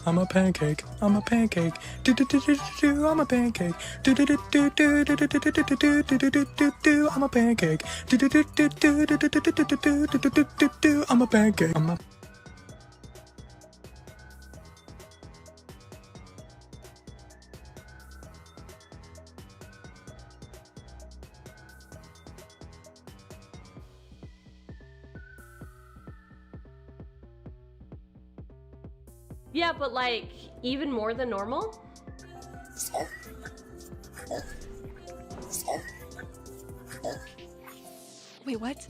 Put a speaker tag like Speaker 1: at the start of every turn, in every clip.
Speaker 1: I'm a pancake. I'm a pancake. Do-do-do-do-do-do. I'm a pancake. Do-do-do-do-do-do-do-do-do-do-do-do. I'm a pancake. Do-do-do-do-do-do-do-do-do-do-do. I'm a pancake. I'm a
Speaker 2: Yeah, but like, even more than normal?
Speaker 3: Wait, what?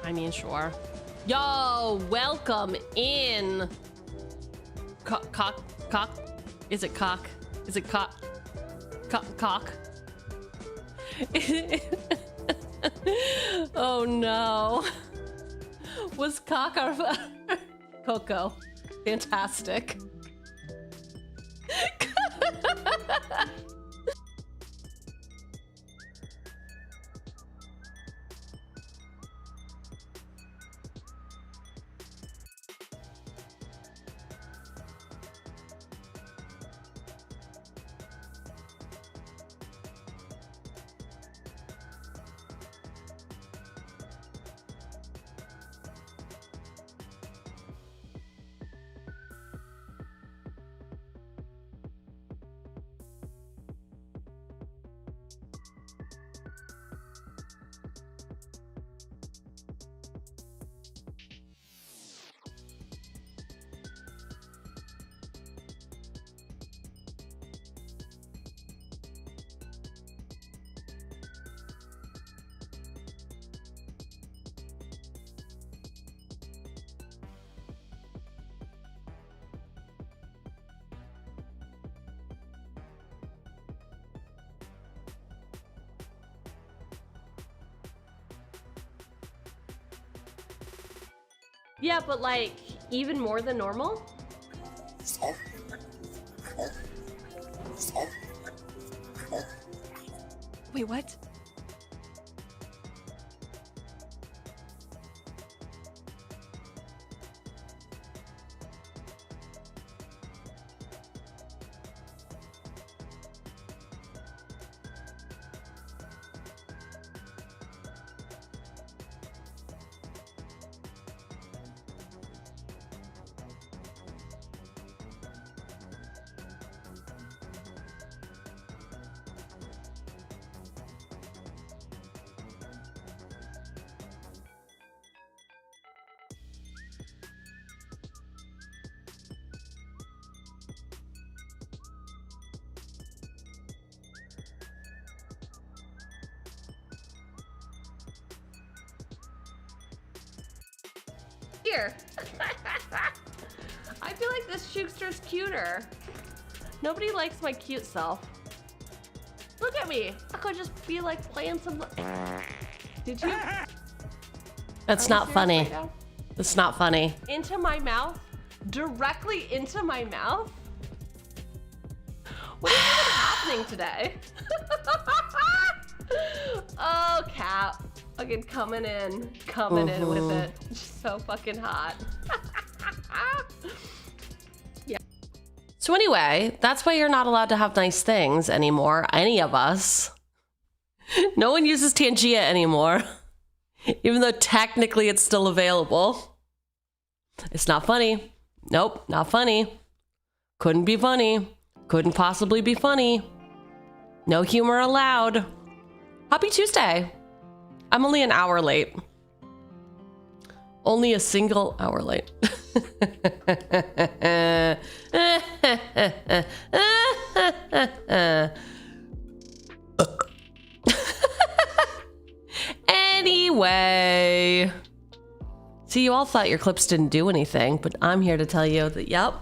Speaker 2: I mean, sure. Yo, welcome in. Cock. Is it cock? Is it cock? Cock. Oh no. Was cock our Coco? Fantastic. Yeah, but like, even more than normal?
Speaker 3: Wait, what?
Speaker 2: Here. I feel like this Shookster's cuter. Nobody likes my cute self. Look at me. I could just be like playing some. Did you?
Speaker 4: That's not funny.
Speaker 2: Right,
Speaker 4: That's not funny.
Speaker 2: into my mouth? Directly into my mouth? What is even happening today? Oh, Cap. Fucking coming in with it. Just so fucking hot. Yeah.
Speaker 4: So anyway, that's why you're not allowed to have nice things anymore, any of us. No one uses Tangia anymore, even though technically it's still available. It's not funny. Nope, not funny. Couldn't be funny. Couldn't possibly be funny. No humor allowed. Happy Tuesday. I'm only an hour late. Only a single hour late. Anyway. See, you all thought your clips didn't do anything, but I'm here to tell you that, yep,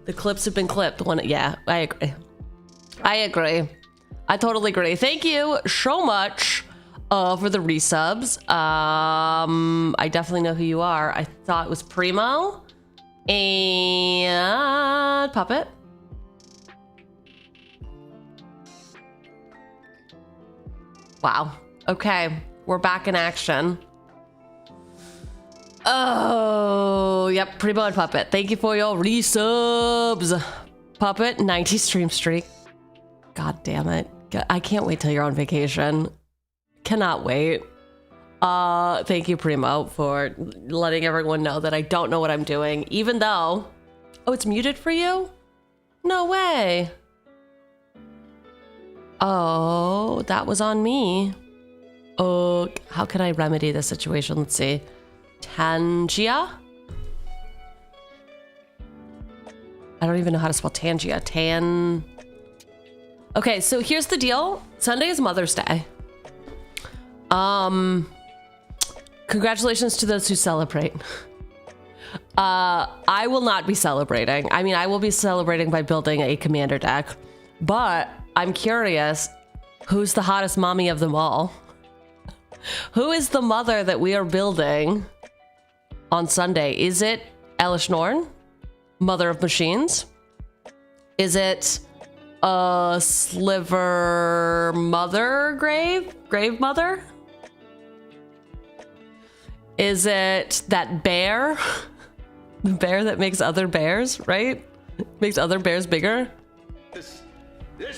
Speaker 4: the clips have been clipped. Yeah, I agree. I agree. I totally agree. Thank you so much for the resubs. I definitely know who you are. I thought it was Primo and Puppet. Wow. Okay, we're back in action. Oh, yep, Primo and Puppet. Thank you for your resubs. Puppet, 90 stream streak. God damn it. I can't wait till you're on vacation. Cannot wait. Thank you, Primo, for letting everyone know that I don't know what I'm doing, even though... Oh, it's muted for you? No way. Oh, that was on me. Oh, how can I remedy this situation? Let's see. Tangia? I don't even know how to spell Tangia. Okay, so here's the deal. Sunday is Mother's Day. Congratulations to those who celebrate. I will not be celebrating. I mean, I will be celebrating by building a commander deck, but I'm curious, who's the hottest mommy of them all? Who is the mother that we are building on Sunday? Is it Elish Norn, Mother of Machines? Is it a Sliver Mother Grave Mother? Is it that bear? The bear that makes other bears, right? Makes other bears bigger?
Speaker 5: This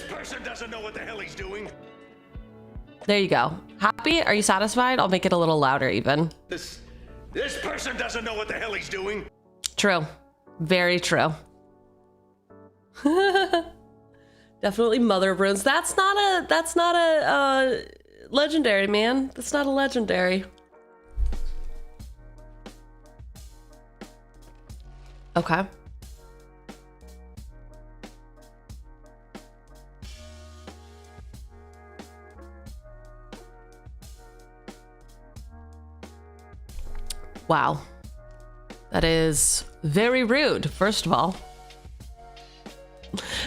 Speaker 5: person doesn't know what the hell he's doing.
Speaker 4: There you go. Happy? Are you satisfied? I'll make it a little louder even.
Speaker 5: This person doesn't know what the hell he's doing.
Speaker 4: True. Very true. Definitely Mother of Runes. That's not a legendary, man. That's not a legendary. Okay. Wow. That is very rude, first of all.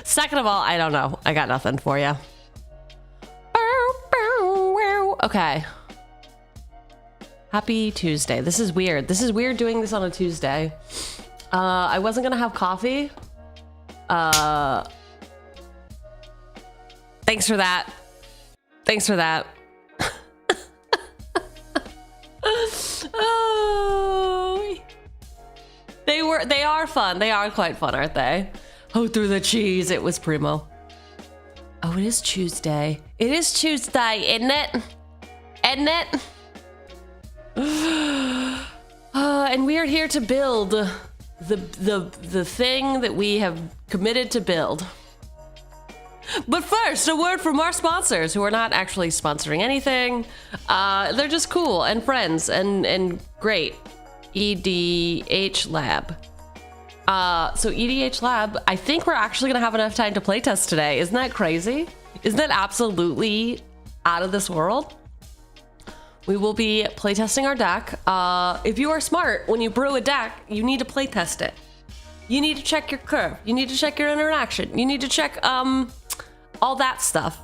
Speaker 4: Second of all, I don't know. I got nothing for you. Okay. Happy Tuesday. This is weird. This is weird doing this on a Tuesday. I wasn't gonna have coffee. Thanks for that. Thanks for that. Oh, they are fun. They are quite fun, aren't they? Oh, through the cheese. It was Primo. Oh, it is Tuesday. It is Tuesday, isn't it? Isn't it? And we are here to build the thing that we have committed to build. But first, a word from our sponsors, who are not actually sponsoring anything. They're just cool and friends and great. EDH Lab. So EDH Lab, I think we're actually gonna have enough time to playtest today. Isn't that crazy? Isn't that absolutely out of this world? We will be playtesting our deck. If you are smart, when you brew a deck, you need to playtest it. You need to check your curve. You need to check your interaction. You need to check all that stuff.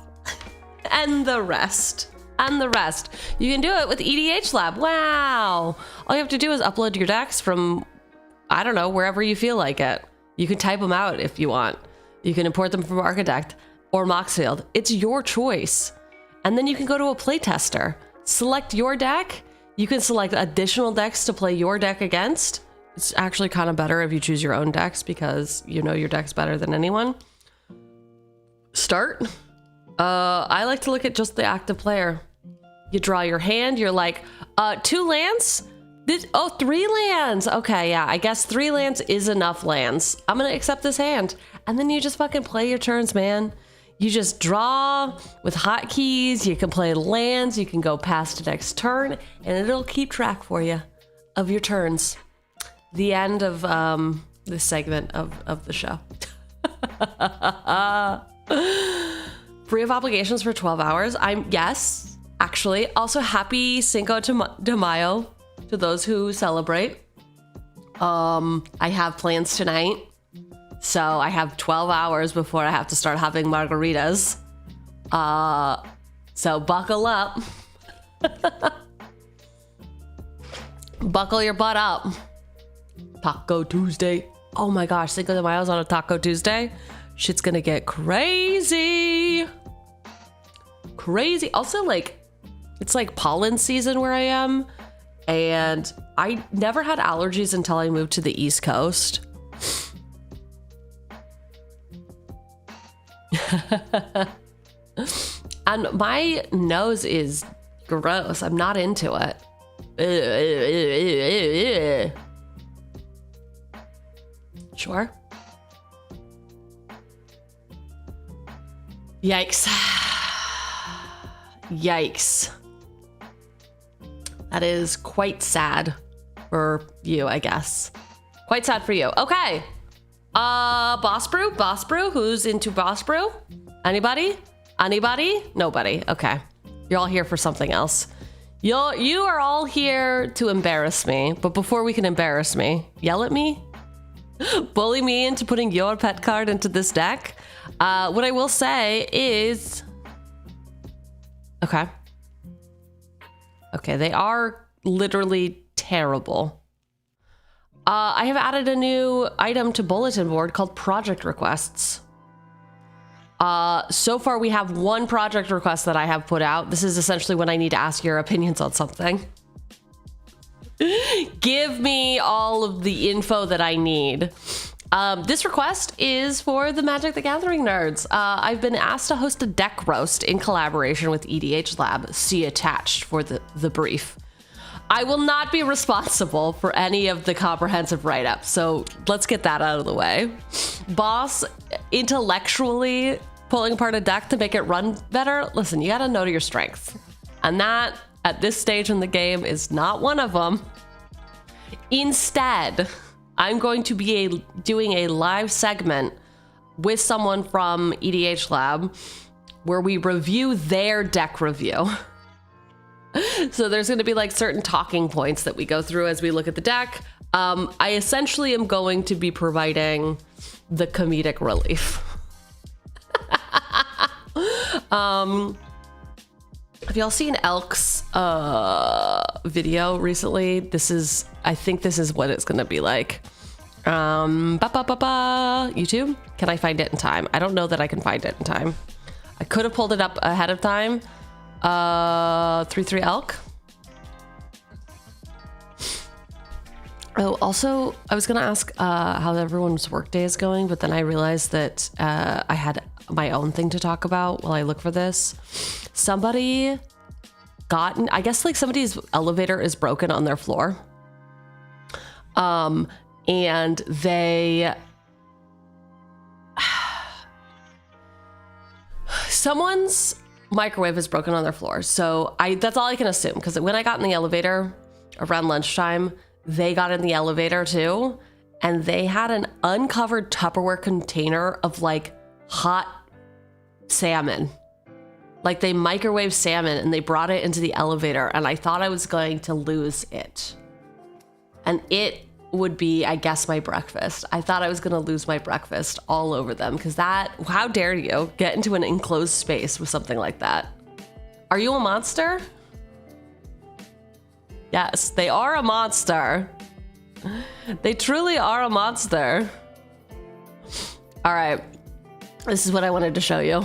Speaker 4: And the rest. And the rest. You can do it with EDH Lab. Wow. All you have to do is upload your decks from, I don't know, wherever you feel like it. You can type them out if you want. You can import them from Architect or Moxfield. It's your choice. And then you can go to a playtester. Select your deck. You can select additional decks to play your deck against. It's actually kind of better if you choose your own decks because you know your deck's better than anyone. Start. I like to look at just the active player. You draw your hand. You're like, 2 lands? 3 lands. Okay, yeah, I guess 3 lands is enough lands. I'm gonna accept this hand. And then you just fucking play your turns, man. You just draw with hotkeys. You can play lands. You can go past the next turn, and it'll keep track for you of your turns. The end of this segment of the show. Free of obligations for 12 hours. Yes, actually. Also, happy Cinco de Mayo to those who celebrate. I have plans tonight. So I have 12 hours before I have to start having margaritas. So buckle up. Buckle your butt up. Taco Tuesday. Oh my gosh, Cinco de Mayo's on a Taco Tuesday. Shit's gonna get crazy. Crazy. Also, like, it's like pollen season where I am. And I never had allergies until I moved to the East Coast. And my nose is gross. I'm not into it. Sure. Yikes. Yikes. That is quite sad for you, I guess. Quite sad for you. Okay. Boss Brew, who's into Boss Brew? Anybody? Nobody. Okay. You're all here for something else. You are all here to embarrass me, but before we can embarrass me, yell at me? Bully me into putting your pet card into this deck? What I will say is... Okay, they are literally terrible. I have added a new item to bulletin board called project requests. So far we have one project request that I have put out. This is essentially when I need to ask your opinions on something. Give me all of the info that I need. This request is for the Magic the Gathering nerds. I've been asked to host a deck roast in collaboration with EDH Lab. See attached for the brief. I will not be responsible for any of the comprehensive write-up, so let's get that out of the way. Boss, intellectually pulling apart a deck to make it run better? Listen, you gotta know your strengths. And that, at this stage in the game, is not one of them. Instead, I'm going to be doing a live segment with someone from EDH Lab where we review their deck review. So there's going to be like certain talking points that we go through as we look at the deck. I essentially am going to be providing the comedic relief. Have y'all seen Elk's video recently? I think this is what it's going to be like. YouTube? Can I find it in time? I don't know that I can find it in time. I could have pulled it up ahead of time. 3-3 Elk. Oh, also, I was gonna ask how everyone's workday is going, but then I realized that I had my own thing to talk about while I look for this. I guess like somebody's elevator is broken on their floor. And someone's microwave is broken on their floor. So that's all I can assume, because when I got in the elevator around lunchtime, they got in the elevator too, and they had an uncovered Tupperware container of like hot salmon. Like they microwaved salmon and they brought it into the elevator, and I thought I was going to lose it. And it would be, I guess, my breakfast. I thought I was going to lose my breakfast all over them, because how dare you get into an enclosed space with something like that? Are you a monster? Yes, they are a monster. They truly are a monster. All right, this is what I wanted to show you.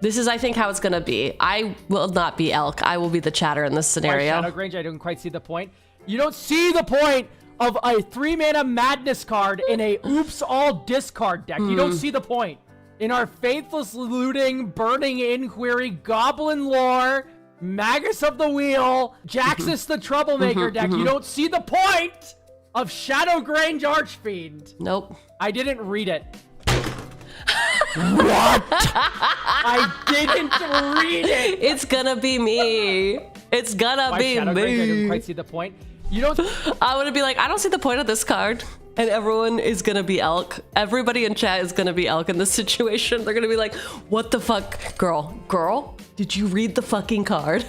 Speaker 4: This is, I think, how it's going to be. I will not be Elk. I will be the chatter in this scenario.
Speaker 6: Shadow Grange, I don't quite see the point. You don't see the point of a 3-mana madness card in a oops all discard deck. You don't see the point. In our faithless looting, burning inquiry, goblin lore, Magus of the Wheel, Jaxus the Troublemaker deck, you don't see the point of Shadow Grange Archfiend.
Speaker 4: Nope.
Speaker 6: I didn't read it. What? I didn't read it.
Speaker 4: It's gonna be me. It's gonna
Speaker 6: Why
Speaker 4: be
Speaker 6: Shadow Grange? I didn't
Speaker 4: me.
Speaker 6: quite see the point. You don't.
Speaker 4: I would be like, I don't see the point of this card. And everyone is gonna be elk. Everybody in chat is gonna be elk in this situation. They're gonna be like, what the fuck? Girl, did you read the fucking card?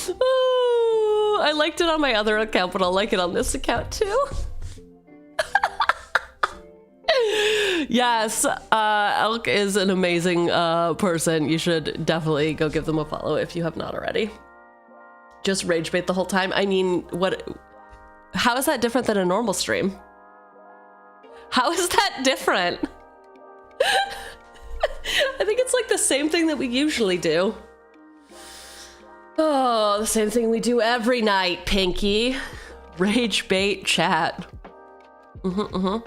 Speaker 4: Ooh, I liked it on my other account, but I'll like it on this account too. Yes, Elk is an amazing person. You should definitely go give them a follow if you have not already. Just rage bait the whole time. I mean, what? How is that different than a normal stream? How is that different? I think it's like the same thing that we usually do. Oh, the same thing we do every night, Pinky. Rage bait chat. All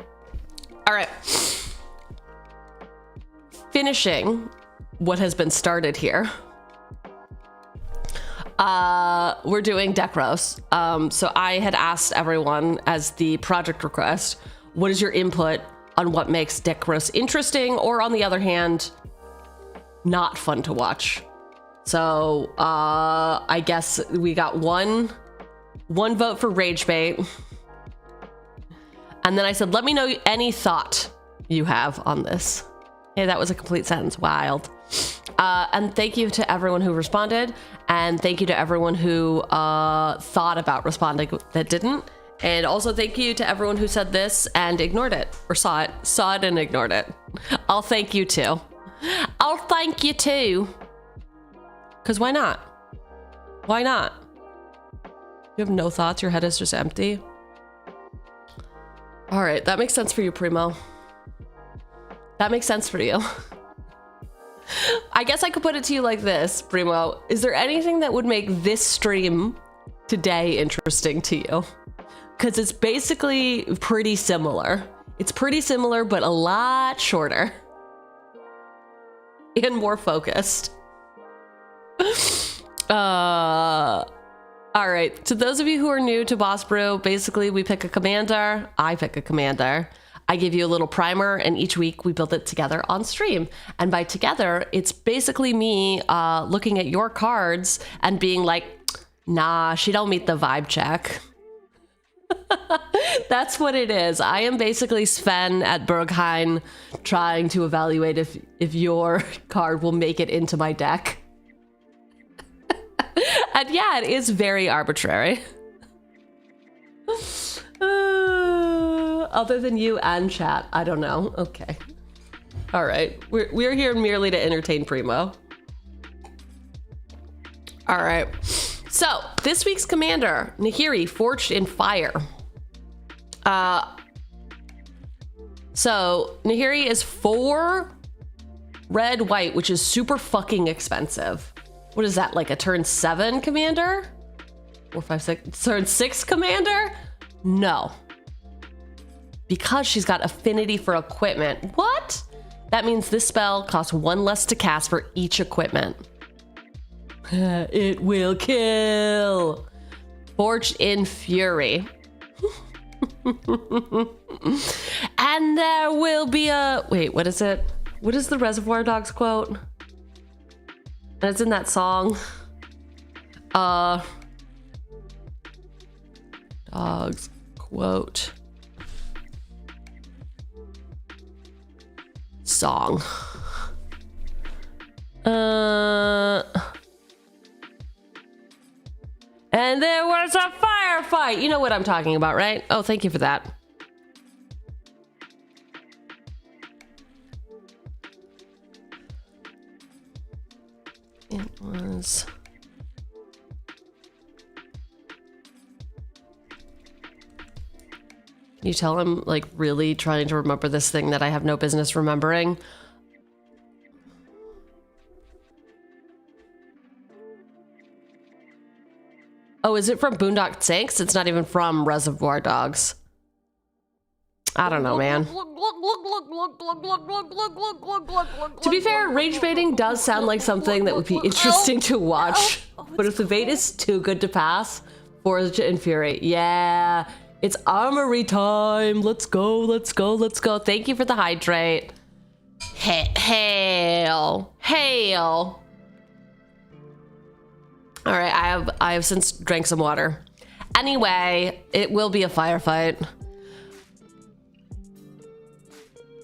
Speaker 4: right. Finishing what has been started here. We're doing deck rows. So I had asked everyone as the project request, what is your input on what makes deck rows interesting, or on the other hand, not fun to watch? So I guess we got one vote for rage bait. And then I said, let me know any thought you have on this. Hey, that was a complete sentence. Wild. And thank you to everyone who responded. And thank you to everyone who thought about responding that didn't. And also thank you to everyone who said this and ignored it, or saw it and ignored it. I'll thank you too. I'll thank you too. Because why not? Why not? You have no thoughts, your head is just empty. All right, that makes sense for you, Primo. That makes sense for you. I guess I could put it to you like this, Primo. Is there anything that would make this stream today interesting to you? Because it's basically pretty similar. It's pretty similar, but a lot shorter. And more focused. All right, to those of you who are new to Boss Brew, basically we pick a commander, I pick a commander, I give you a little primer, and each week we build it together on stream. And by together, it's basically me looking at your cards and being like, nah, she don't meet the vibe check. That's what it is. I am basically Sven at Berghain trying to evaluate if your card will make it into my deck. And yeah, it is very arbitrary. Other than you and chat, I don't know. Okay. All right. We're here merely to entertain Primo. All right. So this week's commander, Nahiri, Forged in Fire. So Nahiri is 4 red, white, which is super fucking expensive. What is that, like a turn 7 commander? 4, 5, 6, turn 6 commander? No. Because she's got affinity for equipment. What? That means this spell costs 1 less to cast for each equipment. It will kill. Forged in Fury. And there will be a... Wait, what is it? What is the Reservoir Dogs quote? And it's in that song. Dogs quote. Song. And there was a firefight. You know what I'm talking about, right? Oh, thank you for that. It was... Can you tell I'm like really trying to remember this thing that I have no business remembering? Oh, is it from Boondock Saints? It's not even from Reservoir Dogs. I don't know, man. To be fair, rage baiting does sound like something that would be interesting to watch. But if the bait is too good to pass, Forged in Fury. Yeah. It's armory time. Let's go, let's go, let's go. Thank you for the hydrate. Hail. Hail. All right, I have since drank some water. Anyway, it will be a firefight.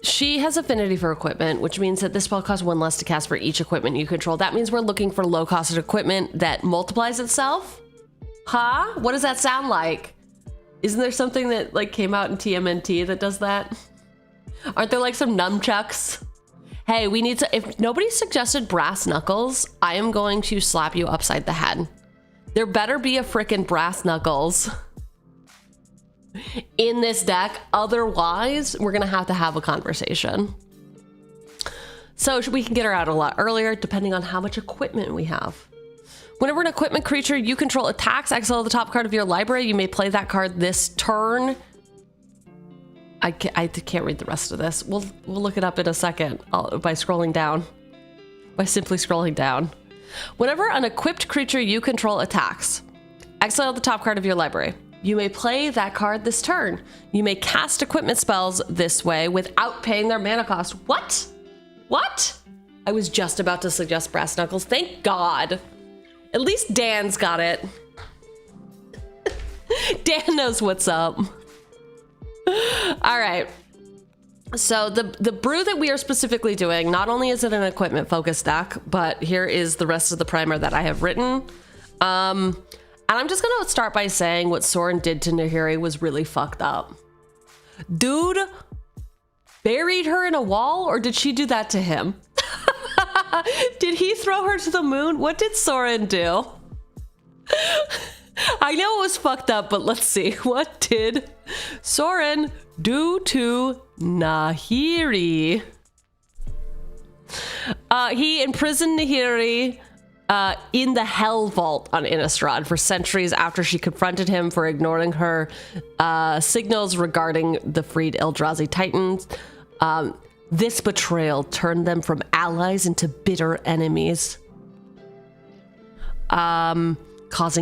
Speaker 4: She has affinity for equipment, which means that this spell costs 1 less to cast for each equipment you control. That means we're looking for low-costed equipment that multiplies itself. Huh? What does that sound like? Isn't there something that like came out in TMNT that does that? Aren't there like some nunchucks? Hey, we need to, if nobody suggested brass knuckles, I am going to slap you upside the head. There better be a frickin' brass knuckles in this deck. Otherwise, we're gonna have to have a conversation. So we can get her out a lot earlier, depending on how much equipment we have. Whenever an equipment creature you control attacks, exile the top card of your library. You may play that card this turn. I can't read the rest of this. We'll look it up in a second by scrolling down. By simply scrolling down. Whenever an equipped creature you control attacks, exile the top card of your library. You may play that card this turn. You may cast equipment spells this way without paying their mana cost. What? What? I was just about to suggest brass knuckles. Thank God. At least Dan's got it. Dan knows what's up. All right. So the brew that we are specifically doing, not only is it an equipment focused deck, but here is the rest of the primer that I have written. And I'm just gonna start by saying what Sorin did to Nahiri was really fucked up. Dude buried her in a wall, or did she do that to him? Did he throw her to the moon? What did Sorin do? I know it was fucked up, but let's see. What did Sorin do to Nahiri? He imprisoned Nahiri in the Hell Vault on Innistrad for centuries after she confronted him for ignoring her signals regarding the freed Eldrazi Titans. This betrayal turned them from allies into bitter enemies, causing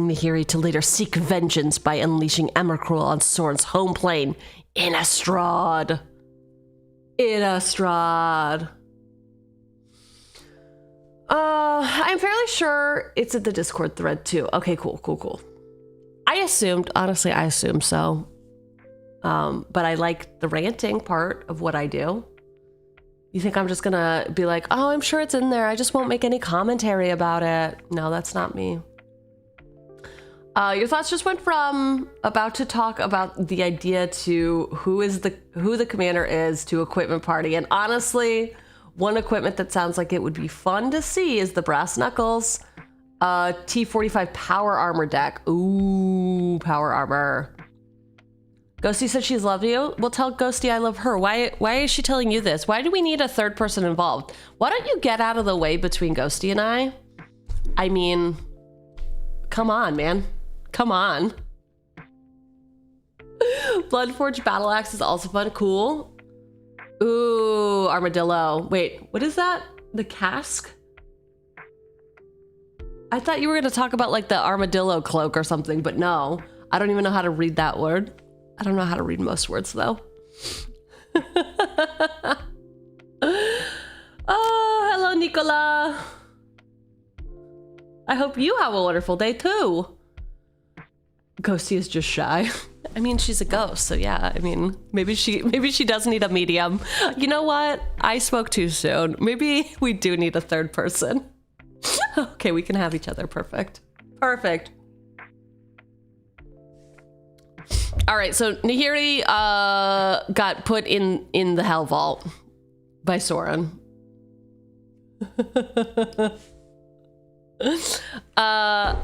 Speaker 4: Nahiri to later seek vengeance by unleashing Emrakul on Sorin's home plane, Innistrad. Innistrad. I'm fairly sure it's in the Discord thread too. Okay, cool. I assumed so. But I like the ranting part of what I do. You think I'm just gonna be like, oh, I'm sure it's in there. I just won't make any commentary about it. No, that's not me. Your thoughts just went from about to talk about the idea to who the commander is to equipment party. And honestly, one equipment that sounds like it would be fun to see is the Brass Knuckles T45 Power Armor deck. Ooh, Power Armor. Ghosty said she's loved you. Well, tell Ghosty I love her. Why is she telling you this? Why do we need a third person involved? Why don't you get out of the way between Ghosty and I? I mean, come on, man. Come on. Bloodforged Battle Axe is also fun. Cool. Ooh, Armadillo. Wait, what is that? The cask? I thought you were going to talk about like the Armadillo cloak or something, but no. I don't even know how to read that word. I don't know how to read most words though. Oh, hello, Nicola. I hope you have a wonderful day too. Ghosty is just shy. I mean, she's a ghost, so yeah. I mean, maybe she does need a medium. You know what? I spoke too soon. Maybe we do need a third person. Okay, we can have each other. Perfect. Perfect. All right, so Nahiri got put in the Hell Vault by Sorin.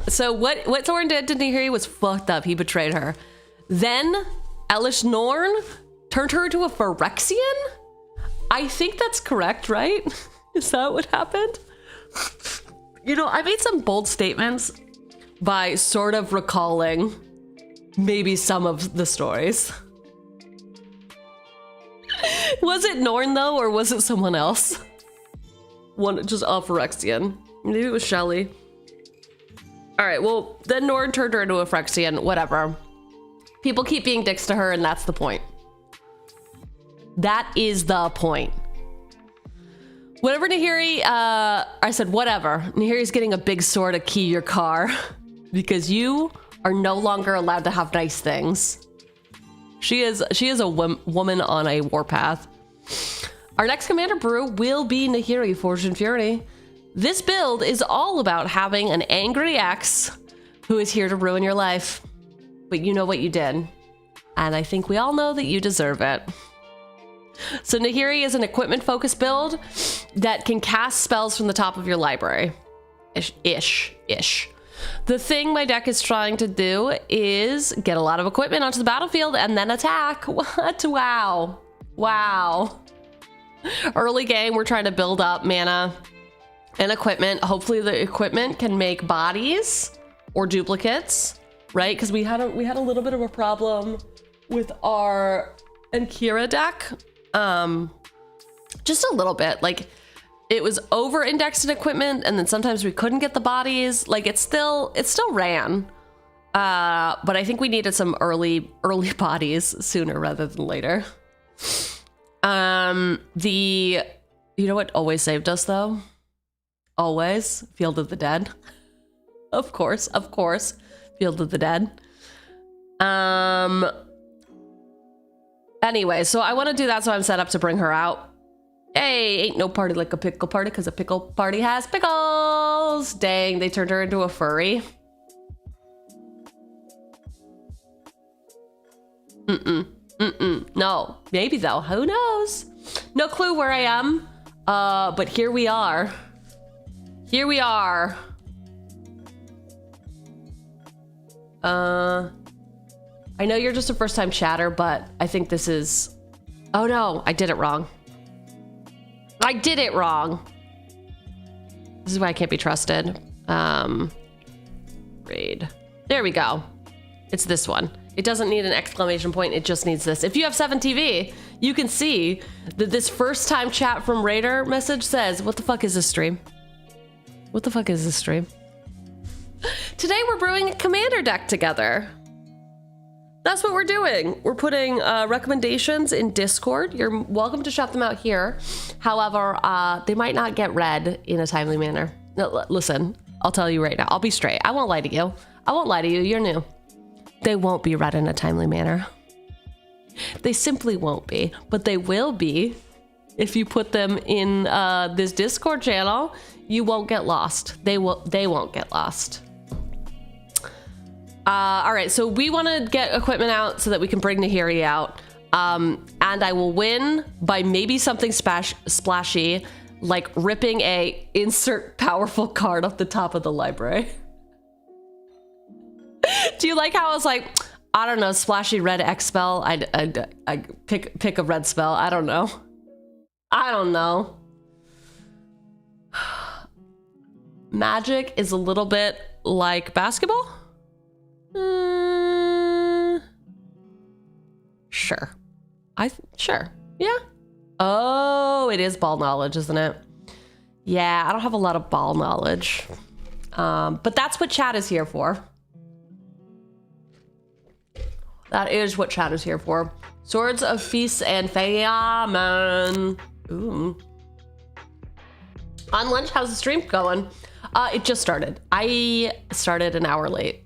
Speaker 4: So what Sorin did to Nahiri was fucked up. He betrayed her. Then Elish Norn turned her into a Phyrexian? I think that's correct, right? Is that what happened? You know, I made some bold statements by sort of recalling maybe some of the stories. Was it Norn though, or was it someone else? One just a Phyrexian. Maybe it was Shelly. All right, well, then Norn turned her into a Phyrexian, whatever. People keep being dicks to her, and that's the point. That is the point. Whenever Nahiri, I said, whatever. Nahiri's getting a big sword to key your car because you are no longer allowed to have nice things. She is a woman on a warpath. Our next Commander Brew will be Nahiri, Forged in Fury. This build is all about having an angry ex who is here to ruin your life. But you know what you did. And I think we all know that you deserve it. So Nahiri is an equipment-focused build that can cast spells from the top of your library. Ish. The thing my deck is trying to do is get a lot of equipment onto the battlefield and then attack. What? Wow. Early game, we're trying to build up mana and equipment. Hopefully the equipment can make bodies or duplicates, right? Because we had a little bit of a problem with our Ankira deck. Just a little bit. Like, it was over indexed in equipment, and then sometimes we couldn't get the bodies. Like, it still ran. But I think we needed some early bodies sooner rather than later. You know what always saved us though? Always Field of the Dead. Of course. Field of the Dead. Anyway, so I want to do that, so I'm set up to bring her out. Hey, ain't no party like a pickle party, because a pickle party has pickles. Dang, they turned her into a furry. No, maybe though, who knows? No clue where I am, but here we are. I know you're just a first-time chatter, but I think this is... Oh no, I did it wrong. This is why I can't be trusted. Raid. There we go. It's this one. It doesn't need an exclamation point, it just needs this. If you have 7TV, you can see that this first-time chat from Raider message says, what the fuck is this stream? Today we're brewing a commander deck together. That's what we're doing. We're putting recommendations in Discord. You're welcome to shout them out here. However, they might not get read in a timely manner. No, listen, I'll tell you right now. I'll be straight. I won't lie to you. You're new. They won't be read in a timely manner. They simply won't be, but they will be. If you put them in this Discord channel, you won't get lost. They won't get lost. All right, so we want to get equipment out so that we can bring Nahiri out. And I will win by maybe something splashy, like ripping a insert powerful card off the top of the library. Do you like how I was like, I don't know, splashy red X spell? I pick a red spell. I don't know. Magic is a little bit like basketball. Sure. Sure. Yeah. Oh, it is ball knowledge, isn't it? Yeah, I don't have a lot of ball knowledge. But that's what chat is here for. That is what chat is here for. Swords of Feast and Famine. Ooh. On lunch, how's the stream going? It just started. I started an hour late.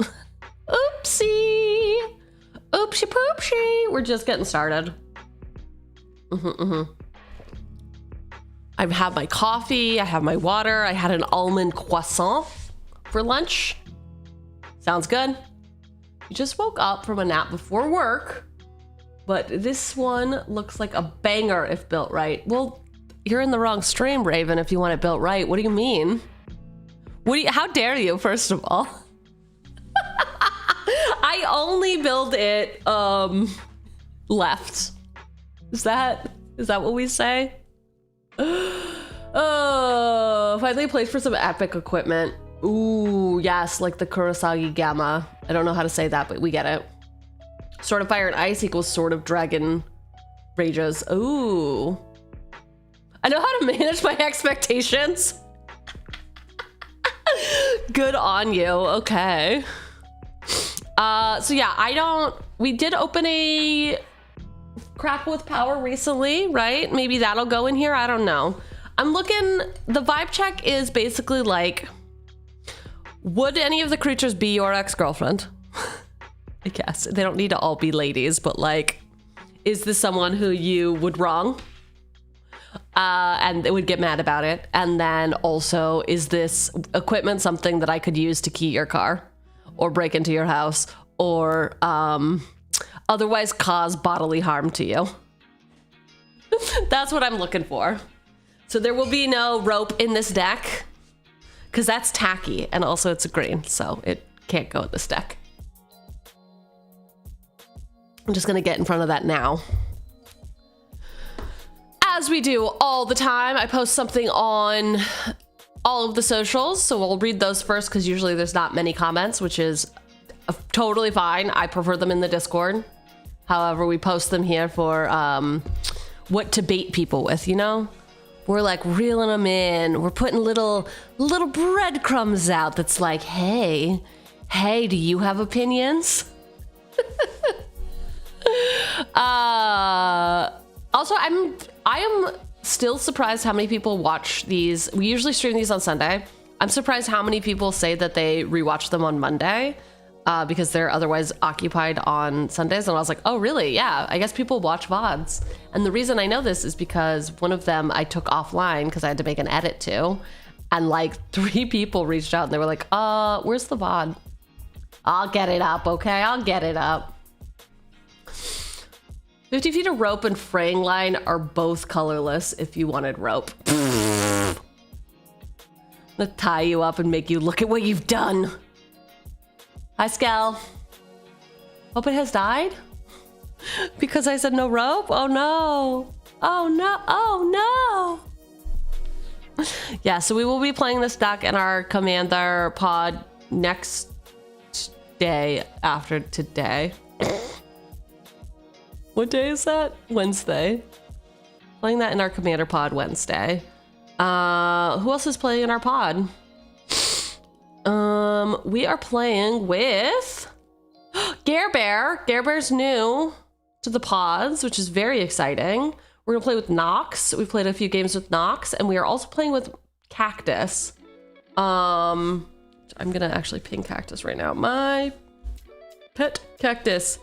Speaker 4: Oopsie. Oopsie poopsie. We're just getting started. I've had my coffee. I have my water. I had an almond croissant for lunch. Sounds good. You just woke up from a nap before work, but this one looks like a banger if built right. Well, you're in the wrong stream, Raven, if you want it built right. What do you mean? How dare you, first of all? I only build it left. Is that what we say? Oh, finally played for some epic equipment. Ooh, yes, like the Kurosagi Gamma. I don't know how to say that, but we get it. Sword of Fire and Ice equals Sword of Dragon Rages. Ooh. I know how to manage my expectations. Good on you. Okay. So yeah, we did open a crack with power recently, right? Maybe that'll go in here. I don't know. I'm looking, the vibe check is basically like, would any of the creatures be your ex-girlfriend? I guess they don't need to all be ladies, but like, is this someone who you would wrong? And they would get mad about it. And then also, is this equipment something that I could use to key your car or break into your house or otherwise cause bodily harm to you? That's what I'm looking for. So there will be no rope in this deck because that's tacky and also it's a green, so it can't go in this deck. I'm just gonna get in front of that now. As we do all the time, I post something on all of the socials, so we'll read those first because usually there's not many comments, which is totally fine. I prefer them in the Discord. However, we post them here for what to bait people with, you know? We're like reeling them in. We're putting little breadcrumbs out that's like, hey, do you have opinions? Also, I am still surprised how many people watch these. We usually stream these on Sunday. I'm surprised how many people say that they rewatch them on Monday because they're otherwise occupied on Sundays. And I was like, oh, really? Yeah, I guess people watch VODs. And the reason I know this is because one of them I took offline because I had to make an edit to. And like 3 people reached out and they were like, where's the VOD? I'll get it up, okay? I'll get it up. 50 feet of rope and fraying line are both colorless if you wanted rope. I'm gonna tie you up and make you look at what you've done. Hi, Skell. Hope it has died? Because I said no rope? Oh no. Oh no. Oh no. Yeah, so we will be playing this deck in our Commander pod next day after today. What day is that? Wednesday. Playing that in our Commander pod Wednesday. Who else is playing in our pod? We are playing with Gare Bear. Gare Bear's new to the pods, which is very exciting. We're gonna play with Nox. We played a few games with Nox, and we are also playing with Cactus. I'm gonna actually ping Cactus right now. My pet Cactus.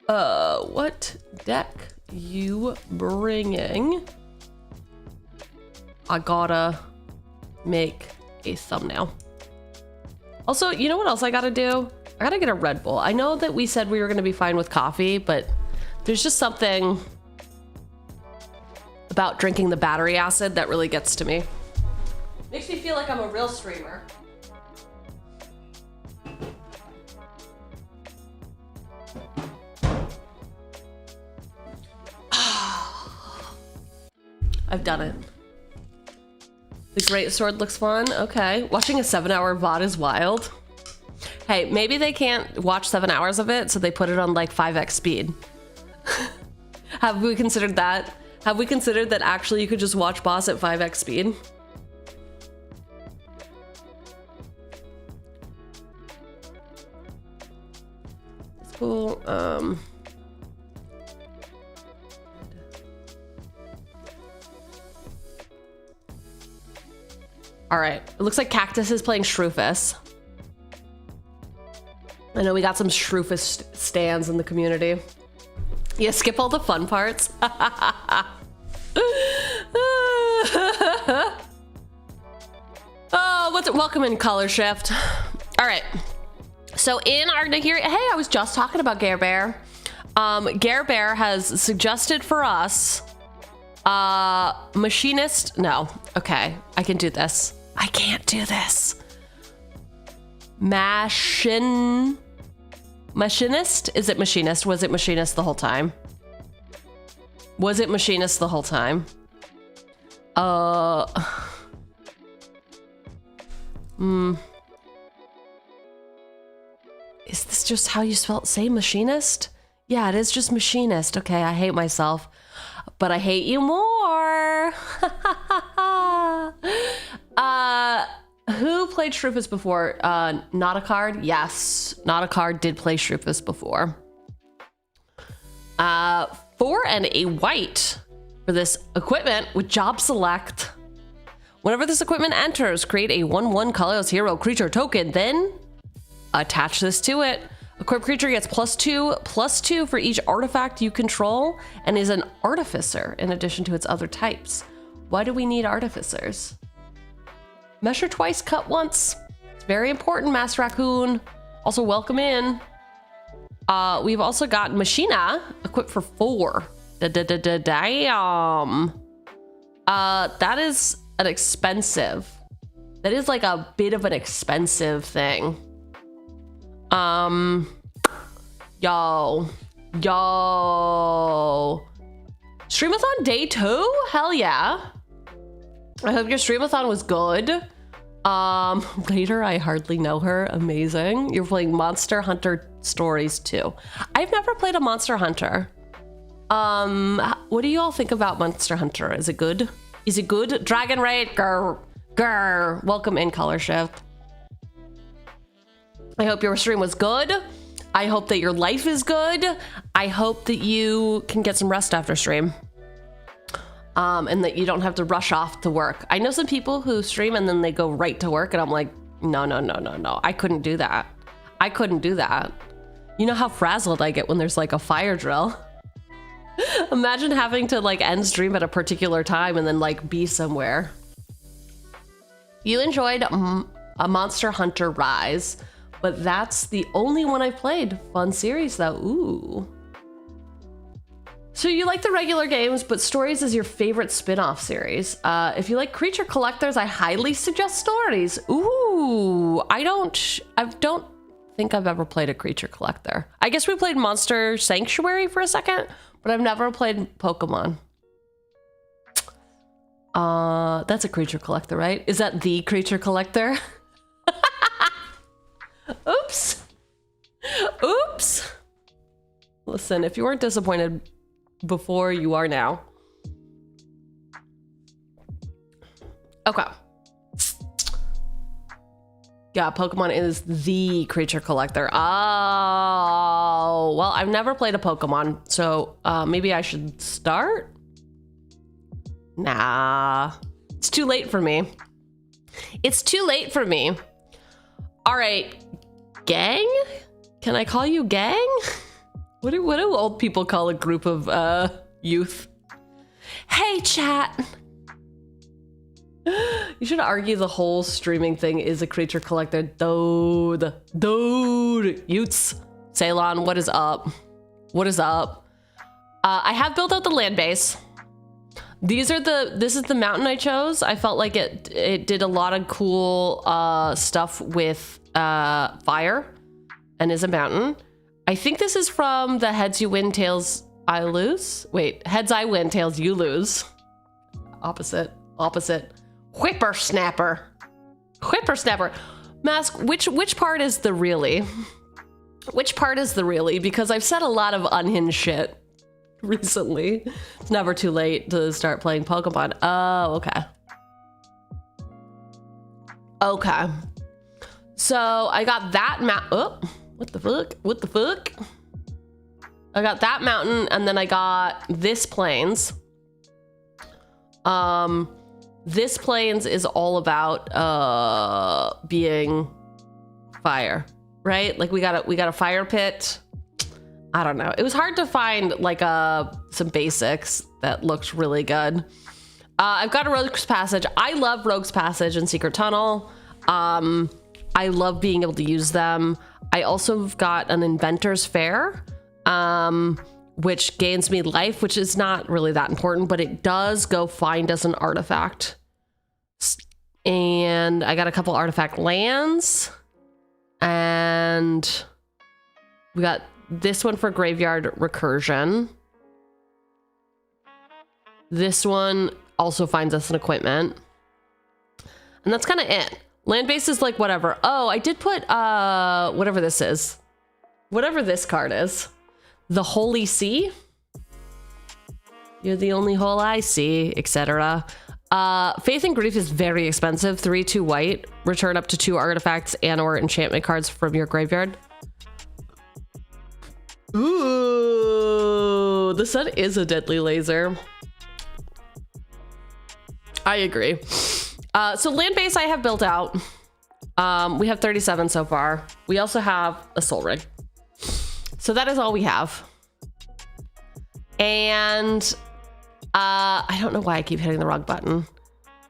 Speaker 4: What deck you bringing? I gotta make a thumbnail. Also, you know what else I gotta do? I gotta get a Red Bull. I know that we said we were gonna be fine with coffee, but there's just something about drinking the battery acid that really gets to me. Makes me feel like I'm a real streamer. I've done it. The Great Sword looks fun. Okay. Watching a 7-hour VOD is wild. Hey, maybe they can't watch 7 hours of it, so they put it on like 5x speed. Have we considered that? Have we considered that actually you could just watch boss at 5x speed? That's cool. All right, it looks like Cactus is playing Shroofus. I know we got some Shroofus stands in the community. Yeah, skip all the fun parts. Oh, what's it? Welcome in, Color Shift. All right, so in our Nahiri, hey, I was just talking about Gare Bear. Gare Bear has suggested for us Machinist. No, okay, I can do this. I can't do this. Machinist? Is it Machinist? Was it Machinist the whole time? Was it Machinist the whole time? Is this just how you say Machinist? Yeah, it is just Machinist. Okay, I hate myself, but I hate you more. Who played Shroofus before? Not a card? Yes. not a card, did play Shrewfus before. 4 and a white for this equipment with job select. Whenever this equipment enters, create a 1/1 colorless hero creature token, then attach this to it. Equipped creature gets +2/+2 for each artifact you control and is an artificer in addition to its other types. Why do we need artificers? Measure twice, cut once. It's very important, Master Raccoon. Also, welcome in. We've also got Machina equipped for 4. Damn. That is an expensive. That is like a bit of an expensive thing. Yo. Streamathon day 2? Hell yeah. I hope your streamathon was good. Later, I hardly know her. Amazing. You're playing Monster Hunter Stories 2. I've never played a Monster Hunter. What do you all think about Monster Hunter? Is it good? Is it good? Dragon Raid? Grr. Welcome in, Color Shift. I hope your stream was good. I hope that your life is good. I hope that you can get some rest after stream. And that you don't have to rush off to work. I know some people who stream and then they go right to work and I'm like, no. I couldn't do that. You know how frazzled I get when there's like a fire drill? Imagine having to like end stream at a particular time and then like be somewhere. You enjoyed a Monster Hunter Rise, but that's the only one I've played. Fun series though, ooh. So you like the regular games, but Stories is your favorite spin-off series. If you like creature collectors, I highly suggest Stories. Ooh, I don't think I've ever played a creature collector. I guess we played Monster Sanctuary for a second, but I've never played Pokemon. That's a creature collector, right? Is that the creature collector? Oops. Listen, if you weren't disappointed before, you are now. Okay. Yeah, Pokemon is the creature collector. Oh, well, I've never played a Pokemon, so maybe I should start? Nah, it's too late for me. All right, gang? Can I call you gang? What do old people call a group of youth? Hey, chat. You should argue the whole streaming thing is a creature collector. Dude. Utes. Ceylon, what is up? I have built out the land base. This is the mountain I chose. I felt like it did a lot of cool stuff with fire and is a mountain. I think this is from the heads you win, tails I lose. Wait, heads I win, tails you lose. Opposite. Whippersnapper. Mask, which part is the really? Which part is the really? Because I've said a lot of unhinged shit recently. It's never too late to start playing Pokemon. Oh, okay. So I got that what the fuck? I got that mountain, and then I got this plains. This plains is all about being fire, right? Like we got a fire pit. I don't know. It was hard to find like some basics that looked really good. I've got a Rogue's Passage. I love Rogue's Passage and Secret Tunnel. I love being able to use them. I also have got an Inventor's Fair, which gains me life, which is not really that important, but it does go find us an artifact. And I got a couple artifact lands, and we got this one for Graveyard Recursion. This one also finds us an equipment. And that's kind of it. Land base is like whatever. Oh, I did put whatever this is. Whatever this card is. The Holy Sea. You're the only hole I see, etc. Faith and Grief is very expensive. 3/2 white. Return up to 2 artifacts and or enchantment cards from your graveyard. Ooh, the sun is a deadly laser. I agree. So land base I have built out. We have 37 so far. We also have a soul rig. So that is all we have. And I don't know why I keep hitting the wrong button.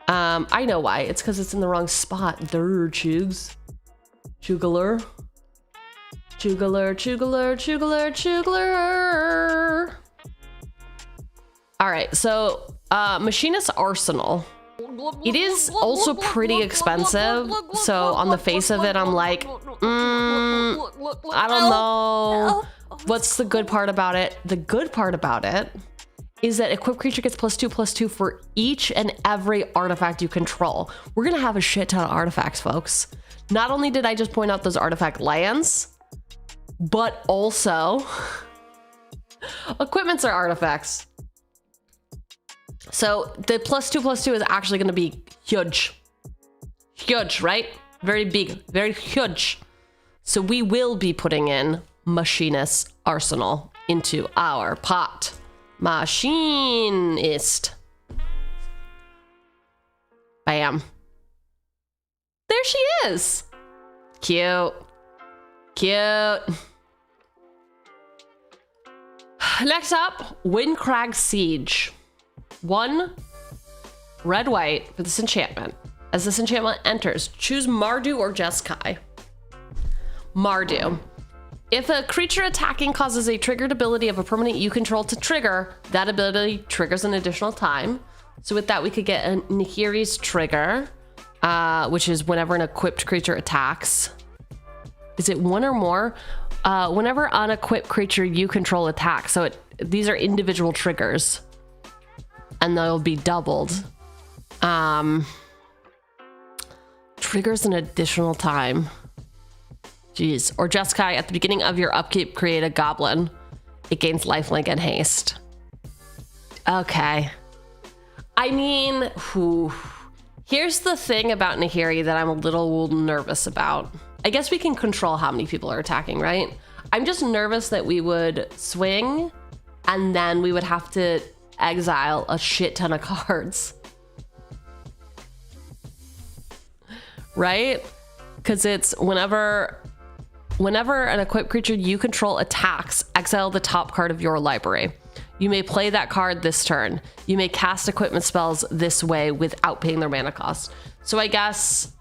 Speaker 4: I know why. It's because it's in the wrong spot. Durr, Chugs. Chugaler. Chugaler, Chugaler, Chugaler, Chugaler. All right, so Machinist Arsenal. It is also pretty expensive. So on the face of it, I'm like, I don't know. What's the good part about it? The good part about it is that equipped creature gets +2/+2 for each and every artifact you control. We're gonna have a shit ton of artifacts, folks. Not only did I just point out those artifact lands, but also equipments are artifacts. So the +2/+2 is actually going to be huge. Huge, right? Very big, very huge. So we will be putting in Machinist Arsenal into our pot. Machinist. Bam. There she is. Cute. Cute. Next up, Windcrag Siege. 1 red-white for this enchantment. As this enchantment enters, choose Mardu or Jeskai. Mardu. If a creature attacking causes a triggered ability of a permanent you control to trigger, that ability triggers an additional time. So with that, we could get a Nahiri's trigger, which is whenever an equipped creature attacks. Is it one or more? Whenever an equipped creature you control attacks. So these are individual triggers. And they'll be doubled. Triggers an additional time. Jeez. Or Jeskai, at the beginning of your upkeep, create a goblin. It gains lifelink and haste. Okay. I mean, whew. Here's the thing about Nahiri that I'm a little nervous about. I guess we can control how many people are attacking, right? I'm just nervous that we would swing and then we would have to exile a shit ton of cards. Right? Because it's whenever an equipped creature you control attacks, exile the top card of your library. You may play that card this turn. You may cast equipment spells this way without paying their mana cost. So I guess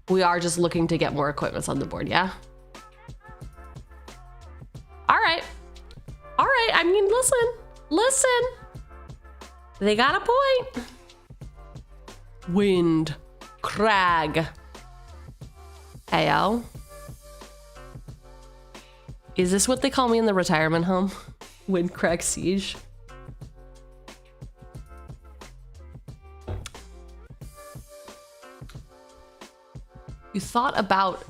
Speaker 4: we are just looking to get more equipments on the board, yeah? All right. All right, I mean, listen. They got a point. Wind Crag. Ayo. Is this what they call me in the retirement home? Windcrag Siege. You thought about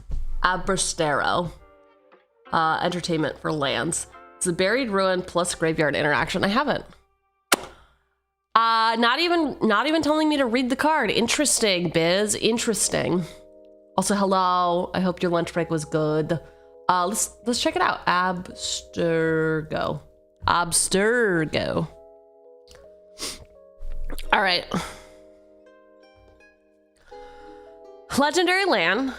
Speaker 4: Abrestero entertainment for lands. It's a buried ruin plus graveyard interaction. I haven't. Not even telling me to read the card. Interesting, Biz. Interesting. Also, hello. I hope your lunch break was good. Let's check it out. Abstergo. All right. Legendary land.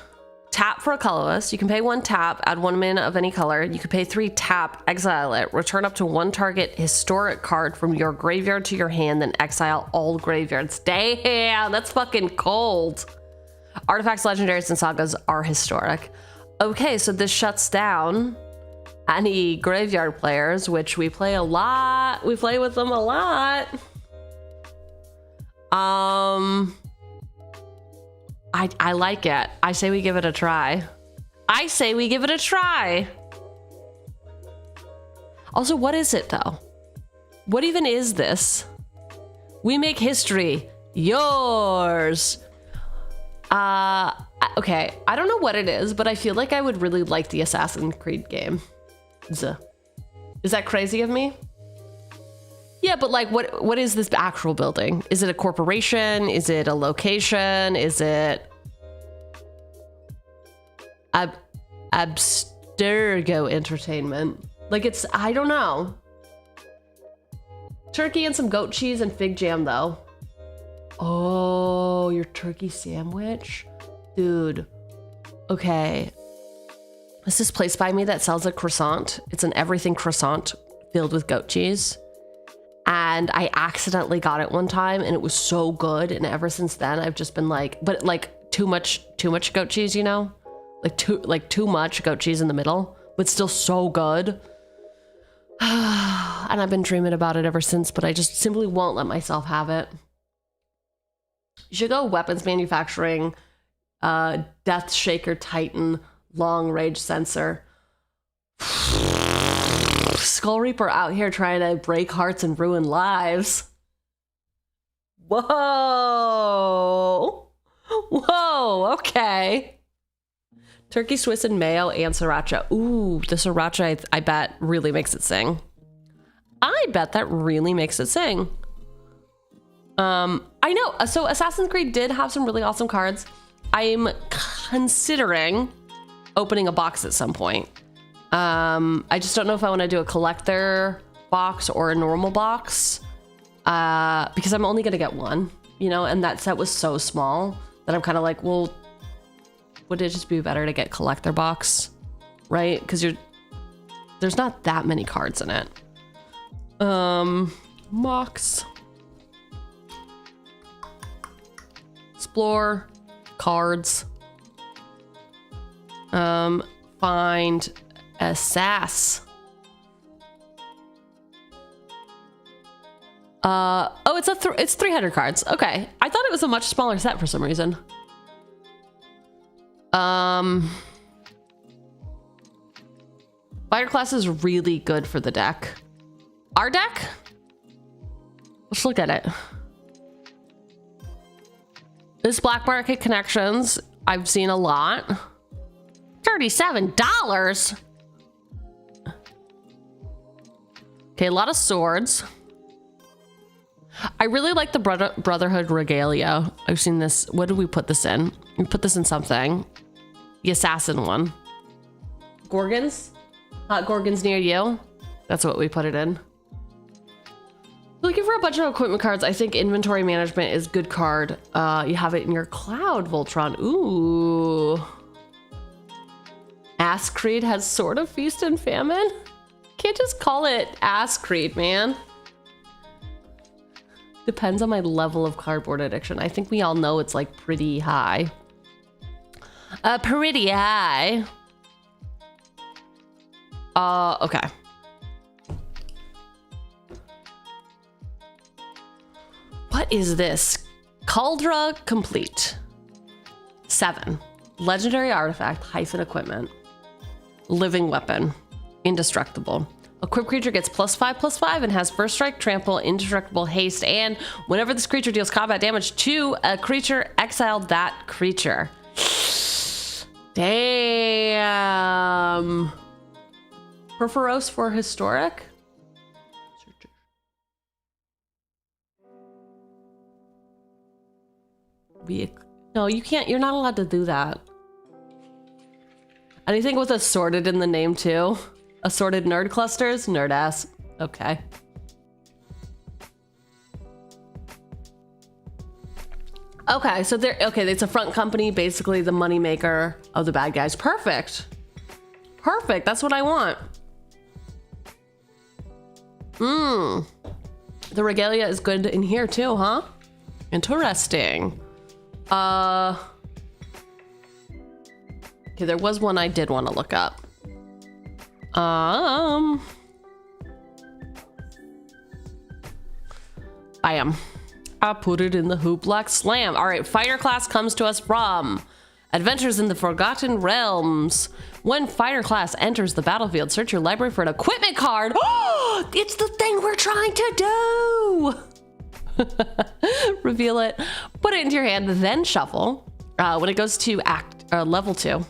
Speaker 4: Tap for a colorless. You can pay 1 tap, add 1 mana of any color. You can pay 3 tap, exile it. Return up to 1 target historic card from your graveyard to your hand, then exile all graveyards. Damn, that's fucking cold. Artifacts, legendaries, and sagas are historic. Okay, so this shuts down any graveyard players, which we play a lot. We play with them a lot. I like it. I say we give it a try. Also, what is it though? What even is this? We make history. Yours. Okay. I don't know what it is, but I feel like I would really like the Assassin's Creed game. Is that crazy of me? Yeah, but like, what is this actual building? Is it a corporation? Is it a location? Is it Abstergo Entertainment? Like it's, I don't know. Turkey and some goat cheese and fig jam though. Oh, your turkey sandwich? Dude. Okay. There's this place by me that sells a croissant. It's an everything croissant filled with goat cheese. And I accidentally got it one time and it was so good. And ever since then I've just been like, but like too much goat cheese, you know? Like too much goat cheese in the middle, but still so good. And I've been dreaming about it ever since, but I just simply won't let myself have it. You should go weapons manufacturing, Death Shaker Titan, long range sensor. Skull Reaper out here trying to break hearts and ruin lives. Whoa. Whoa, okay. Turkey Swiss and mayo and sriracha. Ooh, the sriracha I bet really makes it sing. I bet that really makes it sing. I know. So Assassin's Creed did have some really awesome cards. I'm considering opening a box at some point. I just don't know if I want to do a collector box or a normal box, because I'm only going to get one, you know, and that set was so small that I'm kind of like, well, would it just be better to get collector box, right? Because there's not that many cards in it. Box. Explore. Cards. Find a sass. Oh, it's 300 cards. Okay. I thought it was a much smaller set for some reason. Fighter class is really good for the deck. Our deck? Let's look at it. This black market connections, I've seen a lot. $37. Okay, a lot of swords. I really like the Brotherhood regalia. I've seen this. What did we put this in? We put this in something. The assassin one. Gorgons? Hot Gorgons near you. That's what we put it in. Looking for a bunch of equipment cards. I think inventory management is good card. You have it in your cloud, Voltron. Ooh. Ass Creed has Sword of Feast and Famine? Can't just call it Ass Creed, man. Depends on my level of cardboard addiction. I think we all know it's like pretty high. Pretty high. Okay. What is this? Cauldra complete. 7. Legendary artifact, hyphen equipment. Living weapon. Indestructible. Equipped creature gets +5/+5 and has first strike, trample, indestructible, haste, and whenever this creature deals combat damage to a creature, exile that creature. Damn. Perforos for historic? No, you can't. You're not allowed to do that. Anything with assorted in the name too? Assorted nerd clusters? Nerd ass. Okay. Okay, so it's a front company, basically the money maker of the bad guys. Perfect. Perfect. That's what I want. The regalia is good in here too, huh? Interesting. Okay, there was one I did want to look up. Bam. I put it in the hoopla slam. All right, fighter class comes to us from Adventures in the Forgotten Realms. When fighter class enters the battlefield, search your library for an equipment card. Oh, it's the thing we're trying to do. Reveal it, put it into your hand, then shuffle. When it goes to level 2,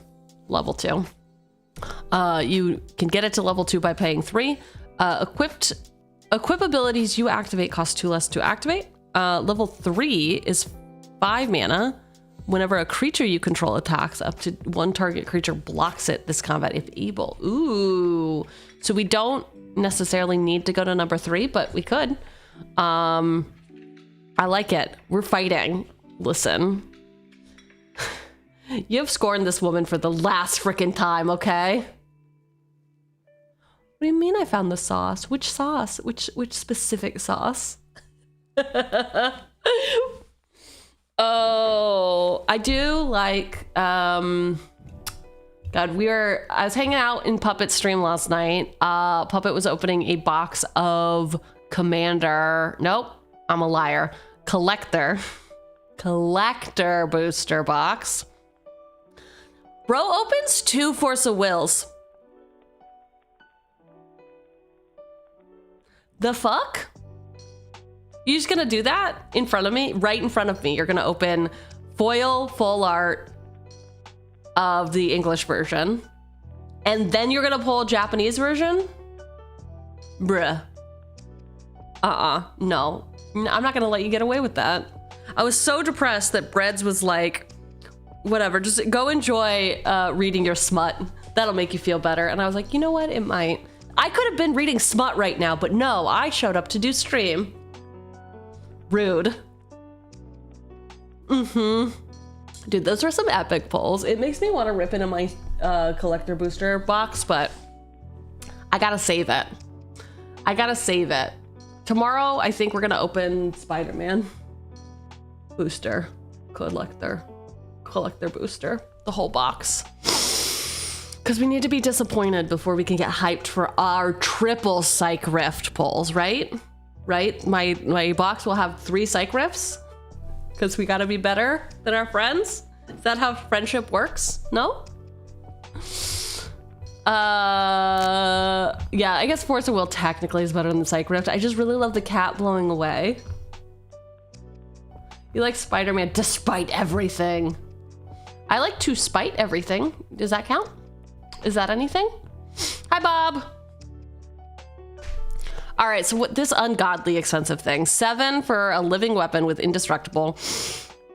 Speaker 4: you can get it to level 2 by paying 3. Equip abilities you activate cost 2 less to activate. Level 3 is 5 mana. Whenever a creature you control attacks, up to one target creature blocks it this combat if able. Ooh. So we don't necessarily need to go to number 3, but we could. I like it. We're fighting. Listen. You've scorned this woman for the last frickin' time, okay? What do you mean I found the sauce? Which sauce? Which specific sauce? Oh, I do like, God, I was hanging out in Puppet's stream last night. Puppet was opening a box of Commander. Nope, I'm a liar. Collector booster box. Bro opens 2 Force of Wills. The fuck? You just gonna do that in front of me? Right in front of me. You're gonna open foil full art of the English version. And then you're gonna pull a Japanese version? Bruh. No. I'm not gonna let you get away with that. I was so depressed that Breads was like, whatever, just go enjoy reading your smut. That'll make you feel better. And I was like, you know what? It might. I could have been reading smut right now, but no, I showed up to do stream. Rude. Dude, those are some epic pulls. It makes me want to rip into my collector booster box, but I gotta save it. Tomorrow, I think we're gonna open Spider-Man booster, collector booster, the whole box. Because we need to be disappointed before we can get hyped for our triple Psych Rift pulls, right? Right? My box will have 3 Psych Rifts because we gotta be better than our friends. Is that how friendship works? No? Yeah, I guess Force of Will technically is better than the Psych Rift. I just really love the cat blowing away. You like Spider-Man despite everything. I like to spite everything. Does that count? Is that anything? Hi, Bob. All right, so what this ungodly expensive thing. 7 for a living weapon with indestructible.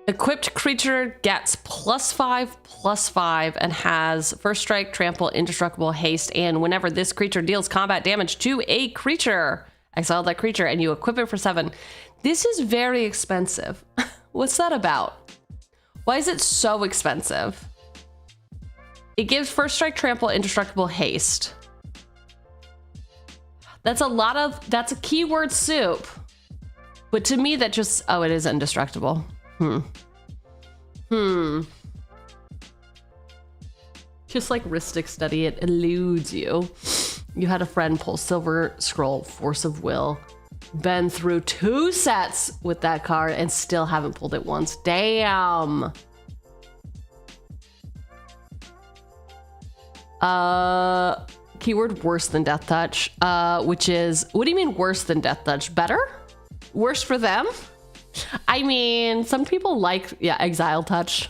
Speaker 4: Equipped creature gets +5/+5 and has first strike, trample, indestructible, haste, and whenever this creature deals combat damage to a creature, exile that creature and you equip it for 7. This is very expensive. What's that about? Why is it so expensive? It gives first strike, trample, indestructible, haste. That's a keyword soup. But to me that just, oh, it is indestructible. Just like Ristic Study, it eludes you. You had a friend pull Silver Scroll, Force of Will. Been through 2 sets with that card and still haven't pulled it once. Damn. Keyword worse than Death Touch, which is, what do you mean worse than Death Touch? Better? Worse for them? I mean, some people like, yeah, Exile Touch.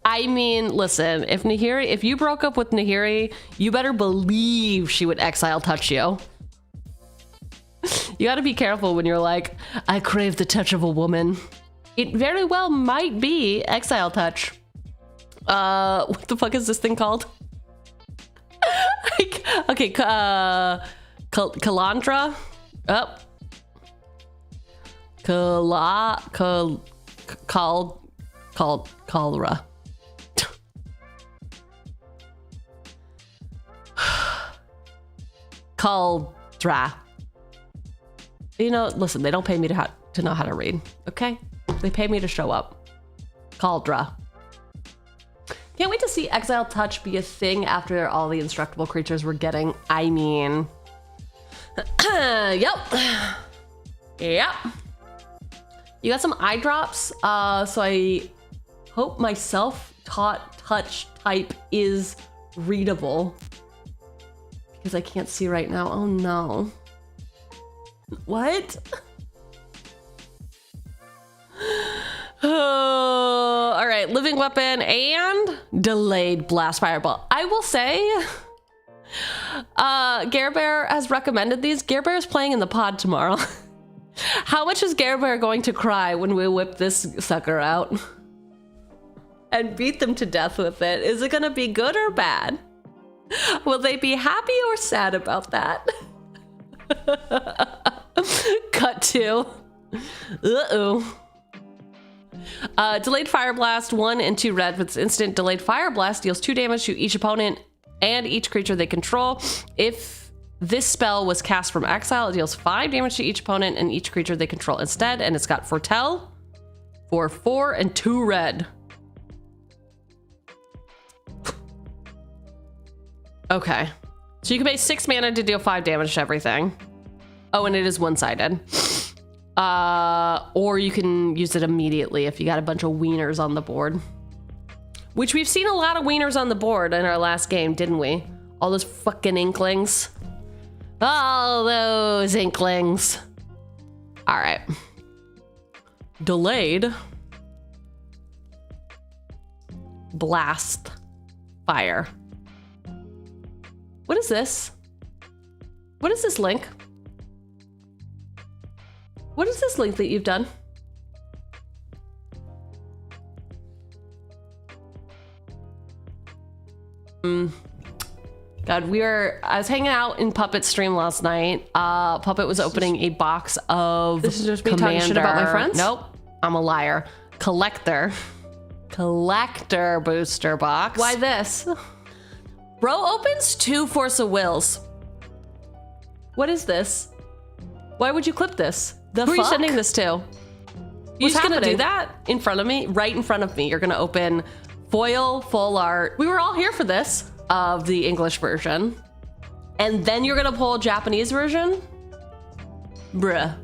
Speaker 4: I mean, listen, if you broke up with Nahiri, you better believe she would Exile Touch you. You gotta be careful when you're like, I crave the touch of a woman. It very well might be Exile Touch. What the fuck is this thing called? Okay, Calandra. Oh. Cholera. Caldra. You know, listen, they don't pay me to know how to read, okay? They pay me to show up. Caldra. Can't wait to see Exile Touch be a thing after all the indestructible creatures we're getting. I mean, yep. You got some eye drops, so I hope my self-taught touch type is readable. Because I can't see right now. Oh no. What? Oh, all right, living weapon and delayed blast fireball. I will say, Gare Bear has recommended these. Gare Bear is playing in the pod tomorrow. How much is Gare Bear going to cry when we whip this sucker out? and beat them to death with it, is it gonna be good or bad? Will they be happy or sad about that? Cut to. Uh-oh. Delayed Fire Blast, 1 and 2 red. With its instant, Delayed Fire Blast deals 2 damage to each opponent and each creature they control. If this spell was cast from exile, it deals 5 damage to each opponent and each creature they control instead. And it's got Foretell for 4 and 2 red. Okay. So you can pay 6 mana to deal 5 damage to everything. Oh, and it is one-sided. Or you can use it immediately if you got a bunch of wieners on the board. Which we've seen a lot of wieners on the board in our last game, didn't we? All those fucking inklings. All those inklings. All right. Delayed. Blast. Fire. What is this? What is this link? What is this link that you've done? God, I was hanging out in Puppet's stream last night. Puppet was opening a box of
Speaker 2: This is just me
Speaker 4: Commander.
Speaker 2: talking shit about my friends?
Speaker 4: Nope, I'm a liar. Collector booster box.
Speaker 2: Why this?
Speaker 4: Bro opens 2 Force of Wills. What is this? Why would you clip this? Who are you
Speaker 2: fuck?
Speaker 4: sending this to? You
Speaker 2: What's
Speaker 4: just gonna
Speaker 2: happening?
Speaker 4: do that in front of me? Right in front of me. You're gonna open foil, full art. We were all here for this, of the English version. And then you're gonna pull a Japanese version? Bruh.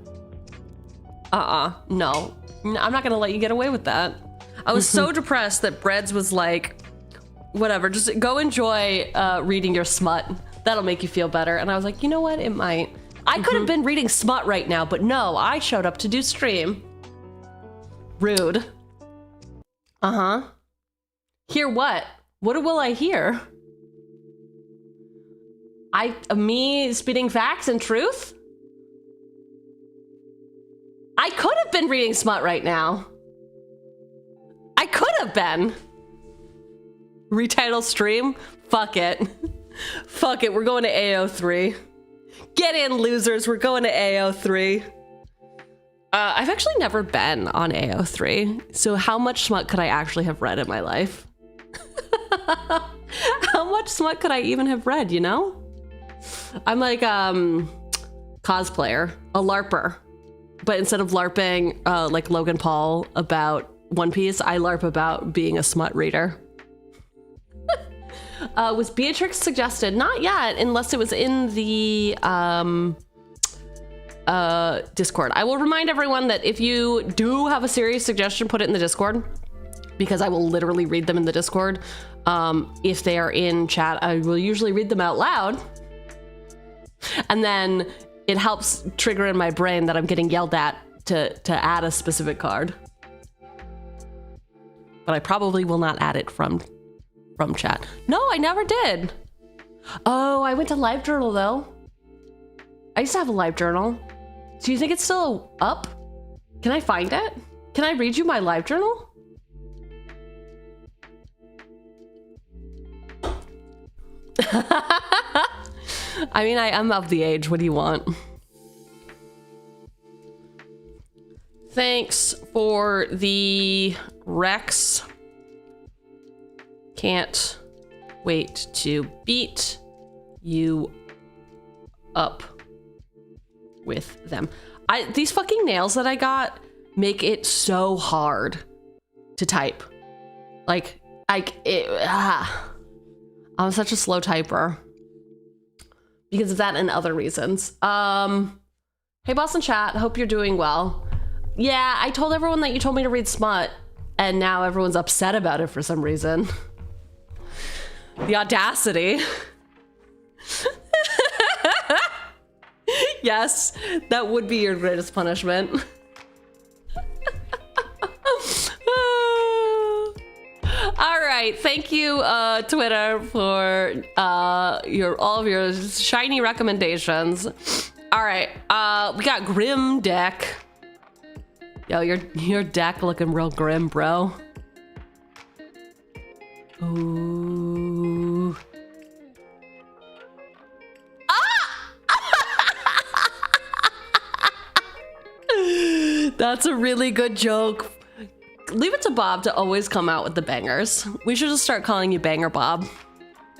Speaker 4: No. I'm not gonna let you get away with that. I was so depressed that Breads was like, whatever, just go enjoy reading your smut. That'll make you feel better. And I was like, you know what? It might. I could have been reading smut right now, but no, I showed up to do stream. Rude. Uh-huh. Hear what? What will I hear? Me spitting facts and truth? I could have been reading smut right now. I could have been. Retitle stream? Fuck it. Fuck it, we're going to AO3. Get in, losers, we're going to AO3. I've actually never been on AO3, so how much smut could I actually have read in my life? How much smut could I even have read, you know? I'm like, cosplayer, a LARPer. But instead of LARPing, like Logan Paul about One Piece, I LARP about being a smut reader. Was Beatrix suggested? Not yet, unless it was in the Discord. I will remind everyone that if you do have a serious suggestion, put it in the Discord, because I will literally read them in the Discord. If they are in chat, I will usually read them out loud. And then it helps trigger in my brain that I'm getting yelled at to add a specific card. But I probably will not add it from chat. No, I never did. Oh, I went to LiveJournal though. I used to have a LiveJournal. Do you think it's still up? Can I find it? Can I read you my LiveJournal? I mean, I am of the age. What do you want? Thanks for the Rex. Can't wait to beat you up with them. These fucking nails that I got make it so hard to type. Like, I'm such a slow typer because of that and other reasons. Hey, Boston chat, hope you're doing well. Yeah, I told everyone that you told me to read smut, and now everyone's upset about it for some reason. The audacity. Yes, that would be your greatest punishment. All right, thank you, Twitter, for all of your shiny recommendations. All right, we got Grim deck. Yo, your deck looking real grim, bro. Ooh. That's a really good joke. Leave it to Bob to always come out with the bangers. We should just start calling you Banger Bob.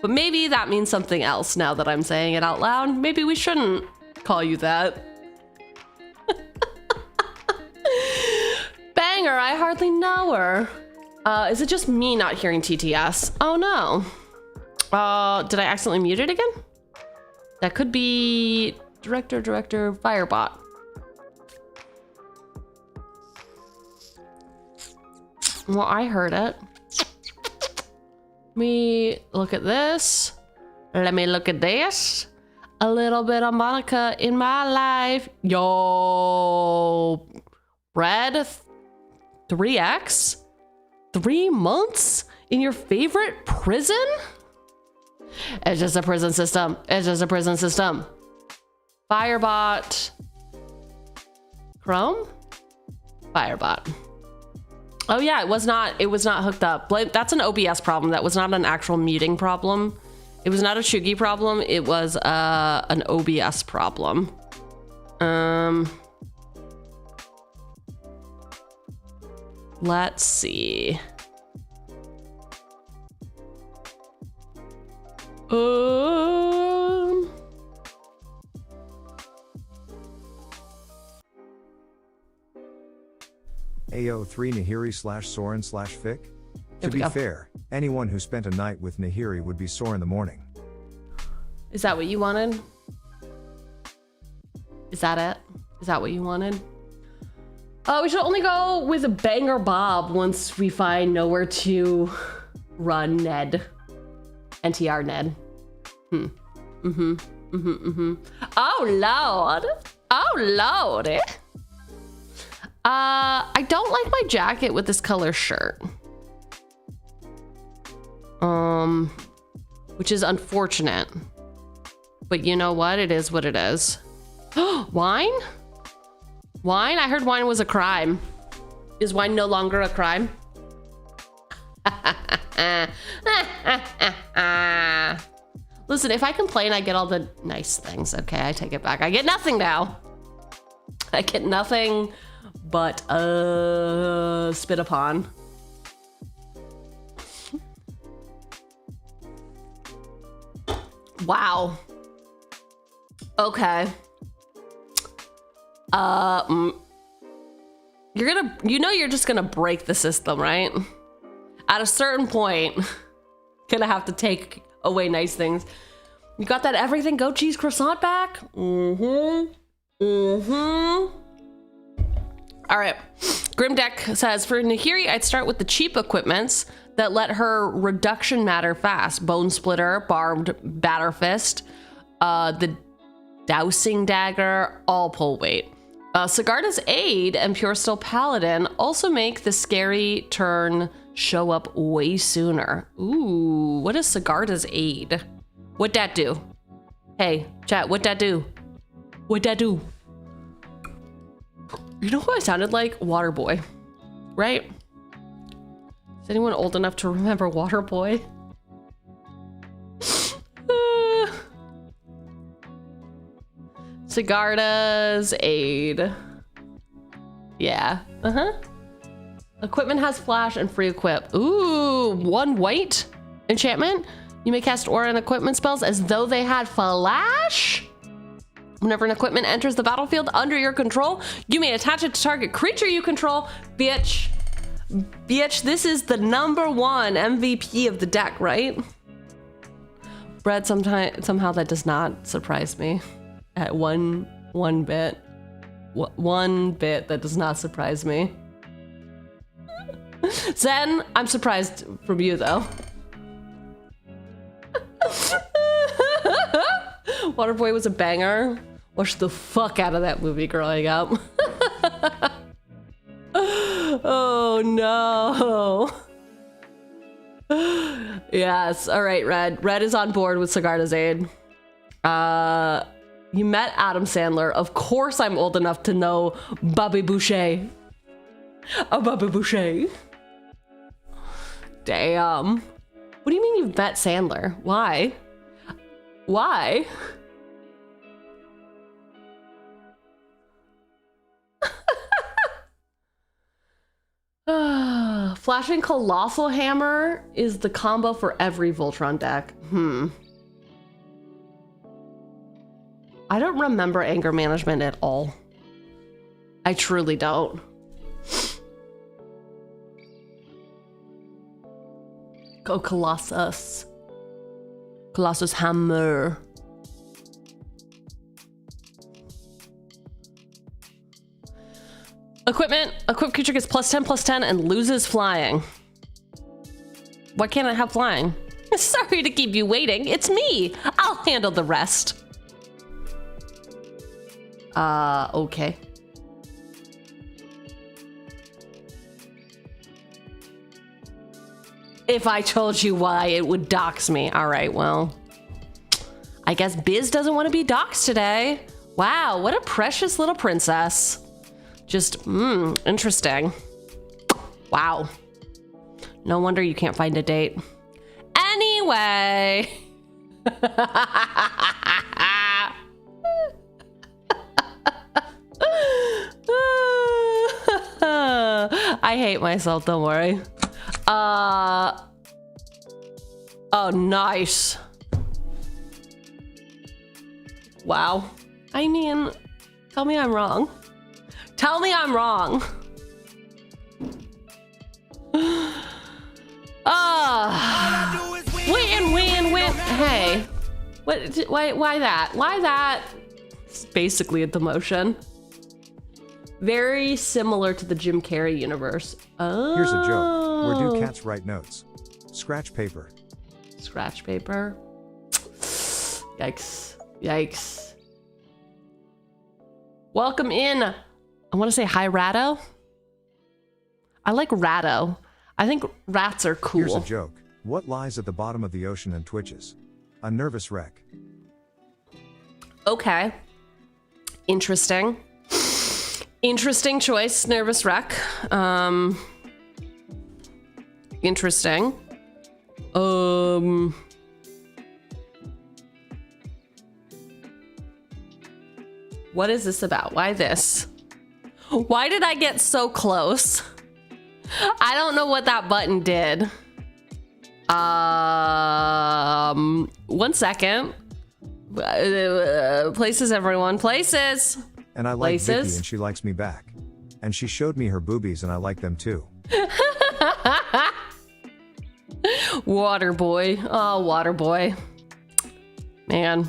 Speaker 4: But maybe that means something else now that I'm saying it out loud. Maybe we shouldn't call you that. Banger, I hardly know her. Is it just me not hearing TTS? Oh no. Did I accidentally mute it again? That could be director Firebot. Well, I heard it. Let me look at this. Let me look at this. A little bit of Monica in my life. Yo. Red 3X? 3 months in your favorite prison? It's just a prison system. It's just a prison system. Firebot. Chrome? Firebot. Oh yeah, it was not hooked up. That's an OBS problem. That was not an actual muting problem. It was not a Cheugy problem. It was an OBS problem. Let's see.
Speaker 7: AO3 Nahiri / Sorin / Fic? To be fair, anyone who spent a night with Nahiri would be sore in the morning.
Speaker 4: Is that what you wanted? Is that it? Is that what you wanted? We should only go with a Banger Bob once we find nowhere to run Ned. NTR Ned. Oh Lord. Oh Lord. I don't like my jacket with this color shirt. Which is unfortunate. But you know what? It is what it is. Wine? Wine? I heard wine was a crime. Is wine no longer a crime? Listen, if I complain, I get all the nice things. Okay, I take it back. I get nothing now. I get nothing but spit upon. Wow. Okay. You're just gonna break the system, right? At a certain point, gonna have to take away nice things. You got that everything goat cheese croissant back? All right. Grimdeck says, for Nahiri, I'd start with the cheap equipments that let her reduction matter fast. Bone splitter, barbed batter fist, the dousing dagger, all pull weight. Sigarda's aid and Pure Steel Paladin also make the scary turn show up way sooner. Ooh, what is Sigarda's aid? What'd that do? Hey, chat, what'd that do? What'd that do? You know who I sounded like? Waterboy, right? Is anyone old enough to remember Waterboy? Sigarda's aid. Yeah. Equipment has flash and free equip. Ooh, 1 white enchantment. You may cast aura and equipment spells as though they had flash. Whenever an equipment enters the battlefield under your control, you may attach it to target creature you control. Bitch. Bitch, this is the #1 MVP of the deck, right? Bread, somehow that does not surprise me. At one bit. One bit, that does not surprise me. Zen, I'm surprised from you though. Waterboy was a banger. Watched the fuck out of that movie growing up. Oh no. Yes, all right, Red. Red is on board with Sigarda's aid. You met Adam Sandler. Of course I'm old enough to know Bobby Boucher. Oh, Bobby Boucher. Damn. What do you mean you've met Sandler? Why? Why? Flashing Colossal Hammer is the combo for every Voltron deck. I don't remember anger management at all. I truly don't. Go Colossus. Colossus Hammer. Equipment. Equipped creature gets +10/+10 and loses flying. Why can't I have flying? Sorry to keep you waiting. It's me. I'll handle the rest. Okay. If I told you why, it would dox me. All right, well, I guess Biz doesn't want to be doxxed today. Wow, what a precious little princess. Just, interesting. Wow. No wonder you can't find a date. Anyway. I hate myself, don't worry. Oh, nice. Wow. I mean, tell me I'm wrong. Tell me I'm wrong. Win. Hey, what? Why that? Why that? It's basically a demotion. Very similar to the Jim Carrey universe. Oh.
Speaker 7: Here's a joke. Where do cats write notes? Scratch paper.
Speaker 4: Scratch paper. Yikes. Yikes. Welcome in. I want to say hi, Ratto. I like Ratto. I think rats are cool.
Speaker 7: Here's a joke. What lies at the bottom of the ocean and twitches? A nervous wreck.
Speaker 4: Okay. Interesting. Interesting choice, nervous wreck. Interesting. What is this about? Why this? Why did I get so close? I don't know what that button did. 1 second. Places, everyone. Places.
Speaker 7: And I like Vicky and she likes me back. And she showed me her boobies and I like them too.
Speaker 4: Water boy. Oh, water boy. Man.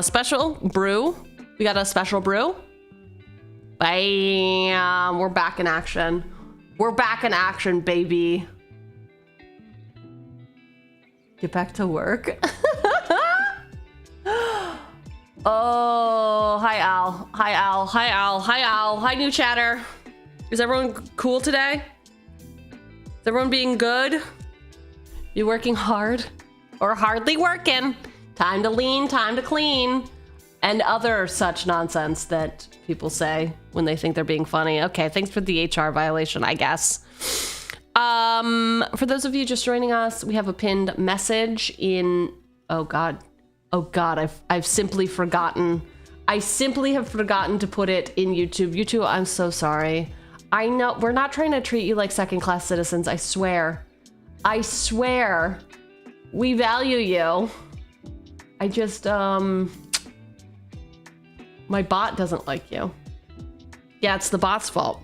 Speaker 4: Special brew. We got a special brew. Bam. We're back in action. We're back in action, baby. Get back to work. Oh, hi Al. Hi Al. Hi Al. Hi Al. Hi new chatter. Is everyone cool today? Is everyone being good? You working hard? Or hardly working? Time to lean, time to clean. And other such nonsense that people say when they think they're being funny. Okay, thanks for the HR violation, I guess. For those of you just joining us, we have a pinned message in, oh God, I've simply forgotten. I simply have forgotten to put it in YouTube. YouTube, I'm so sorry. I know, we're not trying to treat you like second-class citizens, I swear. I swear. We value you. I just, my bot doesn't like you. Yeah, it's the bot's fault.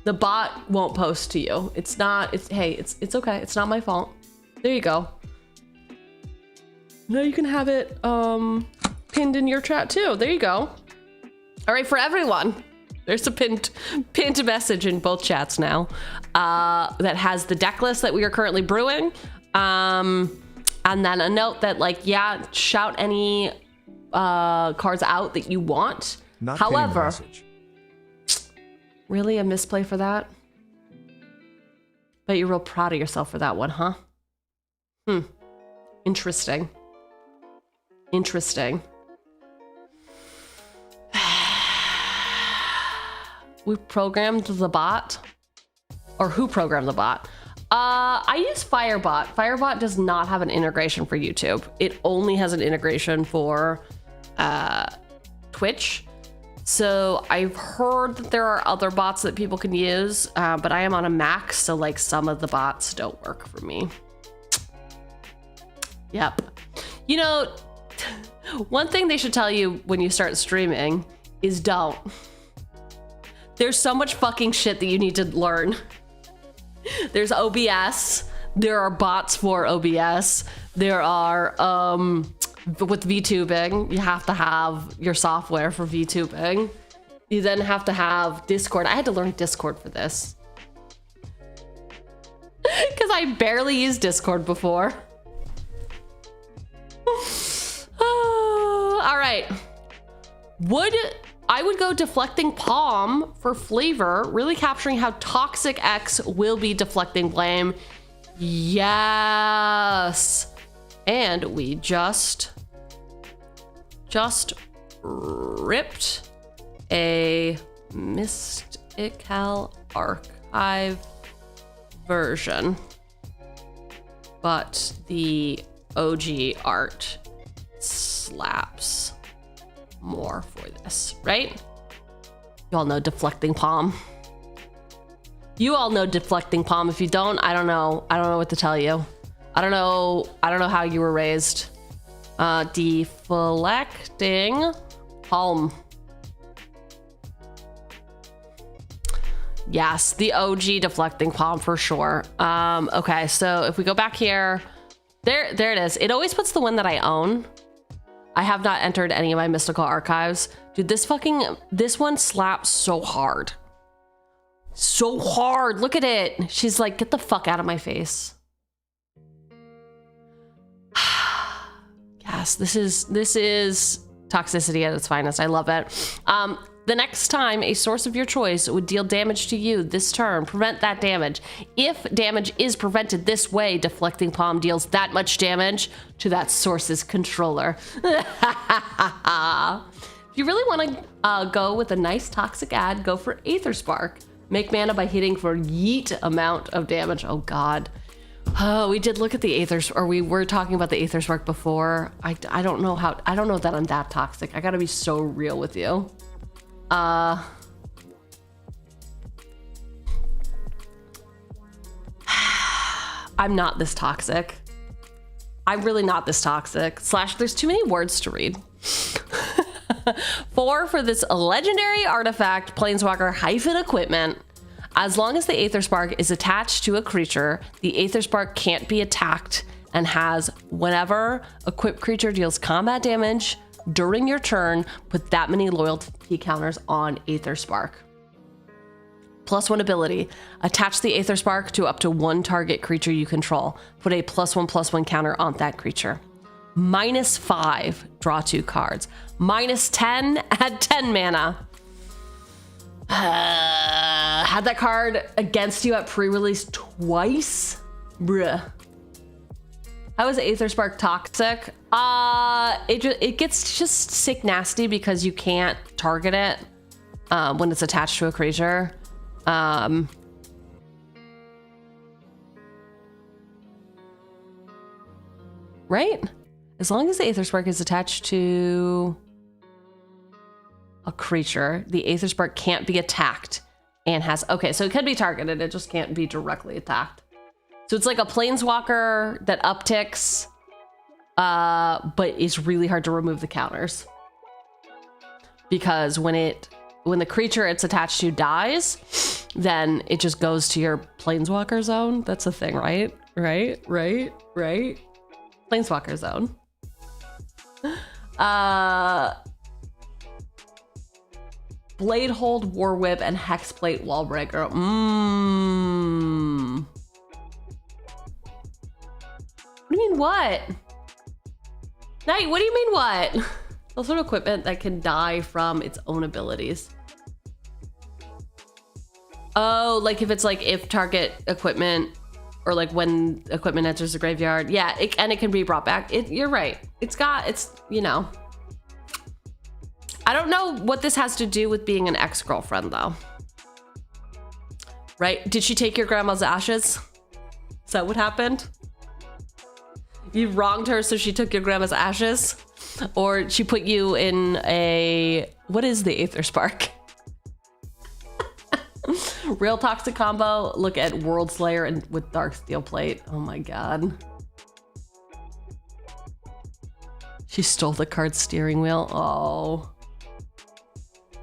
Speaker 4: The bot won't post to you. It's not, hey, it's okay. It's not my fault. There you go. Now you can have it pinned in your chat too. There you go. All right, for everyone. There's a pinned message in both chats now that has the deck list that we are currently brewing. And then a note that like, yeah, shout any cards out that you want.
Speaker 7: Not
Speaker 4: However, really a misplay for that? Bet you're real proud of yourself for that one, huh? Interesting. Interesting. We programmed the bot? Or who programmed the bot? I use Firebot. Firebot does not have an integration for YouTube. It only has an integration for Twitch. So I've heard that there are other bots that people can use, but I am on a Mac, so like some of the bots don't work for me. Yep. You know, one thing they should tell you when you start streaming is don't. There's so much fucking shit that you need to learn. There's OBS. There are bots for OBS. There are, with VTubing, you have to have your software for VTubing. You then have to have Discord. I had to learn Discord for this. Because I barely used Discord before. All right. I would go deflecting palm for flavor, really capturing how toxic X will be deflecting blame. Yes. And we just ripped a Mystical Archive version, but the OG art slaps more for this, right? You all know deflecting palm. You all know deflecting palm. If you don't, I don't know what to tell you. I don't know how you were raised. Deflecting palm. Yes, the OG deflecting palm for sure. Okay, so if we go back here, there it is. It always puts the one that I own. I have not entered any of my mystical archives. Dude, this one slaps so hard. So hard, look at it. She's like, get the fuck out of my face. Yes, this is toxicity at its finest. I love it. The next time a source of your choice would deal damage to you this turn, prevent that damage. If damage is prevented this way, deflecting palm deals that much damage to that source's controller. If you really want to go with a nice toxic ad, go for Aether Spark. Make mana by hitting for yeet amount of damage. Oh God. Oh, we did look at the Aether, or we were talking about the Aether Spark before. I don't know that I'm that toxic. I gotta be so real with you. I'm not this toxic. I'm really not this toxic. / there's too many words to read. 4 for this legendary artifact, Planeswalker - equipment. As long as the Aether Spark is attached to a creature, the Aether Spark can't be attacked and has whenever equipped creature deals combat damage during your turn, put that many loyalty counters on Aether Spark. +1 ability, attach the Aether Spark to up to 1 target creature you control. Put a +1/+1 counter on that creature. -5, draw 2 cards. -10, add 10 mana. Had that card against you at pre-release twice? Bruh. How is Aether Spark toxic? It gets just sick nasty because you can't target it when it's attached to a creature. Right? As long as the Aether Spark is attached to a creature, the Aether Spark can't be attacked and has... Okay, so it can be targeted, it just can't be directly attacked. So it's like a planeswalker that upticks, but it's really hard to remove the counters. Because when the creature it's attached to dies, then it just goes to your planeswalker zone. That's a thing, right? Right? Planeswalker zone. Bladehold, War Whip, and Hexplate Wallbreaker. What do you mean what? Night, what do you mean what? Also an equipment that can die from its own abilities. Oh, like if it's like if target equipment or like when equipment enters the graveyard. Yeah, and it can be brought back. You're right. It's you know. I don't know what this has to do with being an ex-girlfriend though. Right? Did she take your grandma's ashes? Is that what happened? You wronged her, so she took your grandma's ashes? Or she put you in a... What is the Aether Spark? Real toxic combo. Look at World Slayer and with Dark Steel Plate. Oh my god. She stole the card's steering wheel. Oh.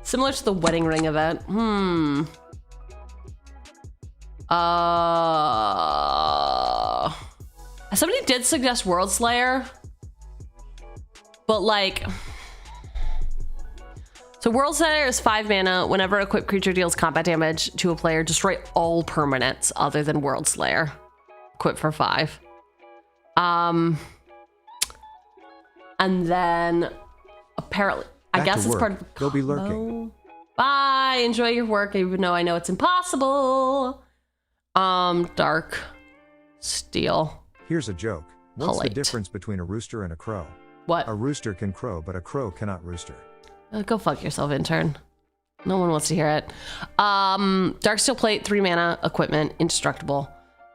Speaker 4: Similar to the wedding ring event. Somebody did suggest World Slayer. But like... So World Slayer is 5 mana. Whenever a equipped creature deals combat damage to a player, destroy all permanents other than World Slayer. Equip for 5. And then apparently, I guess it's part of the combo.
Speaker 7: They'll be lurking.
Speaker 4: Bye. Enjoy your work, even though I know it's impossible. Dark Steel.
Speaker 7: Here's a joke. What's
Speaker 4: Polite.
Speaker 7: the difference between a rooster and a crow?
Speaker 4: What?
Speaker 7: A rooster can crow, but a crow cannot rooster.
Speaker 4: Go fuck yourself, intern. No one wants to hear it. Dark Steel Plate, 3 mana, equipment, indestructible.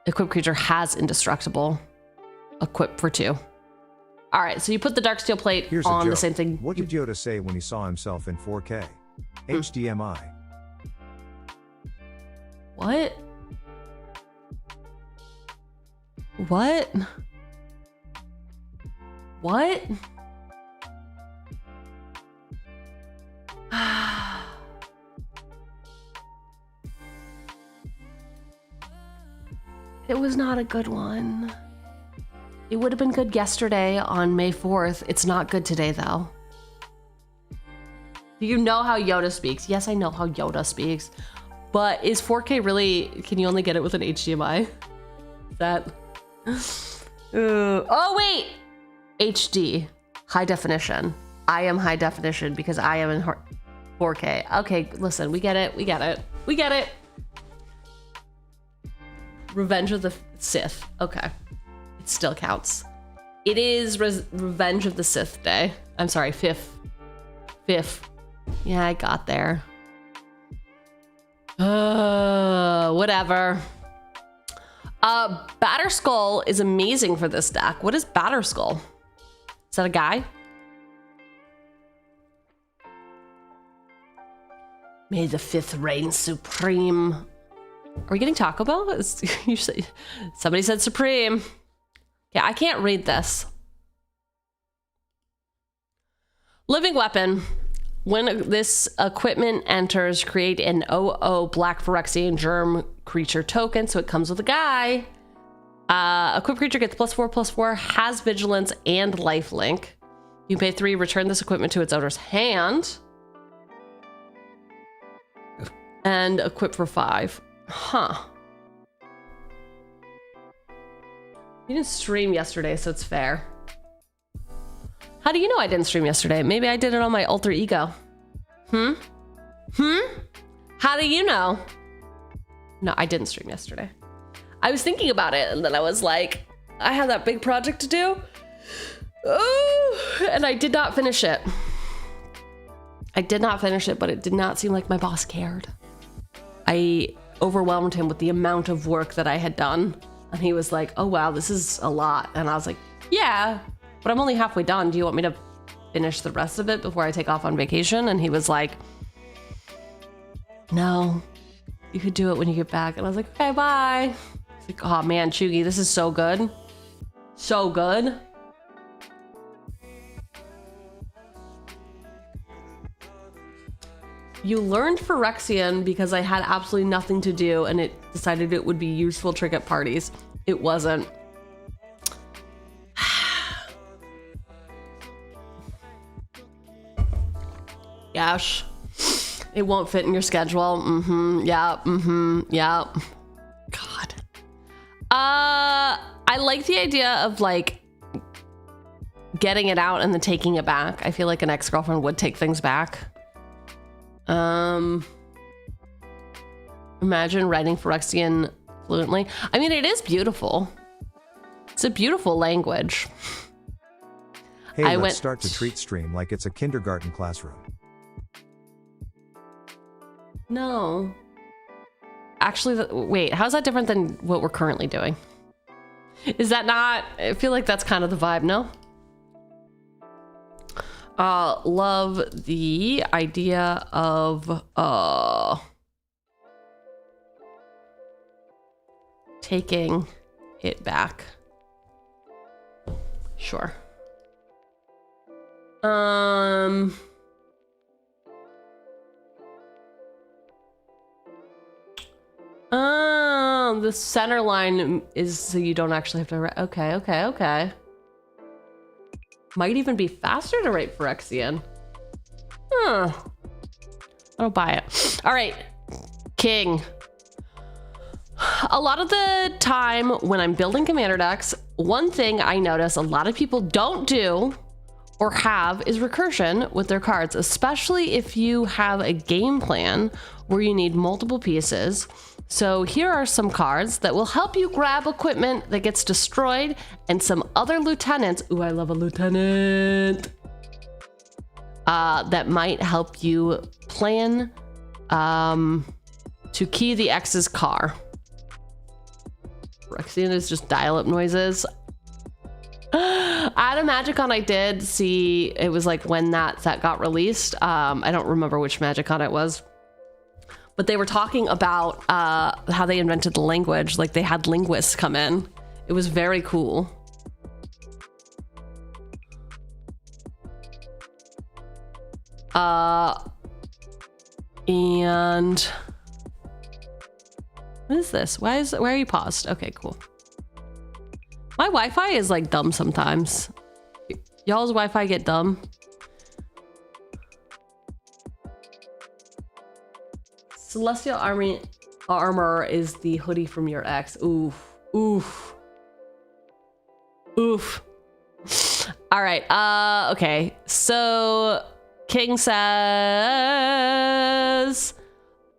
Speaker 4: Equipped creature has indestructible. Equip for 2. All right, so you put the Dark Steel Plate
Speaker 7: Here's a
Speaker 4: on
Speaker 7: joke.
Speaker 4: the same thing.
Speaker 7: What did Yoda say when he saw himself in 4K? HDMI.
Speaker 4: What? What? What? It was not a good one. It would have been good yesterday on May 4th. It's not good today, though. Do you know how Yoda speaks? Yes, I know how Yoda speaks. But is 4K really... Can you only get it with an HDMI? Is that... oh, wait! HD. High definition. I am high definition because I am in 4K. Okay, listen, we get it. We get it. We get it. Revenge of the Sith. Okay. It still counts. It is Revenge of the Sith Day. I'm sorry, 5th. Yeah, I got there. Whatever. Batterskull is amazing for this deck. What is Batterskull? Is that a guy? May the 5th reign supreme. Are we getting Taco Bell? Somebody said supreme. Yeah, I can't read this. Living weapon. When this equipment enters, create an 0/0 black Phyrexian germ creature token. So it comes with a guy. Equipped creature gets +4/+4, has vigilance and lifelink. You pay 3, return this equipment to its owner's hand. And equip for 5. Huh. You didn't stream yesterday, so it's fair. How do you know I didn't stream yesterday? Maybe I did it on my alter ego. How do you know? No, I didn't stream yesterday. I was thinking about it, and then I was like, I have that big project to do. Oh, and I did not finish it. I did not finish it, but it did not seem like my boss cared. I overwhelmed him with the amount of work that I had done. And he was like, oh, wow, this is a lot. And I was like, yeah, but I'm only halfway done. Do you want me to finish the rest of it before I take off on vacation? And he was like, no, you could do it when you get back. And I was like, okay, bye. He's like, oh man, Cheugy, this is so good. So good. You learned Phyrexian because I had absolutely nothing to do and it decided it would be useful trick at parties. It wasn't. Gosh. It won't fit in your schedule. Yeah. God. I like the idea of like getting it out and then taking it back. I feel like an ex-girlfriend would take things back. Imagine writing Phyrexian fluently. I mean, it is beautiful. It's a beautiful language.
Speaker 7: Hey, let's start to treat stream like it's a kindergarten classroom.
Speaker 4: No. Actually, wait, how's that different than what we're currently doing? Is that not? I feel like that's kind of the vibe, no? Love the idea of taking it back. Sure. The center line is so you don't actually have to. Okay. Might even be faster to write Phyrexian. Huh. I don't buy it. All right, King. A lot of the time when I'm building commander decks, one thing I notice a lot of people don't do or have is recursion with their cards, especially if you have a game plan where you need multiple pieces. So here are some cards that will help you grab equipment that gets destroyed and some other lieutenants. Ooh, I love a lieutenant. That might help you plan to key the X's car. Phyrexian is just dial-up noises. At a Magicon I did see, it was like when that set got released. I don't remember which Magicon it was. But they were talking about how they invented the language. Like they had linguists come in. It was very cool. And what is this? Why are you paused? Okay, cool. My Wi-Fi is like dumb sometimes. Y'all's Wi-Fi get dumb. Celestial armor is the hoodie from your ex. Oof. All right. Okay. So King says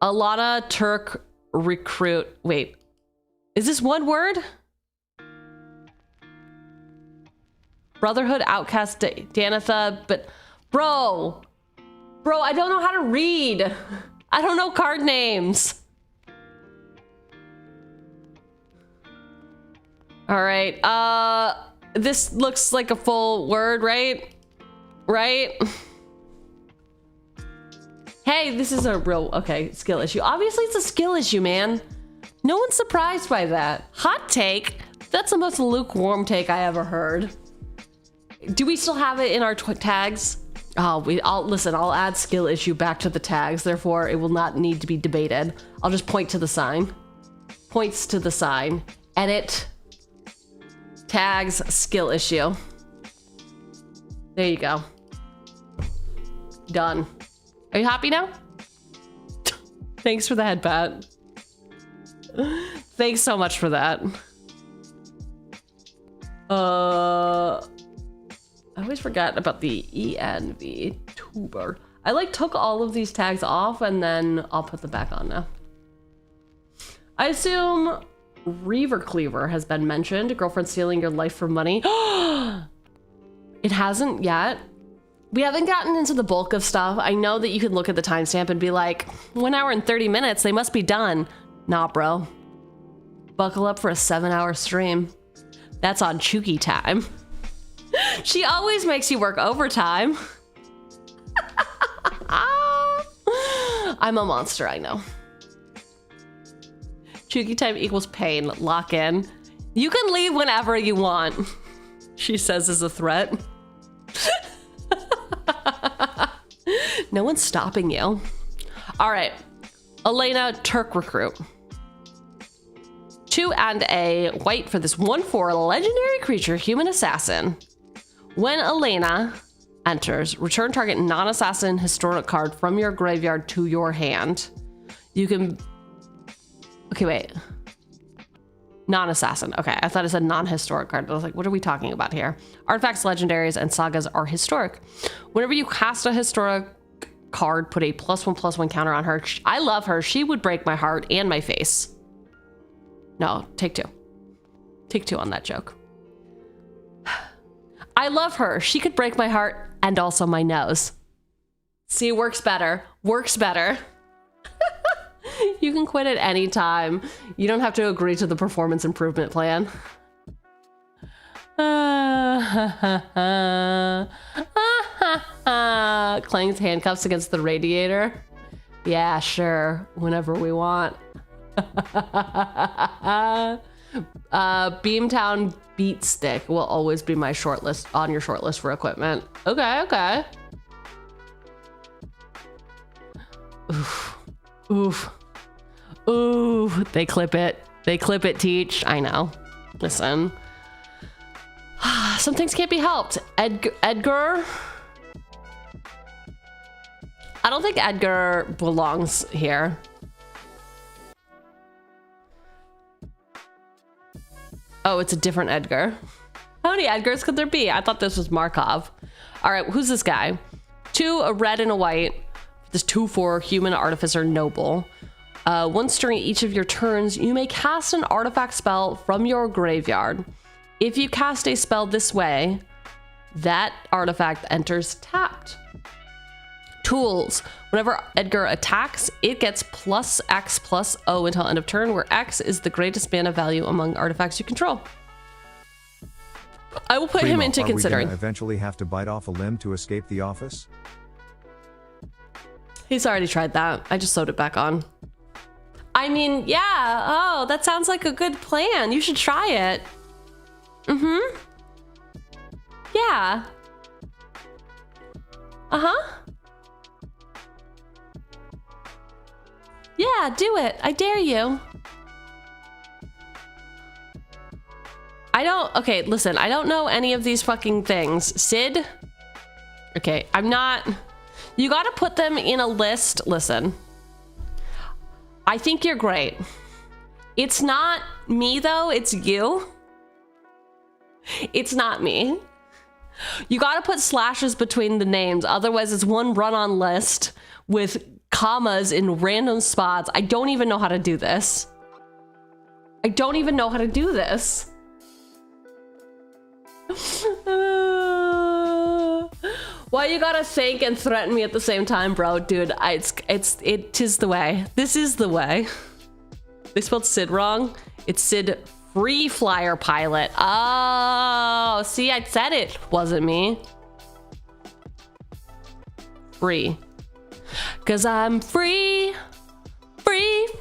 Speaker 4: Alana Turk recruit. Wait, is this one word? Brotherhood outcast Danitha, but bro, I don't know how to read. I don't know card names. All right. This looks like a full word, right? Right? Hey, this is a real, okay, skill issue. Obviously, it's a skill issue, man. No one's surprised by that. Hot take. That's the most lukewarm take I ever heard. Do we still have it in our tags? Oh, I'll add skill issue back to the tags. Therefore, it will not need to be debated. I'll just point to the sign. Points to the sign. Edit. Tags, skill issue. There you go. Done. Are you happy now? Thanks for the head pat. Thanks so much for that. I always forget about the vTuber. I like took all of these tags off and then I'll put them back on now. I assume Reaver Cleaver has been mentioned. Girlfriend stealing your life for money. It hasn't yet. We haven't gotten into the bulk of stuff. I know that you can look at the timestamp and be like, 1 hour and 30 minutes, they must be done. Nah, bro. Buckle up for a 7-hour stream. That's on Cheugy time. She always makes you work overtime. I'm a monster, I know. Cheugy time equals pain. Lock in. You can leave whenever you want, she says as a threat. No one's stopping you. All right. Elena, Turk recruit. 2 and a white for this 1/4 legendary creature, human assassin. When Elena enters, return target non-assassin historic card from your graveyard to your hand. You can... Okay, wait. Non-assassin. Okay, I thought it said non-historic card. I was like, what are we talking about here? Artifacts, legendaries, and sagas are historic. Whenever you cast a historic card, put a +1/+1 counter on her. I love her. She would break my heart and my face. No, take 2. Take 2 on that joke. I love her. She could break my heart and also my nose. See, works better. Works better. You can quit at any time. You don't have to agree to the performance improvement plan. Clangs handcuffs against the radiator. Yeah, sure. Whenever we want. Beamtown Beat Stick will always be my shortlist on your shortlist for equipment. Okay, okay. Oof. Oof. Ooh, they clip it. They clip it, Teach. I know. Listen. Some things can't be helped. Edgar? I don't think Edgar belongs here. Oh, it's a different Edgar. How many Edgars could there be? I thought this was Markov. All right, who's this guy? 2, a red and a white. This 2/4 human artificer noble. Once during each of your turns, you may cast an artifact spell from your graveyard. If you cast a spell this way, that artifact enters tapped. Tools. Whenever Edgar attacks, it gets +X+O until end of turn, where X is the greatest mana value among artifacts you control. I will put him into considering.
Speaker 7: Are we gonna eventually have to bite off a limb to escape the office?
Speaker 4: He's already tried that. I just sewed it back on. I mean, yeah. Oh, that sounds like a good plan. You should try it. Mm-hmm. Yeah. Uh-huh. Yeah, do it. I dare you. Okay, listen, I don't know any of these fucking things. Sid? Okay, I'm not... You gotta put them in a list. Listen. I think you're great. It's not me, though. It's you. It's not me. You gotta put slashes between the names. Otherwise, it's one run-on list with commas in random spots. I don't even know how to do this. I don't even know how to do this. Why you gotta thank and threaten me at the same time, bro? Dude, it is the way. This is the way. They spelled Sid wrong. It's Sid Free Flyer Pilot. Oh, see, I said it wasn't me. Free. Cause I'm free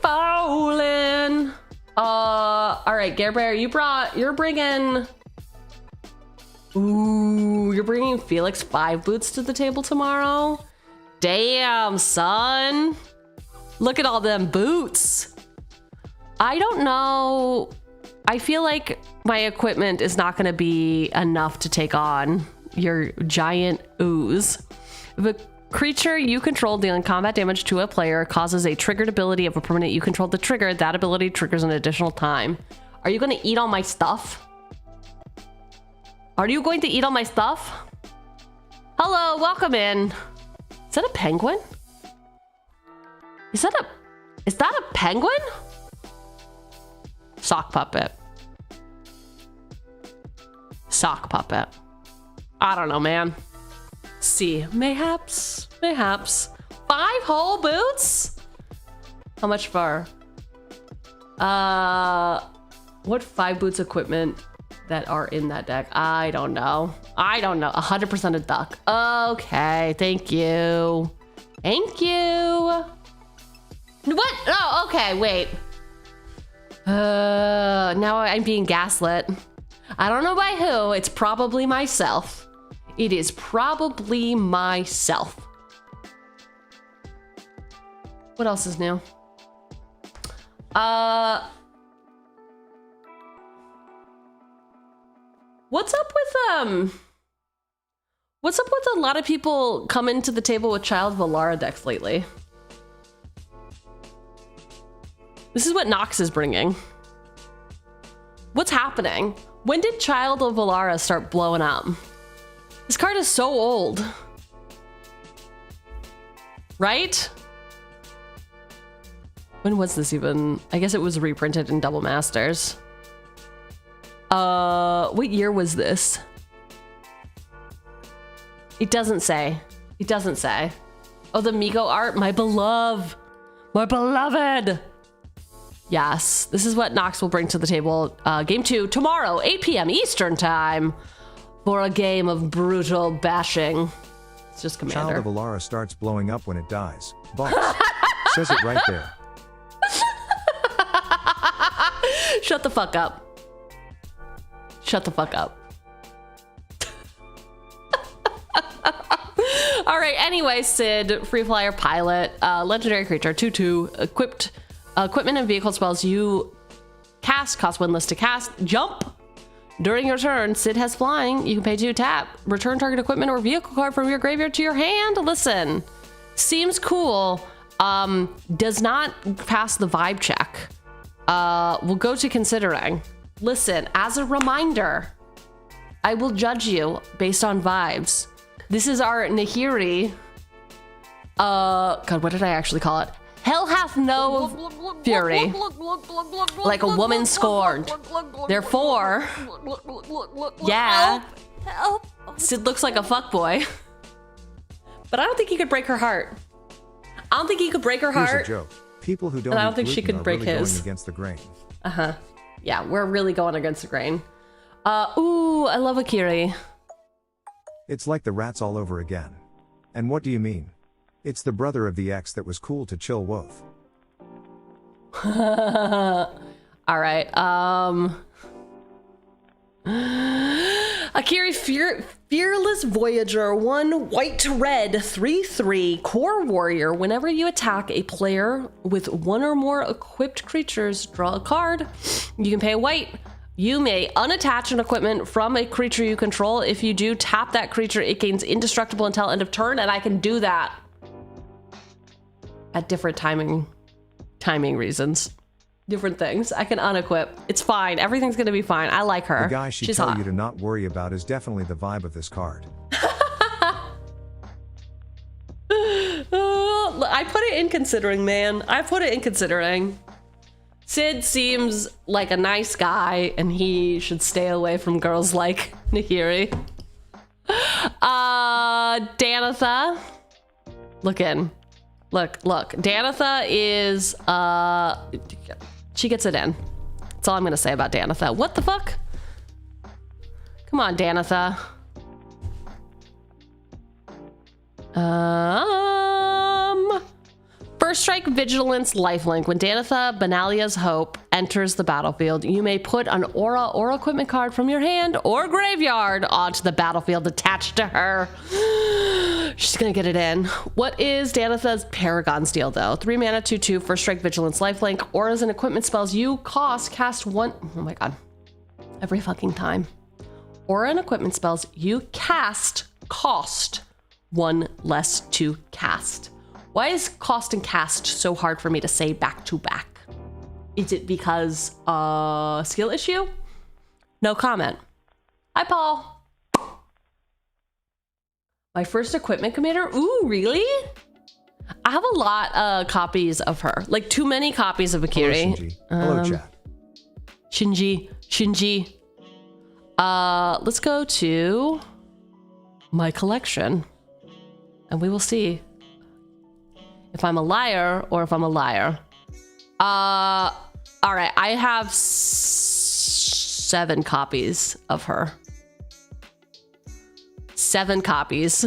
Speaker 4: falling. All right, Gare Bear, you're bringing Felix 5 boots to the table tomorrow. Damn, son. Look at all them boots. I don't know. I feel like my equipment is not gonna be enough to take on your giant ooze. The creature you control dealing combat damage to a player causes a triggered ability of a permanent you control the trigger. That ability triggers an additional time. Are you gonna eat all my stuff? Are you going to eat all my stuff? Hello, welcome in. Is that a penguin? Is that a penguin? Sock puppet. Sock puppet. I don't know, man. See, mayhaps. 5 whole boots? How much for? What 5 boots equipment that are in that deck? I don't know. 100% a duck. Okay, thank you. What? Oh, okay, wait. Now I'm being gaslit. I don't know by who. It's probably myself. It is probably myself. What else is new? What's up with a lot of people coming to the table with Child Valara decks lately? This is what Nox is bringing. What's happening? When did Child of Valara start blowing up? This card is so old. Right? When was this even? I guess it was reprinted in Double Masters. What year was this? It doesn't say. It doesn't say. Oh, the Migo art, my beloved. My beloved. Yes, this is what Nox will bring to the table. Game 2 tomorrow, 8 p.m. Eastern time, for a game of brutal bashing. It's just Commander.
Speaker 7: Child of Alara starts blowing up when it dies. Box. Says it right there.
Speaker 4: Shut the fuck up. Shut the fuck up. All right, anyway, Sid, free flyer pilot, legendary creature, 2/2, equipment and vehicle spells you cast, cost 1 less to cast, jump. During your turn, Sid has flying. You can pay 2 tap. Return target equipment or vehicle card from your graveyard to your hand. Listen, seems cool. Does not pass the vibe check. We'll go to considering. Listen, as a reminder, I will judge you based on vibes. This is our Nahiri. God, what did I actually call it? Hell hath no fury, like a woman scorned. Therefore, yeah, Sid looks like a fuckboy. But I don't think he could break her heart. I don't think he could break her heart.
Speaker 7: Here's a joke. People who don't
Speaker 4: And I don't
Speaker 7: eat
Speaker 4: think she
Speaker 7: gluten
Speaker 4: could
Speaker 7: are
Speaker 4: break
Speaker 7: really
Speaker 4: his.
Speaker 7: going against the grain.
Speaker 4: Yeah, we're really going against the grain. Ooh, I love Akiri.
Speaker 7: It's like the rats all over again. And what do you mean? It's the brother of the ex that was cool to chill wolf.
Speaker 4: All right. Akiri Fearless Voyager, 1 white-red 3/3 core warrior. Whenever you attack a player with 1 or more equipped creatures, draw a card. You can pay a white. You may unattach an equipment from a creature you control. If you do, tap that creature. It gains indestructible until end of turn, and I can do that at different timing reasons. Different things. I can unequip. It's fine. Everything's gonna be fine. I like her.
Speaker 7: The guy she'd
Speaker 4: She's
Speaker 7: tell
Speaker 4: hot.
Speaker 7: you to not worry about is definitely the vibe of this card.
Speaker 4: I put it in considering, man. I put it in considering. Sid seems like a nice guy, and he should stay away from girls like Nahiri. Danitha. Look in. Look. Danitha is, she gets it in. That's all I'm gonna say about Danitha. What the fuck? Come on, Danitha. First strike, vigilance, lifelink. When Danitha, Benalia's Hope, enters the battlefield, you may put an aura or equipment card from your hand or graveyard onto the battlefield attached to her. She's gonna get it in. What is Danitha's Paragon Steel, though? 3 mana, 2/2, first strike, vigilance, lifelink. Auras and equipment spells you cast 1. Oh my god. Every fucking time. Aura and equipment spells you cast cost 1 less to cast. Why is cost and cast so hard for me to say back to back? Is it because skill issue? No comment. Hi, Paul. My first equipment commander? Ooh, really? I have a lot of copies of her. Like, too many copies of Akiri.
Speaker 7: Hello, Shinji. Hello, chat.
Speaker 4: Shinji. Let's go to my collection. And we will see if I'm a liar or if I'm a liar. All right, I have 7 copies of her. 7 copies.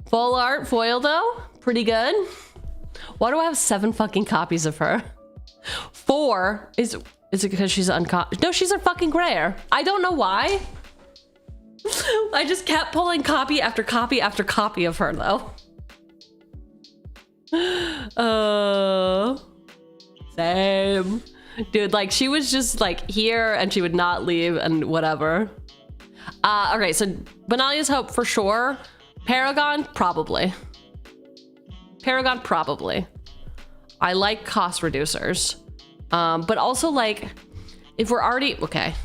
Speaker 4: Full art foil though, pretty good. Why do I have 7 fucking copies of her? 4 is it because she's no, she's a fucking rare. I don't know why. I just kept pulling copy after copy after copy of her though. Same. Dude, like she was just like here and she would not leave and whatever. Okay, so Benalia's Hope for sure. Paragon, probably. I like cost reducers. But also like, if we're already, okay.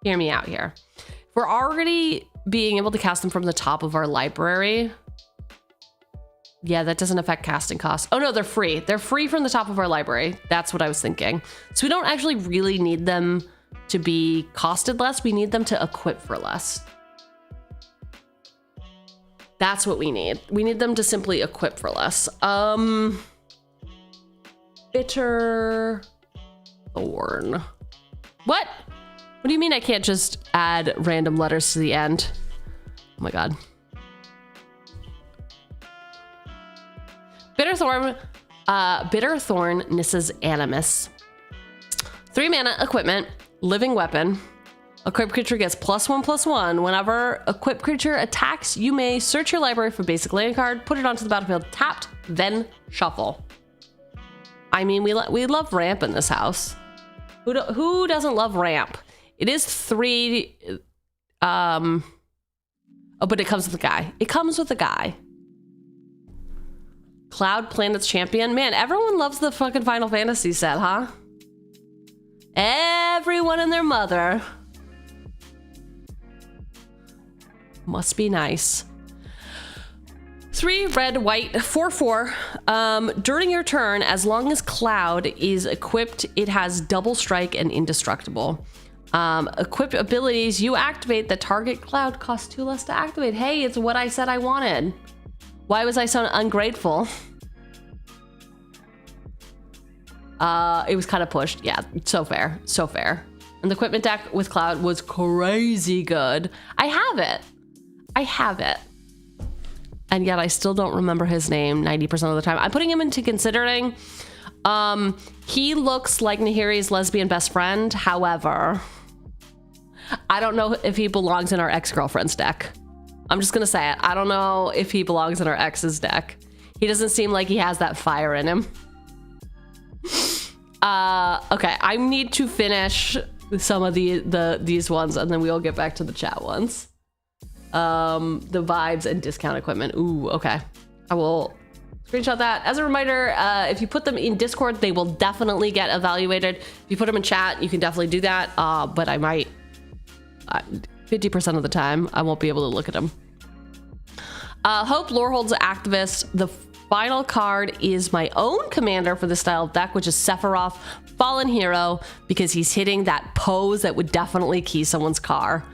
Speaker 4: Hear me out here. If we're already being able to cast them from the top of our library, yeah, that doesn't affect casting costs. Oh no, they're free. They're free from the top of our library. That's what I was thinking. So we don't actually really need them to be costed less. We need them to equip for less. That's what we need. We need them to simply equip for less. Bitter Thorn. What? What do you mean I can't just add random letters to the end? Oh my god. Bitter Thorn, Nissa's Animus. 3 mana equipment, living weapon. Equipped creature gets +1/+1. Whenever equipped creature attacks, you may search your library for basic land card, put it onto the battlefield tapped, then shuffle. I mean, we love ramp in this house. Who doesn't love ramp? It is 3. Oh, but it comes with a guy. It comes with a guy. Cloud Planet's Champion. Man, everyone loves the fucking Final Fantasy set, huh? Everyone and their mother. Must be nice. 3 red, white, 4/4. During your turn, as long as Cloud is equipped, it has double strike and indestructible. Equipped abilities you activate, the target Cloud costs 2 less to activate. Hey, it's what I said I wanted. Why was I so ungrateful? It was kind of pushed. Yeah, so fair. So fair. And the equipment deck with Cloud was crazy good. I have it. I have it. And yet I still don't remember his name 90% of the time. I'm putting him into considering. He looks like Nahiri's lesbian best friend. However, I don't know if he belongs in our ex-girlfriend's deck. I'm just gonna say it. I don't know if he belongs in our ex's deck. He doesn't seem like he has that fire in him. Okay, I need to finish some of these ones and then we'll get back to the chat ones. The vibes and discount equipment. Ooh, okay. I will screenshot that. As a reminder, if you put them in Discord, they will definitely get evaluated. If you put them in chat, you can definitely do that. But I might, 50% of the time, I won't be able to look at them. Hope Lorehold's Activist. The final card is my own commander for this style of deck, which is Sephiroth, Fallen Hero, because he's hitting that pose that would definitely key someone's car.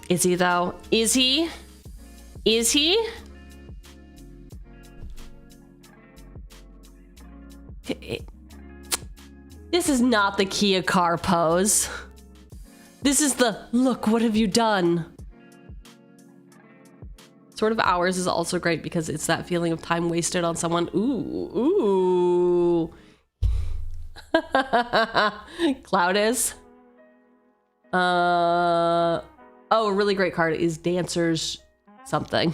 Speaker 4: Is he though? Is he? Is he? This is not the Kia car pose. This is the, look, what have you done? Sword of Hours is also great because it's that feeling of time wasted on someone. Ooh, ooh. Cloud is. Oh, a really great card is Dancers something.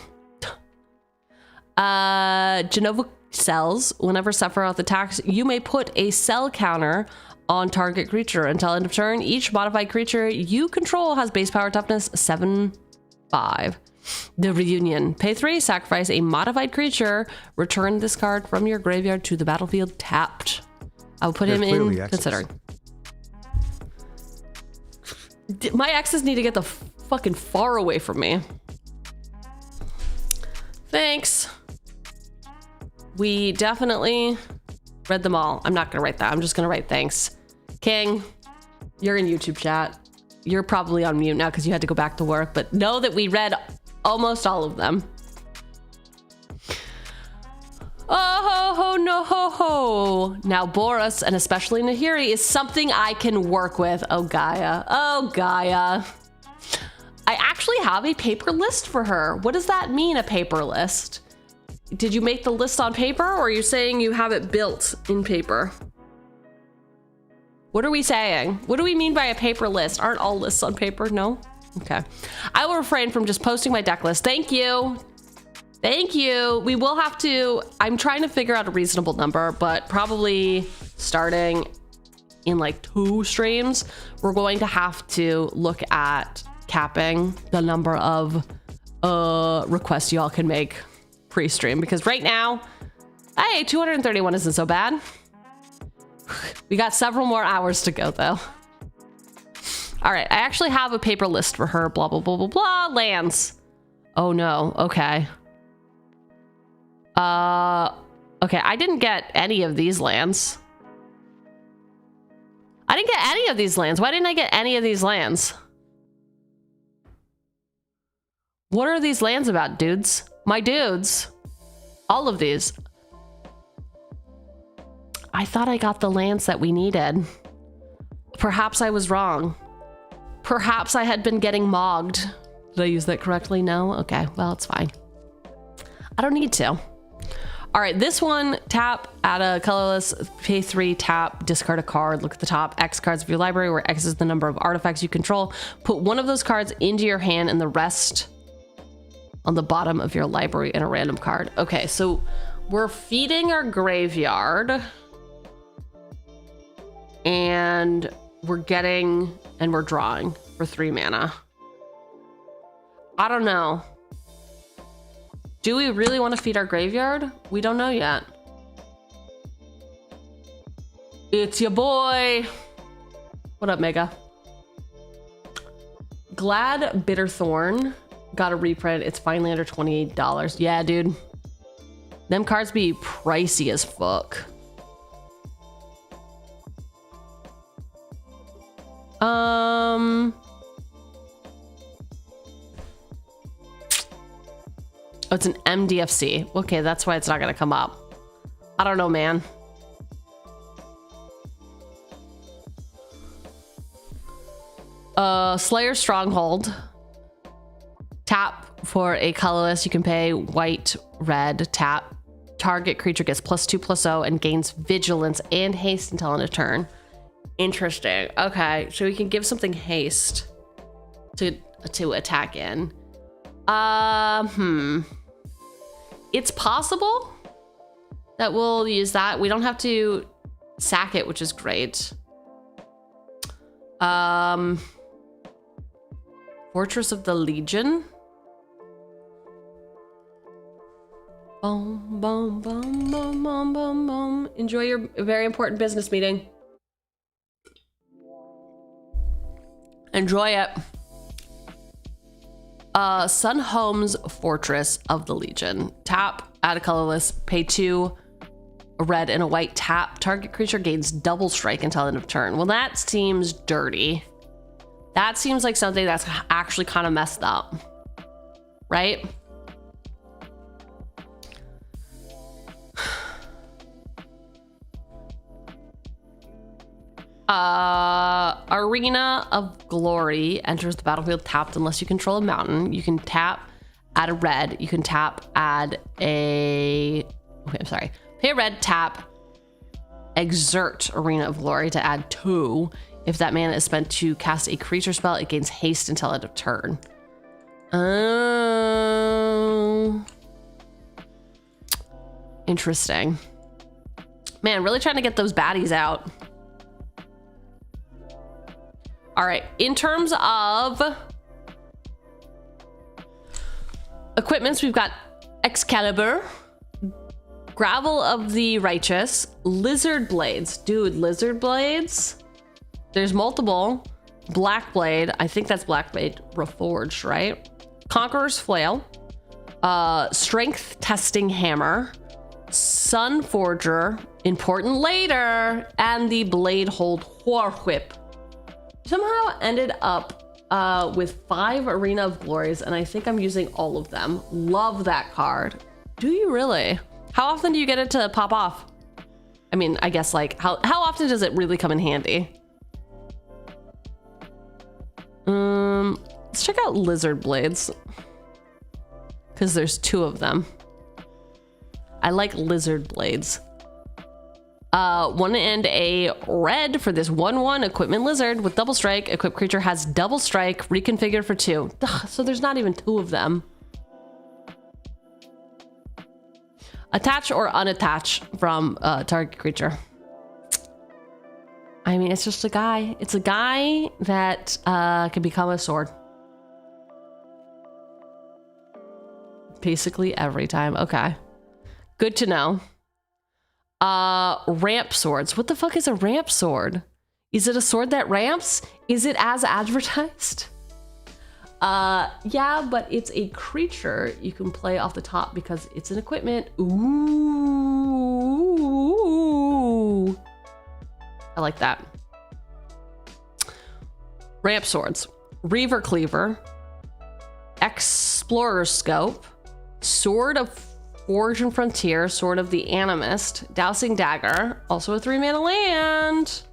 Speaker 4: Genova Cells. Whenever Sephiroth attacks, you may put a cell counter on target creature until end of turn. Each modified creature you control has base power toughness 7/5. The Reunion. Pay 3, sacrifice a modified creature, return this card from your graveyard to the battlefield tapped. I'll put him in considering. My exes need to get the fucking far away from me. Thanks. We definitely read them all. I'm not gonna write that. I'm just gonna write thanks. King, you're in YouTube chat. You're probably on mute now because you had to go back to work, but know that we read almost all of them. Oh ho ho no ho ho. Now Boris, and especially Nahiri, is something I can work with. Oh Gaia. Oh Gaia. I actually have a paper list for her. What does that mean, a paper list? Did you make the list on paper, or are you saying you have it built in paper? What are we saying? What do we mean by a paper list? Aren't all lists on paper? No? Okay. I will refrain from just posting my deck list. Thank you. Thank you. We will have to, I'm trying to figure out a reasonable number, but probably starting in like 2 streams, we're going to have to look at capping the number of requests y'all can make pre-stream, because right now, hey, 231 isn't so bad. We got several more hours to go though. All right, I actually have a paper list for her. Blah, blah, blah, blah, blah. Lands. Oh no, okay. Okay, I didn't get any of these lands. I didn't get any of these lands. Why didn't I get any of these lands? What are these lands about, dudes? My dudes. All of these. I thought I got the lands that we needed. Perhaps I was wrong. Perhaps I had been getting mogged. Did I use that correctly? No? Okay, well, it's fine. I don't need to. All right, this one, tap, add a colorless, pay 3, tap, discard a card, look at the top, X cards of your library, where X is the number of artifacts you control. Put one of those cards into your hand and the rest on the bottom of your library in a random card. Okay, so we're feeding our graveyard and we're getting, and we're drawing for 3 mana. I don't know. Do we really want to feed our graveyard? We don't know yet. It's your boy. What up, Mega? Glad Bitterthorn got a reprint. It's finally under $28. Yeah, dude. Them cards be pricey as fuck. Oh, it's an MDFC. Okay, that's why it's not gonna come up. I don't know, man. Slayer Stronghold. Tap for a colorless. You can pay white, red, tap. Target creature gets +2/+0 and gains vigilance and haste until end of turn. Interesting. Okay, so we can give something haste to attack in. It's possible that we'll use that. We don't have to sack it, which is great. Fortress of the Legion. Boom, boom, boom, boom, boom, boom, boom. Enjoy your very important business meeting. Enjoy it. Sun Home's Fortress of the Legion. Tap, add a colorless, pay 2, a red and a white, tap. Target creature gains double strike until end of turn. Well, that seems dirty. That seems like something that's actually kind of messed up, right? Arena of Glory enters the battlefield tapped unless you control a mountain. You can tap, add a red. You can tap, add a... Okay, I'm sorry. Pay a red, tap, exert Arena of Glory to add 2. If that mana is spent to cast a creature spell, it gains haste until end of turn. Interesting. Man, really trying to get those baddies out. All right, in terms of equipments, we've got Excalibur, Gravel of the Righteous, Lizard Blades. Dude, Lizard Blades? There's multiple. Black Blade, I think that's Black Blade Reforged, right? Conqueror's Flail, Strength Testing Hammer, Sun Forger, Important Later, and the Blade Hold Whip. Somehow ended up with 5 Arena of Glories, and I think I'm using all of them. Love that card. Do you really? How often do you get it to pop off? I mean, I guess like, how often does it really come in handy? Let's check out Lizard Blades, because there's 2 of them. I like Lizard Blades. 1 and a red for this 1/1 equipment lizard with double strike. Equipped creature has double strike, reconfigured for 2. Ugh, so there's not even 2 of them. Attach or unattach from target creature. I mean, it's just a guy. It's a guy that can become a sword. Basically every time. Okay. Good to know. Ramp swords. What the fuck is a ramp sword? Is it a sword that ramps? Is it as advertised? Yeah, but it's a creature you can play off the top because it's an equipment. Ooh. I like that. Ramp swords. Reaver Cleaver. Explorer Scope. Sword of Forge and Frontier, Sword of the Animist, Dousing Dagger, also a 3-mana land.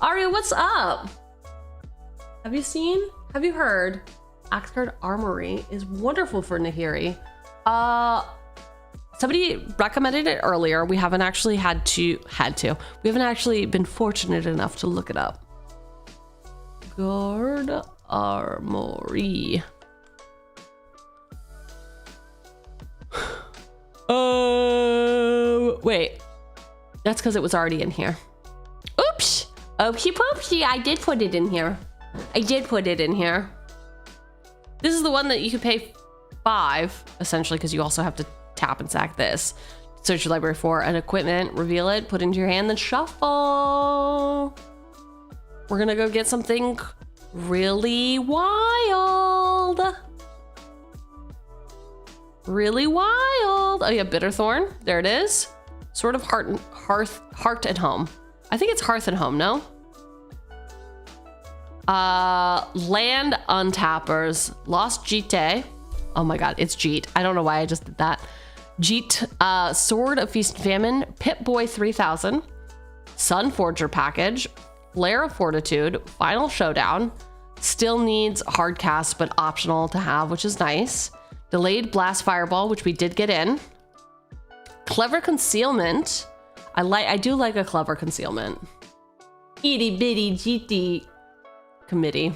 Speaker 4: Aria, what's up? Have you seen? Have you heard? Axe Card Armory is wonderful for Nahiri. Somebody recommended it earlier. We haven't actually We haven't actually been fortunate enough to look it up. Guard Armory. Oh, wait. That's because it was already in here. Oops. Oopsie poopsie. I did put it in here. This is the one that you could pay 5, essentially, because you also have to tap and sack this. Search your library for an equipment, reveal it, put it into your hand, then shuffle. We're gonna go get something really wild. Really wild. Oh yeah, Bitterthorn. There it is. Sword of Heart and Home. I think it's Hearth and Home, no? Land Untappers. Lost Jite. Oh my god, it's Jeet. I don't know why I just did that. Jeet. Sword of Feast and Famine. Pip-Boy 3000. Sunforger package. Flare of Fortitude. Final Showdown. Still needs hard cast, but optional to have, which is nice. Delayed Blast Fireball, which we did get in. Clever Concealment. I do like a clever concealment. Itty bitty GT committee.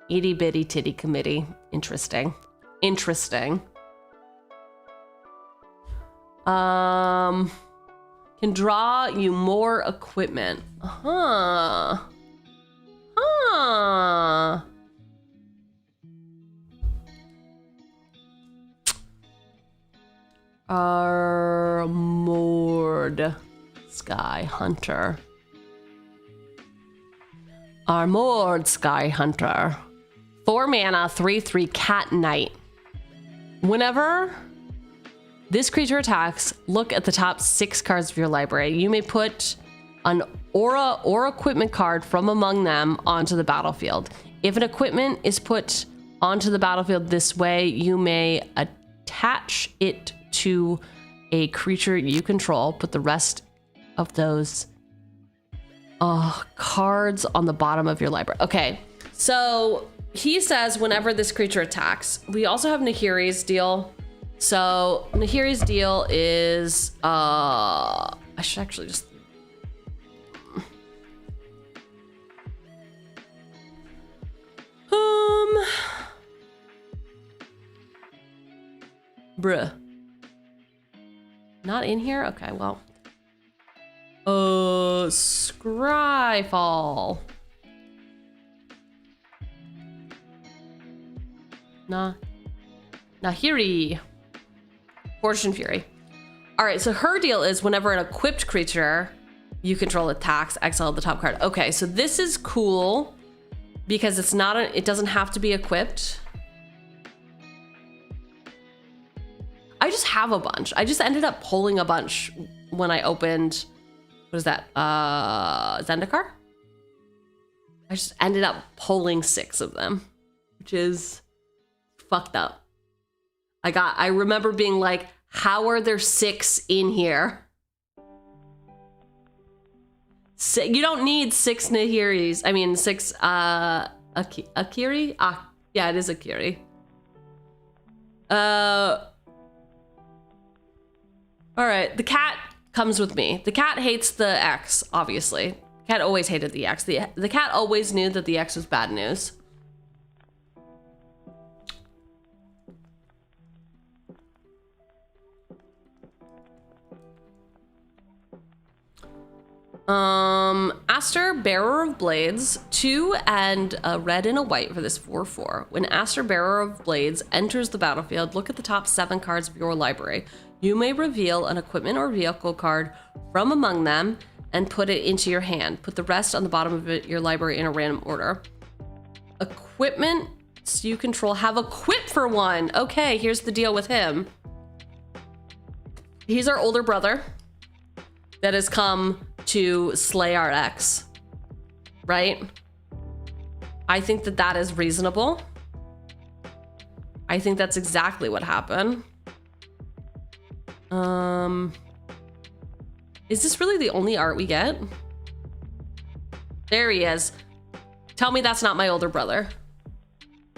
Speaker 4: Itty bitty titty committee. Interesting. Can draw you more equipment. Armored Sky Hunter. 4 mana, 3/3 Cat Knight. Whenever this creature attacks, look at the top 6 cards of your library. You may put an aura or equipment card from among them onto the battlefield. If an equipment is put onto the battlefield this way, you may attach it to a creature you control. Put the rest of those cards on the bottom of your library. Okay, so he says whenever this creature attacks. We also have Nahiri's deal. So Nahiri's deal is I should actually just BREW. Not in here? Okay, well. Scryfall. Nahiri. Fortune Fury. All right, so her deal is whenever an equipped creature you control attacks, exile the top card. Okay, so this is cool because it's not it doesn't have to be equipped. I just have a bunch. I just ended up pulling a bunch when I opened, what is that? Zendikar? I just ended up pulling 6 of them, which is fucked up. I remember being like, how are there 6 in here? You don't need 6 Nahiris. I mean, 6 Akiri? Yeah, it is Akiri. All right, the cat comes with me. The cat hates the X, obviously. The cat always hated the X. The cat always knew that the X was bad news. Aster, Bearer of Blades, 2 and a red and a white for this 4/4. When Aster, Bearer of Blades enters the battlefield, look at the top 7 cards of your library. You may reveal an equipment or vehicle card from among them and put it into your hand. Put the rest on the bottom of your library in a random order. Equipment you control have equip for 1. Okay, here's the deal with him. He's our older brother that has come to slay our ex, right? I think that that is reasonable. I think that's exactly what happened. Is this really the only art we get? There he is. Tell me that's not my older brother.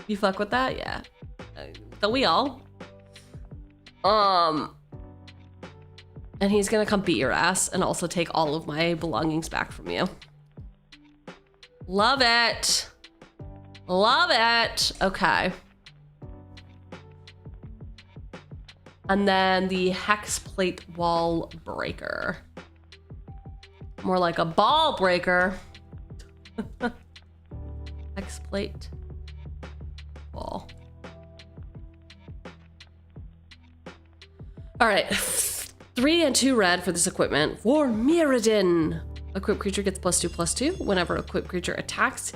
Speaker 4: You fuck with that? Yeah. Don't we all? And he's gonna come beat your ass and also take all of my belongings back from you. Love it. Love it. Okay. And then the hex plate wall breaker. More like a ball breaker. Hex plate wall. All right. 3 and 2 red for this equipment. For Mirrodin. Equipped creature gets +2/+2 whenever equipped creature attacks.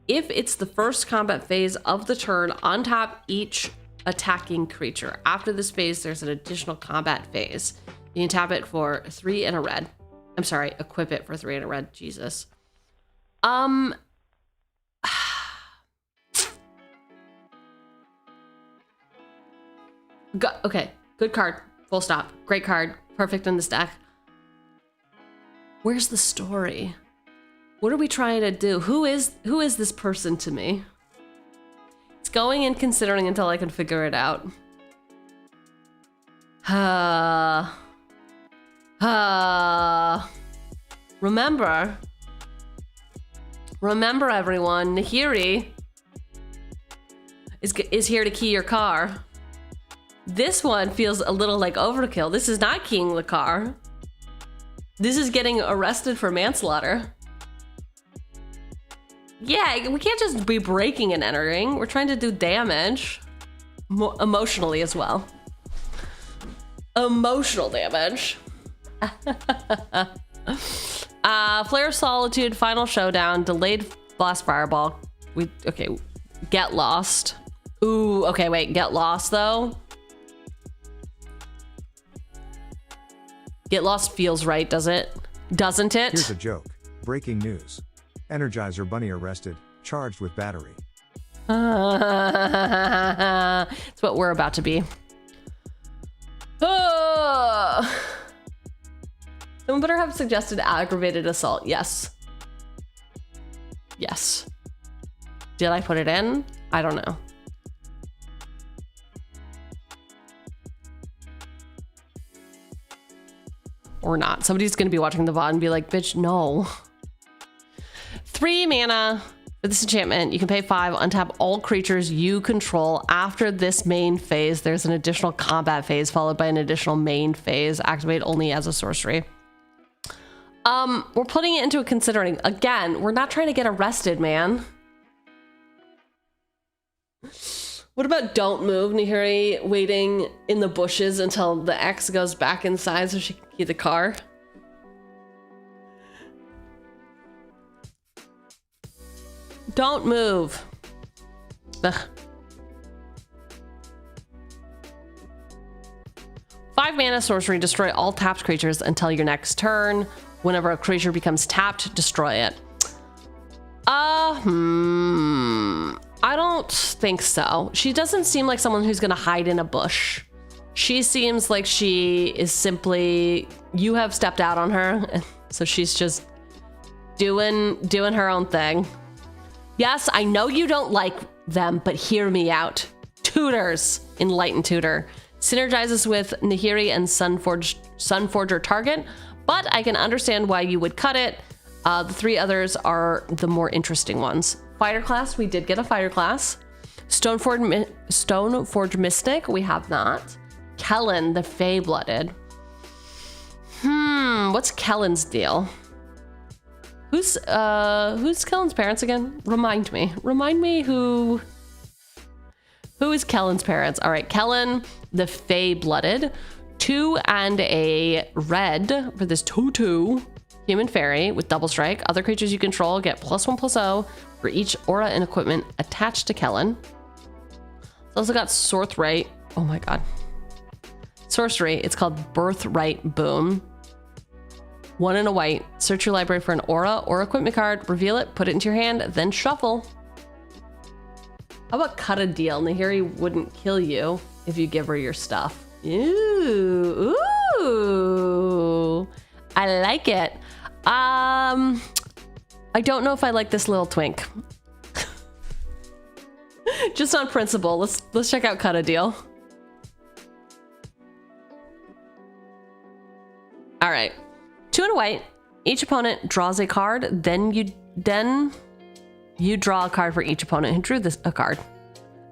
Speaker 4: If it's the first combat phase of the turn, untap each attacking creature. After this phase, there's an additional combat phase. You can tap it for 3 and a red. I'm sorry, equip it for 3 and a red. Jesus. Okay, good card. Full stop. Great card. Perfect in this deck. Where's the story? What are we trying to do? Who is this person to me? It's going and considering until I can figure it out. Remember everyone, Nahiri is here to key your car. This one feels a little like overkill. This is not keying the car. This is getting arrested for manslaughter. Yeah, we can't just be breaking and entering. We're trying to do damage. Emotionally as well. Emotional damage. Flare of Solitude, Final Showdown, Delayed Blast Fireball. Okay, Get Lost. Ooh, okay, wait, Get Lost though. Get Lost feels right, doesn't it?
Speaker 7: Here's a joke. Breaking news. Energizer Bunny arrested, charged with battery.
Speaker 4: It's what we're about to be. Someone better have suggested aggravated assault. Yes. Yes. Did I put it in? I don't know. Or not. Somebody's gonna be watching the VOD and be like, bitch, no. 3 mana for this enchantment. You can pay 5, untap all creatures you control. After this main phase, there's an additional combat phase followed by an additional main phase. Activate only as a sorcery. We're putting it into a considering. Again, we're not trying to get arrested, man. What about don't move, Nahiri waiting in the bushes until the X goes back inside so she can key the car? Don't move. Ugh. 5 mana sorcery, destroy all tapped creatures until your next turn. Whenever a creature becomes tapped, destroy it. I don't think so. She doesn't seem like someone who's gonna hide in a bush. She seems like she is simply, you have stepped out on her, so she's just doing her own thing. Yes, I know you don't like them, but hear me out. Tutors, Enlightened Tutor. Synergizes with Nahiri and Sunforger target, but I can understand why you would cut it. The 3 others are the more interesting ones. Fighter class, we did get a fighter class. Stoneforge Mystic, we have not. Kellen, the Fey-Blooded. What's Kellen's deal? Who's Kellen's parents again? Remind me who is Kellen's parents? All right, Kellen, the Fey-Blooded. 2 and a red for this 2/2 human fairy with double strike. Other creatures you control get +1/+0 for each aura and equipment attached to Kellen. It's also got Sorthright. Oh my god. Sorcery. It's called Birthright Boom. 1 and a white. Search your library for an aura or equipment card, reveal it, put it into your hand, then shuffle. How about cut a deal? Nahiri wouldn't kill you if you give her your stuff. Ooh, ooh. I like it. I don't know if I like this little twink. Just on principle. Let's check out Cut a Deal. All right. 2 and a white. Each opponent draws a card. Then you draw a card for each opponent who drew a card.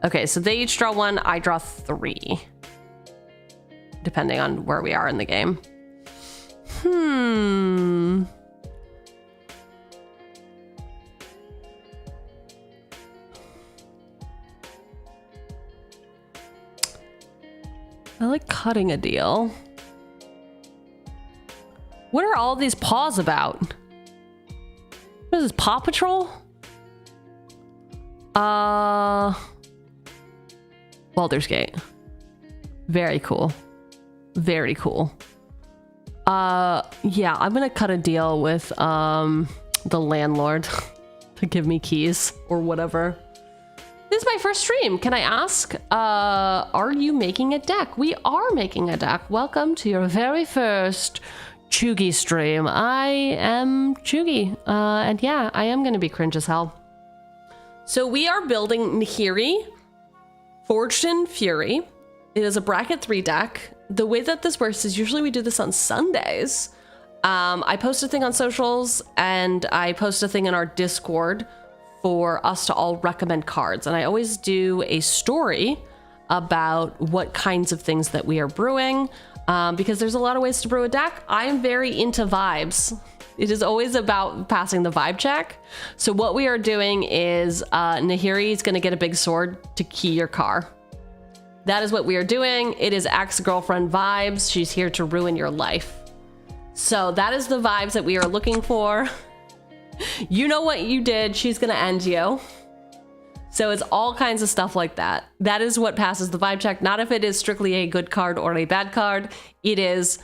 Speaker 4: Okay, so they each draw 1. I draw 3. Depending on where we are in the game. I like Cutting a Deal. What are all these paws about? What is this, Paw Patrol? Baldur's Gate. Very cool. Very cool. Yeah, I'm gonna cut a deal with the landlord to give me keys or whatever. This is my first stream. Can I ask, are you making a deck? We are making a deck. Welcome to your very first Cheugy stream. I am Cheugy, and yeah, I am gonna be cringe as hell. So we are building Nahiri, Forged in Fury. It is a bracket 3 deck. The way that this works is usually we do this on Sundays. I post a thing on socials and I post a thing in our Discord for us to all recommend cards. And I always do a story about what kinds of things that we are brewing, because there's a lot of ways to brew a deck. I am very into vibes. It is always about passing the vibe check. So what we are doing is Nahiri is going to get a big sword to key your car. That is what we are doing. It is ex-girlfriend vibes. She's here to ruin your life. So that is the vibes that we are looking for. You know what you did. She's going to end you. So it's all kinds of stuff like that. That is what passes the vibe check. Not if it is strictly a good card or a bad card. It is,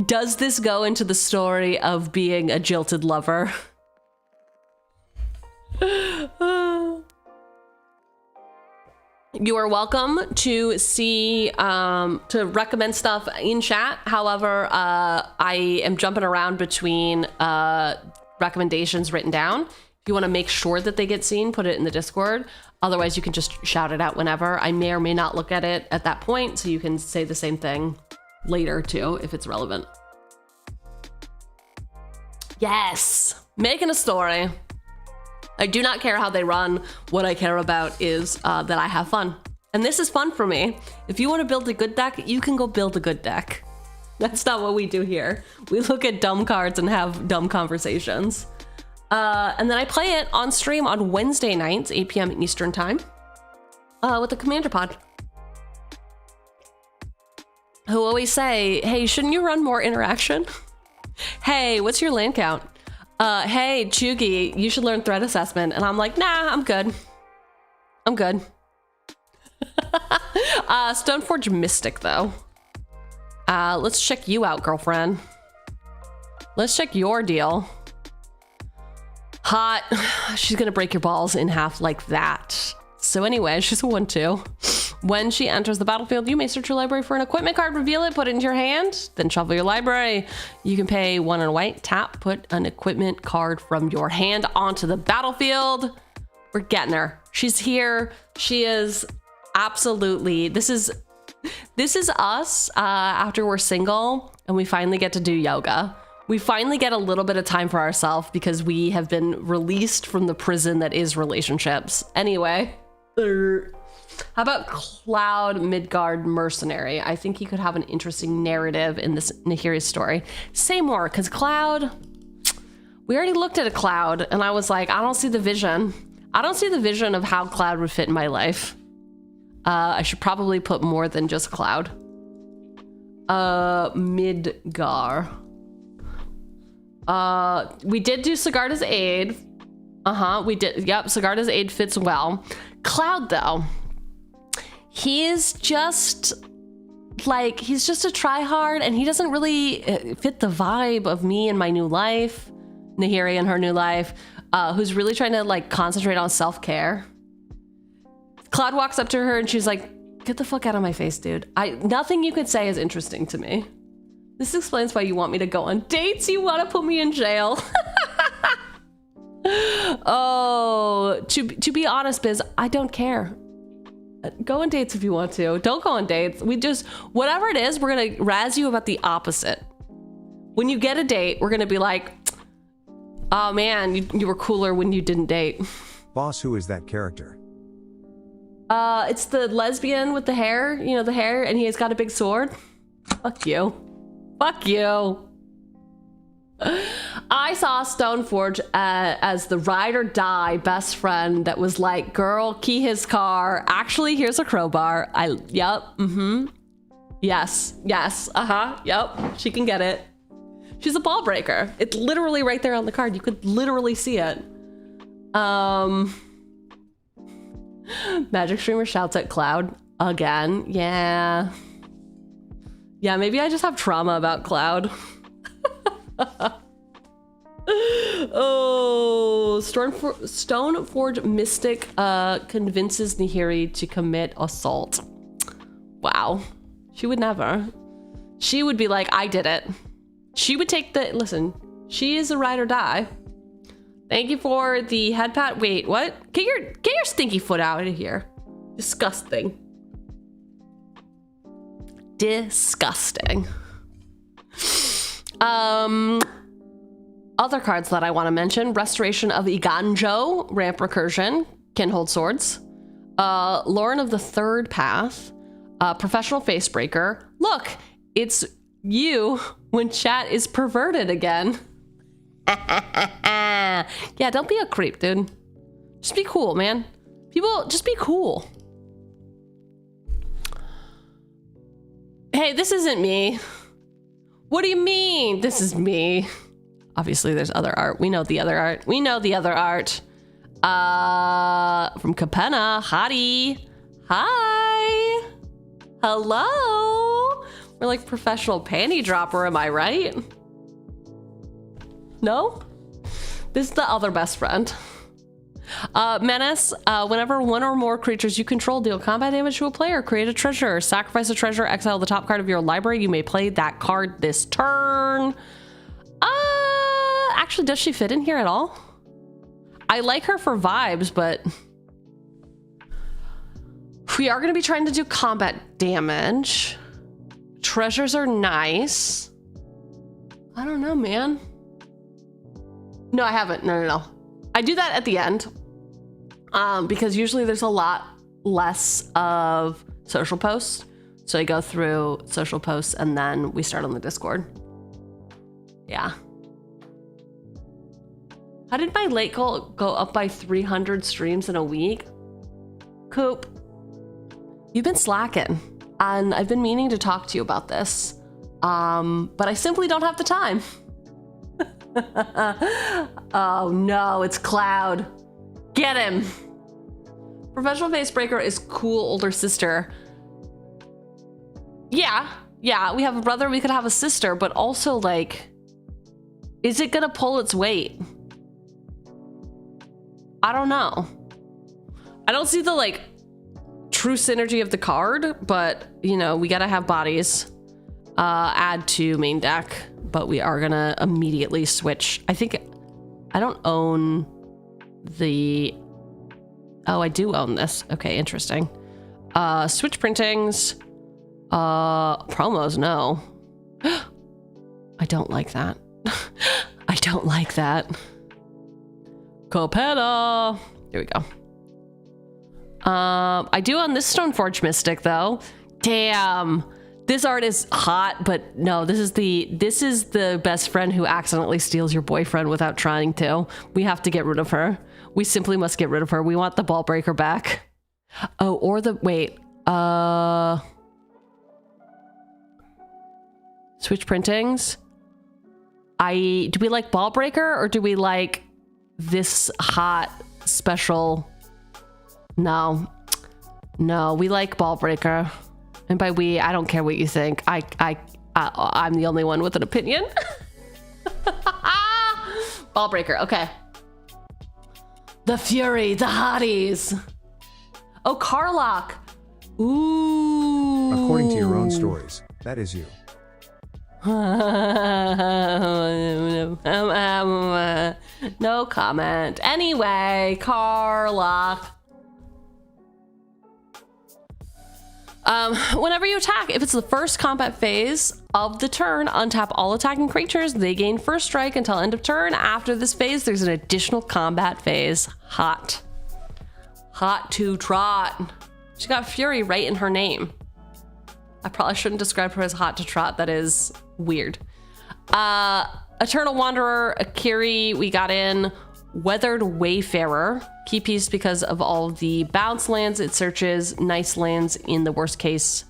Speaker 4: does this go into the story of being a jilted lover? You are welcome to see, to recommend stuff in chat. However, I am jumping around between recommendations written down. If you want to make sure that they get seen, put it in the Discord. Otherwise, you can just shout it out whenever. I may or may not look at it at that point, so you can say the same thing later too, if it's relevant. Yes, making a story. I do not care how they run. What I care about is that I have fun. And this is fun for me. If you want to build a good deck, you can go build a good deck. That's not what we do here. We look at dumb cards and have dumb conversations. And then I play it on stream on Wednesday nights, 8 p.m. Eastern time, with the Commander Pod. Who always say, hey, shouldn't you run more interaction? Hey, what's your land count? Hey, Cheugy, you should learn threat assessment. And I'm like, nah, I'm good. I'm good. Stoneforge Mystic, though. Let's check you out, girlfriend. Let's check your deal. Hot. She's gonna break your balls in half like that. So anyway, she's a 1/2. When she enters the battlefield, you may search your library for an equipment card, reveal it, put it into your hand, then shuffle your library. You can pay 1 and a white, tap, put an equipment card from your hand onto the battlefield. We're getting her. She's here. She is absolutely, this is us after we're single and we finally get to do yoga. We finally get a little bit of time for ourselves because we have been released from the prison that is relationships. Anyway. How about Cloud Midgard Mercenary? I think he could have an interesting narrative in this Nahiri story. Say more, because Cloud, we already looked at a Cloud, and I was like, I don't see the vision. I don't see the vision of how Cloud would fit in my life. I should probably put more than just Cloud. Midgar. We did do Sigarda's Aid. We did. Yep, Sigarda's Aid fits well. Cloud, though. He's just like, he's just a tryhard and he doesn't really fit the vibe of me and my new life, Nahiri and her new life, who's really trying to like concentrate on self-care. Cloud walks up to her and she's like, get the fuck out of my face, dude. Nothing you could say is interesting to me. This explains why you want me to go on dates. You want to put me in jail. Oh, to be honest, Biz, I don't care. Go on dates if you want to. Don't go on dates. We just, whatever it is, we're going to razz you about the opposite. When you get a date, we're going to be like, oh man, you were cooler when you didn't date.
Speaker 7: Boss, who is that character?
Speaker 4: It's the lesbian with the hair, you know, the hair, and he's got a big sword. Fuck you. Fuck you. I saw Stoneforge as the ride or die best friend that was like, girl, key his car. Actually, here's a crowbar. Yep. Yes. Yep. She can get it. She's a ball breaker. It's literally right there on the card. You could literally see it. Magic Streamer shouts at Cloud again. Yeah. Yeah, maybe I just have trauma about Cloud. Oh, Stoneforge Mystic convinces Nahiri to commit assault. Wow. She would never. She would be like, I did it. She would take the, listen, she is a ride or die. Thank you for the head pat. Wait, what? Get your stinky foot out of here. Disgusting. Disgusting. Other cards that I want to mention: Restoration of Iganjo, ramp recursion, can hold swords. Lauren of the Third Path, professional face breaker. Look, it's you when chat is perverted again. Yeah, don't be a creep, dude. Just be cool, man. People, just be cool. Hey, this isn't me. What do you mean? This is me. Obviously, there's other art. We know the other art. We know the other art. From Capenna. Hottie. Hi. Hello. We're like professional panty dropper, am I right? No? This is the other best friend. Menace, whenever one or more creatures you control deal combat damage to a player, create a treasure. Sacrifice a treasure, exile the top card of your library. You may play that card this turn. Actually, does she fit in here at all? I like her for vibes, but we are going to be trying to do combat damage. Treasures are nice. I don't know, man. No, I haven't. No. I do that at the end. Because usually there's a lot less of social posts. So I go through social posts and then we start on the Discord. Yeah. How did my late goal go up by 300 streams in a week? Coop, you've been slacking. And I've been meaning to talk to you about this. But I simply don't have the time. Oh no, it's Cloud. Get him. Professional face breaker is cool older sister. Yeah, we have a brother, we could have a sister, but also like, is it gonna pull its weight? I don't know. I don't see the like true synergy of the card, but you know, we gotta have bodies. Add to main deck, but we are gonna immediately switch. I think I don't own the, oh, I do own this. Okay, interesting. Switch printings, promos, no. I don't like that. I don't like that. Copetta. Here we go. I do own this Stoneforge Mystic though. Damn. This art is hot, but no, this is the best friend who accidentally steals your boyfriend without trying to. We have to get rid of her. We simply must get rid of her. We want the ball breaker back. Oh, or the, wait, switch printings. Do we like ball breaker or do we like this hot special? No, we like ball breaker. And by we, I don't care what you think. I'm the only one with an opinion. Ball breaker, okay. The Fury, the hotties. Oh, Carlock. Ooh.
Speaker 7: According to your own stories, that is you.
Speaker 4: No comment. Anyway, Carla. Whenever you attack, if it's the first combat phase of the turn, untap all attacking creatures. They gain first strike until end of turn. After this phase, there's an additional combat phase. Hot. Hot to trot. She got Fury right in her name. I probably shouldn't describe her as hot to trot. That is weird. Eternal Wanderer, Akiri, we got in. Weathered Wayfarer, key piece because of all the bounce lands it searches. Nice lands in the worst case,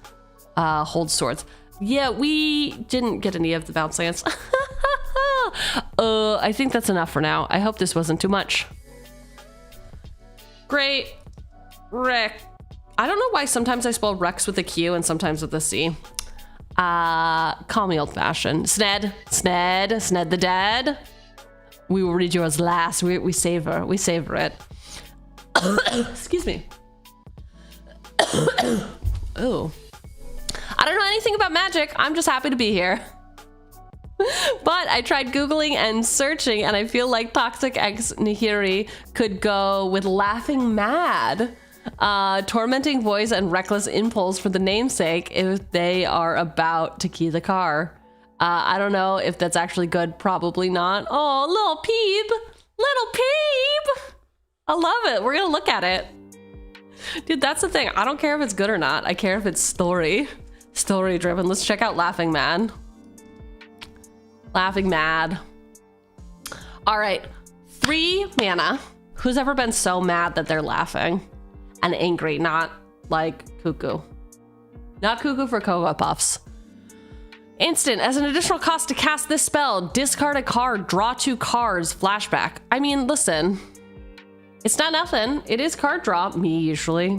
Speaker 4: hold swords. Yeah, we didn't get any of the bounce lands. I think that's enough for now. I hope this wasn't too much. Great. Rick. I don't know why sometimes I spell Rex with a Q and sometimes with a C. Call me old fashioned. Sned the dead. We will read yours last. We savor it. Excuse me. Oh. I don't know anything about magic. I'm just happy to be here. But I tried Googling and searching, and I feel like Toxic X Nahiri could go with Laughing Mad, Tormenting Voice, and Reckless Impulse for the namesake if they are about to key the car. I don't know if that's actually good. Probably not. Oh, little Peeb. Little Peeb. I love it. We're going to look at it. Dude, that's the thing. I don't care if it's good or not. I care if it's story driven. Let's check out Laughing Mad. Laughing Mad. All right. 3 mana. Who's ever been so mad that they're laughing and angry? Not like Cuckoo. Not Cuckoo for Cocoa Puffs. Instant, as an additional cost to cast this spell, discard a card, draw 2 cards, flashback. I mean, listen, it's not nothing. It is card draw, me usually.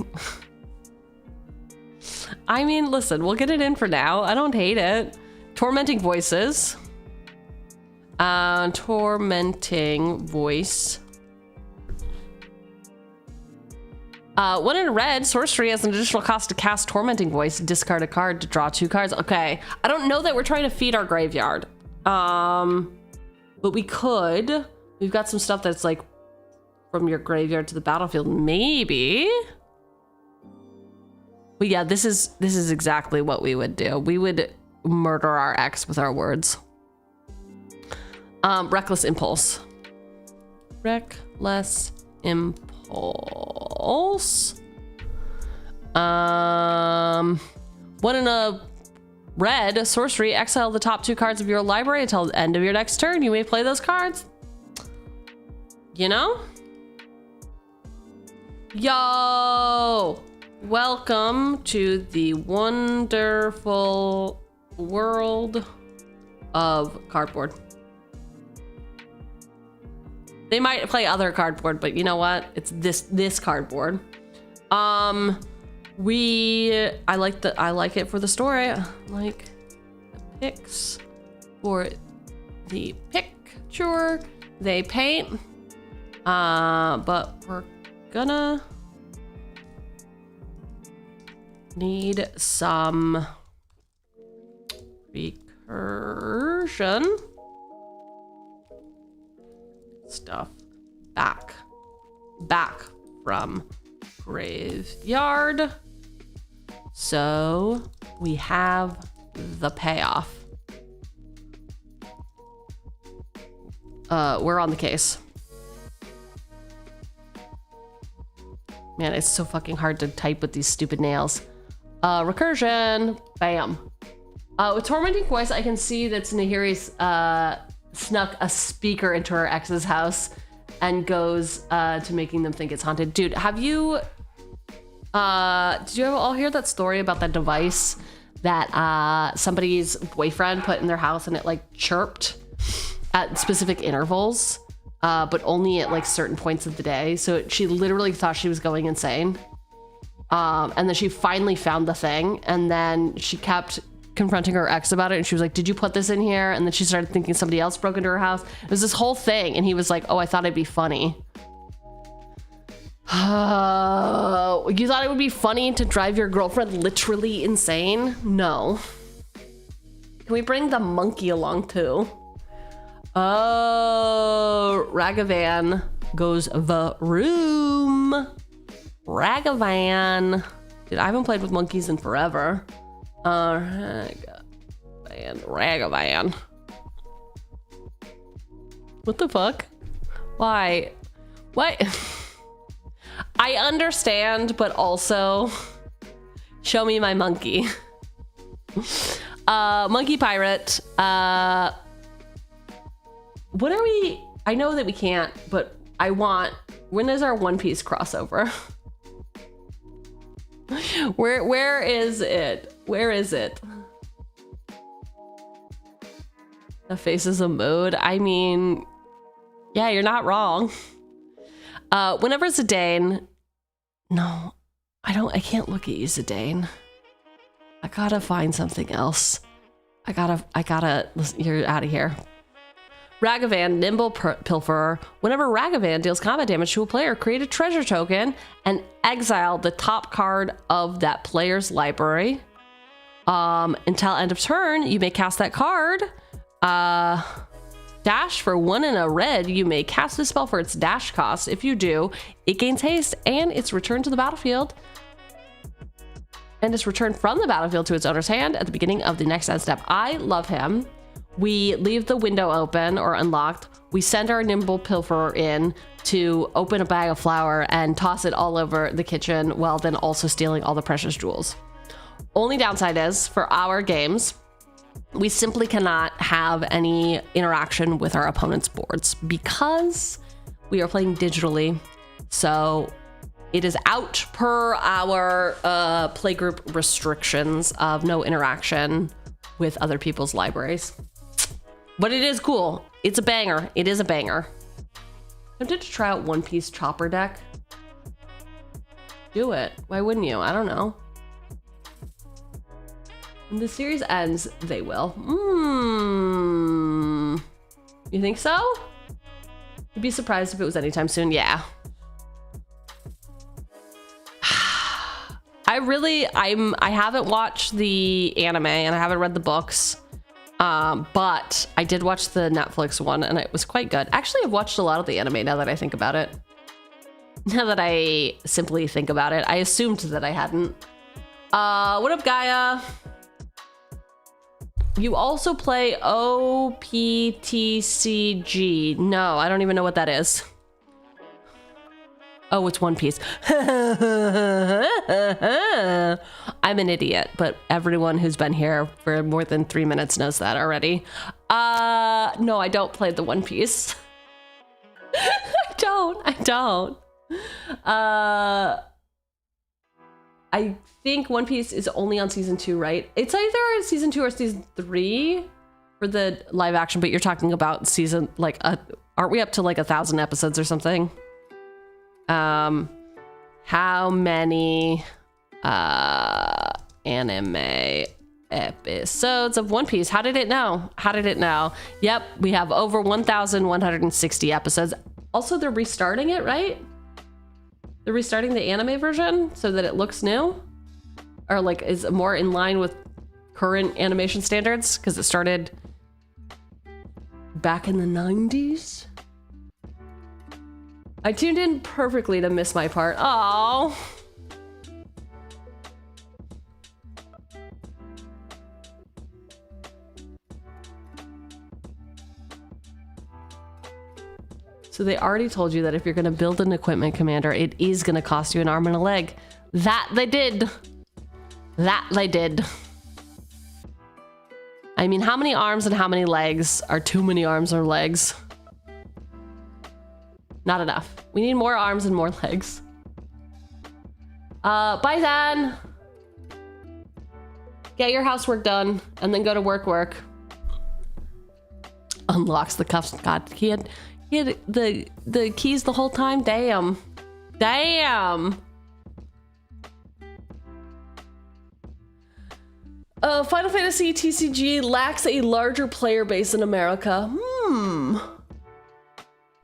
Speaker 4: I mean, listen, we'll get it in for now. I don't hate it. Tormenting Voices. Tormenting Voice. 1 in red, sorcery has an additional cost to cast Tormenting Voice, discard a card to draw 2 cards. Okay, I don't know that we're trying to feed our graveyard. But we could. We've got some stuff that's like from your graveyard to the battlefield, maybe. But yeah, this is exactly what we would do. We would murder our ex with our words. Reckless Impulse. Reckless Impulse. 1 in a red, sorcery, exile the top 2 cards of your library until the end of your next turn. You may play those cards. You know? Yo! Welcome to the wonderful world of cardboard. They might play other cardboard, but you know what? It's this cardboard. I like it for the story. I like the pics for the picture they paint. But we're gonna need some recursion stuff back from graveyard, so we have the payoff. We're on the case. Man, it's so fucking hard to type with these stupid nails. Recursion, bam. With Tormenting Voice, I can see that Nahiri's snuck a speaker into her ex's house and goes to making them think it's haunted. Dude, did you all hear that story about that device that somebody's boyfriend put in their house and it like chirped at specific intervals, but only at like certain points of the day? So she literally thought she was going insane. And then she finally found the thing, and then she kept confronting her ex about it, and she was like, did you put this in here? And then she started thinking somebody else broke into her house. It was this whole thing, and he was like, oh, I thought it'd be funny. You thought it would be funny to drive your girlfriend literally insane? No. Can we bring the monkey along too? Oh, Ragavan goes the room. Ragavan. Dude, I haven't played with monkeys in forever. Ragavan. What the fuck? Why? What? I understand, but also show me my monkey. Monkey pirate. What are we? I know that we can't, but I want. When is our One Piece crossover? Where is it? Where is it? The face is a mode. I mean, yeah, you're not wrong. Whenever Zidane, no, I can't look at you, Zidane. I gotta find something else. I gotta, you're out of here. Ragavan, Nimble Pilferer. Whenever Ragavan deals combat damage to a player, create a treasure token and exile the top card of that player's library. Until end of turn, you may cast that card. Dash for 1 and a red, you may cast the spell for its dash cost. If you do, it gains haste and it's returned to the battlefield. And it's returned from the battlefield to its owner's hand at the beginning of the next end step. I love him. We leave the window open or unlocked. We send our Nimble Pilferer in to open a bag of flour and toss it all over the kitchen while then also stealing all the precious jewels. Only downside is, for our games, we simply cannot have any interaction with our opponent's boards because we are playing digitally. So it is out per our playgroup restrictions of no interaction with other people's libraries. But it is cool. It's a banger. It is a banger. I did try out One Piece Chopper deck. Do it. Why wouldn't you? I don't know. When the series ends, they will. You think so? You'd be surprised if it was anytime soon. Yeah. I haven't watched the anime and I haven't read the books. But I did watch the Netflix one and it was quite good. Actually, I've watched a lot of the anime now that I think about it. Now that I simply think about it, I assumed that I hadn't. What up, Gaia? You also play OPTCG. No, I don't even know what that is. Oh, it's One Piece. I'm an idiot, but everyone who's been here for more than 3 minutes knows that already. No, I don't play the One Piece. I don't. I think One Piece is only on season 2, right? It's either season 2 or season 3 for the live action, but you're talking about season, like, aren't we up to like 1,000 episodes or something? How many anime episodes of One Piece? How did it know? Yep, we have over 1,160 episodes. Also, they're restarting it, right? They're restarting the anime version so that it looks new, or like is more in line with current animation standards because it started back in the 90s. I tuned in perfectly to miss my part. Oh. So they already told you that if you're going to build an equipment commander, it is going to cost you an arm and a leg. That they did. I mean, how many arms and how many legs are too many arms or legs? Not enough. We need more arms and more legs. Bye then. Get your housework done and then go to work. Unlocks the cuffs. God, he had the keys the whole time. Damn. Final Fantasy TCG lacks a larger player base in America.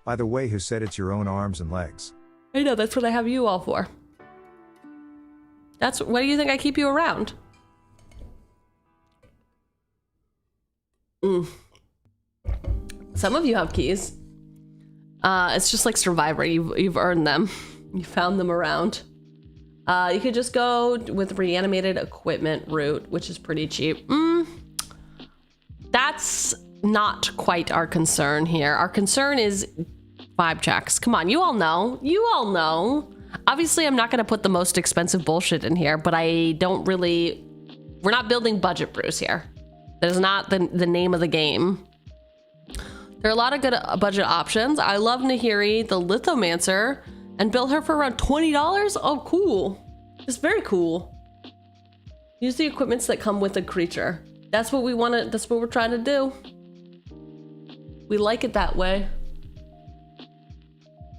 Speaker 7: By the way, who said it's your own arms and legs?
Speaker 4: I know, that's what I have you all for. That's, why do you think I keep you around? Some of you have keys. It's just like Survivor, you've earned them. You found them around. You could just go with reanimated equipment route, which is pretty cheap. That's not quite our concern here. Our concern is vibe checks. Come on, you all know. You all know. Obviously, I'm not going to put the most expensive bullshit in here, but I don't really... We're not building budget brews here. That is not the name of the game. There are a lot of good budget options. I love Nahiri, the Lithomancer, and built her for around $20. Oh, cool. It's very cool. Use the equipments that come with a creature. That's what we want to, that's what we're trying to do. We like it that way.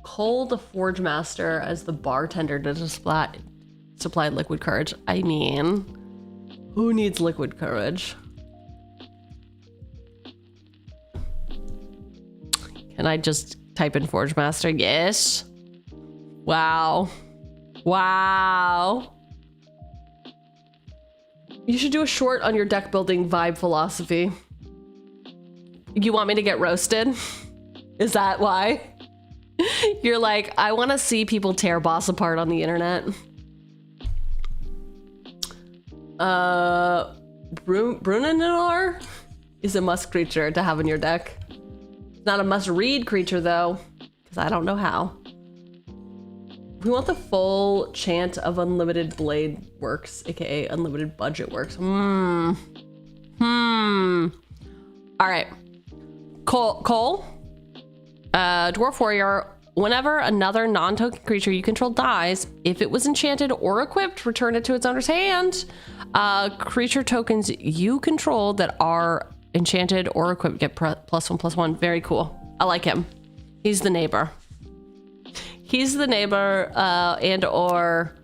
Speaker 4: Cole the Forge Master as the bartender to supply liquid courage. I mean, who needs liquid courage? Can I just type in Forge Master? Yes. Wow. Wow. You should do a short on your deck building vibe philosophy. You want me to get roasted? Is that why? You're like, I want to see people tear boss apart on the internet. Brunanor is a must creature to have in your deck. It's not a must read creature though, because I don't know how. We want the full chant of Unlimited Blade Works, aka Unlimited Budget Works. All right. Cole. Dwarf Warrior. Whenever another non-token creature you control dies, if it was enchanted or equipped, return it to its owner's hand. Creature tokens you control that are enchanted or equipped get +1/+1. Very cool. I like him. He's the neighbor. He's the neighbor, and or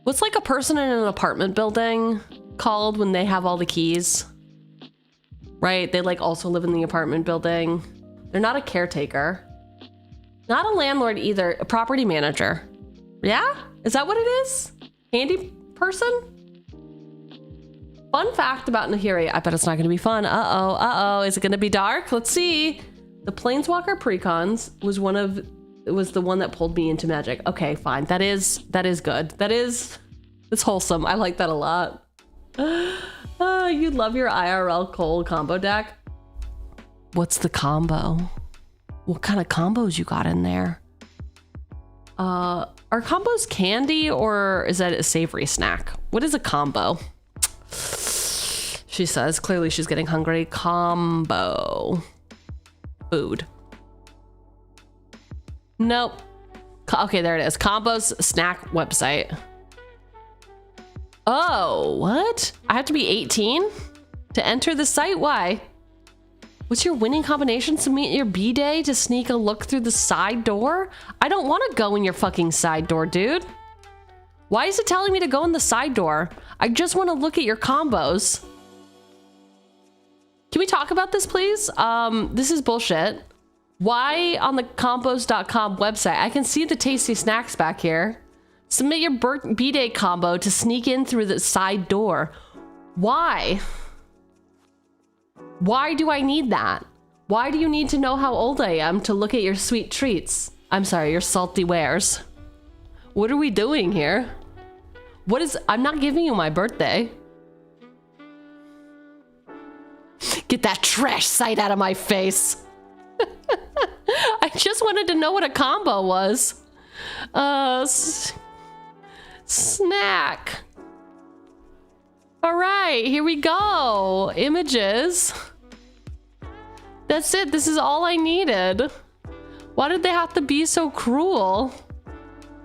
Speaker 4: what's like a person in an apartment building called when they have all the keys? Right? They like also live in the apartment building. They're not a caretaker. Not a landlord either. A property manager. Yeah? Is that what it is? Handy person? Fun fact about Nahiri. I bet it's not going to be fun. Uh-oh. Is it going to be dark? Let's see. The Planeswalker Precons was the one that pulled me into Magic. Okay, fine. That is good. It's wholesome. I like that a lot. You love your IRL Cole combo deck. What's the combo? What kind of combos you got in there? Are combos candy or is that a savory snack? What is a combo? She says, clearly she's getting hungry. Combo. Food. Nope. Okay, there it is. Combos snack website. Oh, what? I have to be 18 to enter the site? Why? What's your winning combination? Submit your B-Day to sneak a look through the side door? I don't want to go in your fucking side door, dude. Why is it telling me to go in the side door? I just want to look at your combos. Can we talk about this, please? This is bullshit. Why on the combos.com website? I can see the tasty snacks back here. Submit your B-Day combo to sneak in through the side door. Why? Why do I need that? Why do you need to know how old I am to look at your sweet treats? I'm sorry, your salty wares. What are we doing here? I'm not giving you my birthday. Get that trash site out of my face. I just wanted to know what a combo was. Snack. All right, here we go. Images. That's it. This is all I needed. Why did they have to be so cruel?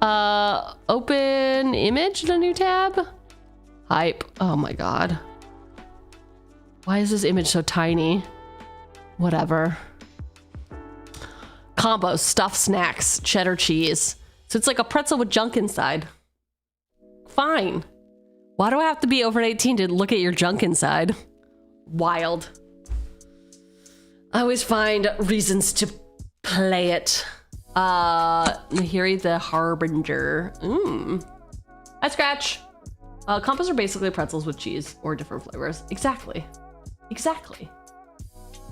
Speaker 4: Open image, the new tab. Hype. Oh my God. Why is this image so tiny? Whatever. Combos, stuffed snacks, cheddar cheese. So it's like a pretzel with junk inside. Fine. Why do I have to be over 18 to look at your junk inside? Wild. I always find reasons to play it. Nahiri the Harbinger. Hi, Scratch. Combos are basically pretzels with cheese or different flavors. Exactly. Exactly.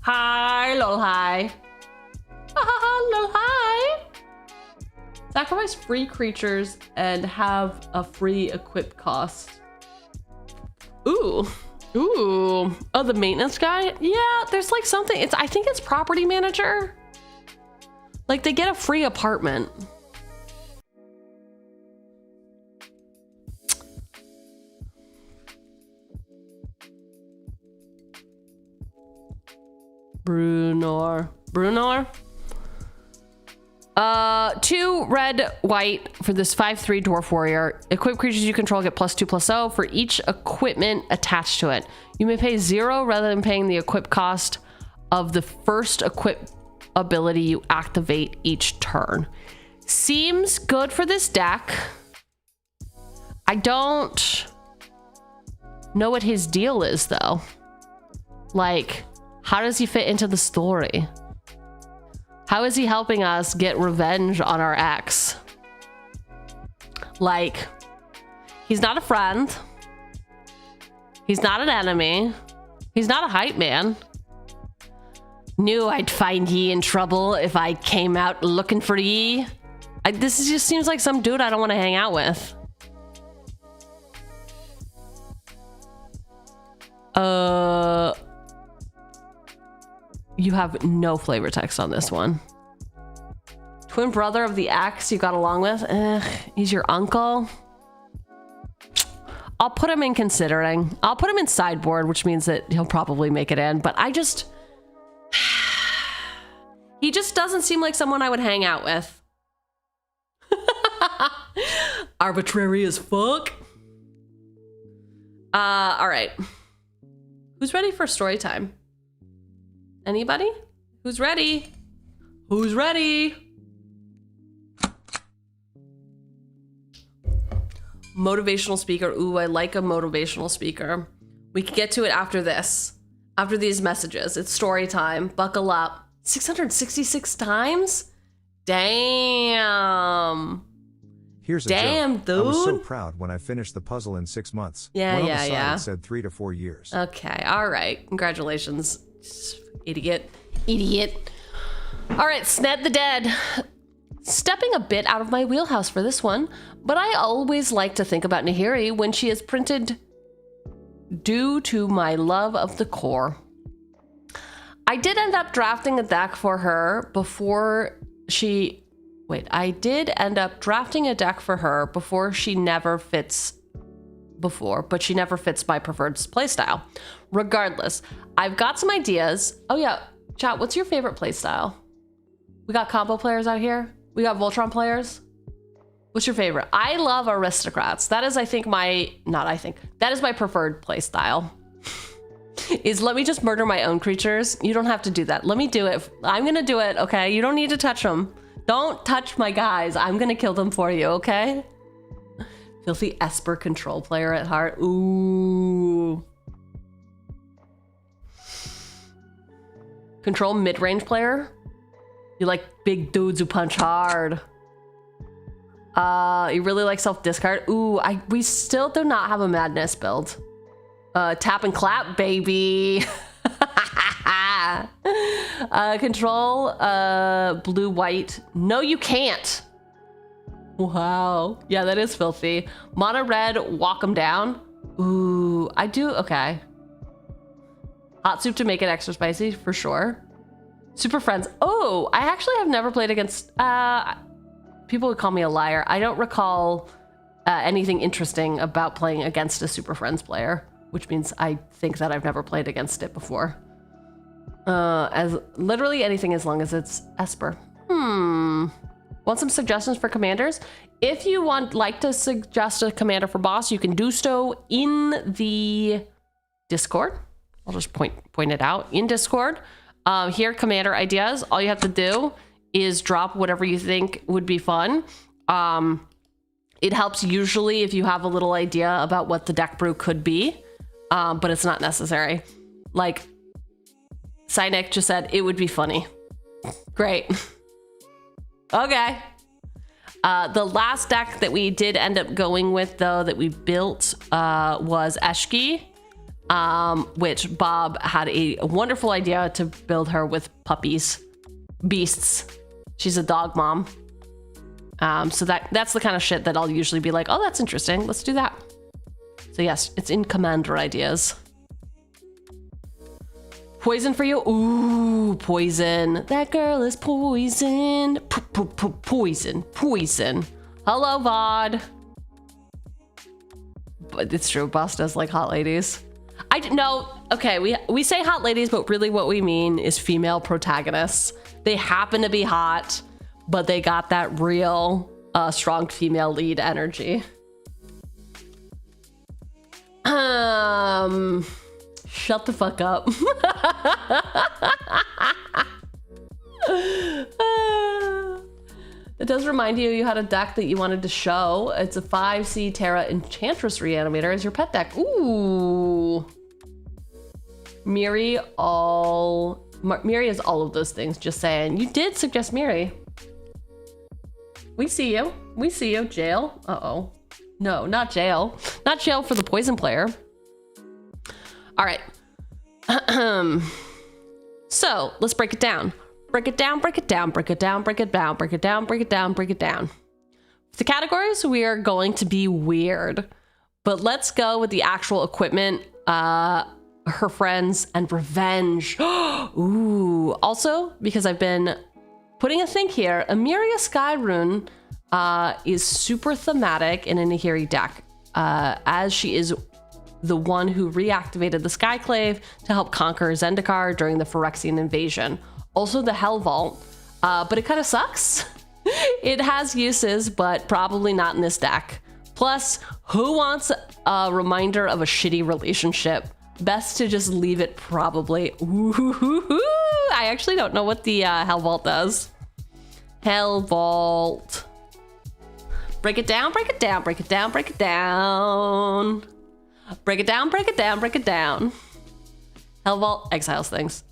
Speaker 4: Hi, lol, hi. Lol, hi. Sacrifice free creatures and have a free equip cost. Ooh. Ooh. Oh, the maintenance guy? Yeah, there's like something. I think it's property manager. Like they get a free apartment. Brunor. 2 red, white for this 5/3 dwarf warrior. Equip creatures you control get +2/+0 for each equipment attached to it. You may pay 0 rather than paying the equip cost of the first equip ability you activate each turn. Seems good for this deck. I don't know what his deal is though. Like, how does he fit into the story? How is he helping us get revenge on our ex? Like, he's not a friend. He's not an enemy. He's not a hype man. Knew I'd find ye in trouble if I came out looking for ye. This just seems like some dude I don't want to hang out with. You have no flavor text on this one. Twin brother of the ex you got along with? He's your uncle. I'll put him in considering. I'll put him in sideboard, which means that he'll probably make it in, but I just... he just doesn't seem like someone I would hang out with. Arbitrary as fuck. All right. Who's ready for story time? Anybody? Who's ready? Who's ready? Motivational speaker. Ooh, I like a motivational speaker. We can get to it after this. After these messages. It's story time. Buckle up. 666 times? Damn.
Speaker 7: Here's a
Speaker 4: Damn,
Speaker 7: joke.
Speaker 4: dude.
Speaker 7: I was so proud when I finished the puzzle in 6 months.
Speaker 4: Yeah,
Speaker 7: One on
Speaker 4: yeah,
Speaker 7: the side
Speaker 4: yeah.
Speaker 7: It said 3 to 4 years.
Speaker 4: Okay, all right. Congratulations, idiot. Idiot. All right, Sned the Dead. Stepping a bit out of my wheelhouse for this one, but I always like to think about Nahiri when she is printed due to my love of the core. I did end up drafting a deck for her before she... Wait, I did end up drafting a deck for her before she never fits... but she never fits my preferred playstyle. Regardless, I've got some ideas. Oh yeah, chat, what's your favorite playstyle? We got combo players out here. We got Voltron players. What's your favorite? I love aristocrats. That is, I think, that is my preferred playstyle. Is let me just murder my own creatures. You don't have to do that. Let me do it. I'm gonna do it, okay? You don't need to touch them. Don't touch my guys. I'm gonna kill them for you, okay? Filthy Esper control player at heart. Ooh. Control mid-range player? You like big dudes who punch hard. You really like self-discard? Ooh, we still do not have a madness build. Tap and clap, baby. Control blue-white. No, you can't. Wow. Yeah, that is filthy. Mono red, walk them down. Ooh, I do. Okay. Hot soup to make it extra spicy, for sure. Super Friends. Oh, I actually have never played against... people would call me a liar. I don't recall anything interesting about playing against a Super Friends player, which means I think that I've never played against it before. As literally anything as long as it's Esper. Want some suggestions for commanders? If you like to suggest a commander for boss, you can do so in the Discord. I'll just point it out in Discord. Here, commander ideas. All you have to do is drop whatever you think would be fun. It helps usually if you have a little idea about what the deck brew could be, but it's not necessary. Like, Cynic just said, it would be funny. Great. Okay. The last deck that we did end up going with, though, that we built was Eshki, which Bob had a wonderful idea to build her with puppies, beasts. She's a dog mom. So that's the kind of shit that I'll usually be like, oh, that's interesting. Let's do that. So yes, it's in Commander ideas. Poison for you? Ooh, poison. That girl is poison. Poison. Poison. Hello, VOD. But it's true, Boss does like hot ladies. No, okay, we say hot ladies, but really what we mean is female protagonists. They happen to be hot, but they got that real strong female lead energy. Shut the fuck up. It does remind you had a deck that you wanted to show. It's a 5C Terra Enchantress Reanimator as your pet deck. Ooh. Miri is all of those things, just saying. You did suggest Miri. We see you. We see you. Jail. Uh-oh. No, not jail. Not jail for the poison player. All right. So let's break it down. Break it down, break it down, break it down, break it down, break it down, break it down, break it down. The categories, we are going to be weird, but let's go with the actual equipment, her friends, and revenge. Ooh. Also, because I've been putting a think here, Emiria Skyrune is super thematic in a Nahiri deck, as she is the one who reactivated the Skyclave to help conquer Zendikar during the Phyrexian invasion. Also the Hell Vault, but it kind of sucks. It has uses, but probably not in this deck. Plus, who wants a reminder of a shitty relationship? Best to just leave it probably. Ooh, I actually don't know what the Hell Vault does. Hell Vault. Break it down, break it down, break it down, break it down. Break it down, break it down, break it down. Hell Vault exiles things.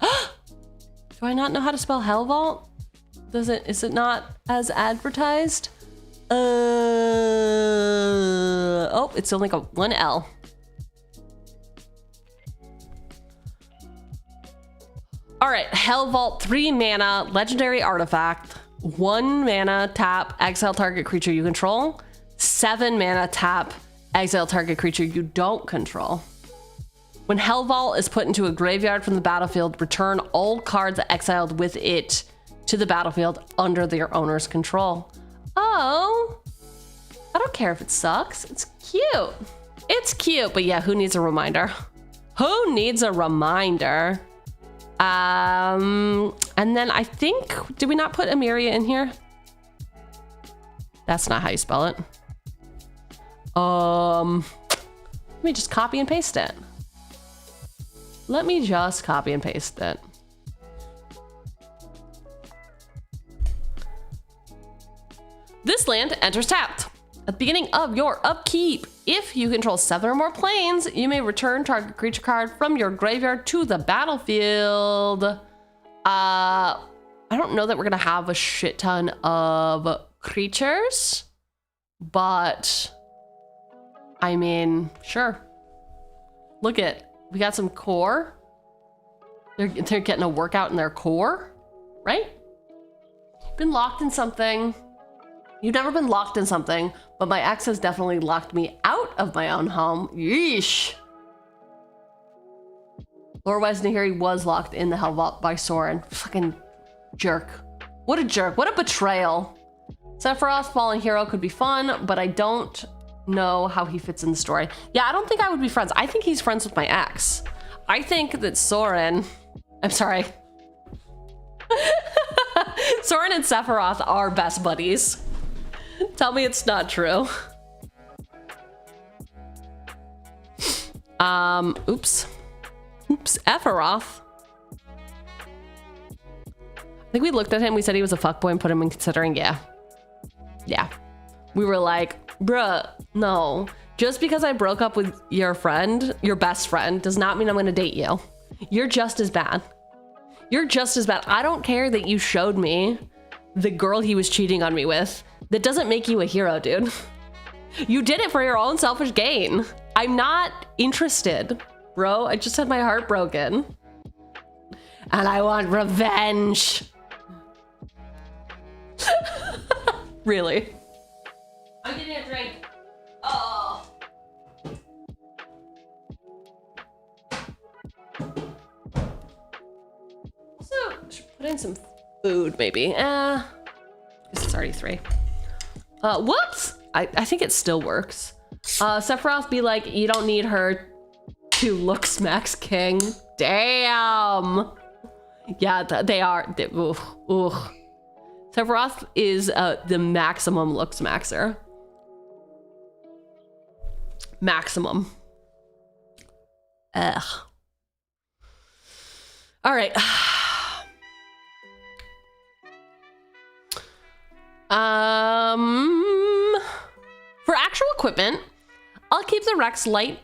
Speaker 4: Do I not know how to spell Hell Vault? Is it not as advertised? Oh, it's only got one L. All right, Hell Vault, 3 mana, legendary artifact, 1 mana, tap, exile target creature you control, 7 mana, tap, exile target creature you don't control. When Hell Vault is put into a graveyard from the battlefield, return all cards exiled with it to the battlefield under their owner's control. Oh, I don't care if it sucks. It's cute. It's cute, but yeah, who needs a reminder? Who needs a reminder? And then I think, did we not put Emiria in here? That's not how you spell it. Let me just copy and paste it. Let me just copy and paste it. This land enters tapped. At the beginning of your upkeep, if you control 7 or more planes, you may return target creature card from your graveyard to the battlefield. I don't know that we're gonna have a shit ton of creatures, but I mean, sure. Look at, we got some core. They're getting a workout in their core, right? Been locked in something. You've never been locked in something, but my ex has definitely locked me out of my own home. Yeesh. Lore-wise, Nahiri was locked in the Hell Vault by Sorin. Fucking jerk. What a jerk. What a betrayal. Sephiroth, Fallen Hero could be fun, but I don't know how he fits in the story. Yeah, I don't think I would be friends. I think he's friends with my ex. I think that Sorin, I'm sorry. Sorin and Sephiroth are best buddies. Tell me it's not true. Oops, Sephiroth. I think we looked at him, we said he was a fuckboy and put him in considering, yeah. We were like, bruh, no. Just because I broke up with your friend, your best friend, does not mean I'm gonna date you. You're just as bad. You're just as bad. I don't care that you showed me the girl he was cheating on me with. That doesn't make you a hero, dude. You did it for your own selfish gain. I'm not interested, bro. I just had my heart broken. And I want revenge. Really? I'm getting a drink. Oh. Also, should put in some food, maybe. This is already 3. Whoops! I think it still works. Sephiroth be like, you don't need her to looks max king. Damn! Yeah, they are. Ooh. Sephiroth is the maximum looks maxer. Maximum. Ugh. All right. For actual equipment, I'll keep the Rex light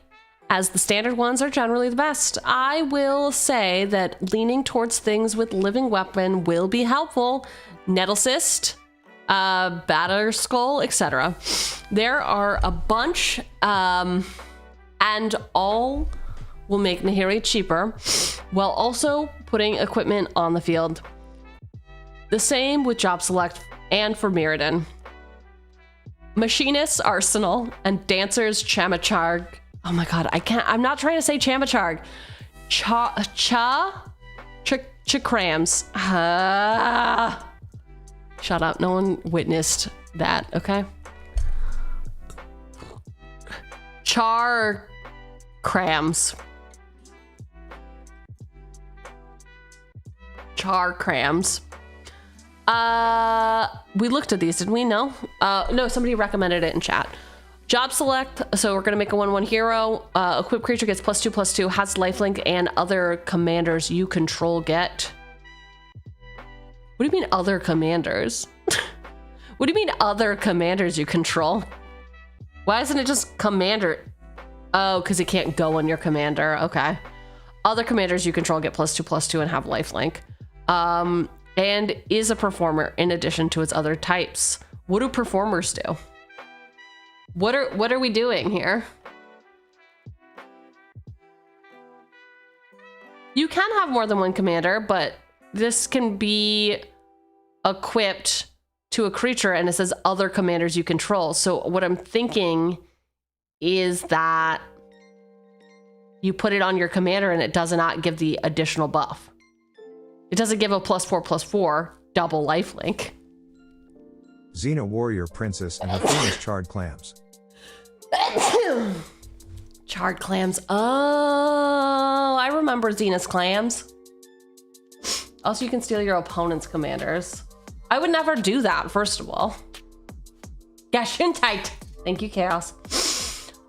Speaker 4: as the standard ones are generally the best. I will say that leaning towards things with living weapon will be helpful. Nettle Cyst, Batter Skull, etc. There are a bunch, and all will make Nahiri cheaper while also putting equipment on the field. The same with Job Select and for Mirrodin. Machinist's Arsenal and Dancer's Chamacharg. Oh my god, I'm not trying to say Chamacharg. Chakrams. Shut up, no one witnessed that, okay? Char crams. We looked at these, didn't we? No? No, somebody recommended it in chat. Job select, so we're gonna make a 1/1 hero. Equipped creature gets +2/+2, has lifelink, and other commanders you control get. What do you mean other commanders? What do you mean other commanders you control? Why isn't it just commander? Oh, because it can't go on your commander. Okay. Other commanders you control get +2/+2 and have lifelink. And is a performer in addition to its other types. What do performers do? What are we doing here? You can have more than one commander, but this can be equipped to a creature and it says other commanders you control. So what I'm thinking is that you put it on your commander and it does not give the additional buff. It doesn't give a +4/+4 double lifelink.
Speaker 7: Xena Warrior Princess and her famous charred clams.
Speaker 4: Charred clams. Oh, I remember Xena's clams. Also, you can steal your opponent's commanders. I would never do that, first of all. Gashintite. Thank you, Chaos.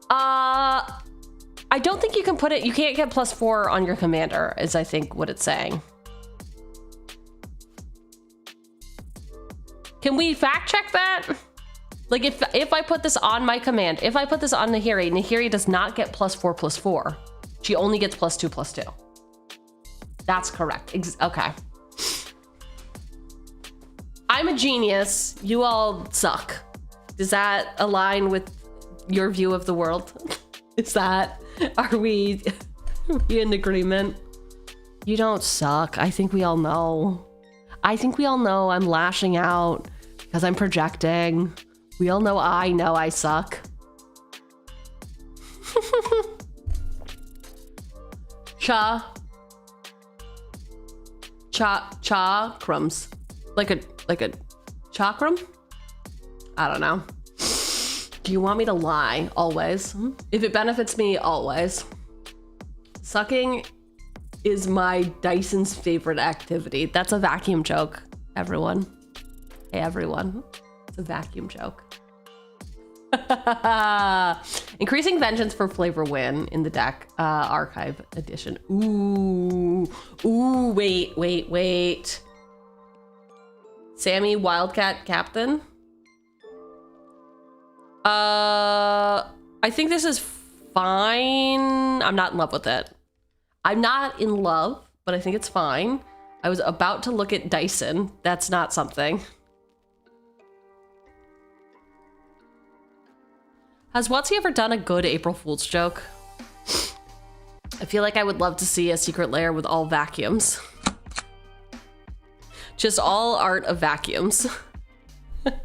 Speaker 4: I don't think you can put it, you can't get +4 on your commander, is I think what it's saying. Can we fact check that? Like if I put this on my command, if I put this on Nahiri, Nahiri does not get +4/+4. She only gets +2/+2. That's correct. Okay. I'm a genius. You all suck. Does that align with your view of the world? Are we in agreement? You don't suck. I think we all know. I'm lashing out because I'm projecting. We all know I suck. Chakrams. Like a chakram? I don't know. Do you want me to lie? Always. If it benefits me, always. Sucking is my Dyson's favorite activity. That's a vacuum joke, everyone. Hey, everyone. It's a vacuum joke. Increasing vengeance for flavor win in the deck, archive edition. Ooh, wait. Sammy Wildcat Captain. I think this is fine. I'm not in love with it. I'm not in love, but I think it's fine. I was about to look at Dyson. That's not something. Has WotC ever done a good April Fool's joke? I feel like I would love to see a secret lair with all vacuums. Just all art of vacuums. This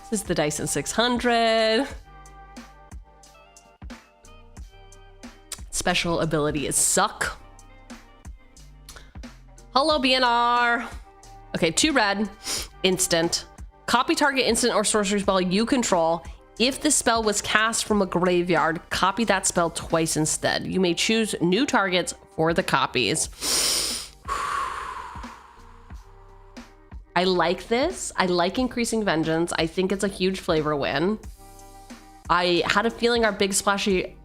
Speaker 4: is the Dyson 600. Special ability is suck. Hello, BNR. Okay, 2 red, instant. Copy target instant or sorcery spell you control. If the spell was cast from a graveyard, copy that spell twice instead. You may choose new targets for the copies. I like this. I like increasing vengeance. I think it's a huge flavor win. I had a feeling our big splashy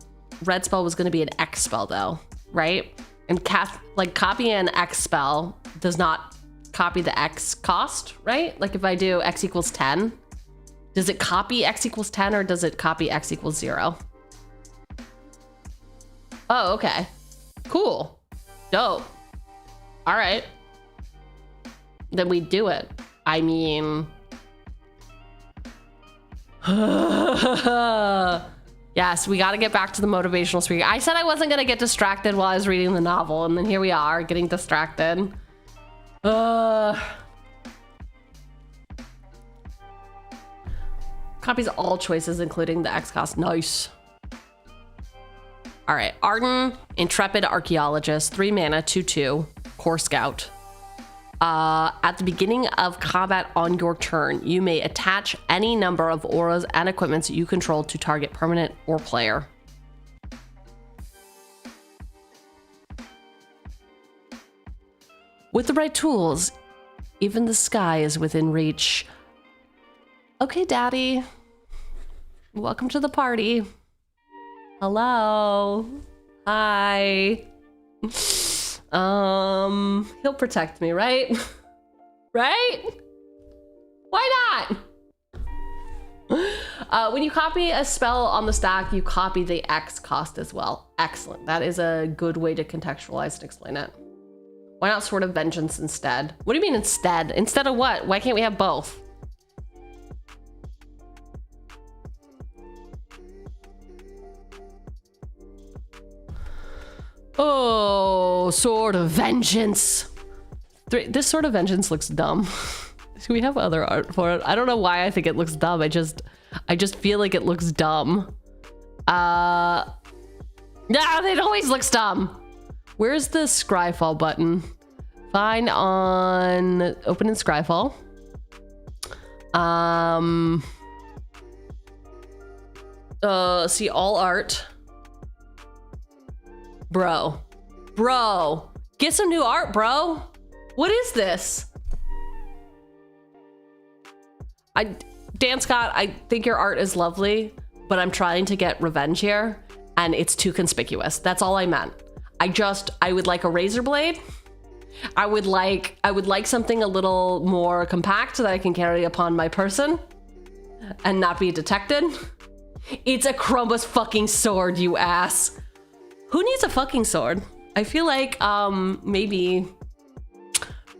Speaker 4: red spell was going to be an X spell though, right? And cast, like, copy an X spell does not copy the X cost, right? Like if I do X equals 10, does it copy X equals 10 or does it copy X equals 0? Oh, okay. Cool. Dope. All right. Then we do it. I mean... Yes, we got to get back to the motivational speaker. I said I wasn't going to get distracted while I was reading the novel, and then here we are, getting distracted. Copies all choices, including the X cost. Nice. All right, Arden, Intrepid Archaeologist, 3 mana, 2/2, Core Scout. At the beginning of combat on your turn, you may attach any number of auras and equipments you control to target permanent or player. With the right tools, even the sky is within reach. Okay, Daddy. Welcome to the party. Hello. Hi. He'll protect me, right? Right? Why not? When you copy a spell on the stack, you copy the X cost as well. Excellent. That is a good way to contextualize and explain it. Why not Sword of Vengeance instead? What do you mean instead? Instead of what? Why can't we have both? Oh, Sword of Vengeance. This Sword of Vengeance looks dumb. Do we have other art for it? I don't know why I think it looks dumb. I just feel like it looks dumb. Nah, it always looks dumb. Where's the Scryfall button? Find on open in Scryfall. See all art. Bro, get some new art, bro. What is this? Dan Scott, I think your art is lovely, but I'm trying to get revenge here and it's too conspicuous. That's all I meant. I would like a razor blade. I would like something a little more compact that I can carry upon my person and not be detected. It's a Crumbus fucking sword, you ass. Who needs a fucking sword? I feel like maybe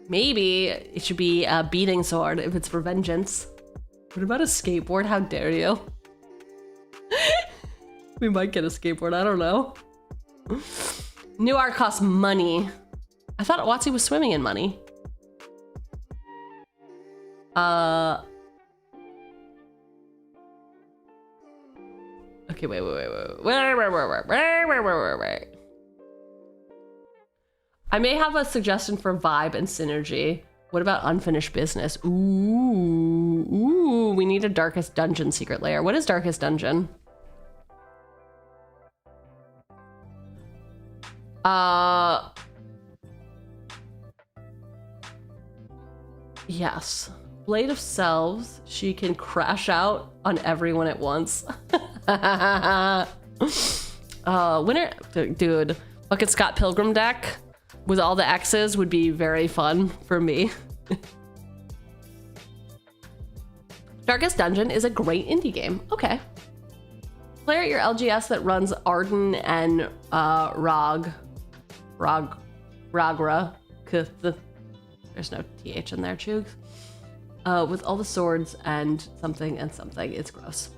Speaker 4: it should be a beating sword if it's for vengeance. What about a skateboard? How dare you? We might get a skateboard, I don't know. New art costs money. I thought WotC was swimming in money. Okay, wait. I may have a suggestion for vibe and synergy. What about unfinished business? Ooh, we need a Darkest Dungeon secret layer. What is Darkest Dungeon? Yes. Blade of Selves. She can crash out on everyone at once. Winner, dude. Fucking Scott Pilgrim deck with all the X's would be very fun for me. Darkest Dungeon is a great indie game. Okay. Player at your LGS that runs Arden and Ragra. There's no TH in there, Cheugy. With all the swords and something. It's gross.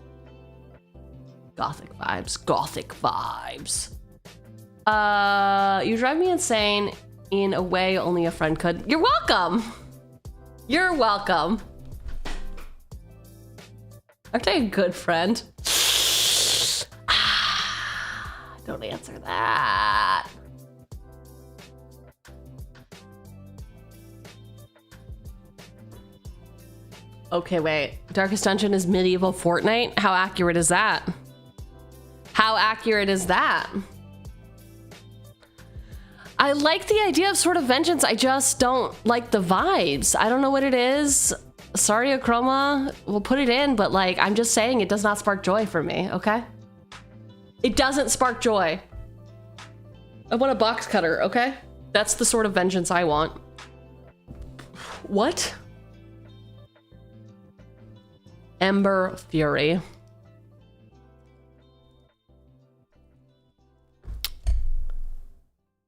Speaker 4: Gothic vibes. Gothic vibes. You drive me insane in a way only a friend could. You're welcome. You're welcome. Aren't I a good friend? Don't answer that. Okay, wait. Darkest Dungeon is medieval Fortnite? How accurate is that? How accurate is that? I like the idea of Sword of Vengeance. I just don't like the vibes. I don't know what it is. Sorry, Achroma. We'll put it in, but like, I'm just saying it does not spark joy for me, okay? It doesn't spark joy. I want a box cutter, okay? That's the Sword of Vengeance I want. What? Ember Fury.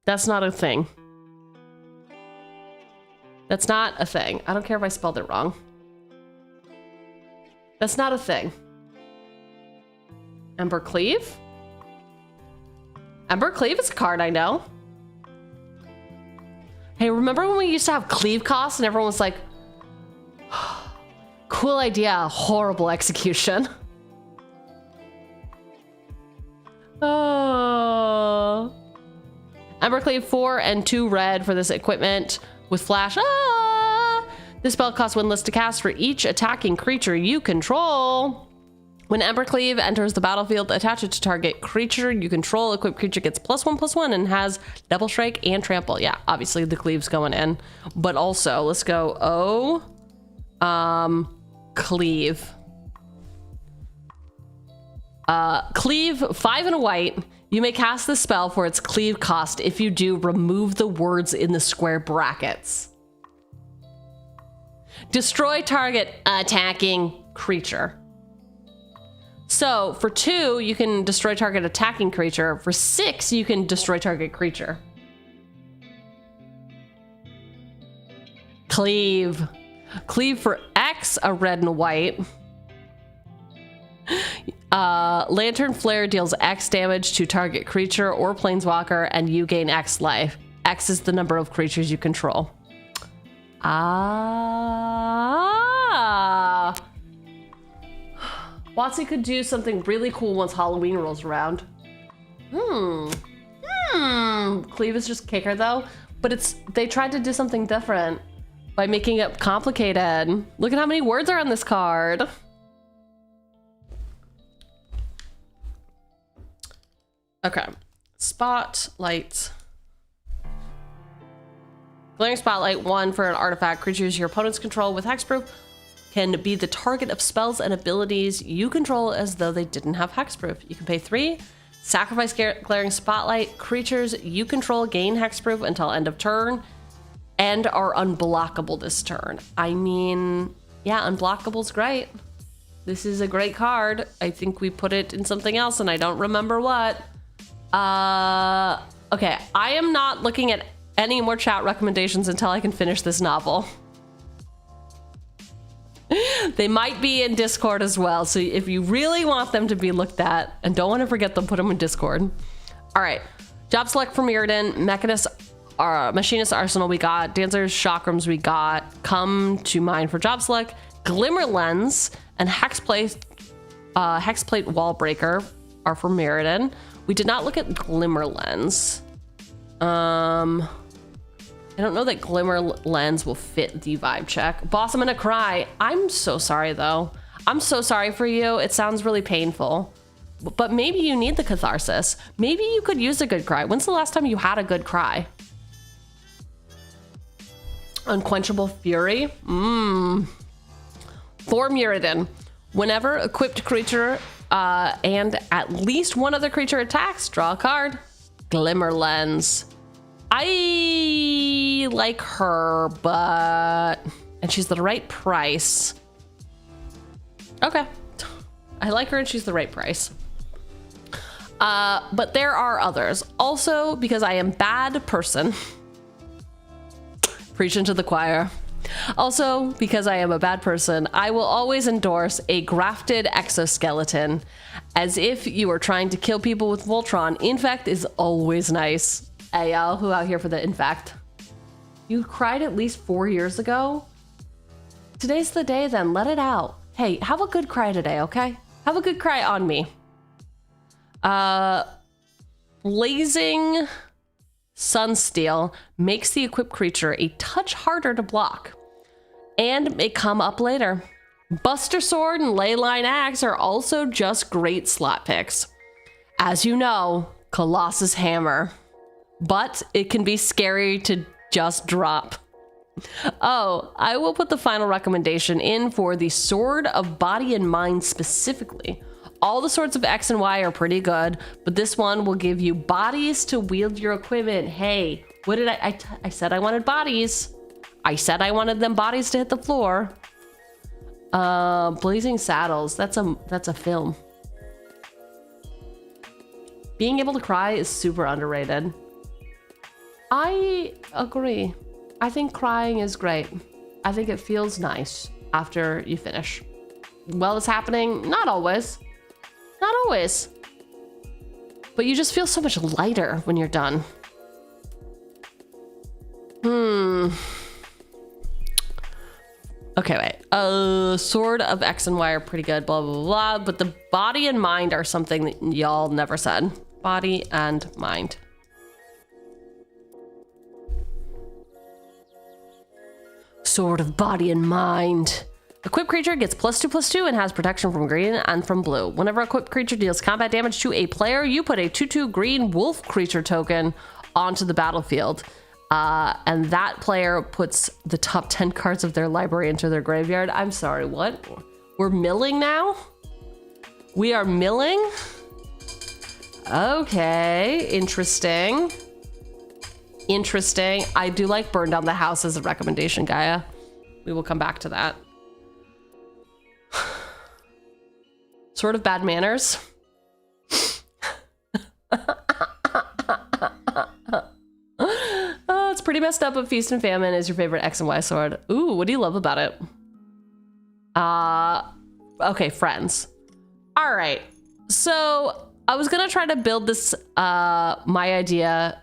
Speaker 4: That's not a thing. That's not a thing. I don't care if I spelled it wrong. That's not a thing. Ember Cleave? Ember Cleave is a card I know. Hey, remember when we used to have Cleave costs and everyone was like, cool idea, horrible execution. Oh. Ember Cleave 4 and 2 red for this equipment with flash. Ah! This spell costs 1 list to cast for each attacking creature you control. When Ember Cleave enters the battlefield, attach it to target creature you control. Equipped creature gets +1/+1 and has double strike and trample. Yeah, obviously the cleave's going in, but also let's go cleave. Cleave 5 and a white. You may cast this spell for its cleave cost. If you do, remove the words in the square brackets. Destroy target attacking creature. So for 2, you can destroy target attacking creature. For 6, you can destroy target creature. Cleave. Cleave for X, a red and a white. Lantern Flare deals X damage to target creature or planeswalker, and you gain X life. X is the number of creatures you control. WotC could do something really cool once Halloween rolls around. Cleave is just kicker though, but they tried to do something different by making it complicated. Look at how many words are on this card. Okay, Spotlight. Glaring Spotlight 1 for an artifact. Creatures your opponents control with hexproof can be the target of spells and abilities you control as though they didn't have hexproof. You can pay 3, sacrifice Glaring Spotlight. Creatures you control gain hexproof until end of turn and are unblockable this turn. I mean, yeah, unblockable's great. This is a great card. I think we put it in something else and I don't remember what. Okay, I am not looking at any more chat recommendations until I can finish this novel. They might be in Discord as well, so if you really want them to be looked at and don't want to forget them, put them in Discord. All right, job select for Mirrodin, Machinist Arsenal we got, Dancer's Chakrams we got, Come to Mind for job select, Glimmer Lens, and Hexplate Wallbreaker are for Mirrodin. We did not look at Glimmer Lens. I don't know that Glimmer Lens will fit the vibe check. Boss, I'm gonna cry. I'm so sorry though. I'm so sorry for you. It sounds really painful. But maybe you need the catharsis. Maybe you could use a good cry. When's the last time you had a good cry? Unquenchable Fury. For Mirrodin. Whenever equipped creature and at least one other creature attacks, draw a card. Glimmer Lens. I like her, and she's the right price. Okay. I like her and she's the right price. But there are others. Also, because I am bad person. Preaching to the choir. Also, because I am a bad person, I will always endorse a grafted exoskeleton. As if you are trying to kill people with Voltron, infect is always nice. Hey, y'all, who out here for the infect? You cried at least 4 years ago? Today's the day then, let it out. Hey, have a good cry today, okay? Have a good cry on me. Blazing Sunsteel makes the equipped creature a touch harder to block and may come up later. Buster Sword and Leyline Axe are also just great slot picks. As you know, Colossus Hammer. But it can be scary to just drop. Oh, I will put the final recommendation in for the Sword of Body and Mind specifically. All the swords of X and Y are pretty good, but this one will give you bodies to wield your equipment. Hey, what did I said I wanted bodies. I said I wanted them bodies to hit the floor. Blazing Saddles, that's a film. Being able to cry is super underrated. I agree. I think crying is great. I think it feels nice after you finish. Well, it's happening, not always. Not always. But you just feel so much lighter when you're done. Okay, wait. Sword of X and Y are pretty good, blah, blah, blah. But the body and mind are something that y'all never said. Body and mind. Sword of Body and Mind. Equipped creature gets +2/+2 and has protection from green and from blue. Whenever equipped creature deals combat damage to a player, you put a 2/2 green wolf creature token onto the battlefield. And that player puts the top 10 cards of their library into their graveyard. I'm sorry, what? We're milling now? We are milling? Okay, interesting. Interesting. I do like Burn Down the House as a recommendation, Gaia. We will come back to that. Sort of Bad Manners. Oh, it's pretty messed up, but Feast and Famine is your favorite X and Y sword. Ooh, what do you love about it? Okay, friends. All right. So I was gonna try to build this, my idea.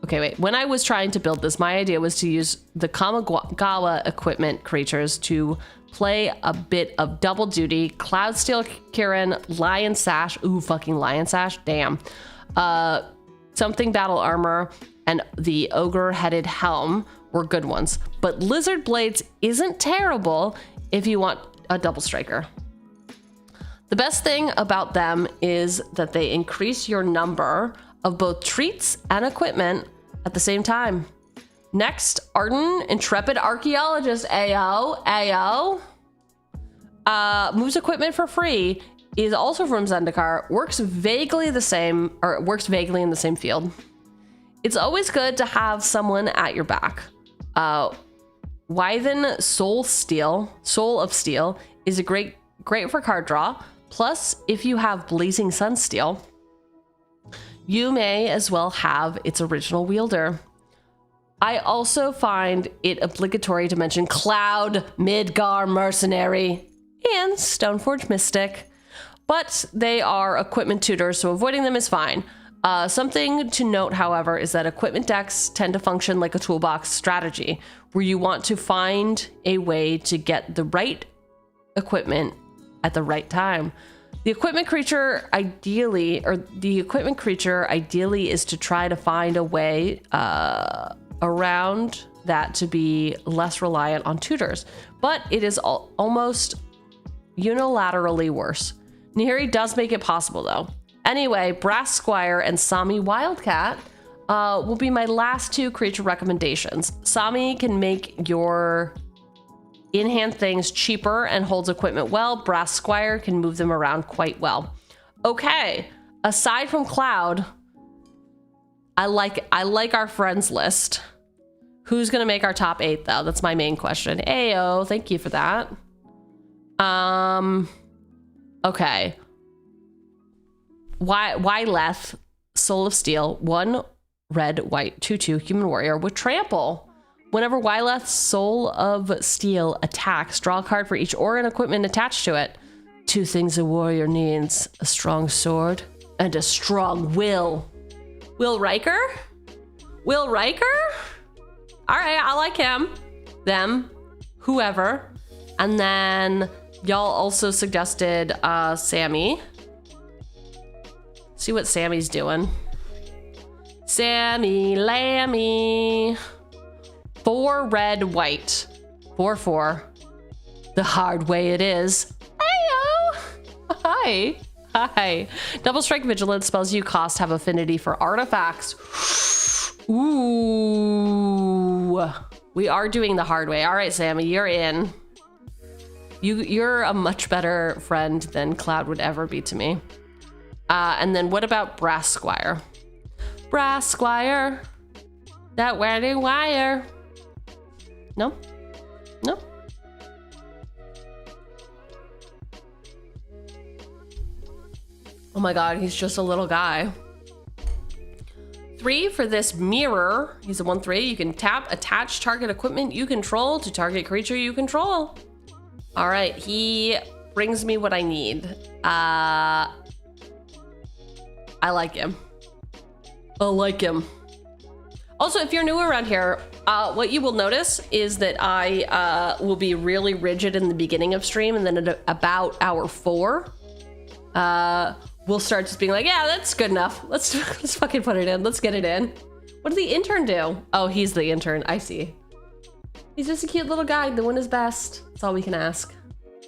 Speaker 4: Okay, wait. When I was trying to build this, my idea was to use the Kamigawa equipment creatures to play a bit of double duty. Cloudsteel Kirin, Lion Sash. Ooh, fucking Lion Sash. Damn. Something Battle Armor and the Ogre-headed Helm were good ones. But Lizard Blades isn't terrible if you want a double striker. The best thing about them is that they increase your number of both treats and equipment at the same time. Next, Arden, Intrepid Archaeologist, Ayo. Moves equipment for free, is also from Zendikar, works vaguely in the same field. It's always good to have someone at your back. Wyvern Soul of Steel is a great for card draw. Plus, if you have Blazing Sunsteel, you may as well have its original wielder. I also find it obligatory to mention Cloud, Midgar Mercenary, and Stoneforge Mystic, but they are equipment tutors, so avoiding them is fine. Something to note, however, is that equipment decks tend to function like a toolbox strategy, where you want to find a way to get the right equipment at the right time. The equipment creature ideally is to try to find a way around that to be less reliant on tutors, but it is almost unilaterally worse. Nahiri does make it possible though. Anyway, Brass Squire and Sami Wildcat will be my last two creature recommendations. Sami can make your in-hand things cheaper and holds equipment well. Brass Squire can move them around quite well. Okay, aside from Cloud, I like our friends list. Who's gonna make our top 8 though? That's my main question. Ayo, thank you for that. Okay. Wyleth, Soul of Steel, 1 red, white, 2/2 human warrior with trample. Whenever Wyleth's Soul of Steel attacks, draw a card for each aura and equipment attached to it. 2 things a warrior needs: a strong sword and a strong will. Will Riker? Will Riker? All right, I like him. Them. Whoever. And then y'all also suggested Sammy. See what Sammy's doing. Sammy Lammy. 4 red, white. 4/4. The hard way it is. Heyo! Hi. Hi. Double strike vigilance spells you cost have affinity for artifacts. Ooh. We are doing the hard way. All right, Sammy, you're in. You're a much better friend than Cloud would ever be to me. And then what about Brass Squire? Brass Squire. That wedding wire. No? No? Oh my god, he's just a little guy. 3 for this mirror. He's a 1/3. You can tap, attach target equipment you control to target creature you control. All right, he brings me what I need. I like him. I like him. Also, if you're new around here, what you will notice is that I will be really rigid in the beginning of stream, and then at about hour 4, we'll start just being like, yeah, that's good enough. Let's fucking put it in. Let's get it in. What did the intern do? Oh, he's the intern. I see. He's just a cute little guy doing his best. That's all we can ask.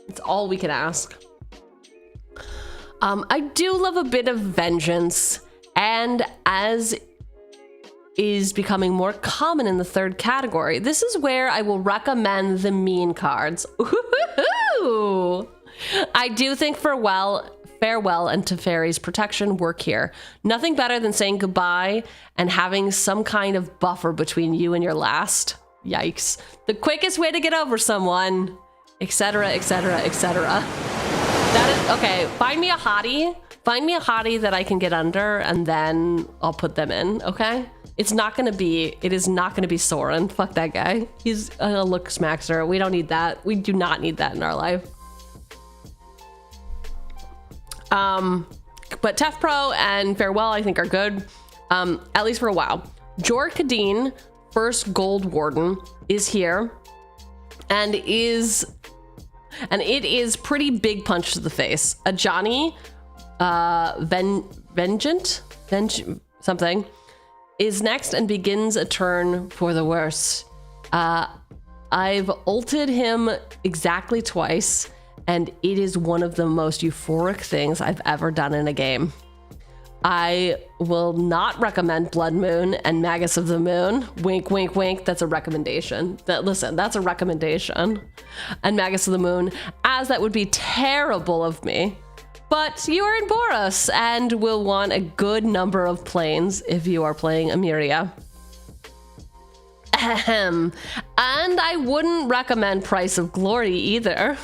Speaker 4: It's all we can ask. I do love a bit of vengeance, and as is becoming more common in the 3rd category, this is where I will recommend the mean cards. Ooh. I do think Farewell and Teferi's Protection work here. Nothing better than saying goodbye and having some kind of buffer between you and your last. Yikes. The quickest way to get over someone, etc., etc., etc. That is, okay, find me a hottie. Find me a hottie that I can get under, and then I'll put them in, okay? It is not gonna be Sorin. Fuck that guy. He's a look smackster. We don't need that. We do not need that in our life. But Tef Pro and Farewell, I think, are good, at least for a while. Jor Kadeen, first Gold Warden, is here, and it is pretty big punch to the face. A Johnny, Vengeant, something, is next and begins a turn for the worse. I've ulted him exactly twice, and it is one of the most euphoric things I've ever done in a game. I will not recommend Blood Moon and Magus of the Moon. Wink, wink, wink. That's a recommendation. Listen, that's a recommendation. And Magus of the Moon, as that would be terrible of me. But you are in Boros and will want a good number of planes if you are playing Emiria. Ahem. And I wouldn't recommend Price of Glory either.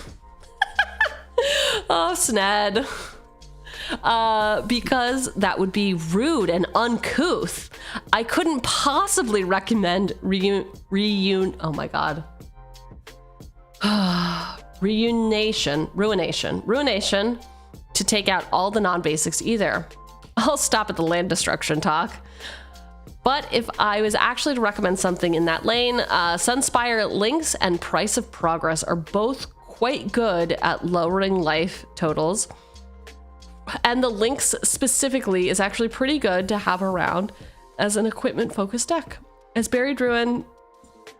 Speaker 4: Oh, Sned. Because that would be rude and uncouth. I couldn't possibly recommend oh my god. Ruination to take out all the non-basics either. I'll stop at the land destruction talk. But if I was actually to recommend something in that lane, Sunspire Links and Price of Progress are both quite good at lowering life totals. And the Lynx specifically is actually pretty good to have around as an equipment-focused deck. As Buried Ruin,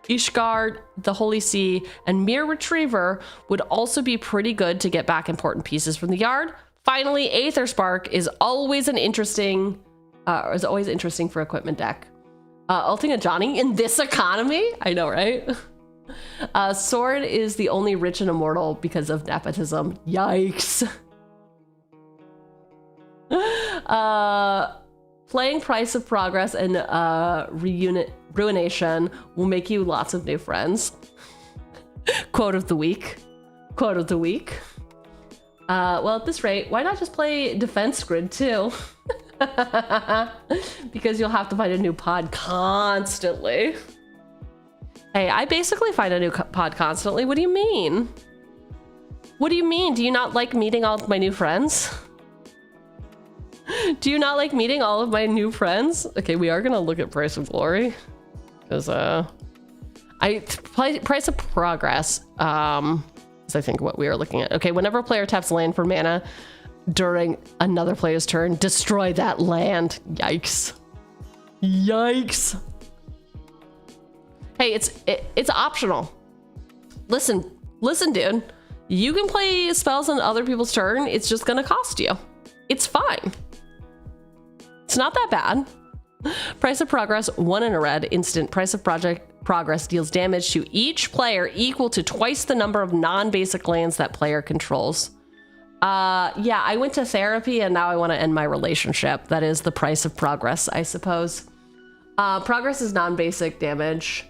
Speaker 4: Ishgard, the Holy Sea, and Mere Retriever would also be pretty good to get back important pieces from the yard. Finally, Aether Spark is always interesting for equipment deck. Ulting a Johnny in this economy? I know, right? Sword is the only rich and immortal because of nepotism. Yikes. Playing Price of Progress and Ruination will make you lots of new friends. Quote of the week. Quote of the week. Well, at this rate, why not just play Defense Grid too? Because you'll have to find a new pod constantly. Hey, I basically find a new pod constantly. What do you mean? What do you mean? Do you not like meeting all of my new friends? Do you not like meeting all of my new friends? Okay, we are gonna look at Price of Glory. Because, Price of Progress, is I think what we are looking at. Okay, whenever a player taps land for mana during another player's turn, destroy that land. Yikes. Yikes. Hey, it's optional. Listen, dude. You can play spells on other people's turn. It's just gonna cost you. It's fine. It's not that bad. Price of Progress, 1 in a red, instant. Price of Progress deals damage to each player equal to twice the number of non-basic lands that player controls. Yeah, I went to therapy and now I want to end my relationship. That is the price of progress, I suppose. Progress is non-basic damage.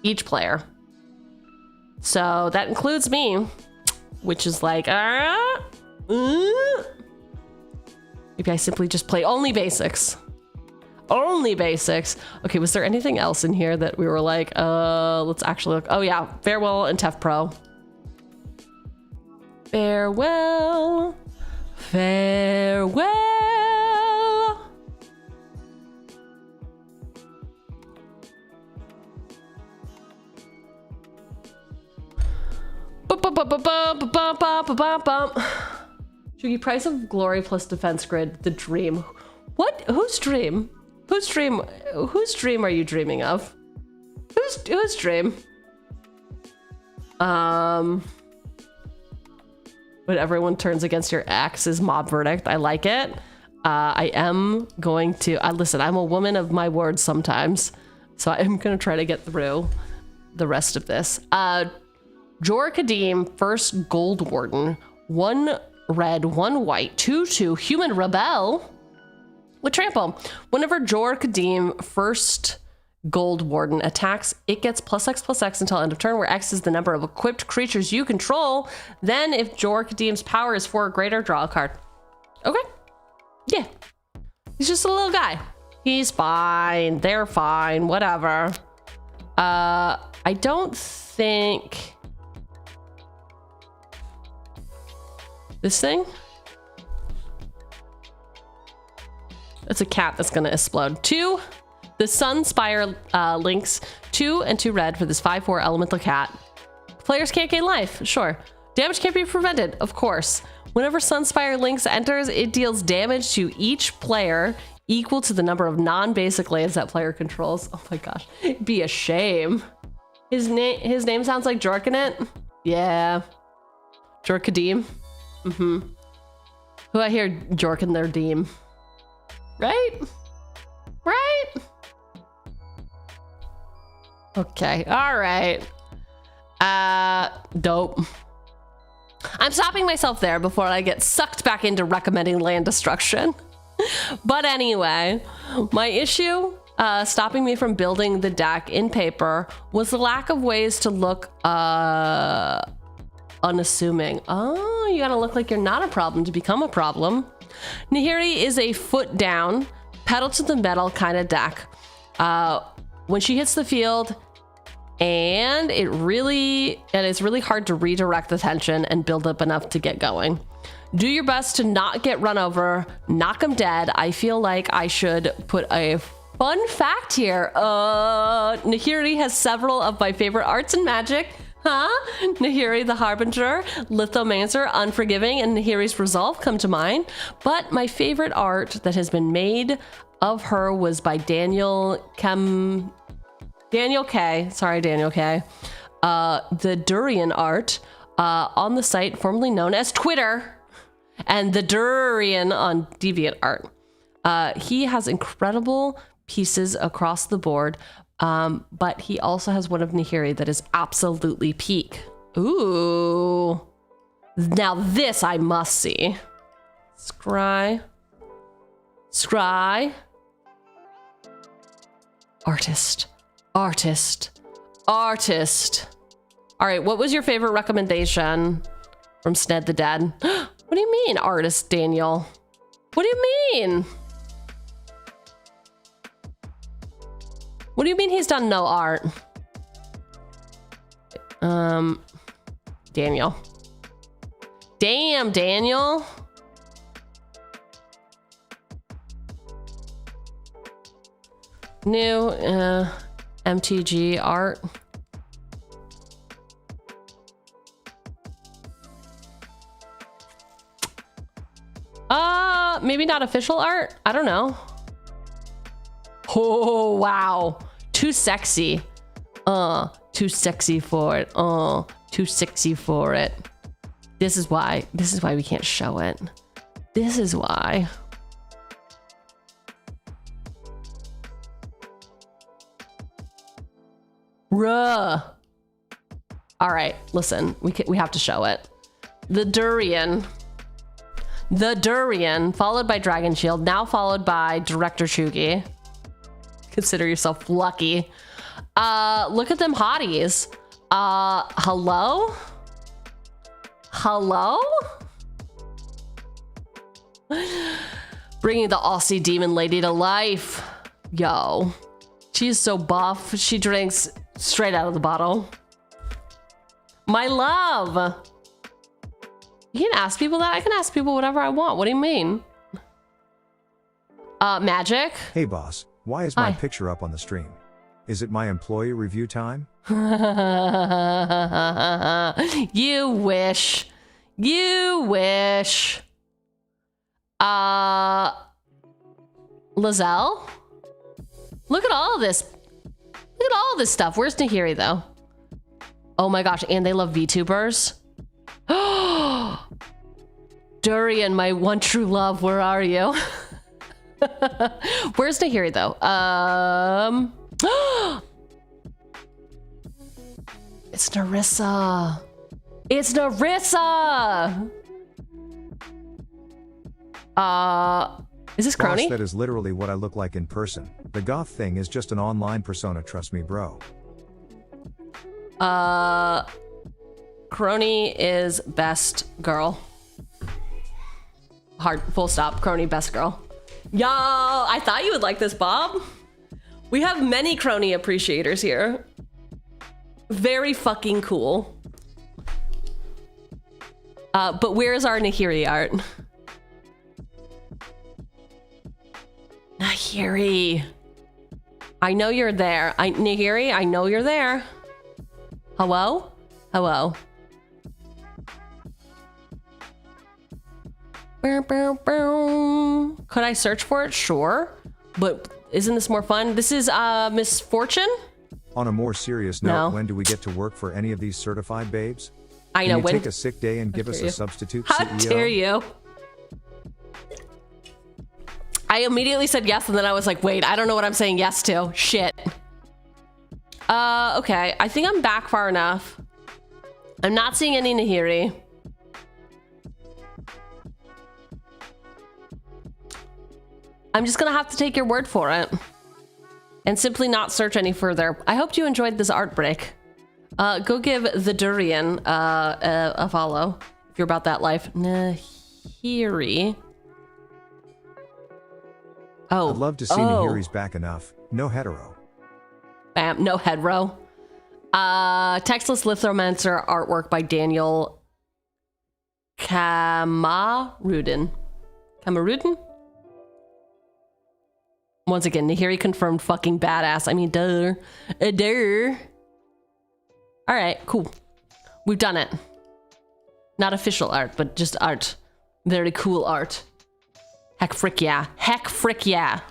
Speaker 4: Each player. So that includes me, which is like, maybe I simply just play only basics. Only basics. Okay, was there anything else in here that we were like, let's actually look. Oh yeah, Farewell and Tef Pro. Farewell. Farewell. Cheugy, Price of Glory plus Defense Grid, the dream. What? Whose dream? Whose dream? Whose dream are you dreaming of? Whose dream? When everyone turns against your ex is mob verdict. I like it. I am going to. Listen, I'm a woman of my words sometimes, so I am gonna try to get through the rest of this. Jor Kadim, first Gold Warden, 1 red, 1 white, 2/2 human rebel with trample. Whenever Jor Kadim, first Gold Warden, attacks, it gets +X/+X until end of turn, where X is the number of equipped creatures you control. Then if Jor Kadim's power is 4 or greater, draw a card. Okay. Yeah. He's just a little guy. He's fine. They're fine. Whatever. I don't think this thing? It's a cat that's gonna explode. 2, the Sunspire links 2 and 2 red for this 5/4 elemental cat. Players can't gain life, sure. Damage can't be prevented, of course. Whenever Sunspire links enters, it deals damage to each player equal to the number of non-basic lands that player controls. Oh my gosh, it'd be a shame. His name sounds like Jorkanet. Yeah, Jorkadim. Who I hear Jorkin their Deem. Right? Right? Okay, all right. Dope. I'm stopping myself there before I get sucked back into recommending land destruction. But anyway, my issue stopping me from building the deck in paper was the lack of ways to look unassuming. Oh, you gotta look like you're not a problem to become a problem. Nahiri is a foot down, pedal to the metal kind of deck. When she hits the field, and it's really hard to redirect the tension and build up enough to get going. Do your best to not get run over, knock them dead. I feel like I should put a fun fact here. Nahiri has several of my favorite arts in Magic. Huh? Nahiri the Harbinger, Lithomancer, Unforgiving, and Nahiri's Resolve come to mind. But my favorite art that has been made of her was by Daniel K. Sorry, Daniel K. The Durian art on the site formerly known as Twitter, and the Durian on DeviantArt. He has incredible pieces across the board. But he also has one of Nahiri that is absolutely peak. Ooh. Now this I must see. Scry. Artist. All right, what was your favorite recommendation from Sned the Dead? What do you mean, artist Daniel? What do you mean? What do you mean he's done no art? Daniel. Damn, Daniel. New MTG art. Maybe not official art. I don't know. Oh, wow. Too sexy. Too sexy for it. Too sexy for it. This is why we can't show it. This is why. Ruh. All right, listen, we have to show it. The durian, followed by Dragon Shield, now followed by Director Cheugy. Consider yourself lucky. Look at them hotties. Hello? Hello? Bringing the Aussie demon lady to life. Yo, she's so buff. She drinks straight out of the bottle. My love. You can ask people that. I can ask people whatever I want. What do you mean? Magic?
Speaker 7: Hey boss, why is my
Speaker 4: Hi.
Speaker 7: picture up on the stream? Is it my employee review time?
Speaker 4: You wish. You wish. Lizelle? Look at all this. Look at all this stuff. Where's Nahiri though? Oh my gosh, and they love VTubers. Durian, my one true love, where are you? Where's Nahiri though? It's Narissa. It's Narissa. Is this
Speaker 7: Boss,
Speaker 4: Crony?
Speaker 7: that is literally what I look like in person. The goth thing is just an online persona, trust me, bro.
Speaker 4: Crony is best girl. Hard, full stop. Crony, best girl. Yo, I thought you would like this, Bob. We have many Crony appreciators here. Very fucking cool. But where's our Nahiri art? Nahiri. I know you're there. Nahiri, I know you're there. Hello? Hello. Could I search for it? Sure. But isn't this more fun? This is Miss Fortune?
Speaker 7: On a more serious note,
Speaker 4: No.
Speaker 7: when do we get to work for any of these certified babes?
Speaker 4: I know.
Speaker 7: Can you
Speaker 4: When
Speaker 7: take a sick day and give us
Speaker 4: dare
Speaker 7: a
Speaker 4: you.
Speaker 7: substitute
Speaker 4: How
Speaker 7: CEO?
Speaker 4: dare you? I immediately said yes, and then I was like, wait, I don't know what I'm saying yes to. Shit. Okay. I think I'm back far enough. I'm not seeing any Nahiri. I'm just gonna have to take your word for it and simply not search any further. I hope you enjoyed this art break. Go give the Durian a follow if you're about that life. Nahiri. Oh,
Speaker 7: I'd love to see Nahiri's back enough. No hetero.
Speaker 4: Bam, no head row. Textless Lithromancer artwork by Daniel Kamarudin. Kamarudin? Once again, Nahiri confirmed fucking badass. I mean, duh. Duh. All right, cool. We've done it. Not official art, but just art. Very cool art. Heck frick yeah. Heck frick yeah.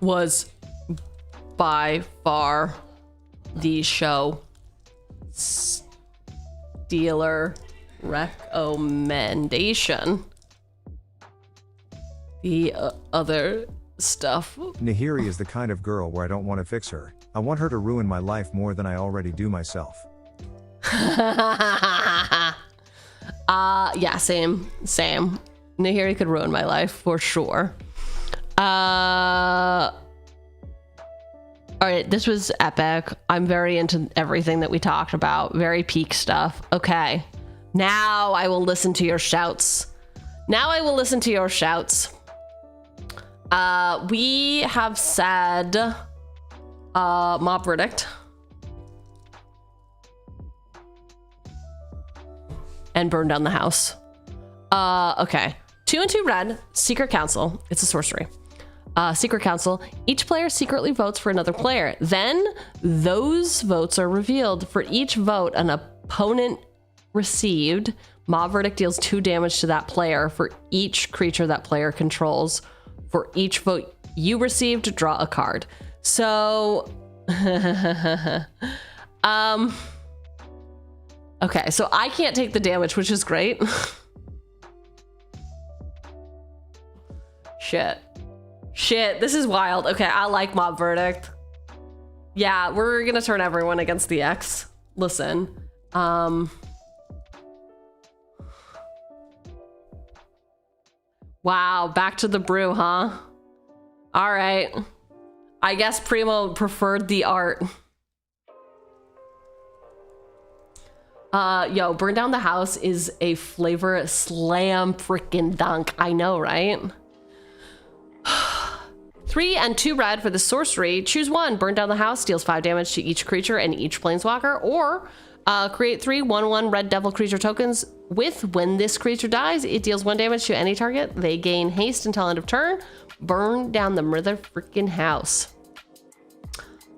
Speaker 4: Was by far the show dealer recommendation. The other stuff.
Speaker 7: Nahiri is the kind of girl where I don't want to fix her. I want her to ruin my life more than I already do myself.
Speaker 4: Yeah, same. Nahiri could ruin my life for sure. All right, this was epic. I'm very into everything that we talked about. Very peak stuff. Okay, Now I will listen to your shouts. Now I will listen to your shouts. We have said mob verdict. And burn down the house. Okay. 2 and 2 red, Secret Council. It's a sorcery. Secret Council. Each player secretly votes for another player. Then those votes are revealed. For each vote an opponent received, mob verdict deals 2 damage to that player for each creature that player controls. For each vote you received, draw a card. So, okay, so I can't take the damage, which is great. Shit, this is wild. Okay, I like mob verdict. Yeah, we're gonna turn everyone against the X. Listen, wow, back to the brew, huh? All right. I guess Primo preferred the art. Yo, burn down the house is a flavor slam freaking dunk. I know, right? 3 and 2 red for the sorcery. Choose one. Burn down the house deals 5 damage to each creature and each planeswalker, or create 3 1/1 red devil creature tokens with when this creature dies, it deals 1 damage to any target. They gain haste until end of turn. Burn down the mother freaking house.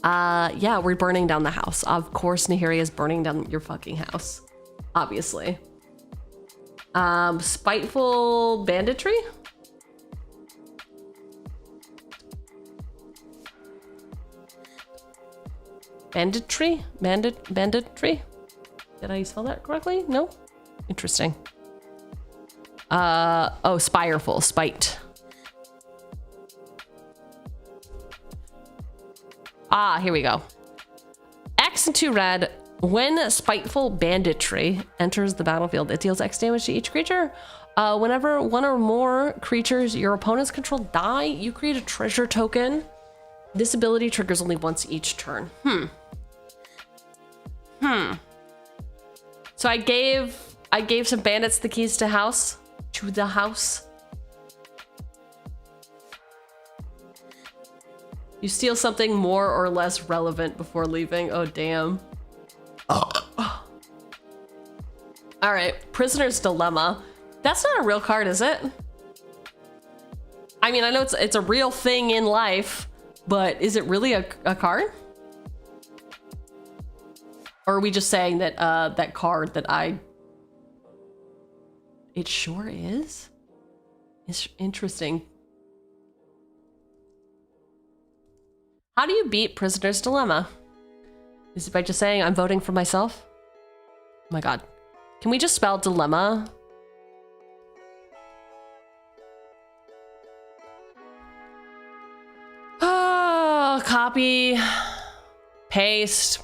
Speaker 4: Yeah, we're burning down the house. Of course, Nahiri is burning down your fucking house. Obviously. Spiteful banditry? Banditry? Banditry? Did I spell that correctly? No? Interesting. Oh, spireful, spite. Ah, here we go. X and 2 red. When spiteful banditry enters the battlefield, it deals X damage to each creature. Whenever one or more creatures your opponents control die, you create a treasure token. This ability triggers only once each turn. So I gave some bandits the keys to the house. You steal something more or less relevant before leaving. Oh, damn. All right, Prisoner's Dilemma. That's not a real card, is it? I mean, I know it's a real thing in life, but is it really a card? Or are we just saying that that card that it sure is? It's interesting. How do you beat Prisoner's Dilemma? Is it by just saying I'm voting for myself? Oh my god. Can we just spell dilemma? Oh, copy, paste.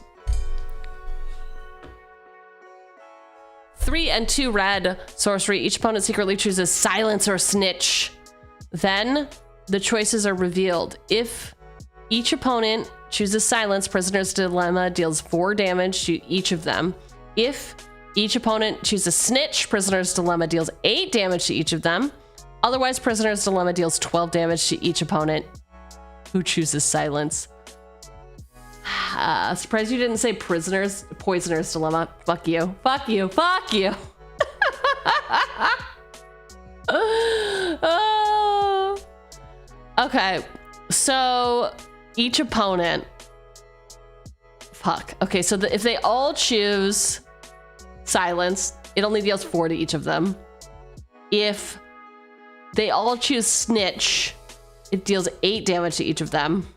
Speaker 4: 3 and 2 red sorcery. Each opponent secretly chooses silence or snitch. Then the choices are revealed. If each opponent chooses silence, Prisoner's Dilemma deals 4 damage to each of them. If each opponent chooses snitch, Prisoner's Dilemma deals 8 damage to each of them. Otherwise, Prisoner's Dilemma deals 12 damage to each opponent who chooses silence. Surprised you didn't say Poisoner's Dilemma. Fuck you. Fuck you. Fuck you. Oh. Okay, so each opponent. Fuck. Okay, so if they all choose silence, it only deals 4 to each of them. If they all choose snitch, it deals 8 damage to each of them.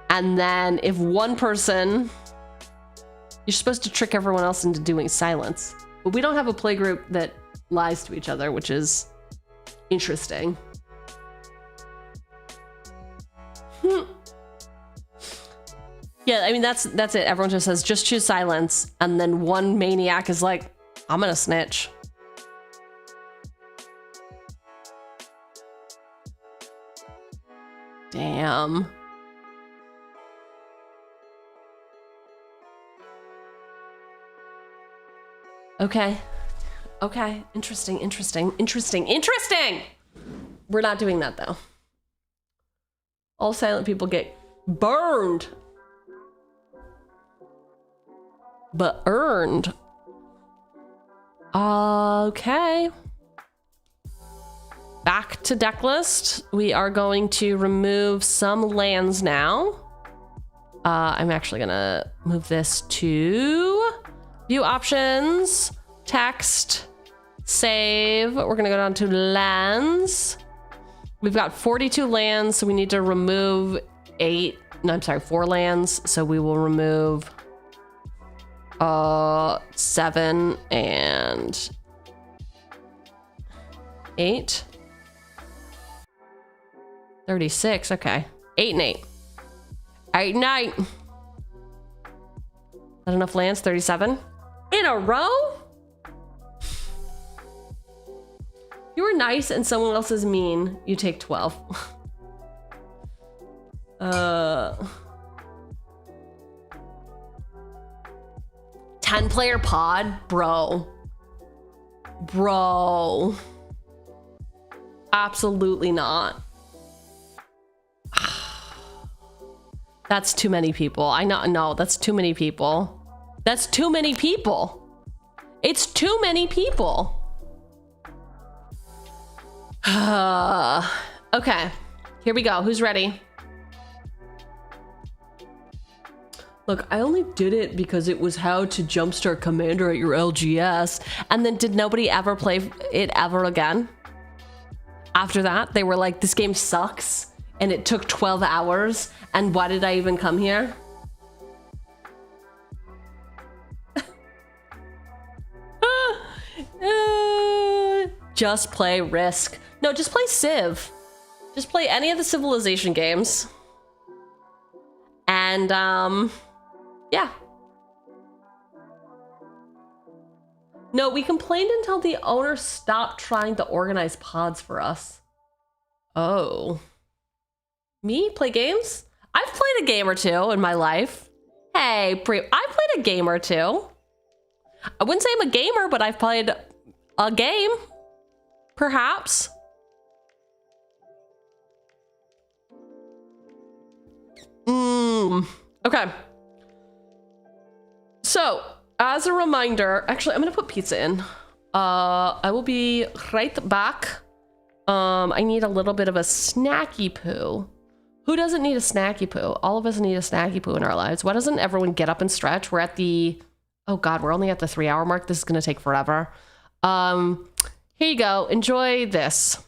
Speaker 4: And then if one person, you're supposed to trick everyone else into doing silence. But we don't have a play group that lies to each other, which is interesting. Yeah, I mean, that's it. Everyone just says, just choose silence. And then one maniac is like, I'm gonna snitch. Damn. Okay. Okay, interesting, interesting, interesting, interesting! We're not doing that though. All silent people get burned. But earned. Okay. Back to deck list. We are going to remove some lands now. I'm actually gonna move this to view options, text, save. We're gonna go down to lands. We've got 42 lands, so we need to remove 4 lands. So we will remove 7 and 8. 36, okay. 8 and 8. 8 and 8. Not enough lands, 37. In a row? You were nice and someone else is mean. You take 12. 10-player pod? Bro. Absolutely not. That's too many people. I know, no, that's too many people. That's too many people. It's too many people. Okay, here we go. Who's ready? Look, I only did it because it was how to jumpstart Commander at your LGS. And then did nobody ever play it ever again? After that, they were like, this game sucks. And it took 12 hours. And why did I even come here? Just play Risk. No, just play Civ. Just play any of the Civilization games. And, yeah. No, we complained until the owner stopped trying to organize pods for us. Oh. Me? Play games? I've played a game or two in my life. Hey, I played a game or two. I wouldn't say I'm a gamer, but I've played a game. Perhaps. Okay. So, as a reminder, actually, I'm gonna put pizza in. I will be right back. I need a little bit of a snacky poo. Who doesn't need a snacky poo? All of us need a snacky poo in our lives. Why doesn't everyone get up and stretch? We're at the, oh God, we're only at the 3-hour mark. This is gonna take forever. Here you go, enjoy this.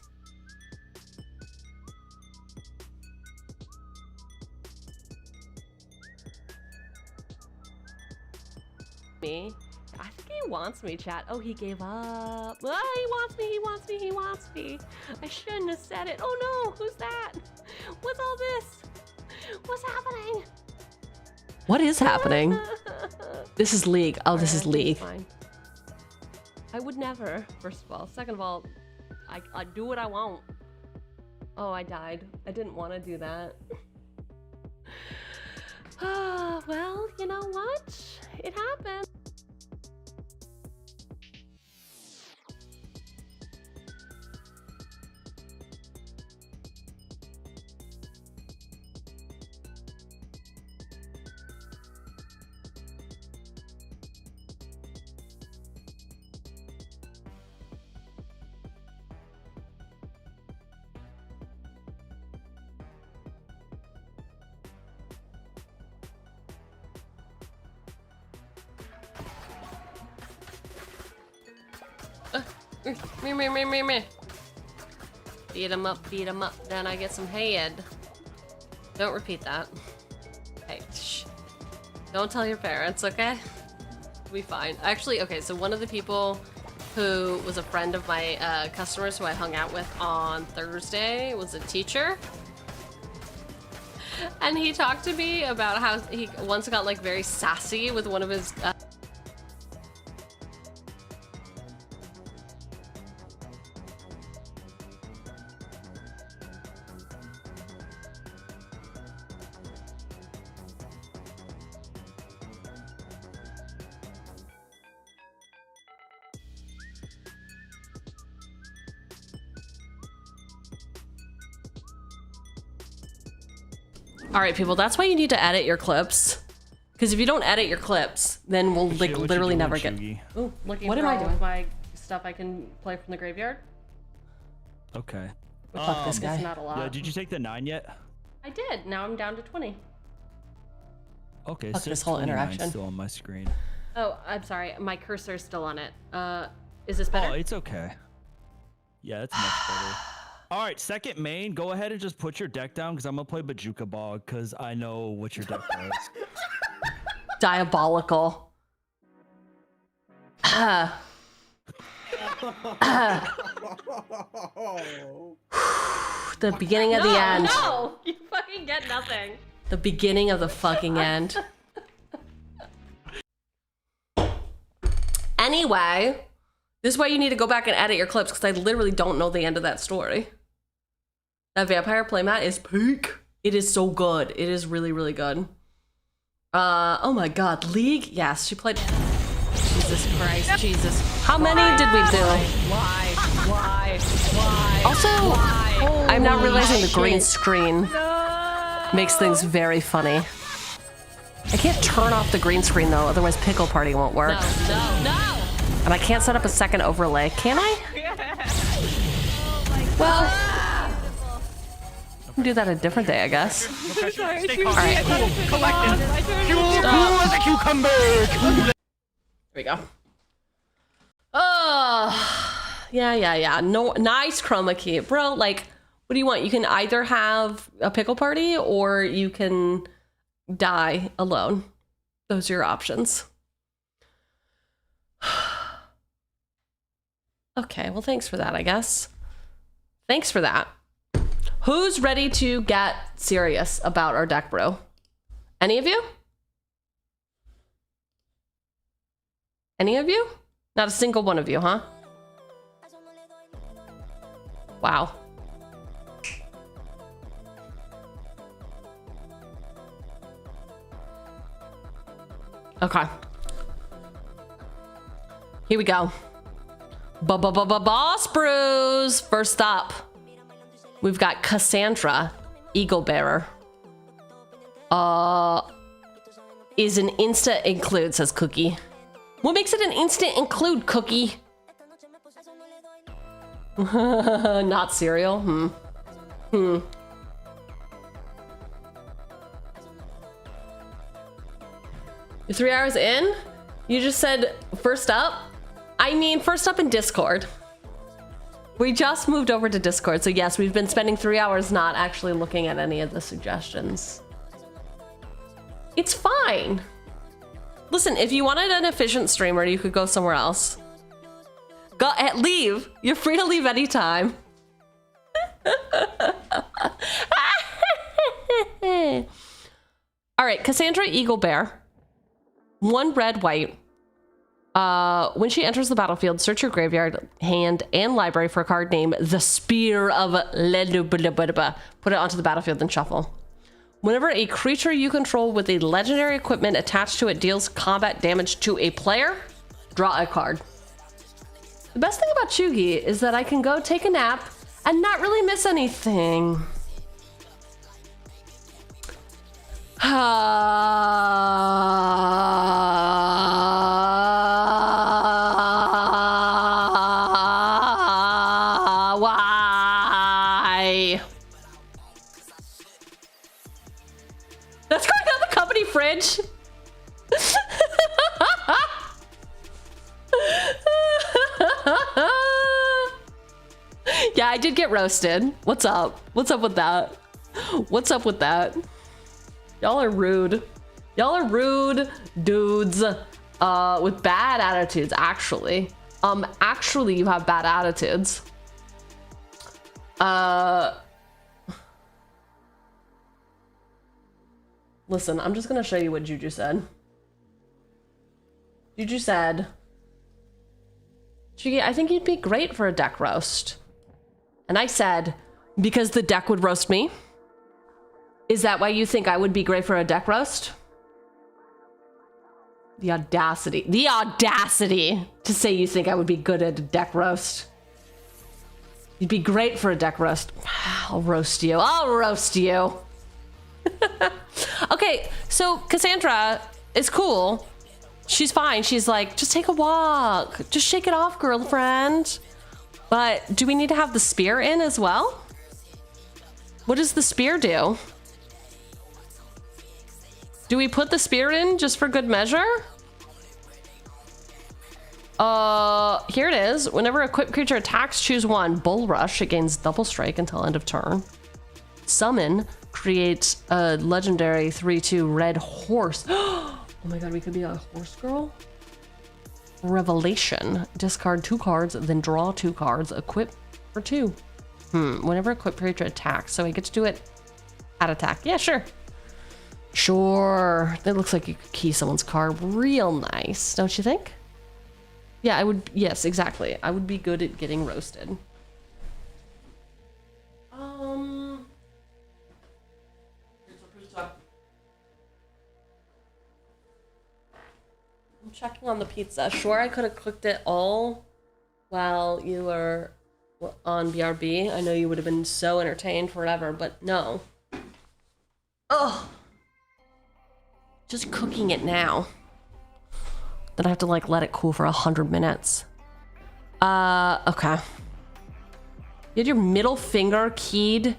Speaker 4: Me. I think he wants me, chat. Oh, he gave up. Oh, he wants me, he wants me, he wants me. I shouldn't have said it. Oh no, who's that? What's all this? What's happening? What is happening? This is League. Oh, this is League. Fine. I would never, first of all. Second of all, I do what I want. Oh, I died. I didn't want to do that. Well, you know what? It happened. Me. Beat him up, then I get some head. Don't repeat that. Hey, shh. Don't tell your parents, okay? We'll be fine. Actually, okay, so one of the people who was a friend of my customers who I hung out with on Thursday was a teacher. And he talked to me about how he once got like very sassy with one of his All right, people, that's why you need to edit your clips. Because if you don't edit your clips, then we'll like literally never get.
Speaker 2: Ooh, looking
Speaker 4: What
Speaker 2: for
Speaker 4: am I
Speaker 2: all
Speaker 4: doing?
Speaker 2: of my stuff I can play from the graveyard.
Speaker 8: Okay.
Speaker 4: Fuck this guy.
Speaker 2: It's not a lot.
Speaker 8: Yeah, did you take the 9 yet?
Speaker 2: I did. Now I'm down to 20.
Speaker 8: Okay,
Speaker 4: Fuck
Speaker 8: so
Speaker 4: this whole
Speaker 8: 29
Speaker 4: interaction.
Speaker 8: still on my screen.
Speaker 2: Oh, I'm sorry. My cursor's still on it. Is this better?
Speaker 8: Oh, it's okay. Yeah, it's much better. All right, second main, go ahead and just put your deck down because I'm gonna play Bajuka Bog because I know what your deck does.
Speaker 4: Diabolical. The beginning of the end.
Speaker 2: No! You fucking get nothing.
Speaker 4: The beginning of the fucking end. Anyway, this is why you need to go back and edit your clips because I literally don't know the end of that story. That vampire playmat is peak. It is so good. It is really, really good. Oh my god, League? Yes, she played. Jesus Christ, Jesus. How many did we do?
Speaker 3: Why?
Speaker 4: Also, I'm now realizing the green screen makes things very funny. I can't turn off the green screen though, otherwise Pickle Party won't work.
Speaker 2: No!
Speaker 4: And I can't set up a second overlay, can I? Well, we can do that a different day, I guess. Alright.
Speaker 6: Cool as a cucumber.
Speaker 4: There we go. Oh, yeah. No, nice chroma key. Bro, like, what do you want? You can either have a pickle party or you can die alone. Those are your options. Okay, well, thanks for that, I guess. Thanks for that. Who's ready to get serious about our deck brew? Any of you? Any of you? Not a single one of you, huh? Wow. Okay. Here we go. Boss Brews. First up, we've got Cassandra, Eagle Bearer. Is an insta include, says Cookie. What makes it an instant include, Cookie? Not cereal. You're 3 hours in? You just said first up? I mean, first up in Discord. We just moved over to Discord, so yes, we've been spending 3 hours not actually looking at any of the suggestions. It's fine. Listen, if you wanted an efficient streamer, you could go somewhere else. Go, leave. You're free to leave anytime. All right, Cassandra Eagle Bear. 1 red, white. When she enters the battlefield, search your graveyard, hand, and library for a card named the Spear of Ledubba. Put it onto the battlefield and shuffle. Whenever a creature you control with a legendary equipment attached to it deals combat damage to a player, draw a card. The best thing about Cheugy is that I can go take a nap and not really miss anything. Why? That's going on the company fridge. Yeah, I did get roasted. What's up? What's up with that? What's up with that? Y'all are rude. Y'all are rude dudes with bad attitudes, actually. Actually, you have bad attitudes. Listen, I'm just gonna show you what Juju said. Juju said, Cheugy, I think you'd be great for a deck roast. And I said, because the deck would roast me? Is that why you think I would be great for a deck roast? The audacity to say you think I would be good at a deck roast. You'd be great for a deck roast. I'll roast you. I'll roast you. Okay, so Cassandra is cool. She's fine. She's like, just take a walk. Just shake it off, girlfriend. But do we need to have the spear in as well? What does the spear do? Do we put the spear in just for good measure? Here it is. Whenever a equipped creature attacks, choose one. Bull Rush, it gains double strike until end of turn. Summon creates a legendary 3/2 red horse. Oh my god, we could be a horse girl. Revelation. Discard 2 cards, then draw 2 cards. Equip for 2. Whenever equipped creature attacks. So I get to do it at attack. Yeah, sure. Sure. It looks like you could key someone's card real nice, don't you think? Yeah, I would. Yes, exactly. I would be good at getting roasted. I'm checking on the pizza. Sure, I could have cooked it all while you were on BRB. I know you would have been so entertained forever, but no. Ugh. Just cooking it now. Then I have to like let it cool for 100 minutes. Okay. You had your middle finger keyed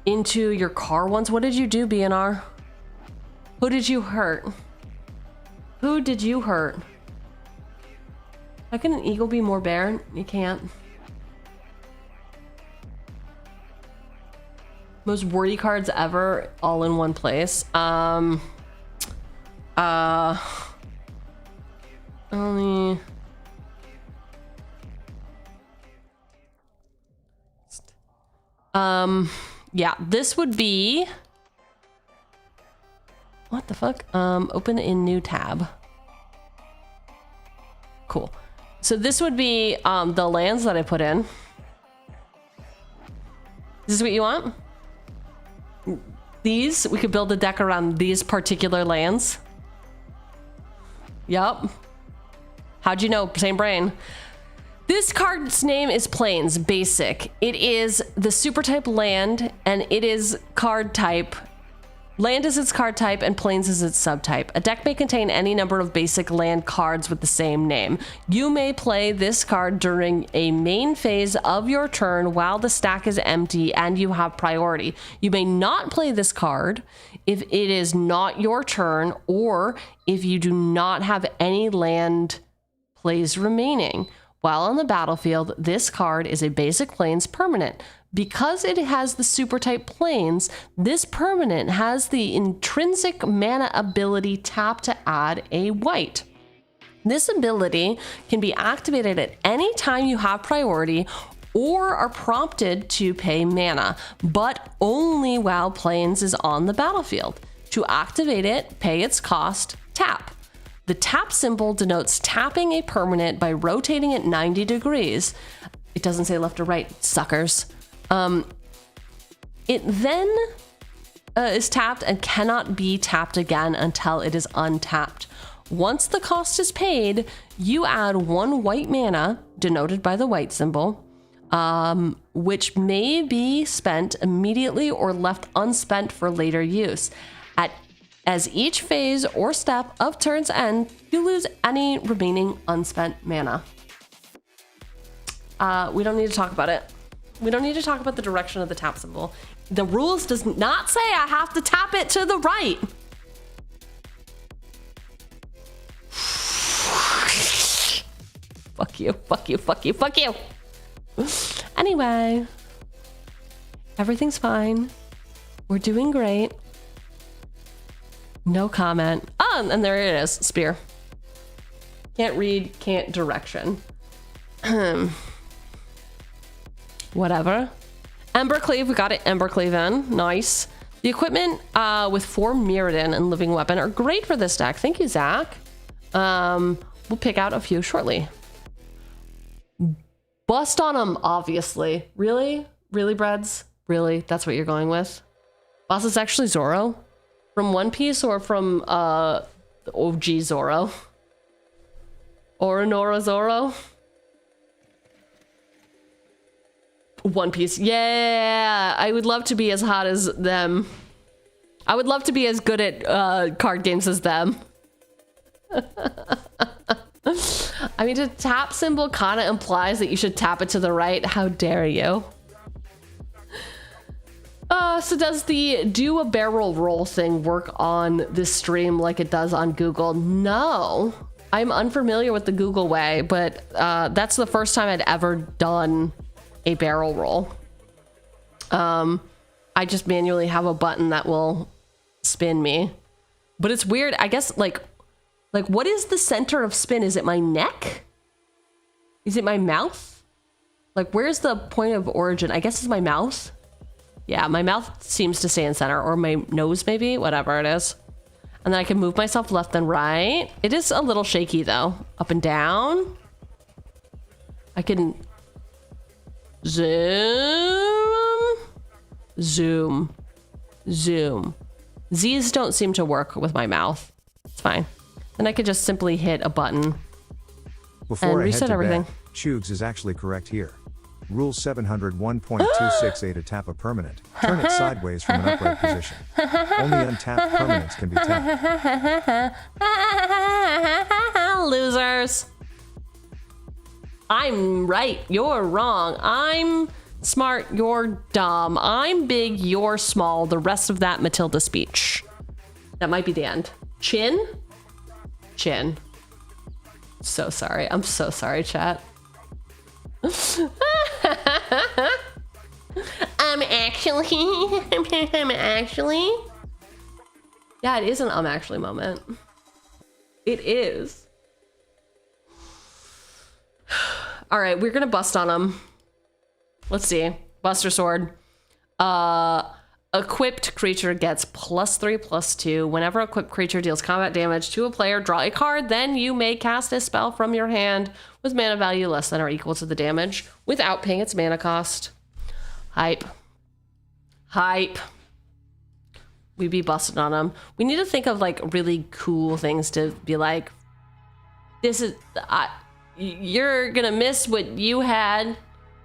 Speaker 4: into your car once. What did you do, BNR? Who did you hurt? Who did you hurt? How can an eagle be more bear? You can't. Most wordy cards ever, all in one place. Only. Yeah, this would be. What the fuck? Open in new tab. Cool. So this would be the lands that I put in. Is this what you want? These, we could build a deck around these particular lands. Yup. How'd you know? Same brain. This card's name is Plains, basic. It is the super type land, and it is card type. Land is its card type, and Plains is its subtype. A deck may contain any number of basic land cards with the same name. You may play this card during a main phase of your turn while the stack is empty and you have priority. You may not play this card if it is not your turn or if you do not have any land plays remaining. While on the battlefield, this card is a basic Plains permanent. Because it has the super type Plains, this permanent has the intrinsic mana ability tap to add a white. This ability can be activated at any time you have priority or are prompted to pay mana, but only while Plains is on the battlefield. To activate it, pay its cost, tap. The tap symbol denotes tapping a permanent by rotating it 90 degrees. It doesn't say left or right, suckers. It then is tapped and cannot be tapped again until it is untapped. Once the cost is paid, you add 1 white mana, denoted by the white symbol, which may be spent immediately or left unspent for later use. As each phase or step of turn's end, you lose any remaining unspent mana. We don't need to talk about it. We don't need to talk about the direction of the tap symbol. The rules does not say I have to tap it to the right. Fuck you, fuck you, fuck you, fuck you. Anyway, everything's fine. We're doing great. No comment. Oh, and there it is, spear. Can't read, can't direction. Whatever. Embercleave, we got it. Embercleave in. Nice. The equipment with 4 Mirrodin and Living Weapon are great for this deck. Thank you, Zach. We'll pick out a few shortly. Bust on them, obviously. Really? Really, Breads? Really? That's what you're going with? Boss is actually Zoro? From One Piece or from the OG Zoro? Oronora Zoro? One Piece. Yeah, I would love to be as hot as them. I would love to be as good at card games as them. I mean, the tap symbol kind of implies that you should tap it to the right. How dare you? So does the do a barrel roll thing work on this stream like it does on Google? No. I'm unfamiliar with the Google way, but that's the first time I'd ever done a barrel roll. I just manually have a button that will spin me. But it's weird. I guess like what is the center of spin? Is it my neck? Is it my mouth? Like where's the point of origin? I guess it's my mouth. Yeah, my mouth seems to stay in center, or my nose maybe, whatever it is. And then I can move myself left and right. It is a little shaky though. Up and down. I can zoom. Zoom. Zoom. Z's don't seem to work with my mouth. It's fine. Then I could just simply hit a button
Speaker 7: Before
Speaker 4: and
Speaker 7: I
Speaker 4: reset
Speaker 7: head to
Speaker 4: everything.
Speaker 7: bed, Cheugy is actually correct here. Rule 701.268 to tap a permanent. Turn it sideways from an upright position. Only untapped permanents can be tapped.
Speaker 4: Losers. I'm right, you're wrong. I'm smart, you're dumb. I'm big, you're small. The rest of that Matilda speech. That might be the end. Chin? Chin. So sorry. I'm so sorry, chat. I'm actually. Yeah, it is an actually moment. It is. All right, we're gonna bust on him. Let's see. Buster Sword. Equipped creature gets +3/+2. Whenever equipped creature deals combat damage to a player, draw a card, then you may cast a spell from your hand with mana value less than or equal to the damage without paying its mana cost. Hype. Hype. We be busting on them. We need to think of like really cool things to be like, this is, you're gonna miss what you had.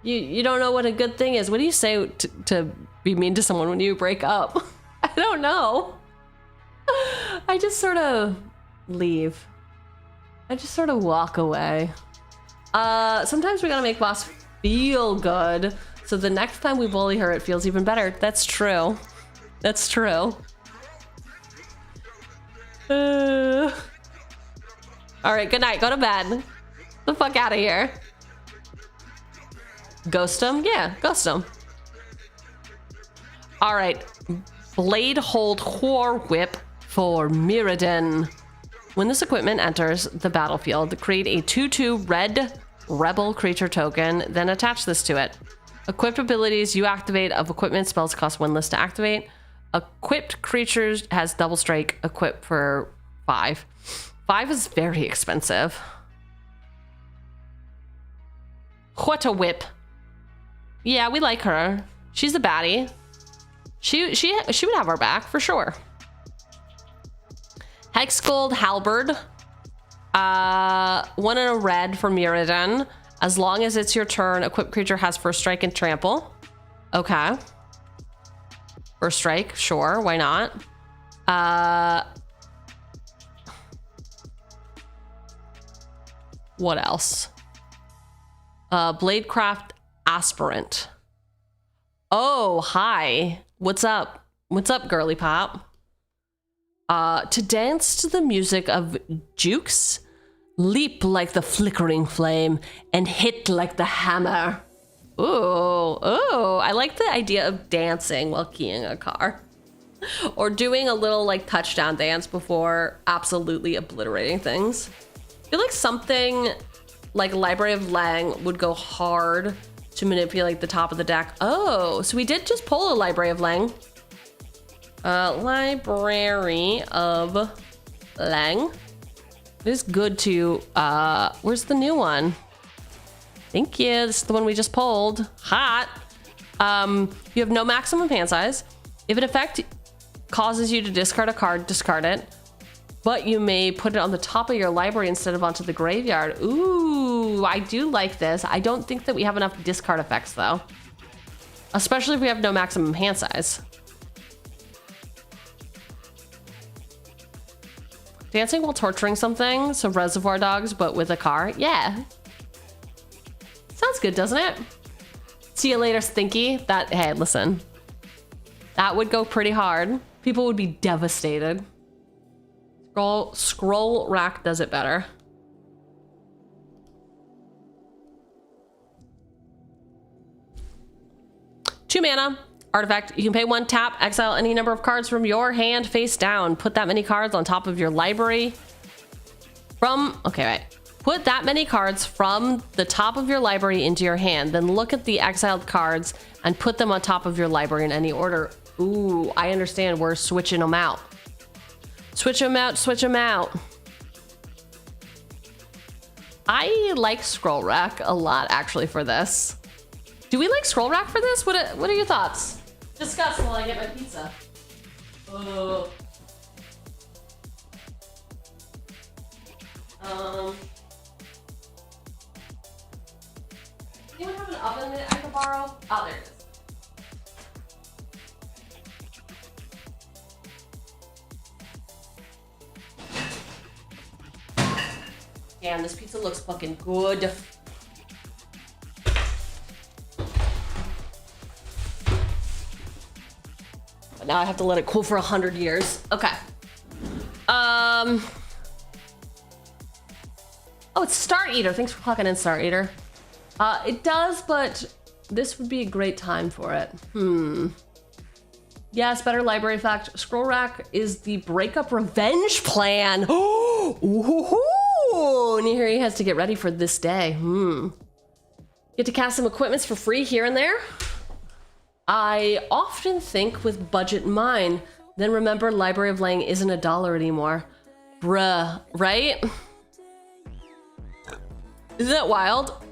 Speaker 4: You don't know what a good thing is. What do you say to be mean to someone when you break up? I don't know. I just sort of leave. I just sort of walk away. Sometimes we gotta make boss feel good, so the next time we bully her, it feels even better. That's true. That's true. All right, good night. Go to bed. Get the fuck out of here. Ghost him? Yeah, ghost him. All right. Blade Hold War Whip for Mirrodin. When this equipment enters the battlefield, create a 2/2 red rebel creature token, then attach this to it. Equipped abilities you activate of equipment spells cost 1 less to activate. Equipped creatures has double strike, equipped for 5. 5 is very expensive. What a whip. Yeah, we like her. She's a baddie. She would have our back for sure. Hex Gold Halberd. 1 and a red for Mirrodin. As long as it's your turn, equipped creature has first strike and trample. Okay. First strike, sure, why not? What else? Bladecraft Aspirant. Oh, hi. What's up? What's up, girly pop? To dance to the music of Jukes, leap like the flickering flame and hit like the hammer. Ooh, I like the idea of dancing while keying a car. Or doing a little like touchdown dance before absolutely obliterating things. I feel like something like Library of Lang would go hard to manipulate the top of the deck. Oh, so we did just pull a Library of Lang. Library of Lang. It is good to, where's the new one? Thank you, this is the one we just pulled. Hot. You have no maximum hand size. If an effect causes you to discard a card, discard it. But you may put it on the top of your library instead of onto the graveyard. Ooh, I do like this. I don't think that we have enough discard effects though. Especially if we have no maximum hand size. Dancing while torturing something, so Reservoir Dogs, but with a car. Yeah. Sounds good, doesn't it? See you later, Stinky. That, hey, listen. That would go pretty hard. People would be devastated. Scroll Rack does it better. Two mana. Artifact. You can pay 1 tap, exile any number of cards from your hand face down. Put that many cards on top of your library. Okay, right. Put that many cards from the top of your library into your hand. Then look at the exiled cards and put them on top of your library in any order. Ooh, I understand. We're switching them out. Switch them out, switch them out. I like Scroll Rack a lot, actually, for this. Do we like Scroll Rack for this? What are your thoughts? Discuss while I get my pizza. Anyone have an oven that I can borrow? Oh, there it is. Damn, this pizza looks fucking good. But now I have to let it cool for 100 years. Okay. Oh, it's Star Eater. Thanks for clocking in, Star Eater. It does, but this would be a great time for it. Yes, better library fact. Scroll Rack is the breakup revenge plan. Ooh, Nahiri has to get ready for this day. Get to cast some equipments for free here and there. I often think with budget in mind, then remember Library of Lang isn't $1 anymore. Bruh, right? Isn't that wild?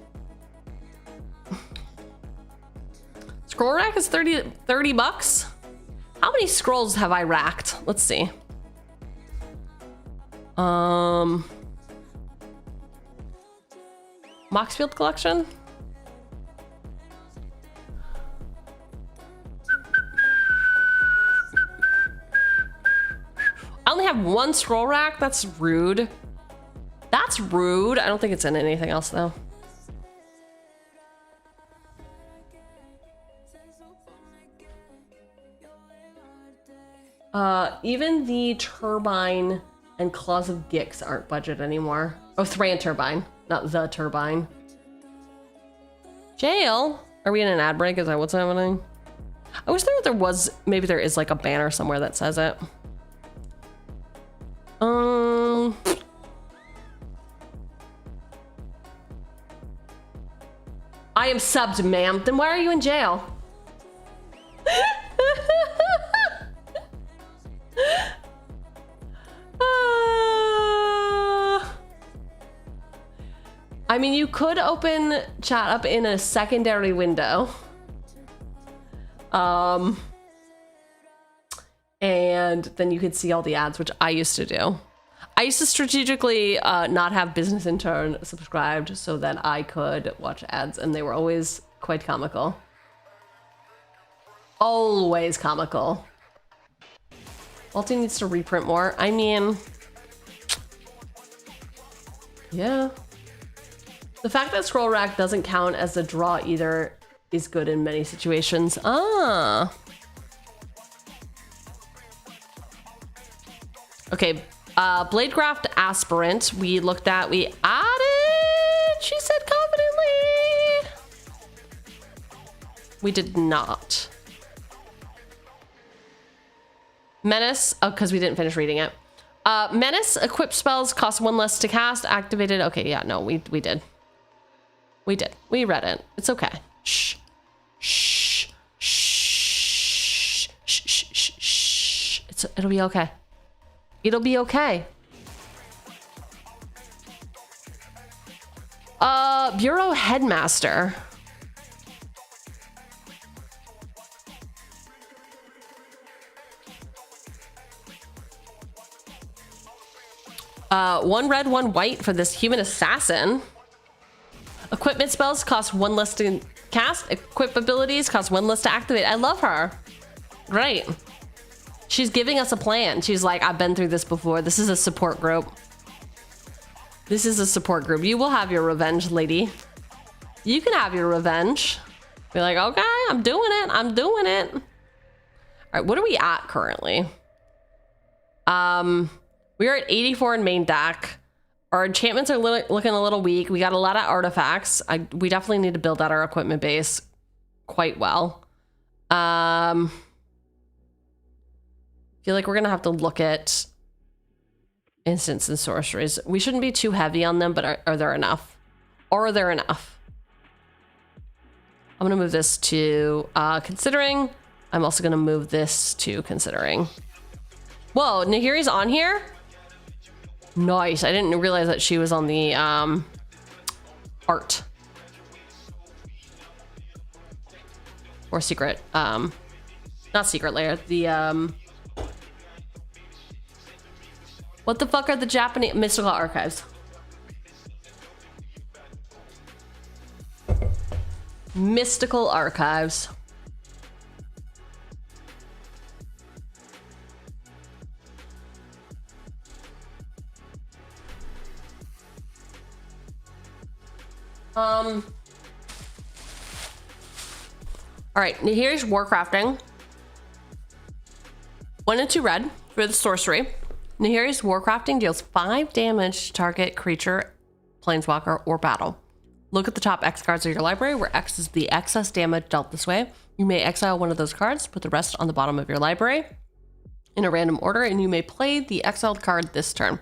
Speaker 4: Scroll Rack is 30 bucks. How many scrolls have I racked? Let's see. Moxfield collection? I only have 1 scroll rack. That's rude. That's rude. I don't think it's in anything else though. Even the turbine and Claws of Gix aren't budget anymore. Oh, Thran turbine, not the turbine. Jail? Are we in an ad break? Is that what's happening? I wish there was, maybe there is like a banner somewhere that says it. I am subbed, ma'am. Then why are you in jail? I mean, you could open chat up in a secondary window. And then you could see all the ads, which I used to do. I used to strategically not have Business Intern subscribed so that I could watch ads, and they were always quite comical. Always comical. Ulti needs to reprint more. I mean, yeah. The fact that Scroll Rack doesn't count as a draw either is good in many situations. Okay, Bladegraft Aspirant, we looked at, we added, she said confidently. We did not. Menace, oh, because we didn't finish reading it. Menace, equipped spells cost 1 less to cast, activated. Okay, yeah, no, we did. We did. We read it. It's okay. Shh. Shh. Shh. Shh. Shh. Shh. Shh. It'll be okay. It'll be okay. Bureau Headmaster. One red, 1 white for this human assassin. Equipment spells cost 1 less to cast. Equip abilities cost 1 less to activate. I love her. Great. She's giving us a plan. She's like, I've been through this before. This is a support group. This is a support group. You will have your revenge, lady. You can have your revenge. Be like, okay, I'm doing it. I'm doing it. All right, what are we at currently? We are at 84 in main deck. Our enchantments are looking a little weak. We got a lot of artifacts. We definitely need to build out our equipment base quite well. Feel like we're gonna have to look at instants and sorceries. We shouldn't be too heavy on them, but are there enough? Are there enough? I'm gonna move this to considering. I'm also gonna move this to considering. Whoa, Nahiri's on here? Nice. I didn't realize that she was on the art. Or secret. Not secret layer. The what the fuck are the Japanese mystical archives? Mystical archives. All right, here's Warcrafting. 1 and 2 red for the sorcery. Nahiri's Warcrafting deals 5 damage to target creature, planeswalker, or battle. Look at the top X cards of your library, where X is the excess damage dealt this way. You may exile one of those cards, put the rest on the bottom of your library in a random order, and you may play the exiled card this turn.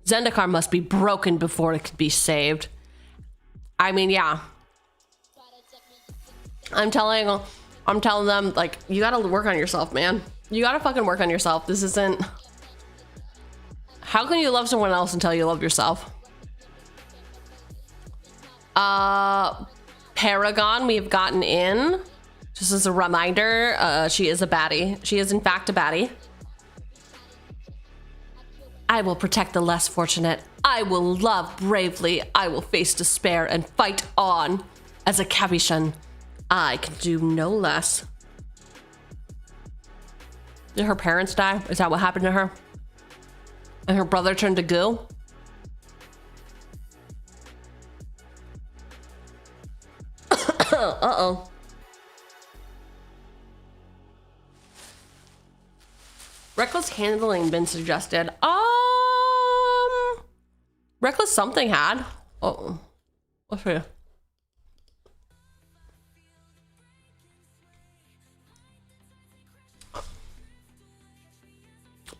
Speaker 4: Zendikar must be broken before it can be saved. I mean, yeah. I'm telling them, like, you gotta work on yourself, man. You gotta fucking work on yourself. This isn't... How can you love someone else until you love yourself? Paragon, we've gotten in. Just as a reminder, she is a baddie. She is, in fact, a baddie. I will protect the less fortunate. I will love bravely. I will face despair and fight on. As a Kabishan, I can do no less. Did her parents die? Is that what happened to her? And her brother turned to goo? Uh-oh. Reckless handling been suggested. Reckless something had. Oh, let's see.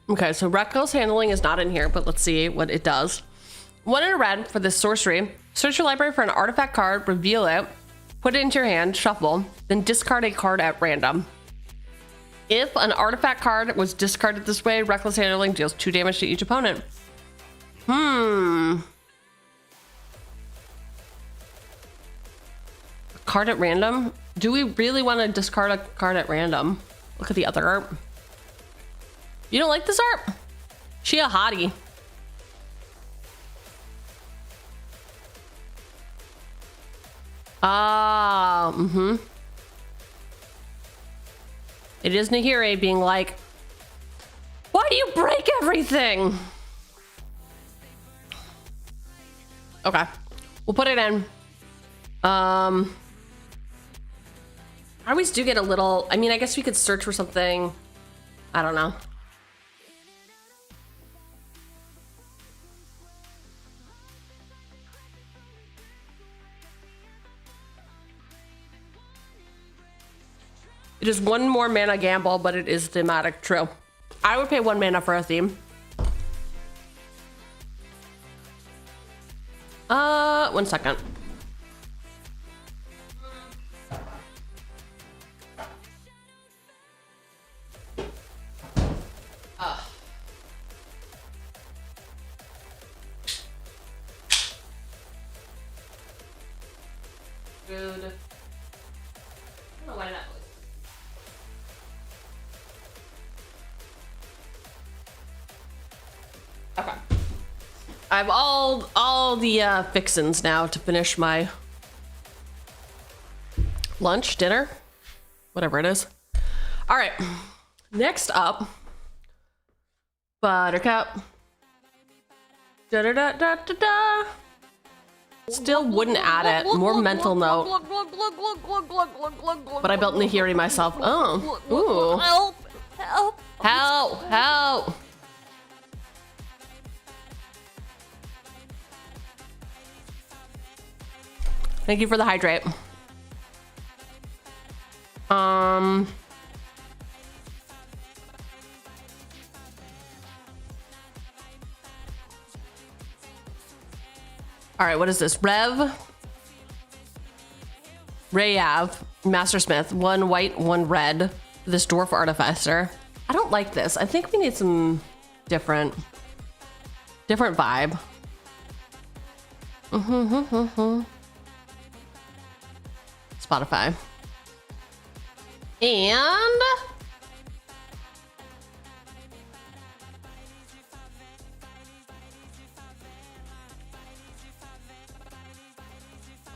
Speaker 4: Okay, so reckless handling is not in here, but let's see what it does. 1 in a red for this sorcery. Search your library for an artifact card, reveal it, put it into your hand, shuffle, then discard a card at random. If an artifact card was discarded this way, reckless handling deals 2 damage to each opponent. Card at random? Do we really want to discard a card at random? Look at the other art. You don't like this art? She a hottie. It is Nahiri being like, why do you break everything? Okay, we'll put it in. I always do get a little, I mean, I guess we could search for something. I don't know. It is 1 more mana gamble, but it is thematic. True. I would pay 1 mana for a theme. 1 second. Dude. I don't know why that was. Okay. I have all the fixins now to finish my lunch, dinner, whatever it is. All right, next up, Buttercup. Da da da da da da. Still wouldn't add it. More mental note. But I built Nahiri myself. Oh, ooh.
Speaker 2: Help! Help!
Speaker 4: Help! Help! Thank you for the hydrate. All right, what is this? Rayav, Mastersmith, 1 white, 1 red. This dwarf artificer. I don't like this. I think we need some different vibe. Spotify. And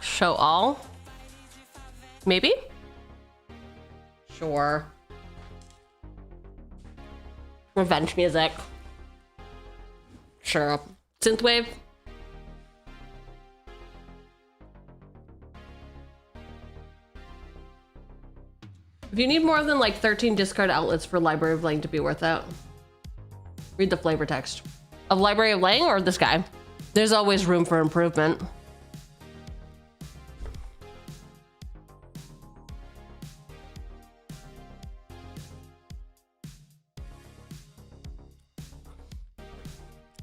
Speaker 4: show all. Maybe? Sure. Revenge music. Sure. Synthwave. If you need more than like 13 discard outlets for Library of Lang to be worth it, read the flavor text. Of Library of Lang or this guy? There's always room for improvement.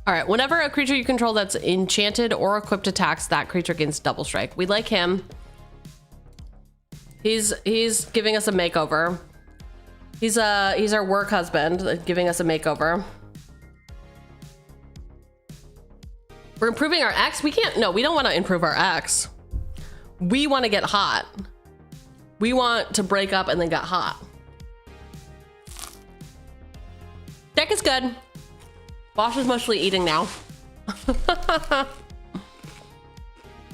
Speaker 4: All right, whenever a creature you control that's enchanted or equipped attacks, that creature gains double strike. We like him. He's giving us a makeover. He's our work husband, giving us a makeover. We're improving our X. We don't want to improve our X. We want to get hot. We want to break up and then get hot. Deck is good. Bosch is mostly eating now.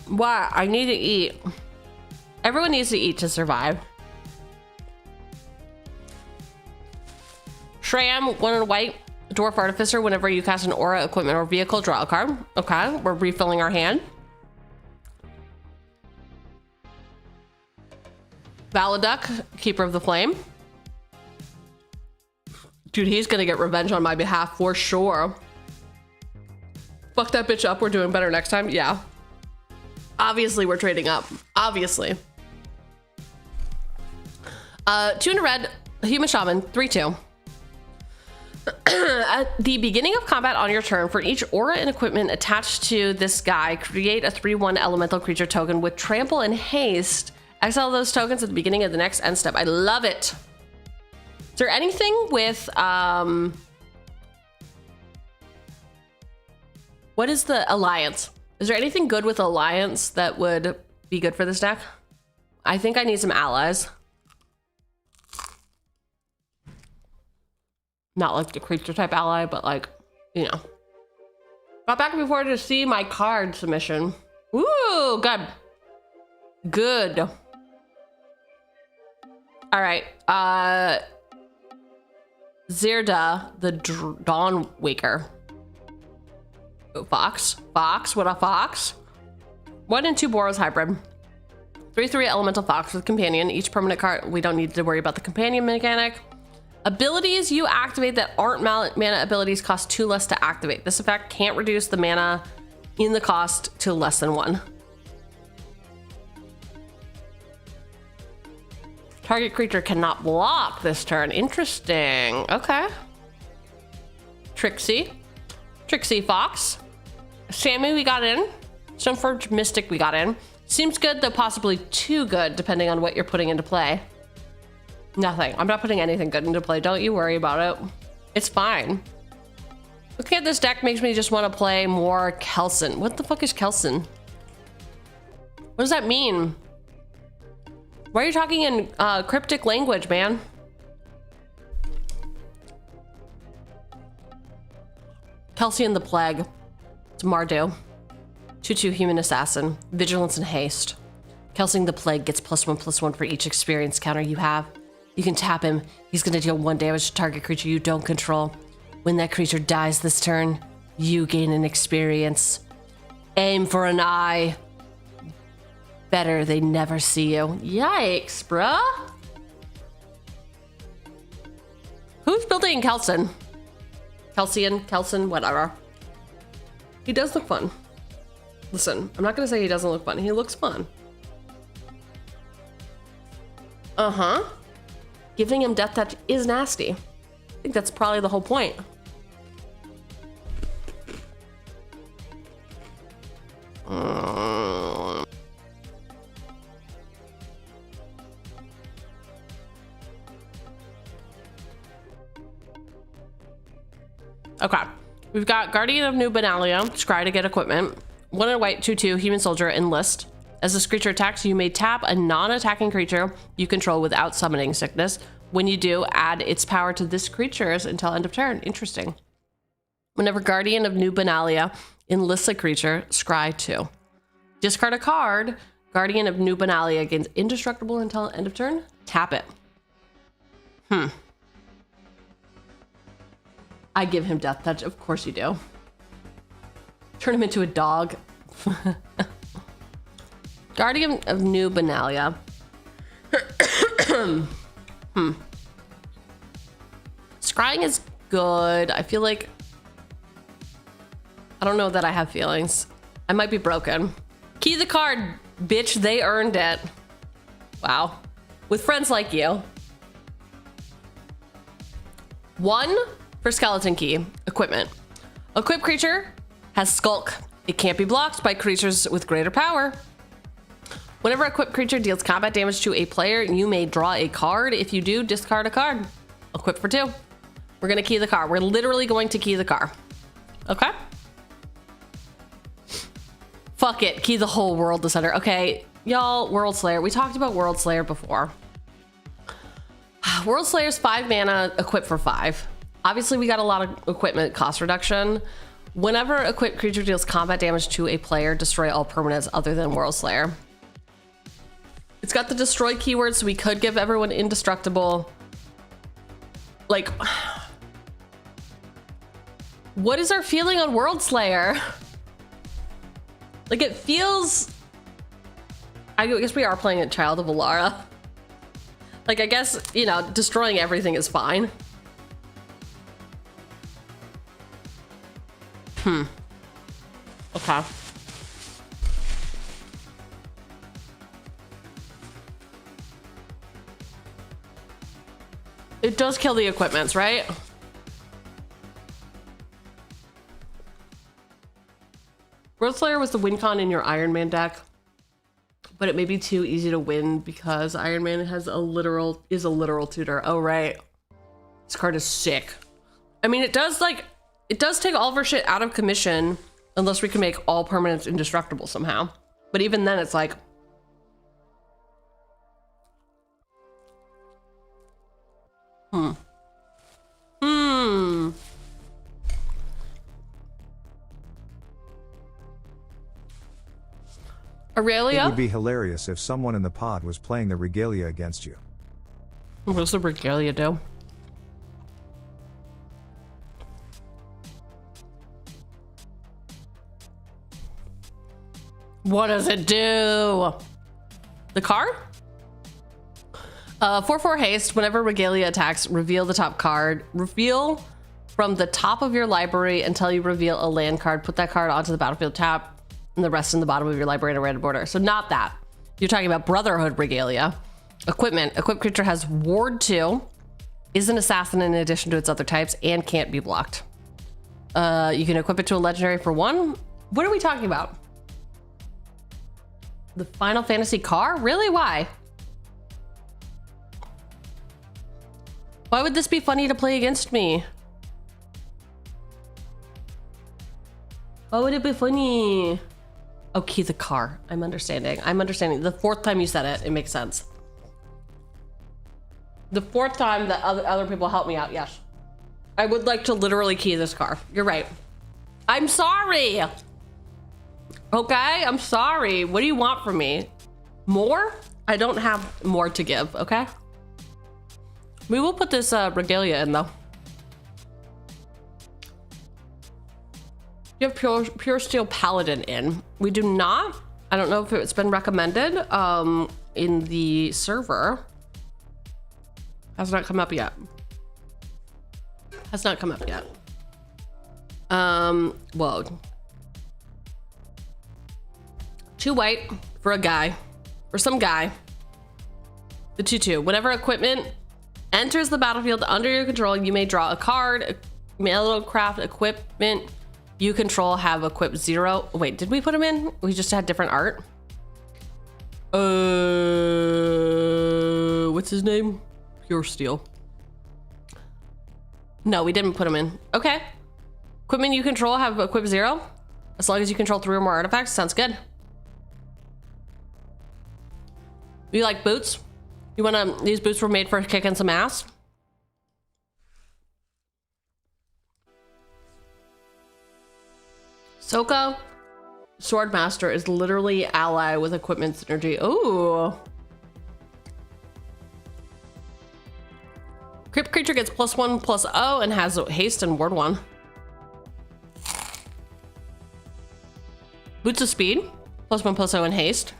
Speaker 4: What? I need to eat. Everyone needs to eat to survive. Shram, 1 in white, Dwarf Artificer. Whenever you cast an aura, equipment, or vehicle, draw a card. Okay, we're refilling our hand. Valaduck, Keeper of the Flame. Dude, he's gonna get revenge on my behalf for sure. Fuck that bitch up. We're doing better next time. Yeah. Obviously, we're trading up. Obviously. 2 in a red, Human Shaman, 3/2. At the beginning of combat on your turn, for each aura and equipment attached to this guy, create a 3/1 elemental creature token with trample and haste. Exile those tokens at the beginning of the next end step. I love it. Is there anything with, what is the Alliance? Is there anything good with Alliance that would be good for this deck? I think I need some allies. Not like the creature type ally, but like, you know. Got back before to see my card submission. Ooh, good. Good. All right. Zirda, the Dawn Waker. Fox. Fox, what a fox. 1 and 2 Boros hybrid. 3/3 elemental fox with companion. Each permanent card, we don't need to worry about the companion mechanic. Abilities you activate that aren't mana abilities cost 2 less to activate. This effect can't reduce the mana in the cost to less than 1. Target creature cannot block this turn. Interesting. Okay. Trixie Fox. Sammy we got in. Stoneforge Mystic we got in. Seems good, though possibly too good, depending on what you're putting into play. Nothing. I'm not putting anything good into play. Don't you worry about it. It's fine. Looking at this deck makes me just want to play more Kelson. What the fuck is Kelson? What does that mean? Why are you talking in cryptic language, man? Kelsey the Plague. It's Mardu. 2/2 Human Assassin. Vigilance and Haste. Kelsing the Plague gets +1/+1 for each experience counter you have. You can tap him. He's gonna deal 1 damage to target creature you don't control. When that creature dies this turn, you gain an experience. Aim for an eye. Better they never see you. Yikes, bruh. Who's building Kelson? Kelson, whatever. He does look fun. Listen, I'm not gonna say he doesn't look fun. He looks fun. Uh-huh. Giving him Death Touch is nasty. I think that's probably the whole point. Okay. We've got Guardian of New Benalia, scry to get equipment. 1 and white, 2/2, human soldier, enlist. As this creature attacks, you may tap a non-attacking creature you control without summoning sickness. When you do, add its power to this creature's until end of turn. Interesting. Whenever Guardian of New Benalia enlists a creature, scry 2. Discard a card. Guardian of New Benalia gains indestructible until end of turn. Tap it. I give him Death Touch. Of course you do. Turn him into a dog. Guardian of New Benalia. Scrying is good. I feel like... I don't know that I have feelings. I might be broken. Key the card, bitch. They earned it. Wow. With friends like you. 1 for Skeleton Key. Equipment. Equip creature has Skulk. It can't be blocked by creatures with greater power. Whenever equipped creature deals combat damage to a player, you may draw a card. If you do, discard a card. Equip for 2. We're gonna key the car. We're literally going to key the car. Okay? Fuck it, key the whole world to center. Okay, y'all, World Slayer. We talked about World Slayer before. World Slayer's 5 mana, equip for 5. Obviously, we got a lot of equipment cost reduction. Whenever equipped creature deals combat damage to a player, destroy all permanents other than World Slayer. It's got the destroy keyword, so we could give everyone indestructible. Like, what is our feeling on World Slayer? Like, it feels... I guess we are playing a Child of Alara. Like, I guess, you know, destroying everything is fine. Okay. It does kill the equipments, right? World Slayer was the win con in your Iron Man deck, but it may be too easy to win because Iron Man is a literal tutor. Oh, right. This card is sick. I mean, it does take all of our shit out of commission unless we can make all permanents indestructible somehow. But even then, it's like... Aurelia?
Speaker 7: It would be hilarious if someone in the pod was playing the Regalia against you.
Speaker 4: What does the Regalia do? What does it do? The card? 4/4 haste. Whenever Regalia attacks, reveal the top card. Reveal from the top of your library until you reveal a land card. Put that card onto the battlefield tap, and the rest in the bottom of your library in a random order. So not that. You're talking about Brotherhood Regalia. Equipment. Equipped creature has Ward 2, is an assassin in addition to its other types, and can't be blocked. You can equip it to a legendary for 1. What are we talking about? The Final Fantasy car? Really? Why? Why would this be funny to play against me? Why would it be funny? Oh, key the car. I'm understanding. The 4th time you said it, it makes sense. The 4th time that other people help me out, yes. I would like to literally key this car. You're right. I'm sorry. Okay, I'm sorry. What do you want from me? More? I don't have more to give, okay? We will put this regalia in though. You have pure steel paladin in. We do not. I don't know if it's been recommended in the server. Has not come up yet. Has not come up yet. Whoa. 2 white for a guy. For some guy. The 2/2. Whenever equipment enters the battlefield under your control, you may draw a card. Metalcraft equipment you control have equipped 0. Wait, did we put him in? We just had different art. What's his name? Pure steel. No, we didn't put him in. Okay. Equipment you control have equipped 0. As long as you control 3 or more artifacts, sounds good. You like boots? You wanna, these boots were made for kicking some ass. Soko, Swordmaster is literally ally with equipment synergy. Ooh. Crypt creature gets +1/+0 and has haste and ward 1. Boots of speed, +1/+0 and haste.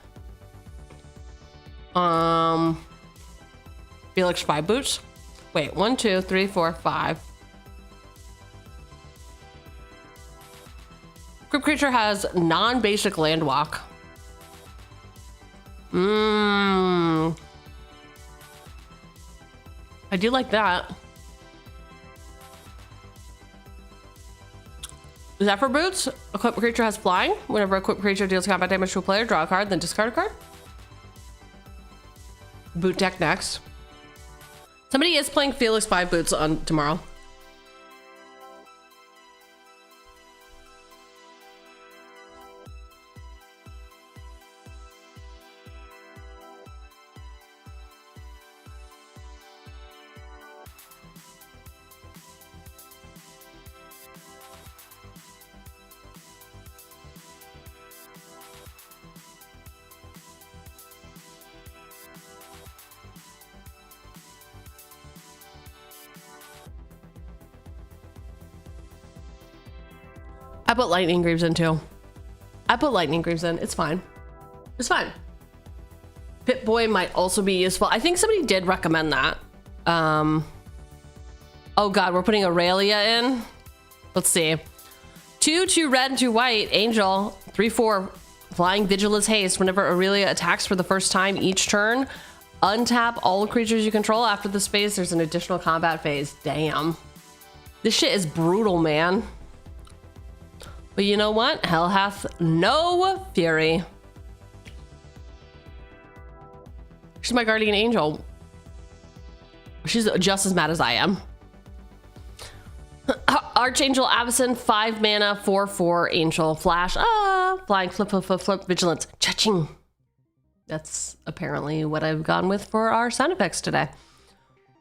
Speaker 4: Felix 5 boots. Wait, 1, 2, 3, 4, 5. Crypt creature has non-basic land walk. I do like that. Is that for boots? Equipped creature has flying. Whenever equipped creature deals combat damage to a player, draw a card, then discard a card. Boot deck next. Somebody is playing Felix 5 boots on tomorrow. I put lightning greaves in too. I put lightning greaves in. It's fine. It's fine. Pit Boy might also be useful. I think somebody did recommend that. Oh god, we're putting Aurelia in. Let's see. 2 red and 2 white. Angel. 3/4 flying vigilance haste. Whenever Aurelia attacks for the first time each turn, untap all creatures you control. After this phase, there's an additional combat phase. Damn. This shit is brutal, man. But you know what? Hell hath no fury. She's my guardian angel. She's just as mad as I am. Archangel Avacyn, 5 mana, 4/4 angel flash. Flying flip, vigilance. Cha-ching. That's apparently what I've gone with for our sound effects today.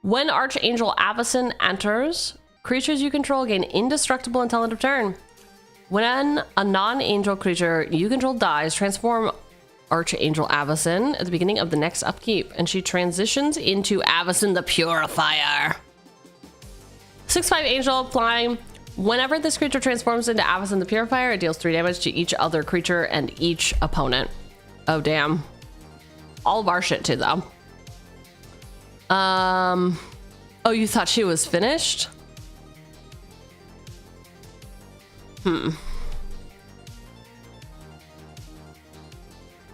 Speaker 4: When Archangel Avacyn enters, creatures you control gain indestructible until end of turn. When a non-angel creature you control dies, transform Archangel Avacyn at the beginning of the next upkeep, and she transitions into Avacyn the Purifier. 6/5 angel flying. Whenever this creature transforms into Avacyn the Purifier, it deals 3 damage to each other creature and each opponent. Oh damn. All of our shit too though. Oh, you thought she was finished? Is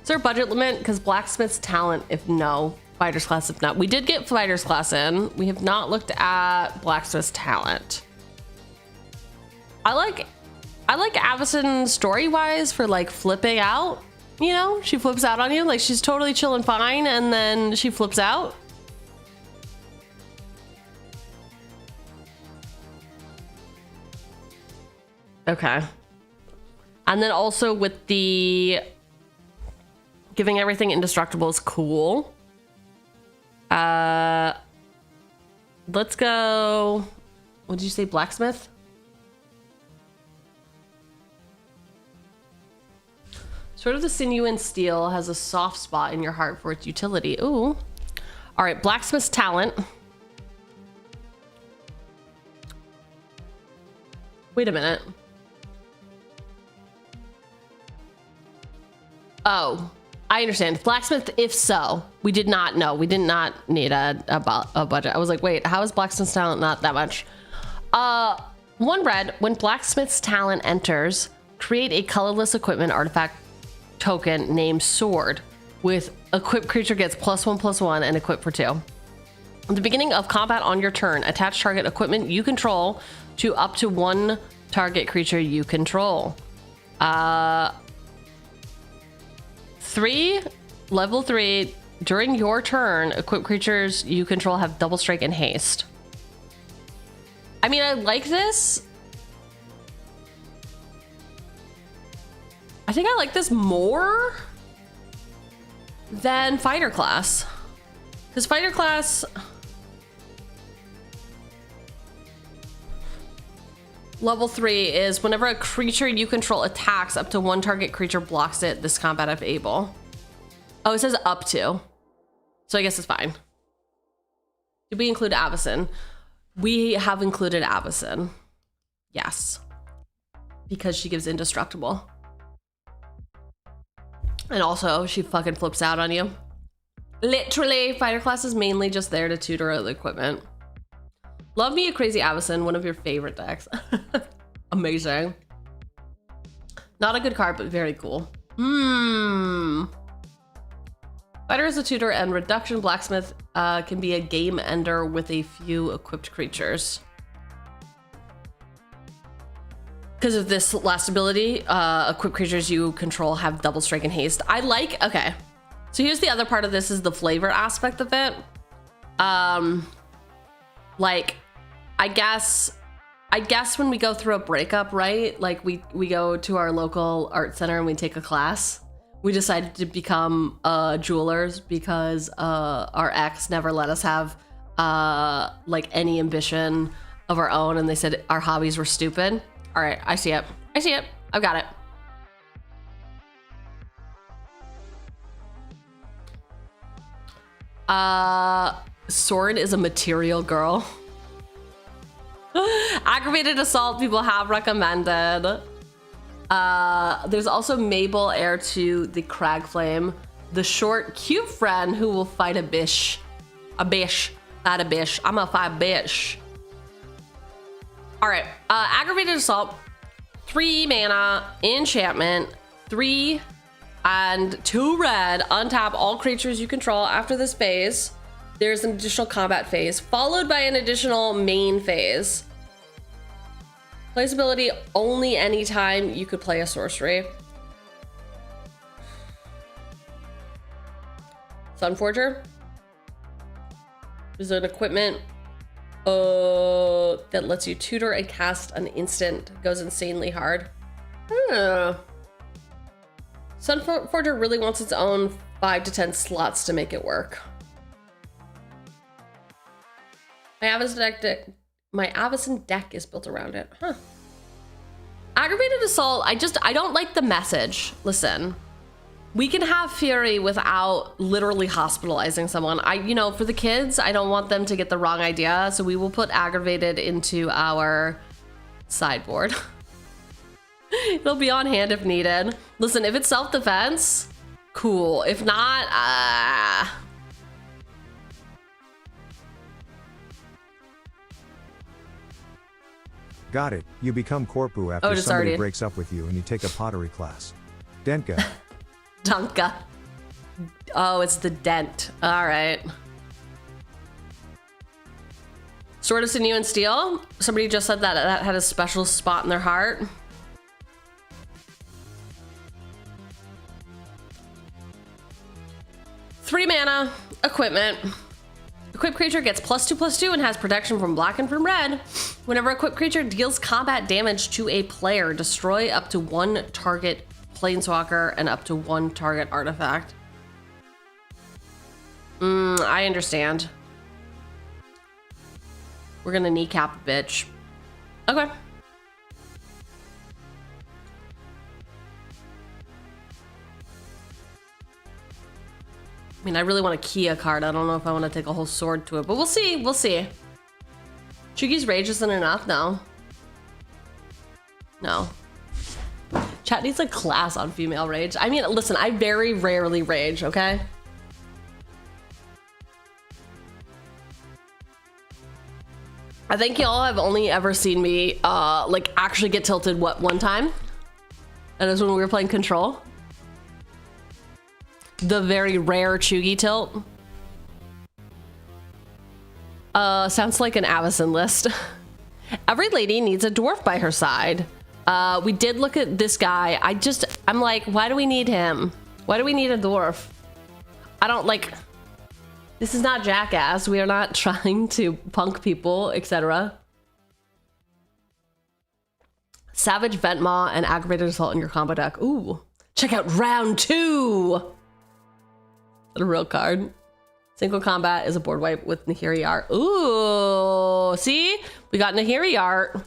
Speaker 4: there a budget limit? Because blacksmith's talent if no, fighter's class if not. We did get fighter's class in. We have not looked at blacksmith's talent. I like Avacyn story-wise for like flipping out. You know, she flips out on you. Like she's totally chill and fine and then she flips out. Okay. And then also with the giving everything indestructible is cool. Let's go. What did you say, blacksmith? Sword of the Sinew and Steel has a soft spot in your heart for its utility. Ooh. All right, Blacksmith's Talent. Wait a minute. Oh, I understand. Blacksmith, if so. We did not know. We did not need a budget. I was like, wait, how is Blacksmith's Talent not that much? 1 red, when Blacksmith's Talent enters, create a colorless equipment artifact token named Sword. With equipped creature gets +1/+1 and equip for 2. At the beginning of combat on your turn, attach target equipment you control to up to 1 target creature you control. 3, level 3, during your turn, equipped creatures you control have double strike and haste. I mean, I like this. I think I like this more than fighter class. Because fighter class... Level 3 is whenever a creature you control attacks, up to 1 target creature blocks it this combat if able. Oh, it says up to. So I guess it's fine. Did we include Avacyn? We have included Avacyn. Yes. Because she gives indestructible. And also, she fucking flips out on you. Literally, fighter class is mainly just there to tutor the equipment. Love me a crazy Avacyn, one of your favorite decks. Amazing. Not a good card, but very cool. Fighter is a tutor and reduction. Blacksmith can be a game ender with a few equipped creatures. Because of this last ability, equipped creatures you control have double strike and haste. I like, okay. So here's the other part of this is the flavor aspect of it. Like, I guess when we go through a breakup, right? Like we go to our local art center and we take a class. We decided to become jewelers because our ex never let us have like any ambition of our own, and they said our hobbies were stupid. All right, I see it. I see it. I've got it. Sorin is a material girl. Aggravated Assault people have recommended. There's also Mabel, heir to the Crag Flame, the short, cute friend who will fight a bish. A bish, not a bish. I'm gonna fight a bish. All right, Aggravated Assault, 3 mana, enchantment, 3 and 2 red, untap all creatures you control. After this phase, there's an additional combat phase, followed by an additional main phase. Plays ability only anytime you could play a sorcery. Sunforger is an equipment that lets you tutor and cast an instant. Goes insanely hard. Sunforger really wants its own 5 to 10 slots to make it work. My Avacyn deck is built around it. Huh. Aggravated Assault, I don't like the message. Listen, we can have Fury without literally hospitalizing someone. You know, for the kids, I don't want them to get the wrong idea, so we will put Aggravated into our sideboard. It'll be on hand if needed. Listen, if it's self-defense, cool. If not,
Speaker 7: Got it. You become corpo after somebody breaks up with you and you take a pottery class. Denka.
Speaker 4: Dunka. Oh, it's the dent. All right. Sword of Sinew and Steel. Somebody just said that that had a special spot in their heart. Three mana, equipment. Equipped creature gets +2/+2 and has protection from black and from red. Whenever equipped creature deals combat damage to a player, destroy up to 1 target planeswalker and up to 1 target artifact. I understand. We're gonna kneecap a bitch. Okay. I mean, I really want to key a card. I don't know if I want to take a whole sword to it, but we'll see. We'll see. Cheugy's rage isn't enough? No. No. Chat needs a class on female rage. I mean, listen, I very rarely rage, okay? I think y'all have only ever seen me, like, actually get tilted, what, one time? And it was when we were playing Control. The very rare Cheugy tilt. Sounds like an Avacyn list. Every lady needs a dwarf by her side. We did look at this guy. I'm like, why do we need him? Why do we need a dwarf? I don't like, this is not Jackass. We are not trying to punk people, etc. Savage Ventmaw and Aggravated Assault in your combo deck. Ooh. Check out round 2. A real card. Single combat is a board wipe with Nahiri art. Ooh, see? We got Nahiri art.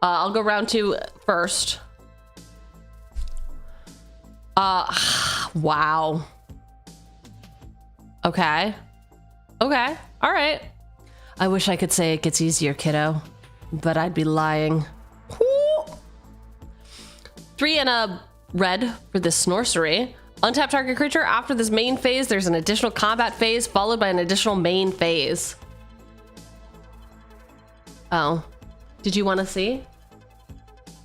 Speaker 4: I'll go round 2 first. Wow. Okay. Okay. All right. I wish I could say it gets easier, kiddo, but I'd be lying. 3 and a red for this sorcery. Untap target creature. After this main phase, there's an additional combat phase followed by an additional main phase. Oh. Did you want to see?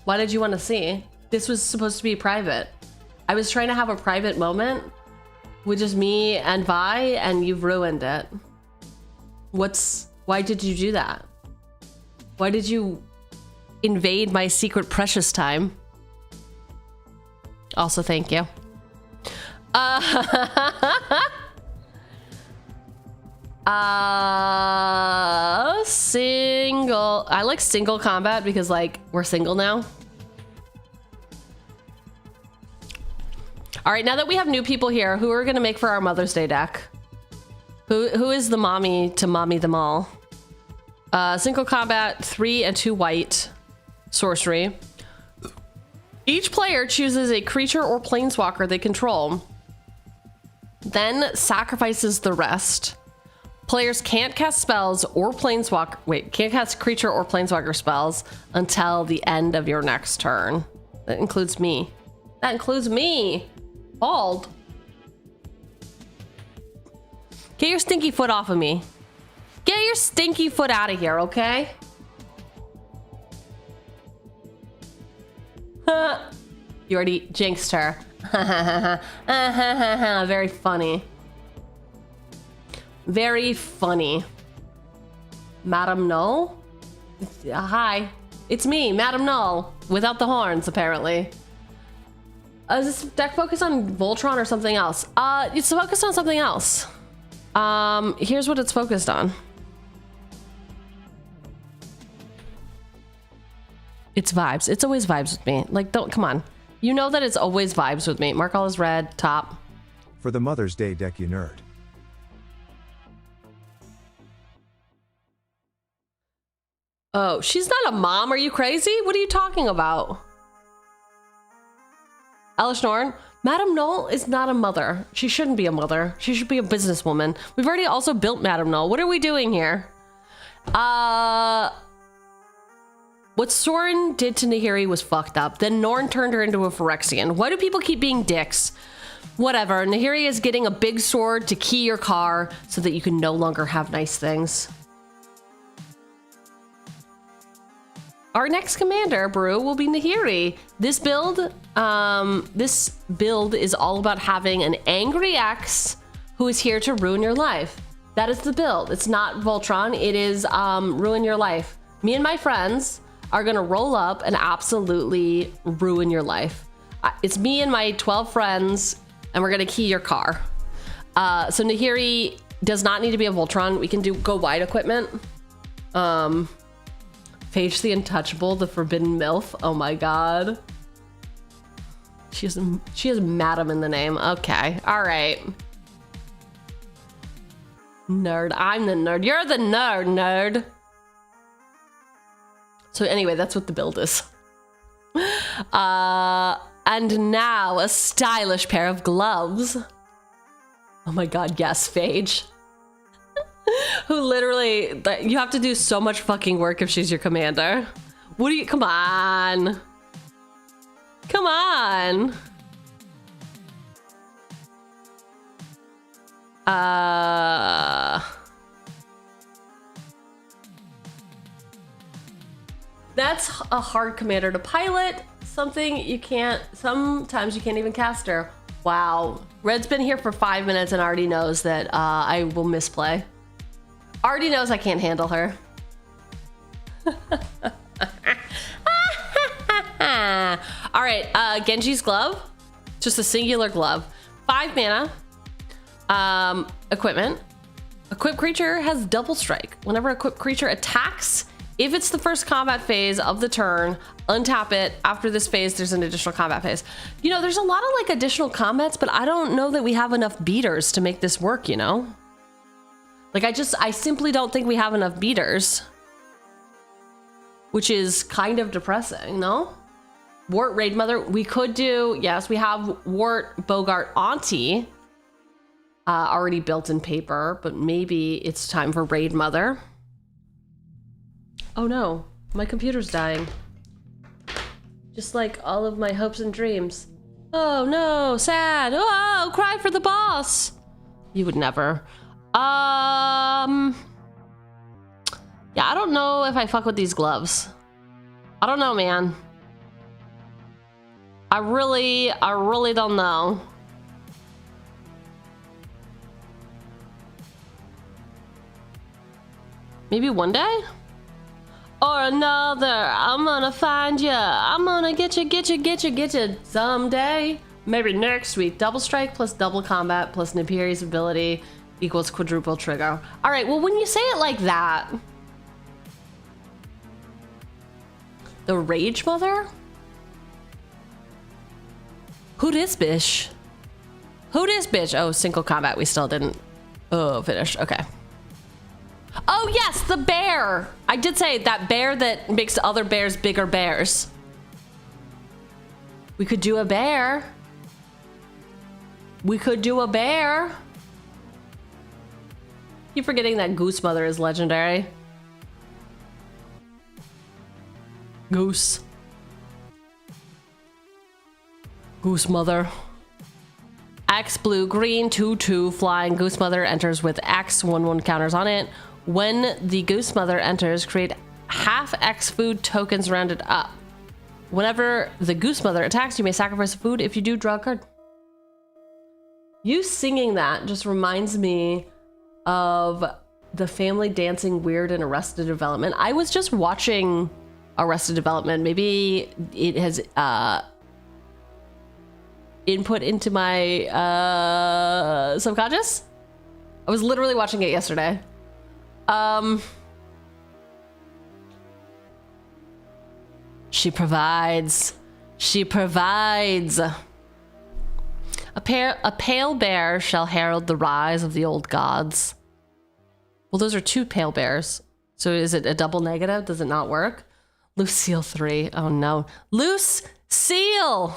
Speaker 4: Why did you want to see? This was supposed to be private. I was trying to have a private moment with just me and Vi, and you've ruined it. Why did you do that? Why did you invade my secret precious time? Also, thank you. Single. I like single combat because, like, we're single now. All right, now that we have new people here, who are gonna make for our Mother's Day deck? Who is the mommy to mommy them all? Single combat, 3 and 2 white sorcery. Each player chooses a creature or planeswalker they control, then sacrifices the rest. Players can't cast spells or can't cast creature or planeswalker spells until the end of your next turn. That includes me. That includes me. Bald. Get your stinky foot off of me. Get your stinky foot out of here, okay? You already jinxed her. Very funny. Very funny. Madam Null? Hi. It's me, Madam Null. Without the horns, apparently. Is this deck focused on Voltron or something else? It's focused on something else. Here's what it's focused on. It's vibes. It's always vibes with me. Like, come on. You know that it's always vibes with me. Mark all is red, top.
Speaker 7: For the Mother's Day deck, you nerd.
Speaker 4: Oh, she's not a mom. Are you crazy? What are you talking about? Elish Norn, Madam Null is not a mother. She shouldn't be a mother. She should be a businesswoman. We've already also built Madam Null. What are we doing here? What Sorin did to Nahiri was fucked up. Then Norn turned her into a Phyrexian. Why do people keep being dicks? Whatever. Nahiri is getting a big sword to key your car so that you can no longer have nice things. Our next commander, Brew, will be Nahiri. This build is all about having an angry ex who is here to ruin your life. That is the build. It's not Voltron. It is ruin your life. Me and my friends are gonna roll up and absolutely ruin your life. It's me and my 12 friends, and we're gonna key your car. So Nahiri does not need to be a Voltron. We can go wide equipment. Phage the Untouchable, the Forbidden MILF. Oh my god. She has Madam in the name. Okay, all right. Nerd, I'm the nerd. You're the nerd. So anyway, that's what the build is. And now a stylish pair of gloves. Oh my god, yes, Phage. Who literally, you have to do so much fucking work if she's your commander. What do you, come on. Come on. That's a hard commander to pilot. Something you can't, sometimes you can't even cast her. Wow. Red's been here for 5 minutes and already knows that I will misplay. Already knows I can't handle her. All right, Genji's glove. Just a singular glove. 5 mana. Equipment. Equipped creature has double strike. Whenever equipped creature attacks, if it's the first combat phase of the turn, untap it. After this phase, there's an additional combat phase. You know, there's a lot of like additional combats, but I don't know that we have enough beaters to make this work, you know? Like I simply don't think we have enough beaters. Which is kind of depressing, no? Wart, Raid Mother, we could do, yes, we have Wart, Bogart, Auntie already built in paper, but maybe it's time for Raid Mother. Oh no, my computer's dying. Just like all of my hopes and dreams. Oh no, sad. Oh, cry for the boss. You would never. Yeah, I don't know if I fuck with these gloves. I don't know, man. I really don't know. Maybe one day? Or another. I'm gonna find ya. I'm gonna get you someday. Maybe next week. Double strike plus double combat plus Nahiri's ability equals quadruple trigger. All right, well, when you say it like that, the Rage Mother? Who this bitch? Who this bitch? Oh, single combat. We still didn't finish. Okay. Oh yes, the bear. I did say that bear that makes other bears bigger bears. We could do a bear. We could do a bear. Keep forgetting that Goose Mother is legendary. Goose. Goose Mother. X blue green 2/2 flying Goose Mother enters with X 1/1 counters on it. When the Goose Mother enters, create half X food tokens rounded up. Whenever the Goose Mother attacks, you may sacrifice a food. If you do, draw a card. You singing that just reminds me of the family dancing weird in Arrested Development. I was just watching Arrested Development. Maybe it has input into my subconscious. I was literally watching it yesterday. She provides. She provides. A pale bear shall herald the rise of the old gods. Well, those are 2 pale bears. So is it a double negative? Does it not work? Loose seal 3. Oh no. Loose seal!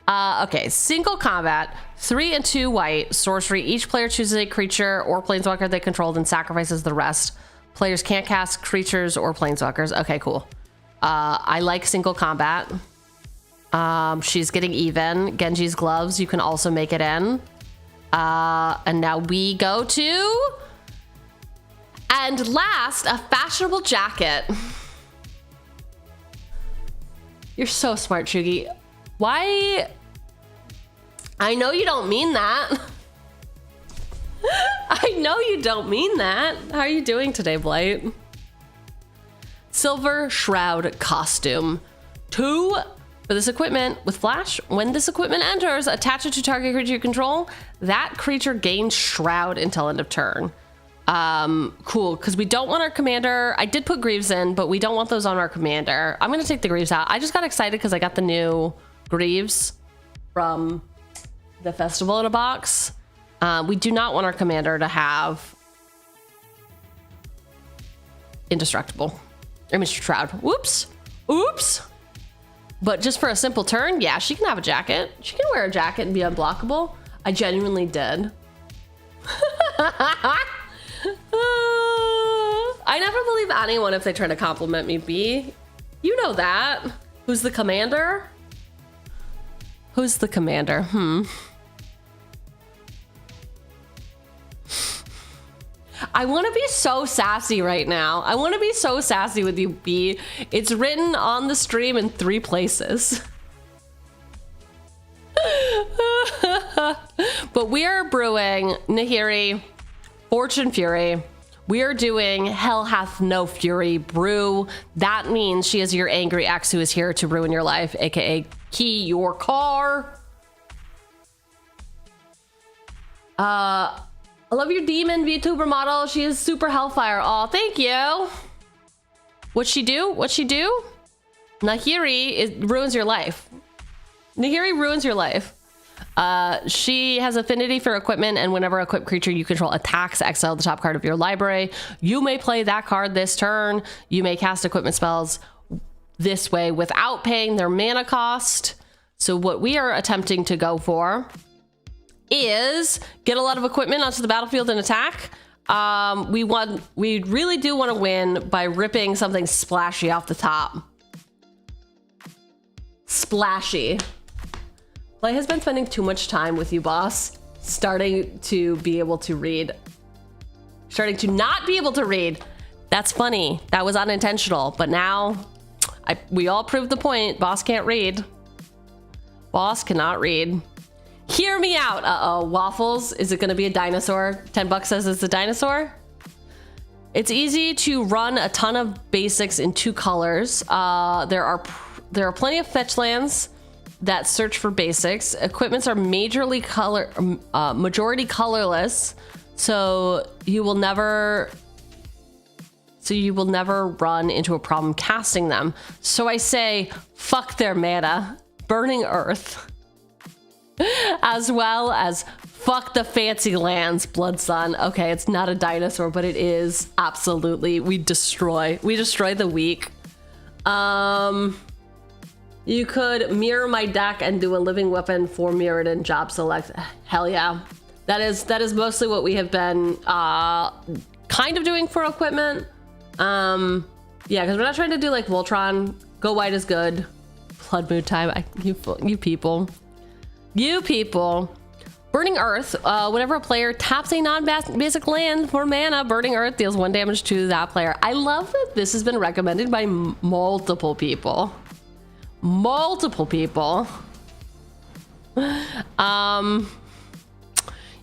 Speaker 4: Okay, single combat, 3 and 2 white, sorcery. Each player chooses a creature or planeswalker they control, then sacrifices the rest. Players can't cast creatures or planeswalkers. Okay, cool. I like single combat. She's getting even. Genji's gloves, you can also make it in. And now we go to... And last, a fashionable jacket. You're so smart, Cheugy. Why? I know you don't mean that. I know you don't mean that. How are you doing today, Blight? Silver Shroud costume. 2 for this equipment with flash. When this equipment enters, attach it to target creature you control. That creature gains Shroud until end of turn. Cool, because we don't want our commander. I did put Greaves in, but we don't want those on our commander. I'm gonna take the Greaves out. I just got excited because I got the new Greaves from the festival in a box. We do not want our commander to have indestructible. I mean, Shroud. Whoops. Oops. But just for a simple turn, yeah, she can have a jacket. She can wear a jacket and be unblockable. I genuinely did. I never believe anyone if they try to compliment me, B. You know that. Who's the commander? Who's the commander? I want to be so sassy right now. I want to be so sassy with you, B. It's written on the stream in 3 places. But we are brewing Nahiri, Fortune Fury. We are doing Hell Hath No Fury brew. That means she is your angry ex who is here to ruin your life, aka key your car. I love your demon vTuber model. She is super hellfire. Aw, thank you. What'd she do? What'd she do? Nahiri ruins your life. Nahiri ruins your life. She has affinity for equipment, and whenever equipped creature you control attacks, exile the top card of your library. You may play that card this turn. You may cast equipment spells this way without paying their mana cost. So what we are attempting to go for is get a lot of equipment onto the battlefield and attack. We really do want to win by ripping something splashy off the top. Splashy. Play has been spending too much time with you, boss. Starting to be able to read. Starting to not be able to read. That's funny. That was unintentional. But now, we all proved the point. Boss can't read. Boss cannot read. Hear me out. Uh-oh. Waffles. Is it going to be a dinosaur? 10 bucks says it's a dinosaur. It's easy to run a ton of basics in 2 colors. There are plenty of fetch lands that search for basics. Equipments are majority colorless, so you will never run into a problem casting them. So I say, fuck their mana, Burning Earth, as well as fuck the fancy lands, Blood Sun. Okay, it's not a dinosaur, but it is absolutely. We destroy the weak. You could mirror my deck and do a living weapon for mirrored and job select. Hell yeah. That is mostly what we have been kind of doing for equipment. Yeah, because we're not trying to do like Voltron. Go white is good. Blood Moon time. You people. You people. Burning Earth. Whenever a player taps a non-basic land for mana, Burning Earth deals 1 damage to that player. I love that this has been recommended by multiple people. Multiple people. You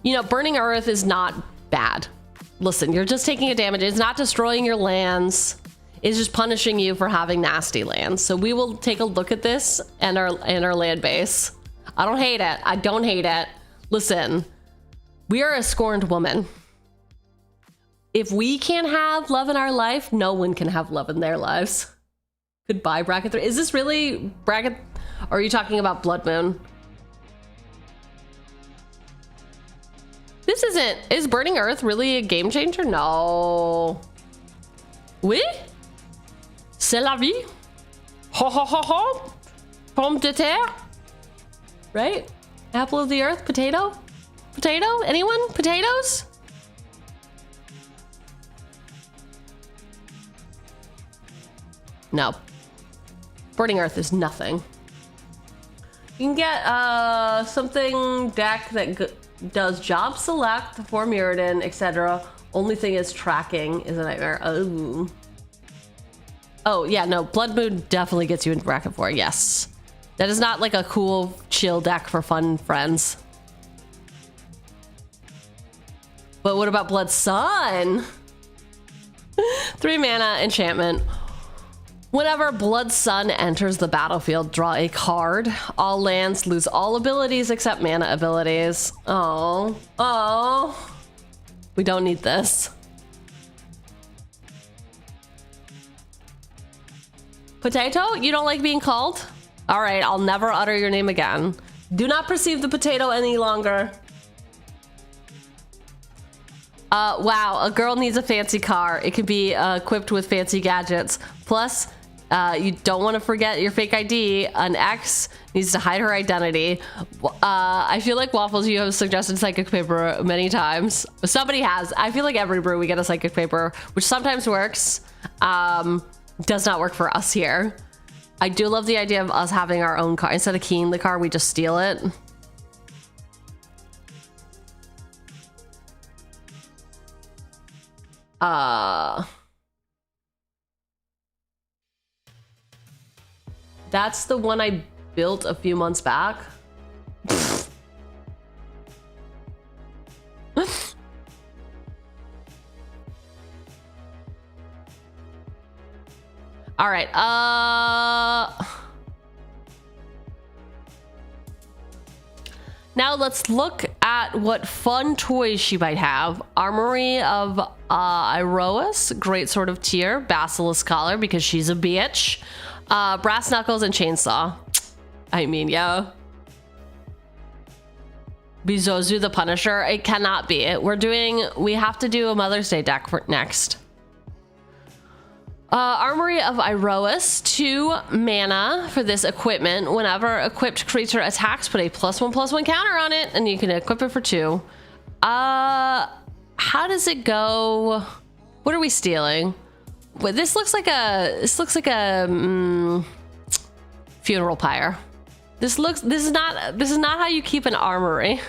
Speaker 4: know, Burning Earth is not bad. Listen, you're just taking a damage. It's not destroying your lands. It's just punishing you for having nasty lands. So we will take a look at this and our land base. I don't hate it. I don't hate it. Listen, we are a scorned woman. If we can't have love in our life, no one can have love in their lives. Goodbye, bracket 3. Is this really bracket? Or are you talking about Blood Moon? This isn't. Is Burning Earth really a game changer? No. Oui? C'est la vie? Ho ho ho ho? Pomme de terre? Right? Apple of the earth? Potato? Potato? Anyone? Potatoes? No. Burning Earth is nothing. You can get something deck that does job select for Mirrodin, etc. Only thing is tracking is a nightmare. Oh yeah, no, Blood Moon definitely gets you into bracket 4. Yes, that is not like a cool chill deck for fun friends. But what about Blood Sun? 3 mana enchantment. Whenever Blood Sun enters the battlefield, draw a card. All lands lose all abilities except mana abilities. Oh, oh. We don't need this. Potato? You don't like being called? All right, I'll never utter your name again. Do not perceive the potato any longer. Wow, a girl needs a fancy car. It can be equipped with fancy gadgets. Plus, You don't want to forget your fake ID. An X needs to hide her identity. I feel like Waffles, you have suggested psychic paper many times. Somebody has. I feel like every brew we get a psychic paper, which sometimes works. Does not work for us here. I do love the idea of us having our own car. Instead of keying the car, we just steal it. That's the one I built a few months back. All right. Now let's look at what fun toys she might have. Armory of Iroas, great sort of tier. Basilisk collar because she's a bitch. Brass knuckles and chainsaw. I mean, yeah. Bizozu the Punisher. It cannot be. We have to do a Mother's Day deck for next. Armory of Iroas, 2 mana for this equipment. Whenever equipped creature attacks, put a +1/+1 counter on it, and you can equip it for 2. How does it go? What are we stealing? Wait, this looks like a funeral pyre. This is not how you keep an armory.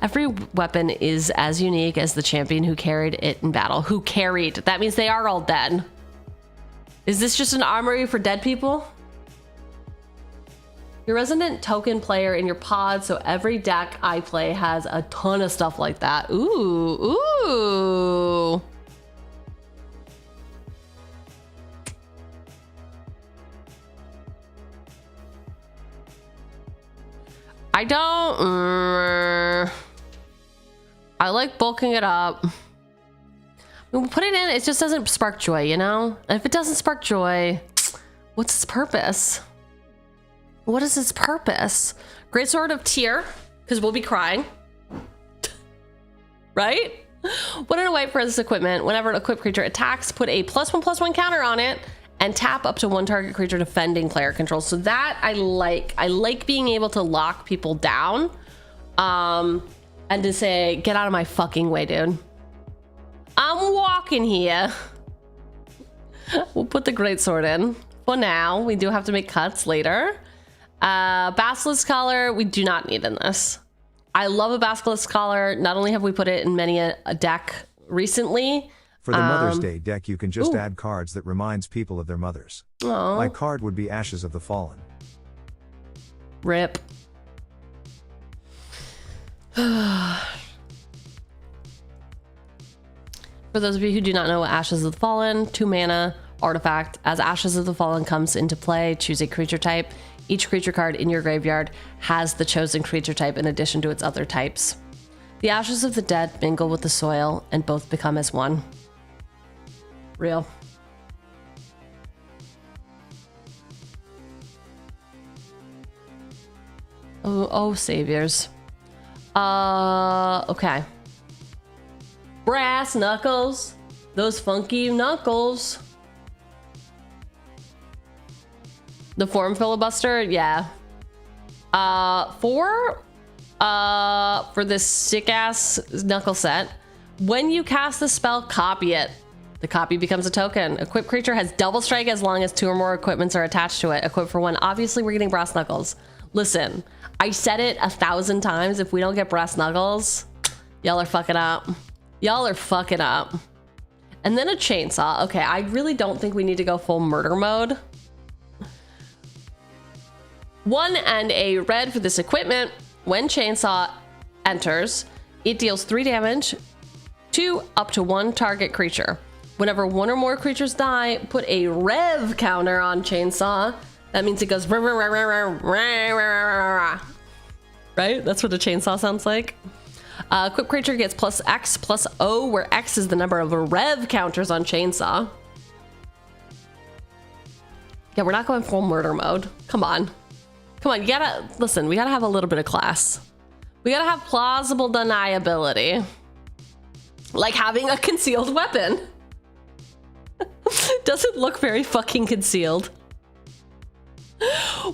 Speaker 4: Every weapon is as unique as the champion who carried it in battle. Who carried? That means they are all dead. Is this just an armory for dead people? Your resident token player in your pod, so every deck I play has a ton of stuff like that. Ooh, ooh. I don't... I like bulking it up. When we put it in, it just doesn't spark joy, you know? And if it doesn't spark joy, what's its purpose? What is its purpose? Great sword of tier, because we'll be crying. Right? 1 and a white for this equipment. Whenever an equipped creature attacks, put a +1/+1 counter on it and tap up to 1 target creature defending player control. So that I like. I like being able to lock people down. And to say, get out of my fucking way, dude. I'm walking here. We'll put the greatsword in for now. We do have to make cuts later. Basilisk collar, we do not need in this. I love a basilisk collar. Not only have we put it in many a deck recently.
Speaker 7: For the Mother's Day deck, you can just add cards that reminds people of their mothers.
Speaker 4: Aww.
Speaker 7: My card would be Ashes of the Fallen.
Speaker 4: Rip. For those of you who do not know what Ashes of the Fallen, 2 mana artifact. As Ashes of the Fallen comes into play, choose a creature type. Each creature card in your graveyard has the chosen creature type in addition to its other types. The ashes of the dead mingle with the soil and both become as one. Real. Oh, saviors. Okay. Brass knuckles. Those funky knuckles. The form filibuster, yeah. For this sick ass knuckle set, when you cast the spell, copy it. The copy becomes a token. Equipped creature has double strike as long as 2 or more equipments are attached to it. Equip for 1. Obviously, we're getting brass knuckles. Listen, I said it 1,000 times. If we don't get brass knuckles, y'all are fucking up. Y'all are fucking up. And then a chainsaw. Okay, I really don't think we need to go full murder mode. 1 and a red for this equipment. When chainsaw enters, it deals 3 damage to up to 1 target creature. Whenever 1 or more creatures die, put a rev counter on chainsaw. That means it goes right? That's what a chainsaw sounds like. Equipped creature gets +X+O, where X is the number of rev counters on chainsaw. Yeah, we're not going full murder mode. Come on. Come on, you gotta, listen, we gotta have a little bit of class. We gotta have plausible deniability. Like having a concealed weapon. Doesn't look very fucking concealed.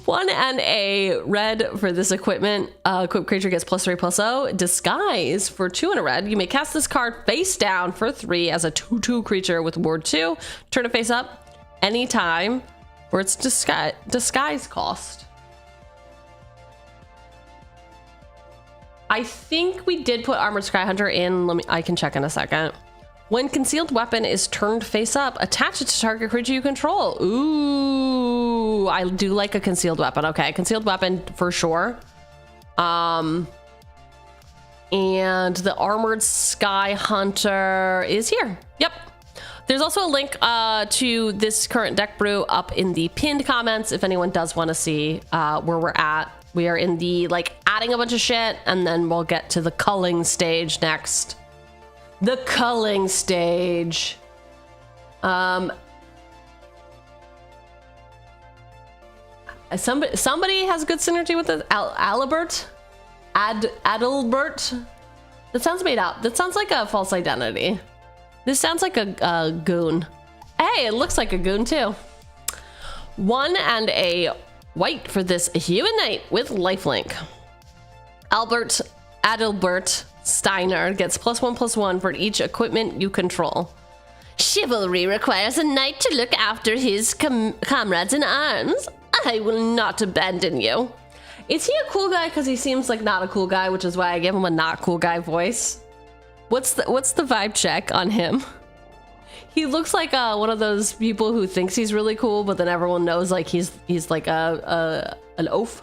Speaker 4: 1 and a red for this equipment. Equipped creature gets +3/+0. Disguise for 2 and a red. You may cast this card face down for 3 as a 2/2 creature with ward 2. Turn it face up anytime for its disguise cost. I think we did put Armored Skyhunter in. I can check in a second. When concealed weapon is turned face up, attach it to target creature you control. Ooh, I do like a concealed weapon. Okay, concealed weapon for sure. And the Armored Skyhunter is here. Yep. There's also a link to this current deck brew up in the pinned comments if anyone does want to see where we're at. We are in the adding a bunch of shit, and then we'll get to the culling stage next. The culling stage. Somebody has good synergy with the Adalbert? Adalbert? That sounds made up. That sounds like a false identity. This sounds like a goon. Hey, it looks like a goon too. 1 and a white for this human knight with lifelink. Adalbert Steiner gets +1/+1 for each equipment you control. Chivalry requires a knight to look after his comrades in arms. I will not abandon you. Is he a cool guy? Because he seems like not a cool guy, which is why I give him a not cool guy voice. What's the vibe check on him? He looks like one of those people who thinks he's really cool, but then everyone knows he's like an oaf.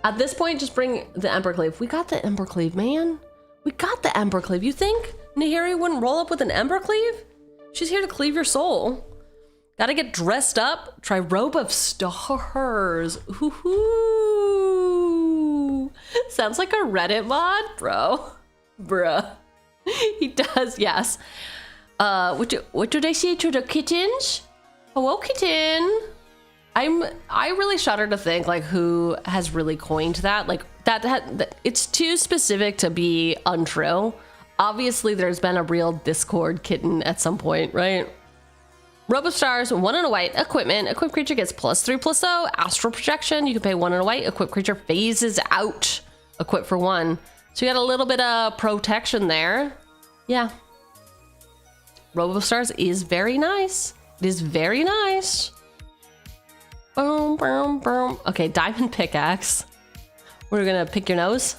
Speaker 4: At this point, just bring the Embercleave. We got the Embercleave, man. We got the Embercleave. You think Nahiri wouldn't roll up with an Embercleave? She's here to cleave your soul. Gotta get dressed up. Try Robe of Stars. Ooh. Sounds like a Reddit mod, bro. Bruh. He does, yes. What do they say to the kittens? Hello, kitten. I really shudder to think who has really coined that. That it's too specific to be untrue. Obviously, there's been a real Discord kitten at some point, right? Robo Stars, 1 and a white, equipment. Equipped creature gets +3/+0. Astral projection. You can pay 1 and a white. Equipped creature phases out. Equip for 1. So you got a little bit of protection there. Yeah. Robo Stars is very nice. It is very nice. Boom, boom, boom. Okay, diamond pickaxe. We're gonna pick your nose.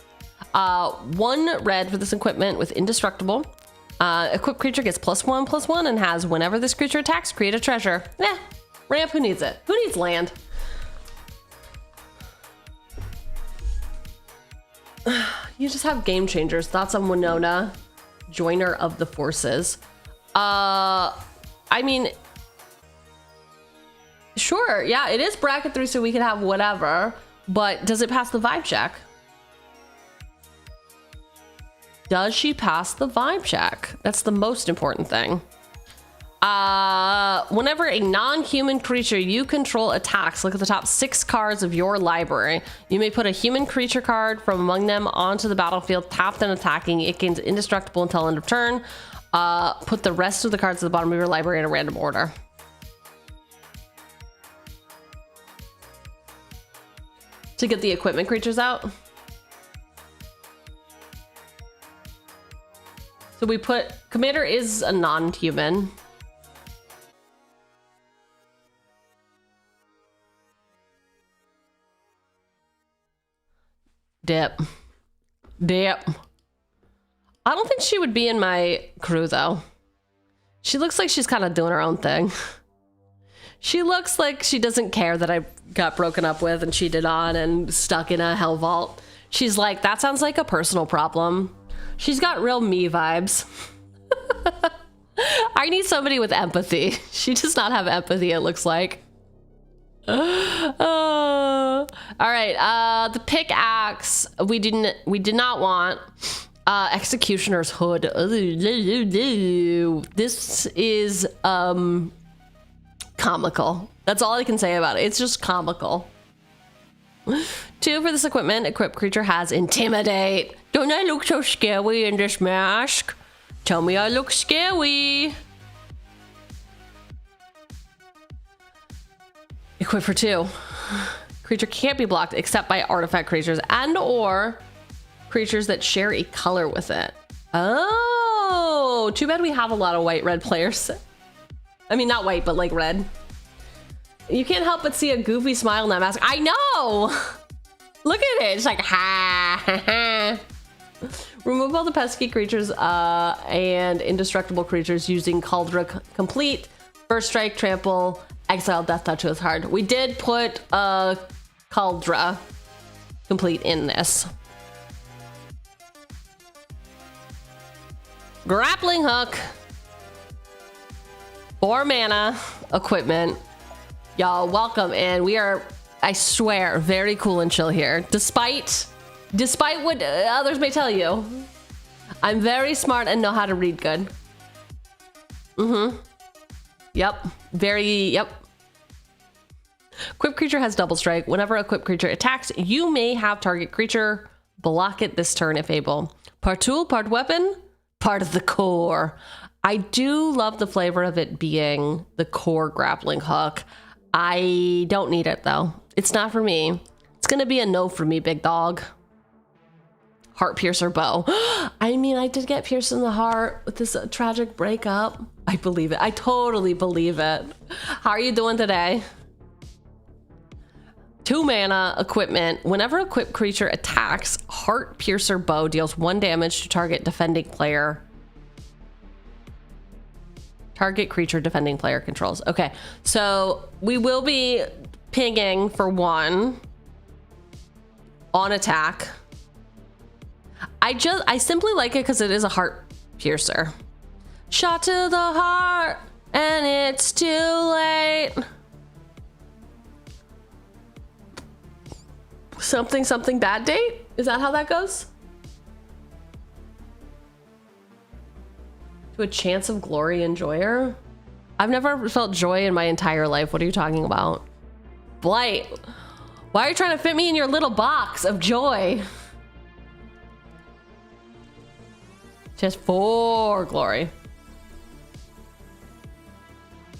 Speaker 4: 1 red for this equipment with indestructible. Equipped creature gets +1/+1 and has whenever this creature attacks, create a treasure. Yeah, ramp, who needs it? Who needs land? You just have game changers. Thoughts on Winona, joiner of the forces? I mean, sure, yeah, it is bracket 3, so we can have whatever, but does it pass the vibe check? Does she pass the vibe check? That's the most important thing. Whenever a non-human creature you control attacks, look at the top 6 cards of your library. You may put a human creature card from among them onto the battlefield, tapped and attacking. It gains indestructible until end of turn. Put the rest of the cards at the bottom of your library in a random order. To get the equipment creatures out. So we put, Commander is a non-human. Dip. I don't think she would be in my crew though. She looks like she's kind of doing her own thing. She looks like she doesn't care that I got broken up with and cheated on and stuck in a hell vault. She's like, that sounds like a personal problem. She's got real me vibes. I need somebody with empathy. She does not have empathy, it looks like. All right, the pickaxe we did not want. Executioner's hood. This is comical. That's all I can say about it. It's just comical. 2 for this equipment. Equipped creature has intimidate. Don't I look so scary in this mask? Tell me I look scary. Equip for 2. Creature can't be blocked except by artifact creatures and or creatures that share a color with it. Oh, too bad we have a lot of white-red players. I mean, not white, but like red. You can't help but see a goofy smile in that mask. I know! Look at it, it's like, ha, ha, ha. Remove all the pesky creatures and indestructible creatures using Cauldron Complete. First strike, trample, exile, death touch with hard. We did put Cauldron Complete in this. Grappling hook. 4 mana equipment. Y'all, welcome in. We are, I swear, very cool and chill here. Despite what others may tell you, I'm very smart and know how to read good. Yep. Yep. Equipped creature has double strike. Whenever equipped creature attacks, you may have target creature block it this turn if able. Part tool, part weapon, part of the core. I do love the flavor of it being the core grappling hook. I don't need it though. It's not for me. It's gonna be a no for me, big dog. Heart piercer bow. I mean, I did get pierced in the heart with this tragic breakup. I believe it. I totally believe it. How are you doing today? 2 mana equipment. Whenever equipped creature attacks, heart piercer bow deals 1 damage to target defending player. Target creature defending player controls. Okay, so we will be pinging for 1 on attack. I simply like it because it is a heart piercer. Shot to the heart and it's too late. Something bad date? Is that how that goes? To a chance of glory and joyer? I've never felt joy in my entire life. What are you talking about? Blight. Why are you trying to fit me in your little box of joy? Just 4 glory.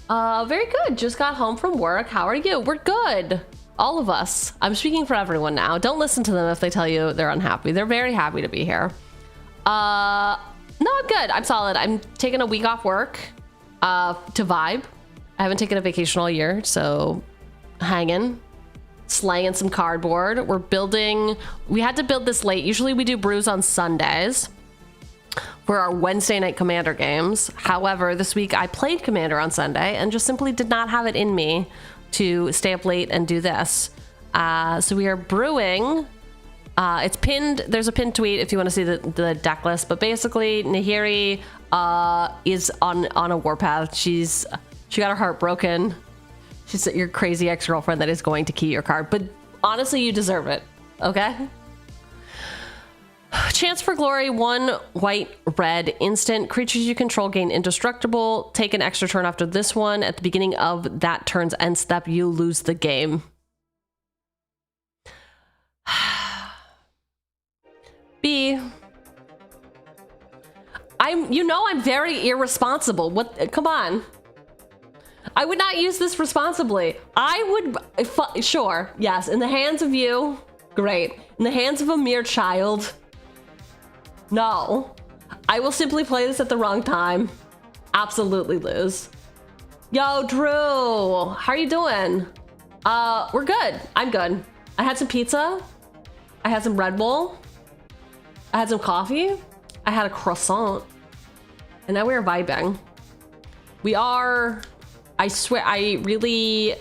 Speaker 4: Very good. Just got home from work. How are you? We're good. All of us. I'm speaking for everyone now. Don't listen to them if they tell you they're unhappy. They're very happy to be here. No, I'm good. I'm solid. I'm taking a week off work to vibe. I haven't taken a vacation all year, so hanging, slaying some cardboard. We're building. We had to build this late. Usually we do brews on Sundays for our Wednesday night Commander games. However, this week I played Commander on Sunday and just simply did not have it in me to stay up late and do this. So we are brewing. It's pinned. There's a pinned tweet if you want to see the deck list. But basically, Nahiri is on a warpath. She got her heart broken. She's your crazy ex-girlfriend that is going to key your card. But honestly, you deserve it. Okay. Chance for glory, 1 white, red, instant. Creatures you control gain indestructible. Take an extra turn after this one. At the beginning of that turn's end step, you lose the game. B. I'm very irresponsible. What? Come on. I would not use this responsibly. I would, sure, yes. In the hands of you, great. In the hands of a mere child, no. I will simply play this at the wrong time. Absolutely lose. Yo, Drew, how are you doing? We're good. I'm good. I had some pizza. I had some Red Bull. I had some coffee. I had a croissant. And now we're vibing. We are, I swear, 4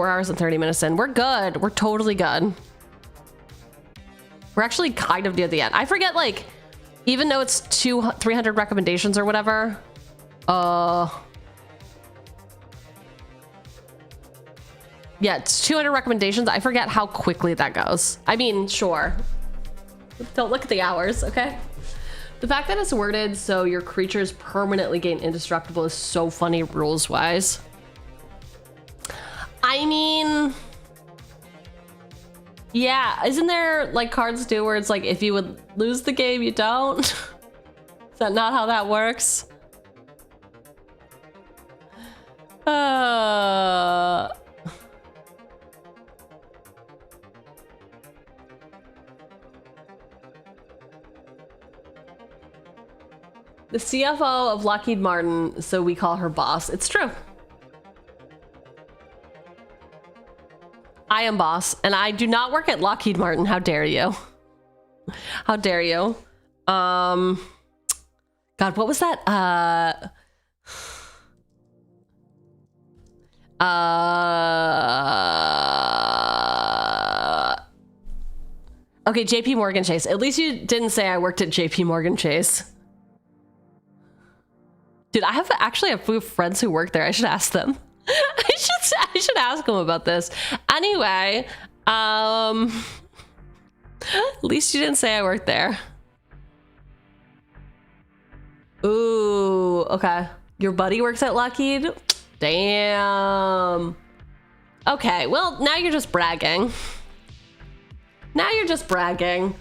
Speaker 4: hours and 30 minutes in. We're good. We're totally good. We're actually kind of near the end. I forget, like, even though it's 300 recommendations or whatever, yeah, it's 200 recommendations. I forget how quickly that goes. I mean, sure. Don't look at the hours, okay? The fact that it's worded so your creatures permanently gain indestructible is so funny rules-wise. I mean, yeah, isn't there like cards do where it's like if you would lose the game, you don't? Is that not how that works? the CFO of Lockheed Martin, so we call her boss. It's true. I am boss, and I do not work at Lockheed Martin. How dare you? How dare you? God, what was that? Okay, JP Morgan Chase. At least you didn't say I worked at JP Morgan Chase. Dude, I have actually a few friends who work there. I should ask them. I should ask them about this. Anyway, at least you didn't say I worked there. Ooh, okay. Your buddy works at Lockheed? Damn. Okay, well, now you're just bragging. Now you're just bragging.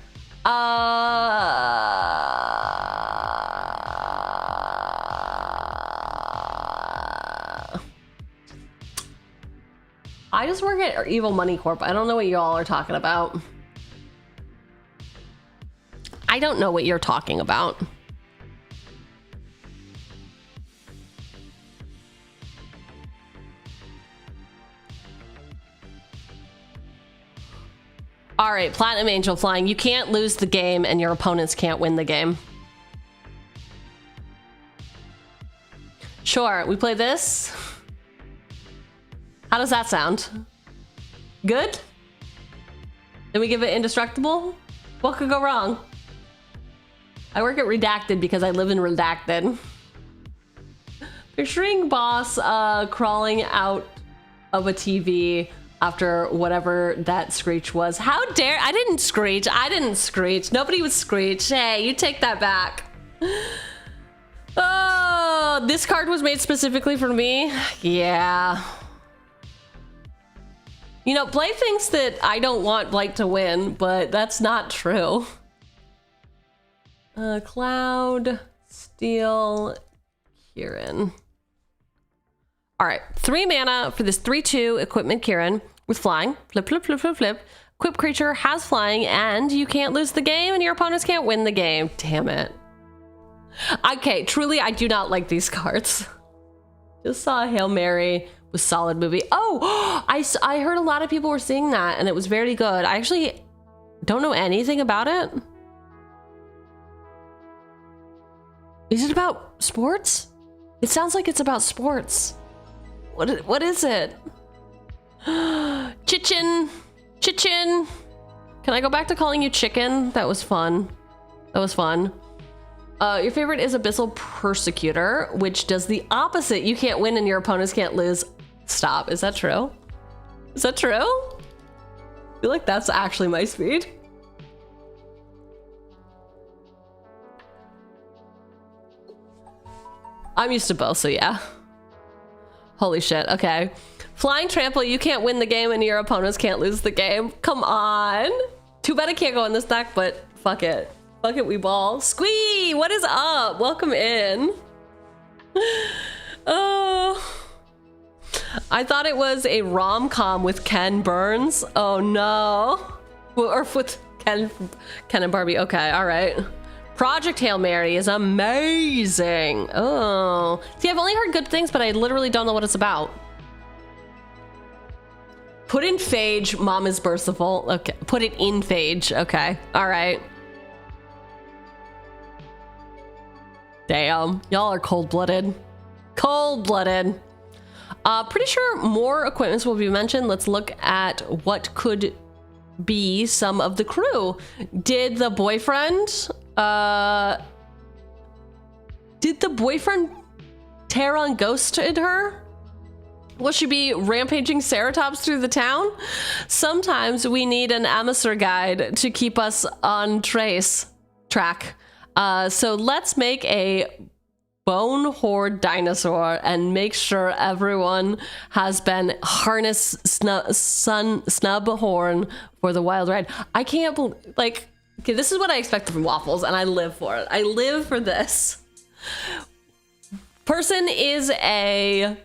Speaker 4: I just work at Evil Money Corp. I don't know what y'all are talking about. I don't know what you're talking about. All right, Platinum Angel Flying. You can't lose the game and your opponents can't win the game. Sure, we play this. How does that sound? Good? Then we give it indestructible? What could go wrong? I work at Redacted because I live in Redacted. Picturing boss crawling out of a TV after whatever that screech was. How dare, I didn't screech. I didn't screech. Nobody would screech. Hey, you take that back. Oh, this card was made specifically for me. Yeah. You know, Blade thinks that I don't want Blight to win, but that's not true. Cloud, Steel, Kieran. All right, 3 mana for this 3/2 equipment Kieran with flying. Flip, flip, flip, flip, flip. Equipped creature has flying, and you can't lose the game, and your opponents can't win the game. Damn it. Okay, truly, I do not like these cards. Just saw Hail Mary was solid movie. Oh, I heard a lot of people were seeing that, and it was very good. I actually don't know anything about it. Is it about sports? It sounds like it's about sports. What is it? Chichin. Chichin. Can I go back to calling you chicken? That was fun. That was fun. Your favorite is Abyssal Persecutor, which does the opposite. You can't win and your opponents can't lose. Stop. Is that true? Is that true? I feel like that's actually my speed. I'm used to both, so yeah. Holy shit, okay. Flying Trample, you can't win the game and your opponents can't lose the game. Come on. Too bad I can't go in this deck, but fuck it. Fuck it, we ball. Squee, what is up? Welcome in. Oh. I thought it was a rom-com with Ken Burns. Oh no. Or with Ken and Barbie. Okay, all right. Project Hail Mary is amazing. Oh. See, I've only heard good things, but I literally don't know what it's about. Put in Phage, Mom is Merciful. Okay, put it in Phage. Okay, all right. Damn, y'all are cold-blooded. Cold-blooded. Pretty sure more equipments will be mentioned. Let's look at what could be some of the crew. Did the boyfriend tear on ghosted her? Will she be rampaging Ceratops through the town? Sometimes we need an Emissar guide to keep us on track. So let's make a Bone Horde dinosaur and make sure everyone has been harnessed snub horn for the wild ride. I can't believe, like, okay, this is what I expected from Waffles, and I live for it. I live for this. Person is a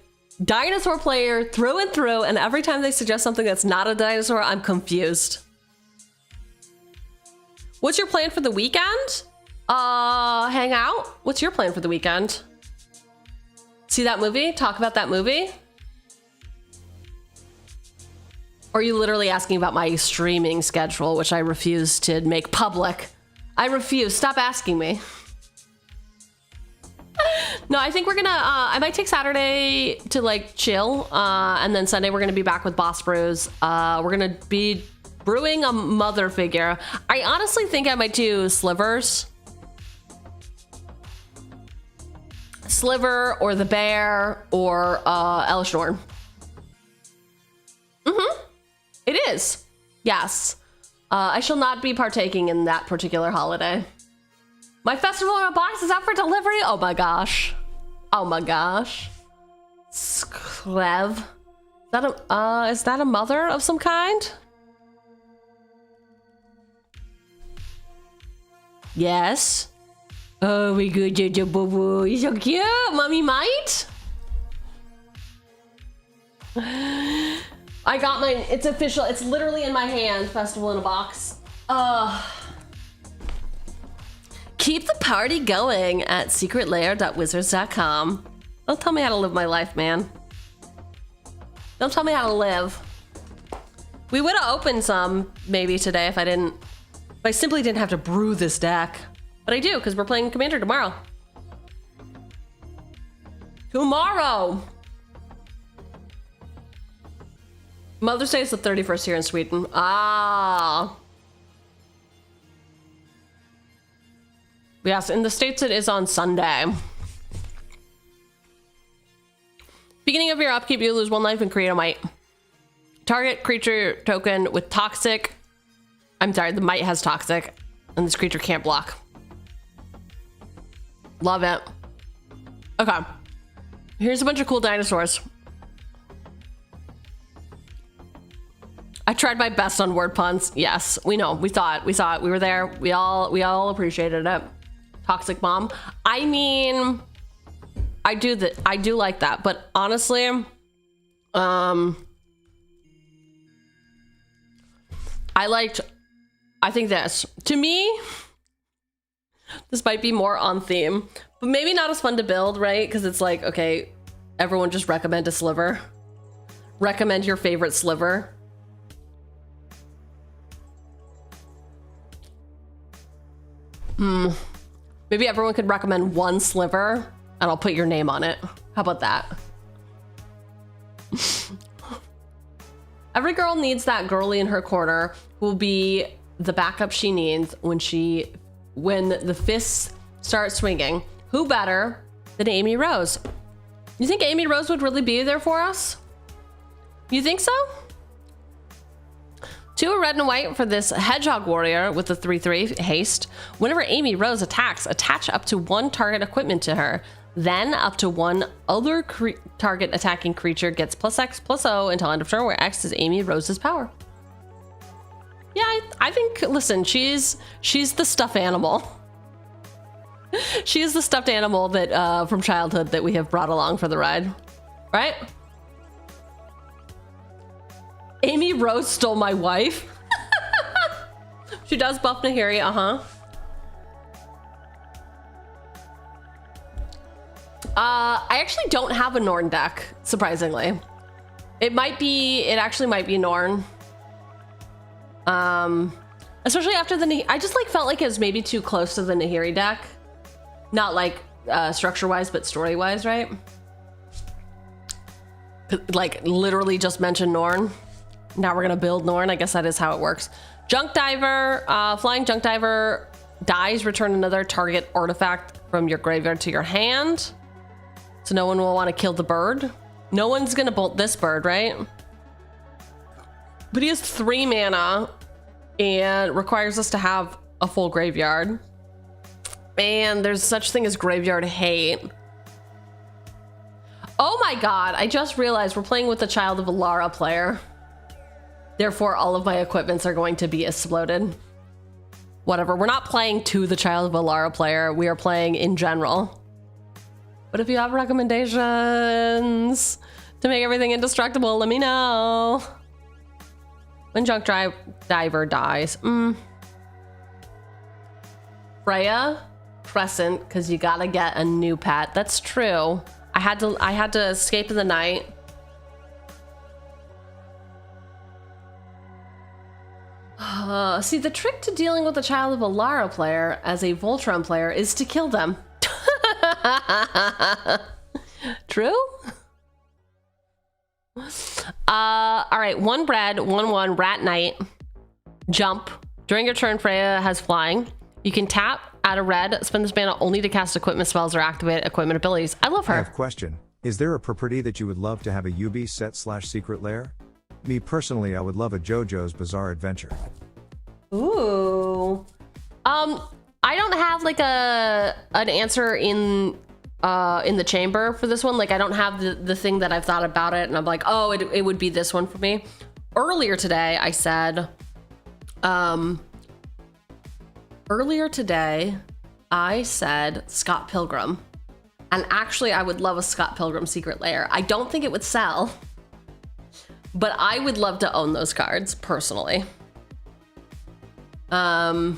Speaker 4: dinosaur player through and through, and every time they suggest something that's not a dinosaur, I'm confused. What's your plan for the weekend? Hang out. What's your plan for the weekend? See that movie? Talk about that movie? Or are you literally asking about my streaming schedule, which I refuse to make public? I refuse. Stop asking me. No, I think we're gonna, I might take Saturday to like chill. And then Sunday we're gonna be back with Boss Brews. We're gonna be brewing a mother figure. I honestly think I might do slivers. Sliver or the bear or Elish Norn. It is. Yes. I shall not be partaking in that particular holiday. My festival in a box is out for delivery. Oh my gosh. Oh my gosh. Sklev. Is that a mother of some kind? Yes. Oh my god, Jojo Boo Boo. You're so cute. Mommy might. I got mine. It's official. It's literally in my hand. Festival in a box. Keep the party going at secretlair.wizards.com. Don't tell me how to live my life, man. Don't tell me how to live. We would have opened some maybe today if I simply didn't have to brew this deck. But I do, because we're playing Commander tomorrow. Tomorrow! Mother's Day is the 31st here in Sweden. Ah. Yes, in the States it is on Sunday. Beginning of your upkeep, you lose 1 life and create a might. Target creature token with toxic. I'm sorry, the might has toxic, and this creature can't block. Love it. Okay. Here's a bunch of cool dinosaurs. I tried my best on word puns. Yes, we know. We saw it. We saw it. We were there. We all appreciated it. Toxic bomb. I mean, I do like that, but honestly, I think this. To me, this might be more on theme, but maybe not as fun to build, right? Because it's like, okay, everyone just recommend a sliver. Recommend your favorite sliver. Maybe everyone could recommend 1 sliver and I'll put your name on it. How about that? Every girl needs that girly in her corner who will be the backup she needs when the fists start swinging. Who better than Amy Rose? You think Amy Rose would really be there for us? You think so? 2 red and white for this hedgehog warrior with the 3/3 haste. Whenever Amy Rose attacks, attach up to 1 target equipment to her. Then up to 1 other target attacking creature gets +X/+O until end of turn, where X is Amy Rose's power. Yeah, I think, listen, she's the stuffed animal. She is the stuffed animal that from childhood that we have brought along for the ride, right? Amy Rose stole my wife. She does buff Nahiri, I actually don't have a Norn deck, surprisingly. It actually might be Norn. Especially after the I just like felt like it was maybe too close to the Nahiri deck. Not like structure-wise, but story-wise, right? Like literally just mentioned Norn. Now we're gonna build Norn. I guess that is how it works. Junk Diver, flying Junk Diver dies, return another target artifact from your graveyard to your hand. So no one will want to kill the bird. No one's gonna bolt this bird, right? But he has 3 mana and requires us to have a full graveyard. And there's such thing as graveyard hate. Oh my god, I just realized we're playing with the Child of Alara player. Therefore, all of my equipments are going to be exploded. Whatever, we're not playing to the Child of Alara player, we are playing in general. But if you have recommendations to make everything indestructible, let me know. When Junk Diver dies. Freya? Crescent, because you gotta get a new pet. That's true. I had to escape in the night. See, the trick to dealing with the child of a Lara player as a Voltron player is to kill them. True? All right, 1 bread, 1/1, rat knight, jump. During your turn, Freya has flying. You can tap, add a red, spend this mana only to cast equipment spells or activate equipment abilities. I love her.
Speaker 7: I have a question. Is there a property that you would love to have a UB set / secret lair? Me personally, I would love a JoJo's Bizarre Adventure.
Speaker 4: Ooh. I don't have like an answer in the chamber for this one. Like I don't have the thing that I've thought about it and I'm like, oh, it would be this one for me. Earlier today I said Scott Pilgrim. And actually I would love a Scott Pilgrim secret lair. I don't think it would sell, but I would love to own those cards personally. Mine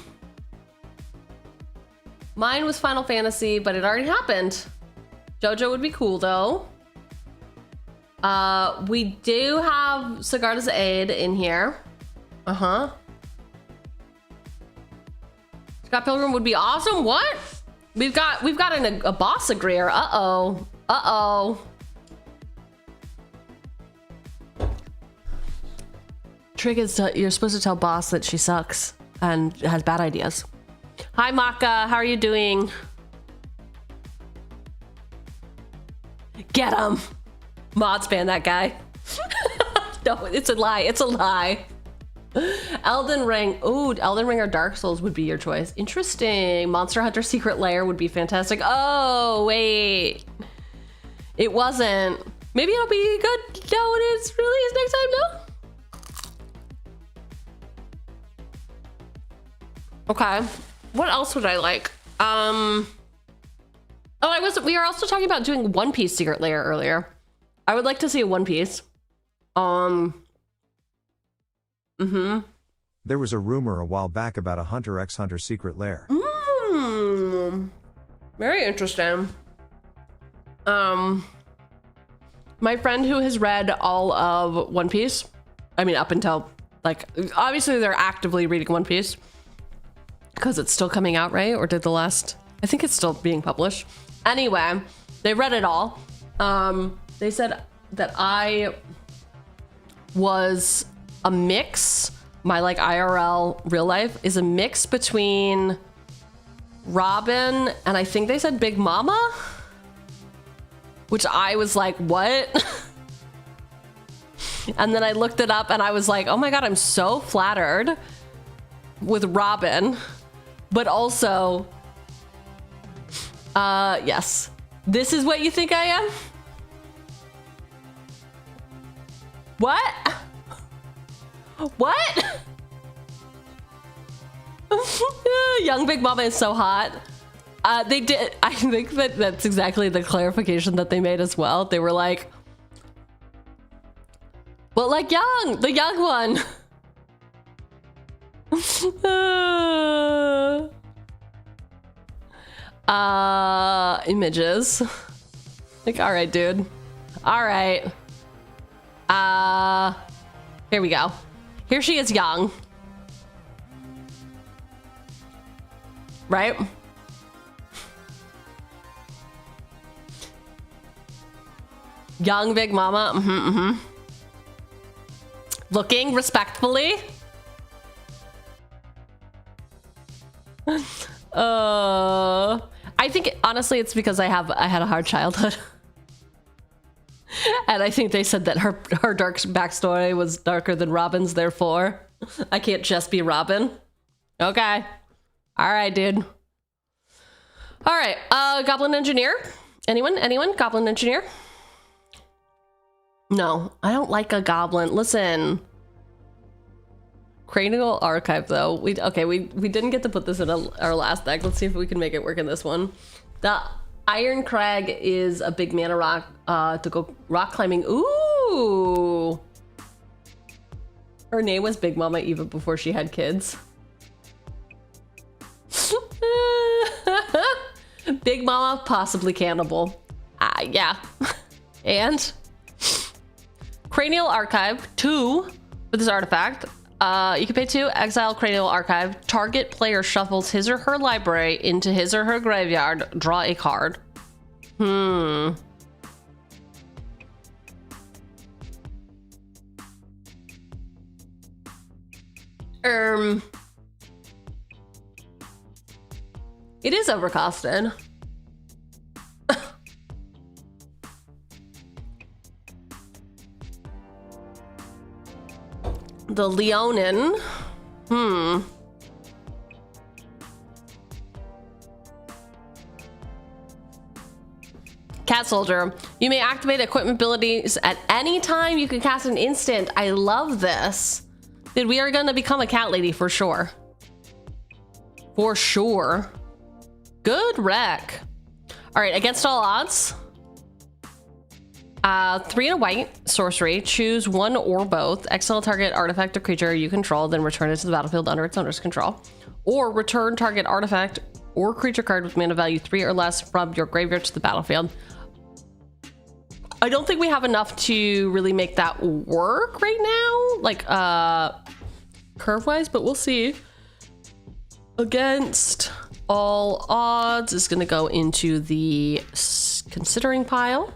Speaker 4: was Final Fantasy, but it already happened. JoJo would be cool though. We do have Sigarda's Aid in here. Scott Pilgrim would be awesome. What? We've got a boss agreeer. Uh-oh. Trick is you're supposed to tell boss that she sucks and has bad ideas. Hi Maka, how are you doing? Get him! Mods ban that guy. No, it's a lie. Elden Ring. Ooh, Elden Ring or Dark Souls would be your choice. Interesting. Monster Hunter Secret Lair would be fantastic. Oh, wait. It wasn't. Maybe it'll be good now when it's released next time, no? Okay. What else would I like? We were also talking about doing One Piece Secret Lair earlier. I would like to see a One Piece.
Speaker 7: There was a rumor a while back about a Hunter x Hunter secret lair.
Speaker 4: Very interesting. My friend who has read all of One Piece, I mean, up until, like, obviously they're actively reading One Piece because it's still coming out, right? Or did I think it's still being published. Anyway, they read it all. They said that I was a mix, my like IRL real life is a mix between Robin and I think they said Big Mama, which I was like, what? And then I looked it up and I was like, oh my God, I'm so flattered with Robin, but also, yes, this is what you think I am? What? What? Young Big Mama is so hot. They did. I think that's exactly the clarification that they made as well. They were like, well, like the young one. Images. Like, all right, dude. All right. Here we go. Here she is young. Right? Young Big Mama. Looking respectfully. I think honestly it's because I had a hard childhood. And I think they said that her dark backstory was darker than Robin's, therefore I can't just be Robin. Okay. All right, dude. All right. Goblin Engineer. Anyone? Goblin Engineer? No, I don't like a goblin. Listen. Cranial Archive, though. We didn't get to put this in our last deck. Let's see if we can make it work in this one. The Iron Crag is a big mana rock to go rock climbing. Ooh. Her name was Big Mama even before she had kids. Big Mama, possibly cannibal. Yeah. And Cranial Archive 2 for this artifact. You can pay 2, exile Cranial Archive. Target player shuffles his or her library into his or her graveyard. Draw a card. It is overcosted. The Leonin. Cat Soldier. You may activate equipment abilities at any time. You can cast an instant. I love this. Dude, we are gonna become a cat lady for sure. For sure. Good rec. All right, against all odds. 3 and a white, sorcery. Choose one or both. Exile target artifact or creature you control, then return it to the battlefield under its owner's control. Or return target artifact or creature card with mana value 3 or less from your graveyard to the battlefield. I don't think we have enough to really make that work right now, like curve-wise, but we'll see. Against all odds is gonna go into the considering pile.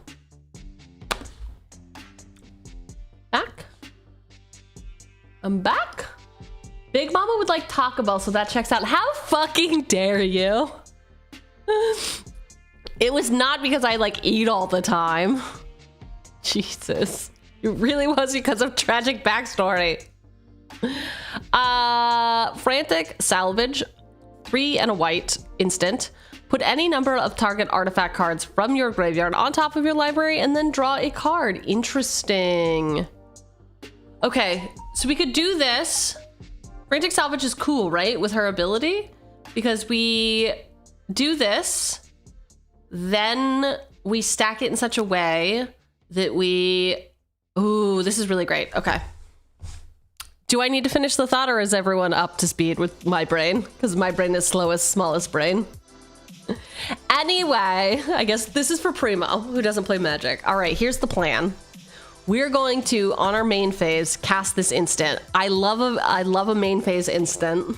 Speaker 4: Back. I'm back. Big Mama would like Taco Bell, so that checks out. How fucking dare you? It was not because I like eat all the time. Jesus. It really was because of tragic backstory. Frantic Salvage. 3 and a white, instant. Put any number of target artifact cards from your graveyard on top of your library and then draw a card. Interesting. Okay, so we could do this. Frantic Salvage is cool, right? With her ability? Because we do this, then we stack it in such a way that we... Ooh, this is really great. Okay. Do I need to finish the thought, or is everyone up to speed with my brain? Because my brain is slowest, smallest brain. Anyway, I guess this is for Primo, who doesn't play Magic. All right, here's the plan. We're going to, on our main phase, cast this instant. I love a main phase instant.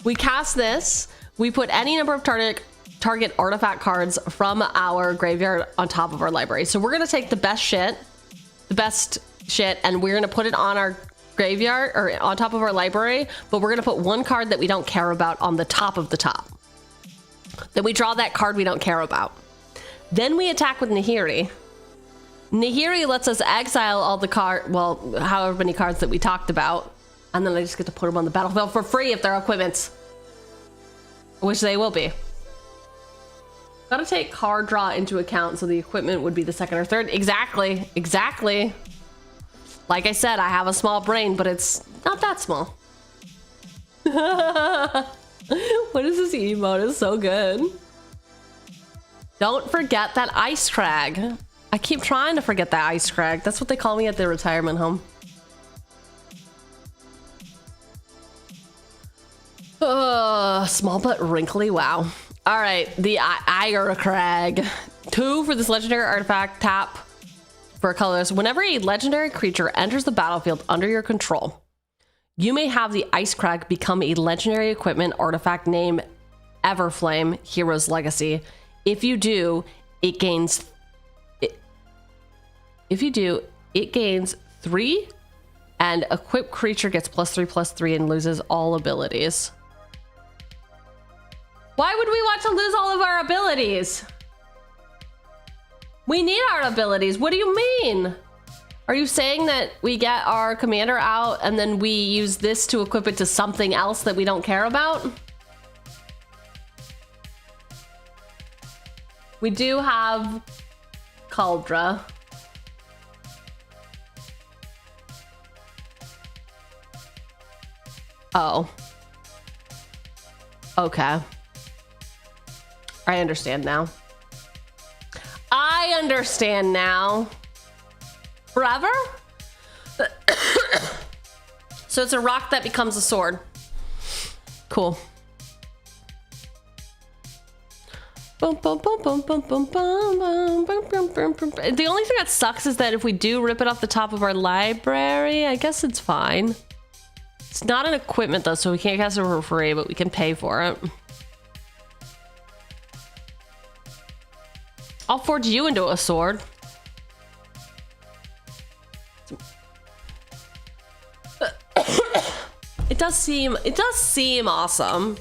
Speaker 4: We cast this. We put any number of target artifact cards from our graveyard on top of our library. So we're gonna take the best shit, and we're gonna put it on our graveyard or on top of our library, but we're gonna put one card that we don't care about on the top of the top. Then we draw that card we don't care about. Then we attack with Nahiri. Nahiri lets us exile all the however many cards that we talked about, and then I just get to put them on the battlefield for free if they're equipments, which they will be. Gotta take card draw into account, so the equipment would be the second or third. Exactly. Like I said, I have a small brain, but it's not that small. What is this emote? It's so good. Don't forget that ice crag. I keep trying to forget that ice crag. That's what they call me at the retirement home. Small but wrinkly. Wow. All right, the Iger crag. 2 for this legendary artifact. Tap for colors. Whenever a legendary creature enters the battlefield under your control, you may have the Ice Crag become a legendary equipment artifact name Everflame Hero's Legacy. If you do, it gains 3, and equipped creature gets +3/+3 and loses all abilities. Why would we want to lose all of our abilities? We need our abilities. What do you mean? Are you saying that we get our commander out and then we use this to equip it to something else that we don't care about? We do have Cauldra. Oh. Okay. I understand now. I understand now. Forever? So it's a rock that becomes a sword. Cool. Boom, boom, boom, boom, boom, boom, boom, boom, boom, boom, boom, boom. The only thing that sucks is that if we do rip it off the top of our library, I guess it's fine. It's not an equipment though, so we can't cast it for free, but we can pay for it. I'll forge you into a sword. It does seem awesome.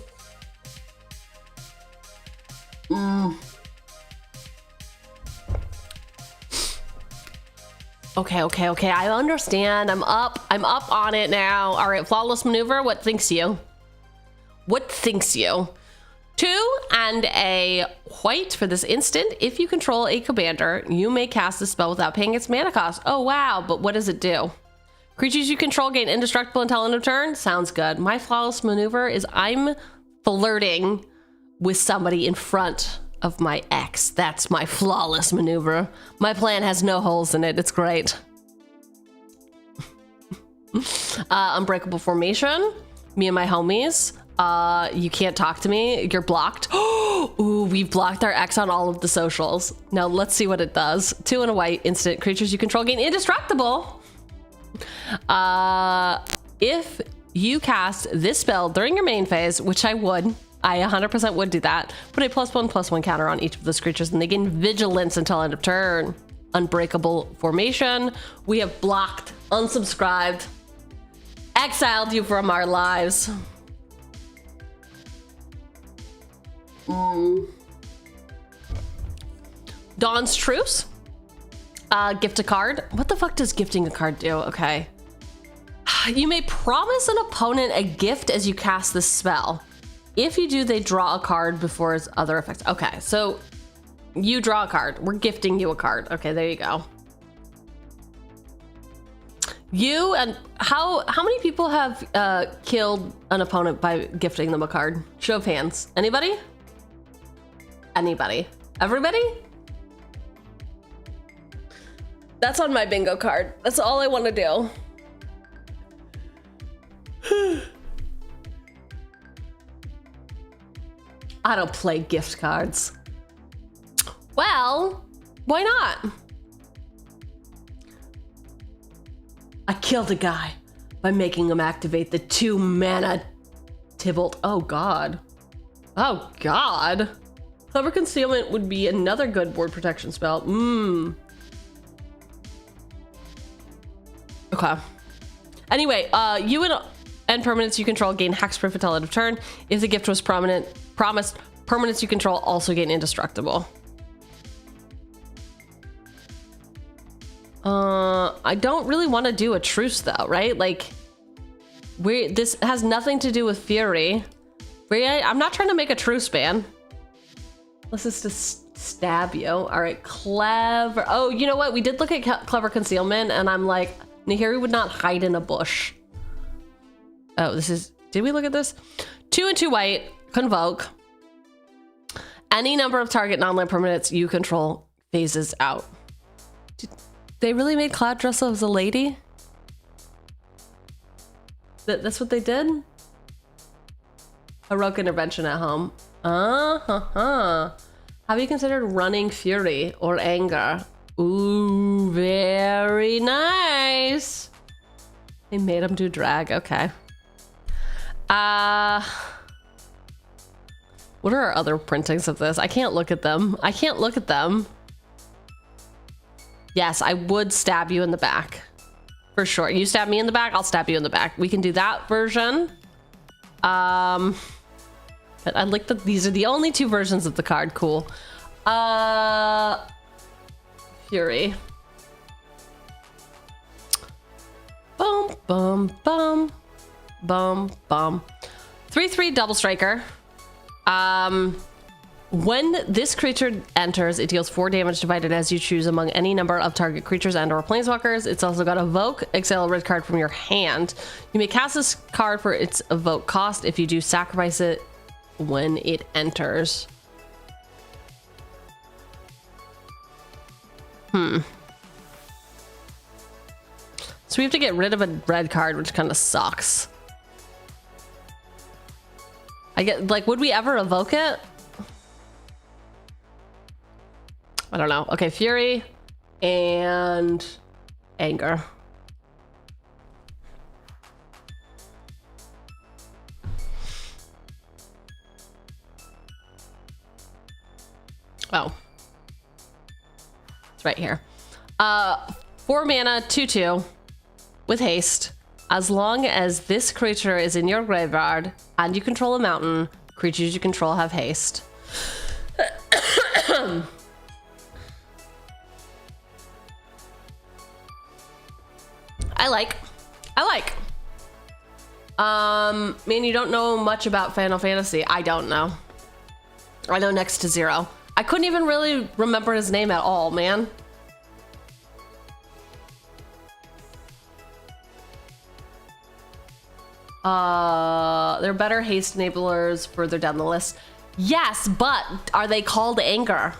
Speaker 4: Okay. I understand. I'm up on it now. All right, flawless maneuver. What thinks you? 2 and a white for this instant. If you control a commander, you may cast the spell without paying its mana cost. Oh wow, but what does it do? Creatures you control gain indestructible until end of turn. Sounds good. My flawless maneuver is I'm flirting with somebody in front of my ex. That's my flawless maneuver. My plan has no holes in it. It's great. Unbreakable formation. Me and my homies. You can't talk to me. You're blocked. Ooh, we've blocked our ex on all of the socials. Now let's see what it does. 2 and a white instant. Creatures you control gain indestructible. If you cast this spell during your main phase, which I 100% would do that. Put a +1/+1 counter on each of those creatures and they gain vigilance until end of turn. Unbreakable formation. We have blocked, unsubscribed, exiled you from our lives. Dawn's Truce. Gift a card. What the fuck does gifting a card do? Okay. You may promise an opponent a gift as you cast this spell. If you do, they draw a card before its other effects. Okay, so you draw a card. We're gifting you a card. Okay, there you go. You and how many people have killed an opponent by gifting them a card? Show of hands. Anybody? Anybody? Everybody? That's on my bingo card. That's all I want to do. I don't play gift cards. Well, why not? I killed a guy by making him activate the 2 mana Tybalt. Oh god. Oh god. Clever Concealment would be another good board protection spell. Okay. Anyway, you and permanents you control gain hexproof until end of turn. If the gift was promised, permanents you control also gain indestructible. I don't really want to do a truce though, right? Like, this has nothing to do with Fury. I'm not trying to make a truce ban. Let's just stab you. All right, clever. Oh, you know what? We did look at Clever Concealment and I'm like, Nahiri would not hide in a bush. Oh, did we look at this? 2 and 2 white, convoke. Any number of target non-land permanents you control phases out. They really made Cloud dress as a lady? That's what they did? Heroic intervention at home. Have you considered running Fury or Anger? Ooh, very nice. They made him do drag, okay. What are our other printings of this? I can't look at them. Yes, I would stab you in the back. For sure. You stab me in the back, I'll stab you in the back. We can do that version. But I like that these are the only 2 versions of the card. Cool. Fury. Boom, boom, boom. Boom, boom. 3/3 double striker. When this creature enters, it deals 4 damage divided as you choose among any number of target creatures and or planeswalkers. It's also got evoke, exile a red card from your hand. You may cast this card for its evoke cost. If you do, sacrifice it when it enters. So we have to get rid of a red card, which kind of sucks. I get, like, would we ever evoke it? I don't know. Okay, Fury and Anger. Oh. It's right here. 4 mana, 2/2 with haste. As long as this creature is in your graveyard and you control a mountain, creatures you control have haste. I like. Man, you don't know much about Final Fantasy. I don't know. I know next to zero. I couldn't even really remember his name at all, man. They're better haste enablers further down the list. Yes, but are they called Anger?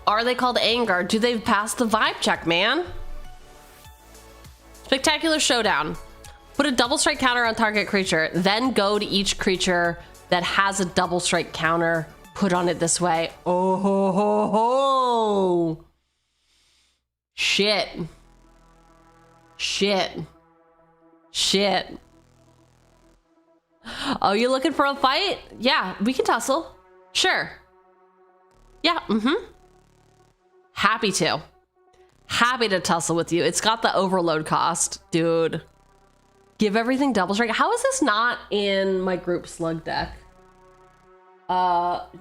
Speaker 4: Are they called Anger? Do they pass the vibe check, man? Spectacular Showdown. Put a double strike counter on target creature, then go to each creature that has a double strike counter put on it this way. Oh ho ho ho! Shit. Oh, you looking for a fight? Yeah, we can tussle. Sure. Yeah, Happy to tussle with you. It's got the overload cost, dude. Give everything double strike. How is this not in my group slug deck?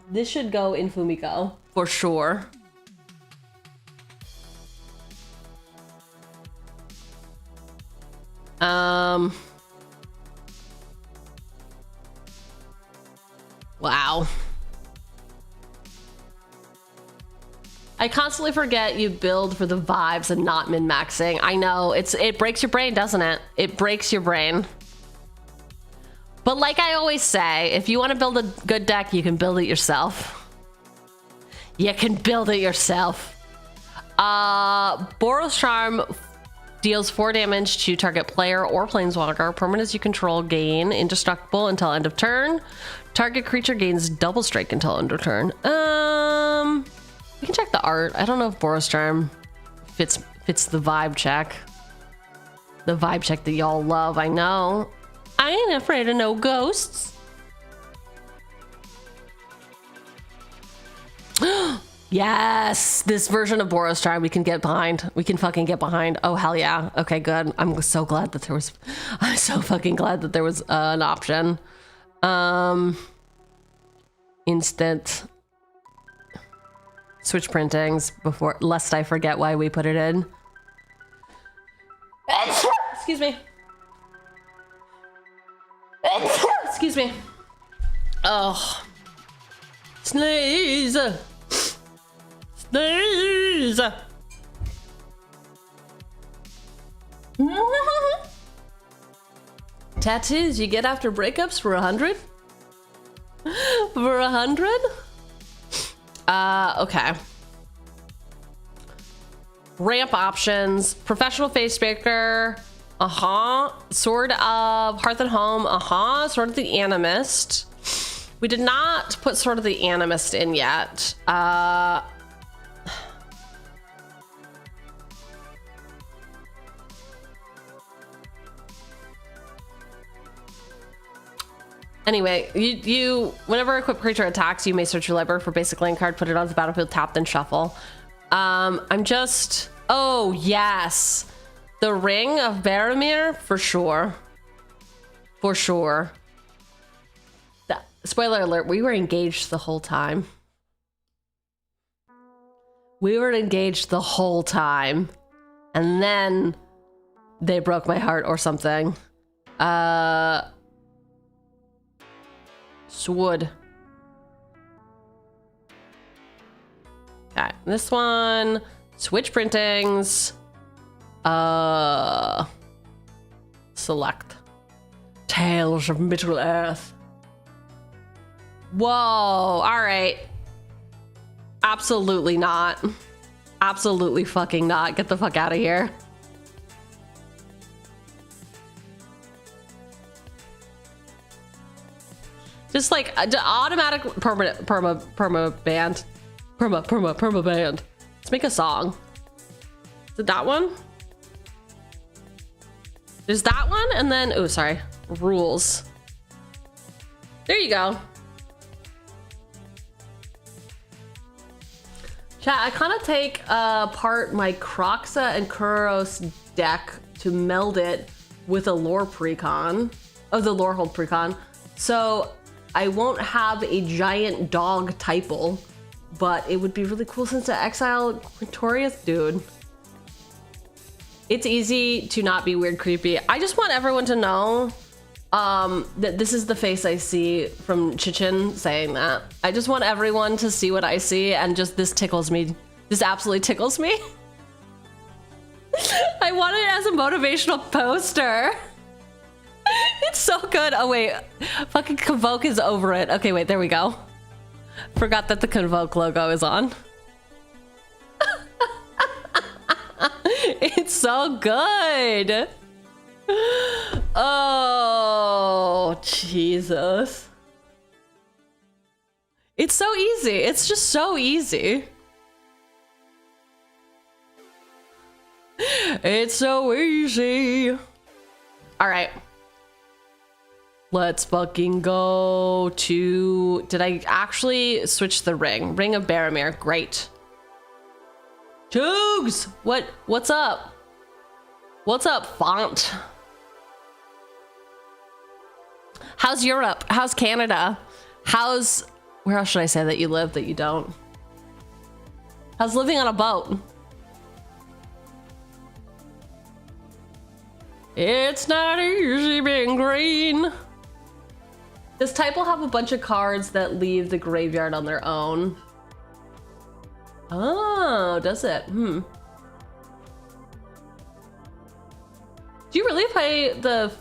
Speaker 4: This should go in Fumiko for sure. Wow. I constantly forget you build for the vibes and not min-maxing. I know, it breaks your brain, doesn't it? It breaks your brain. But like I always say, if you want to build a good deck, you can build it yourself. You can build it yourself. Boros Charm deals 4 damage to target player or planeswalker. Permanents you control gain indestructible until end of turn. Target creature gains double strike until end of turn. We can check the art. I don't know if Boros Charm fits the vibe check. The vibe check that y'all love, I know. I ain't afraid of no ghosts. Yes, this version of Boros Charm we can get behind. We can fucking get behind. Oh, hell yeah. Okay, good. I'm so glad that there was... I'm so fucking glad that there was an option. Instant... Switch printings before, lest I forget why we put it in. Excuse me. Excuse me. Oh. Sneeze. Sneeze. Tattoos you get after breakups for 100? For 100? Okay. Ramp options. Professional Facebreaker. Sword of Hearth and Home. Sword of the Animist. We did not put Sword of the Animist in yet. Anyway, you whenever a equipped creature attacks, you may search your library for basic land card, put it on the battlefield, tap, then shuffle. Oh yes, the Ring of Baromir for sure. For sure. Spoiler alert: we were engaged the whole time. We were engaged the whole time, and then they broke my heart or something. Swood. Okay, this one. Switch printings. Select. Tales of Middle Earth. Whoa, alright. Absolutely not. Absolutely fucking not. Get the fuck out of here. Just like automatic perma Perma band. Let's make a song. Is it that one? There's that one, and then, oh, sorry, rules. There you go. Chat, I kind of take apart my Croxa and Kuros deck to meld it with a lore precon. Oh, the lore hold precon. So I won't have a giant dog typal, but it would be really cool since I exile Quintorius, dude. It's easy to not be weird creepy. I just want everyone to know that this is the face I see from Chichin saying that. I just want everyone to see what I see, and just this tickles me. This absolutely tickles me. I want it as a motivational poster. It's so good. Oh wait, fucking Convoke is over it. Okay, wait, there we go. Forgot that the Convoke logo is on. It's so good. Oh, Jesus. It's so easy. It's just so easy. It's so easy. All right. Let's fucking go to... Did I actually switch the ring? Ring of Baromir. Great. Cheugs! What's up? What's up, font? How's Europe? How's Canada? How's... Where else should I say that you live that you don't? How's living on a boat? It's not easy being green. This type will have a bunch of cards that leave the graveyard on their own. Oh, does it? Do you really play the...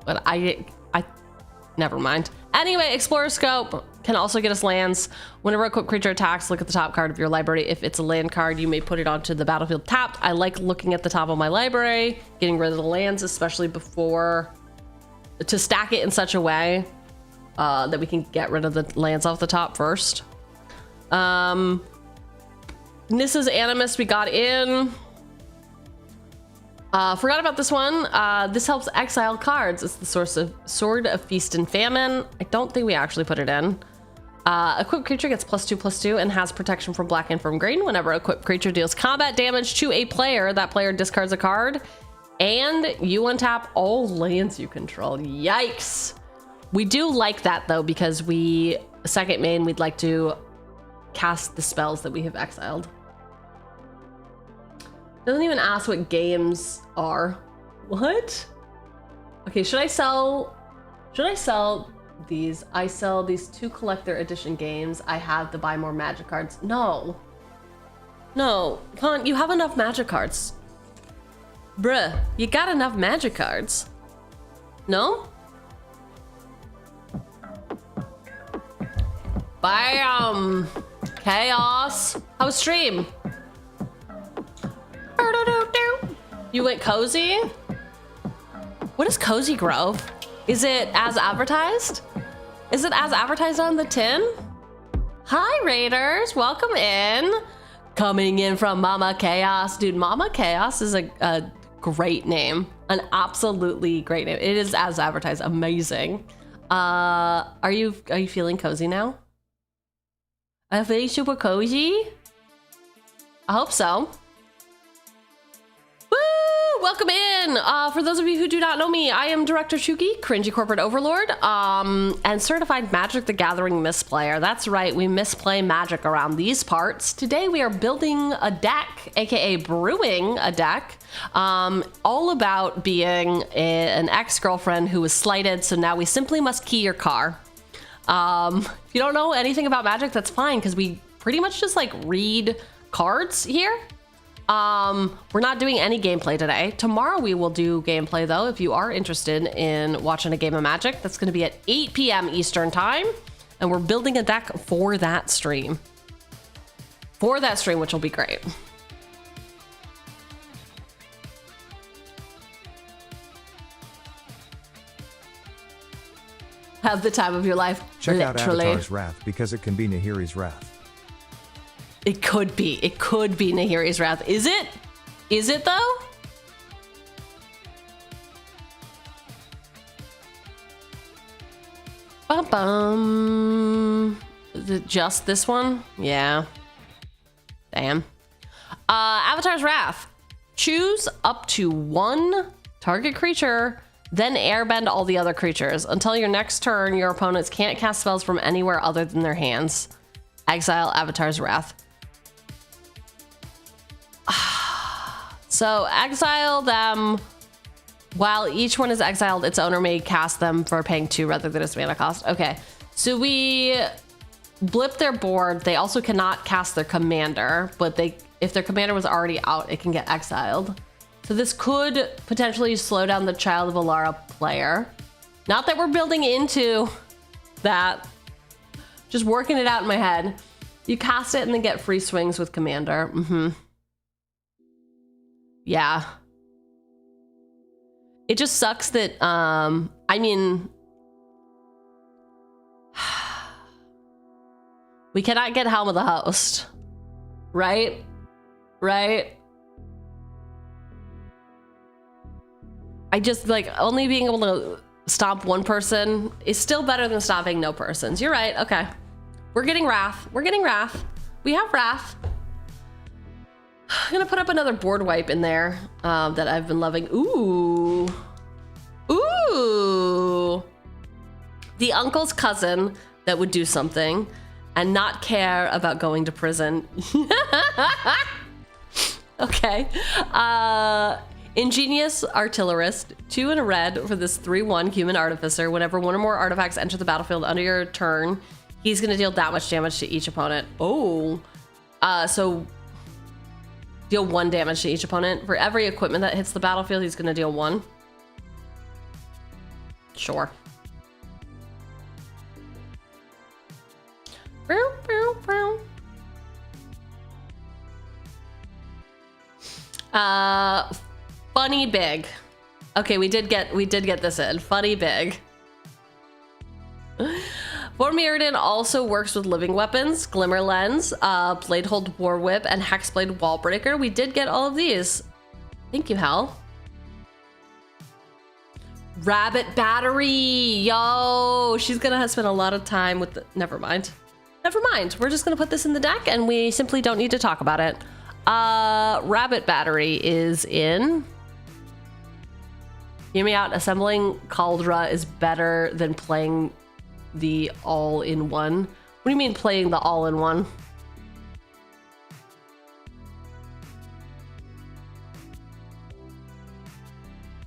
Speaker 4: But I never mind. Anyway, Explorer Scope can also get us lands. Whenever a equipped creature attacks, look at the top card of your library. If it's a land card, you may put it onto the battlefield tapped. I like looking at the top of my library, getting rid of the lands, especially before... To stack it in such a way that we can get rid of the lands off the top first. Nissa's Animus we got in. Forgot about this one. This helps exile cards. It's the Sword of Feast and Famine. I don't think we actually put it in. Equipped creature gets +2/+2 and has protection from black and from green. Whenever equipped creature deals combat damage to a player, that player discards a card. And you untap all lands you control. Yikes. We do like that though, because second main, we'd like to cast the spells that we have exiled. Doesn't even ask what games are. What? Okay, should I sell these? I sell these 2 collector edition games. I have to buy more magic cards. No, Con, you have enough magic cards. Bruh, you got enough magic cards. No? Bam! Chaos. How was stream? You went cozy? What is Cozy Grove? Is it as advertised? Is it as advertised on the tin? Hi, Raiders. Welcome in. Coming in from Mama Chaos. Dude, Mama Chaos is a great name. An absolutely great name. It is as advertised. Amazing. Are you feeling cozy now? Are you feeling super cozy? I hope so. Woo! Welcome in. For those of you who do not know me, I am Director Cheugy, cringy corporate overlord, and certified Magic the Gathering misplayer. That's right, we misplay Magic around these parts. Today we are building a deck, aka brewing a deck, all about being an ex-girlfriend who was slighted, so now we simply must key your car. If you don't know anything about Magic, that's fine, because we pretty much just like read cards here. We're not doing any gameplay today. Tomorrow we will do gameplay though. If you are interested in watching a game of Magic, that's going to be at 8 p.m. Eastern time. And we're building a deck for that stream. Which will be great. Have the time of your life.
Speaker 7: Check
Speaker 4: literally.
Speaker 7: out Avatar's Wrath because it can be Nahiri's Wrath.
Speaker 4: It could be. It could be Nahiri's Wrath. Is it? Is it though? Bum. Is it just this one? Yeah. Damn. Avatar's Wrath. Choose up to one target creature, then airbend all the other creatures. Until your next turn, your opponents can't cast spells from anywhere other than their hands. Exile Avatar's Wrath. So exile them. While each one is exiled, its owner may cast them for paying 2 rather than its mana cost. Okay, so we blip their board. They also cannot cast their commander, but if their commander was already out, it can get exiled. So this could potentially slow down the Child of Alara player. Not that we're building into that. Just working it out in my head. You cast it and then get free swings with commander. Yeah. It just sucks that, I mean, we cannot get Helm of the Host, right? Right? I just, like, only being able to stomp one person is still better than stomping no persons. You're right, okay. We're getting Wrath. We're getting Wrath. We have Wrath. I'm gonna put up another board wipe in there that I've been loving. Ooh. Ooh. The uncle's cousin that would do something and not care about going to prison. Okay. Ingenious Artillerist. 2 and a red for this 3/1 human artificer. Whenever one or more artifacts enter the battlefield under your turn, he's gonna deal that much damage to each opponent. Oh. So deal 1 damage to each opponent. For every equipment that hits the battlefield, he's gonna deal 1. Sure. Funny big. Okay, we did get this in. Funny big. For Mirrodin also works with living weapons, Glimmer Lens, Bladehold War Whip, and Hexblade Wallbreaker. We did get all of these. Thank you, Hal. Rabbit Battery, yo! She's gonna spend a lot of time with the, never mind. Never mind, we're just gonna put this in the deck and we simply don't need to talk about it. Rabbit Battery is in. Hear me out, assembling Cauldra is better than playing the all-in-one. What do you mean playing the all-in-one?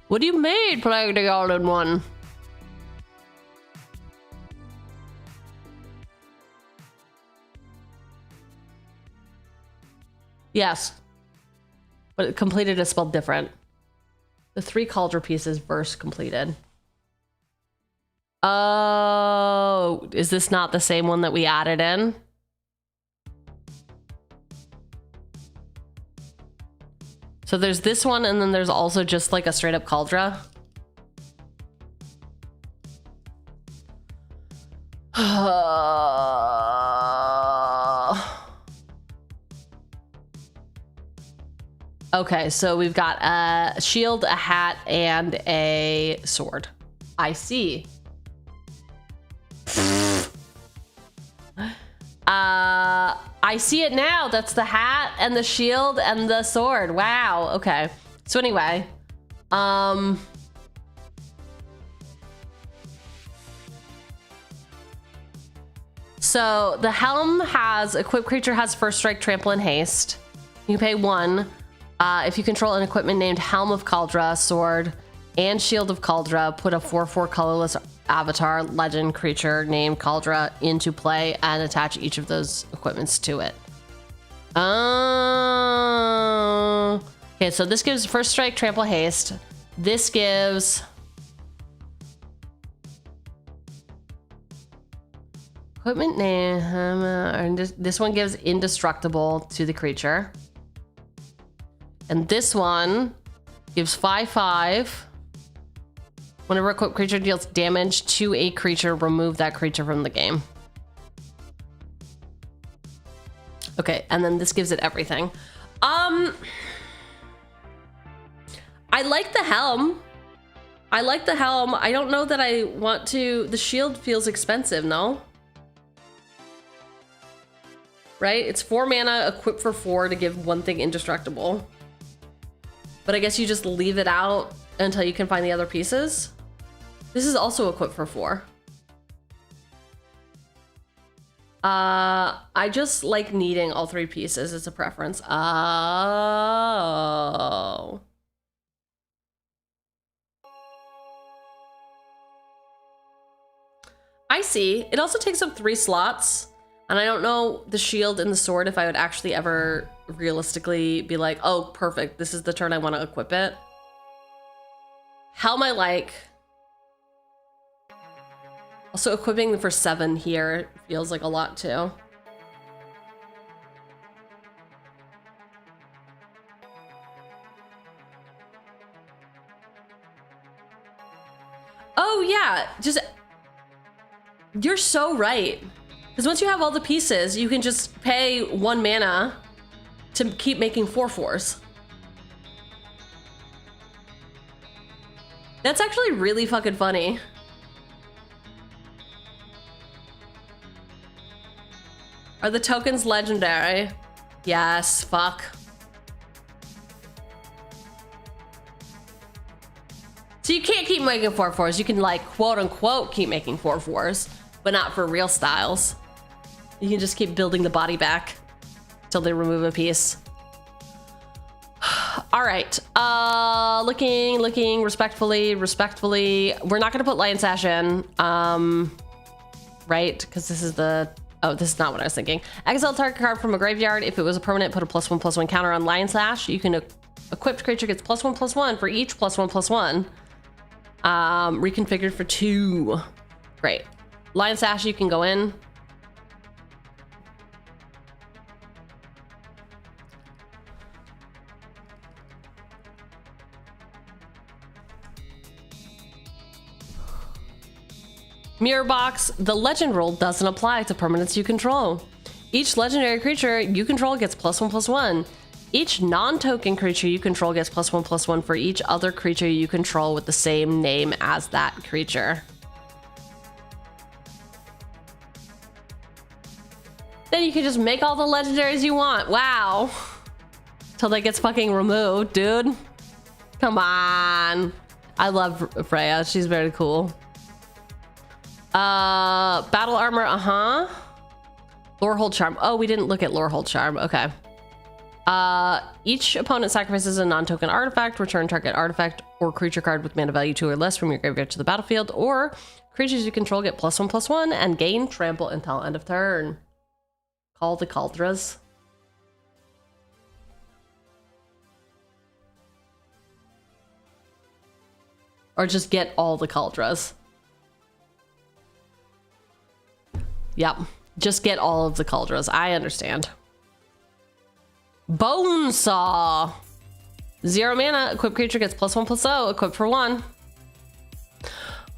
Speaker 4: What do you mean playing the all-in-one? Yes. But completed is spelled different. The 3 Cauldron pieces verse completed. Oh, is this not the same one that we added in? So there's this one, and then there's also just like a straight up Cauldron. Okay, so we've got a shield, a hat, and a sword. I see. I see it now. That's the hat and the shield and the sword. Wow. Okay. So anyway, so the helm has equipped creature has first strike, trample, and haste. You can pay 1. If you control an equipment named Helm of Cauldra, Sword, and Shield of Cauldra, put a 4/4 colorless avatar legend creature named Cauldra into play and attach each of those equipments to it. Okay, so this gives first strike, trample, haste. This gives equipment name, and this one gives indestructible to the creature. And this one gives 5/5. Whenever a equipped creature deals damage to a creature, remove that creature from the game. Okay, and then this gives it everything. I like the helm. I like the helm. I don't know that I want to... The shield feels expensive, no? Right? It's 4 mana, equip for 4 to give one thing indestructible. But I guess you just leave it out until you can find the other pieces. This is also equip for 4. I just like needing all 3 pieces. It's a preference. Oh. I see. It also takes up 3 slots. And I don't know the shield and the sword if I would actually ever realistically be like, oh, perfect. This is the turn I want to equip it. Helm I like. Also, equipping for 7 here feels like a lot too. Oh yeah, just... You're so right. Because once you have all the pieces, you can just pay 1 mana to keep making 4/4s. That's actually really fucking funny. Are the tokens legendary? Yes, fuck. So you can't keep making 4/4s. You can, like, quote unquote keep making 4/4s, but not for real styles. You can just keep building the body back till they remove a piece. All right, looking respectfully. We're not gonna put Lion Sash in, right? Because this is the, oh, this is not what I was thinking. Exile target card from a graveyard. If it was a permanent, put a +1/+1 counter on Lion Sash. You can, equipped creature gets +1/+1 for each +1/+1. Reconfigured for 2. Great. Lion Sash, you can go in. Mirror Box, the legend rule doesn't apply to permanents you control. Each legendary creature you control gets +1/+1. Each non-token creature you control gets +1/+1 for each other creature you control with the same name as that creature. Then you can just make all the legendaries you want. Wow. Till that gets fucking removed, dude. Come on. I love Freya. She's very cool. Battle armor, Lorehold Charm. Oh, we didn't look at Lorehold Charm. Okay. Each opponent sacrifices a non-token artifact. Return target artifact or creature card with mana value 2 or less from your graveyard to the battlefield, or creatures you control get +1/+1 and gain trample until end of turn. Call the Cauldras. Or just get all the Cauldras. Yep. Just get all of the Cauldras. I understand. Bone Saw. 0 mana. Equipped creature gets +1/+0. Equipped for 1.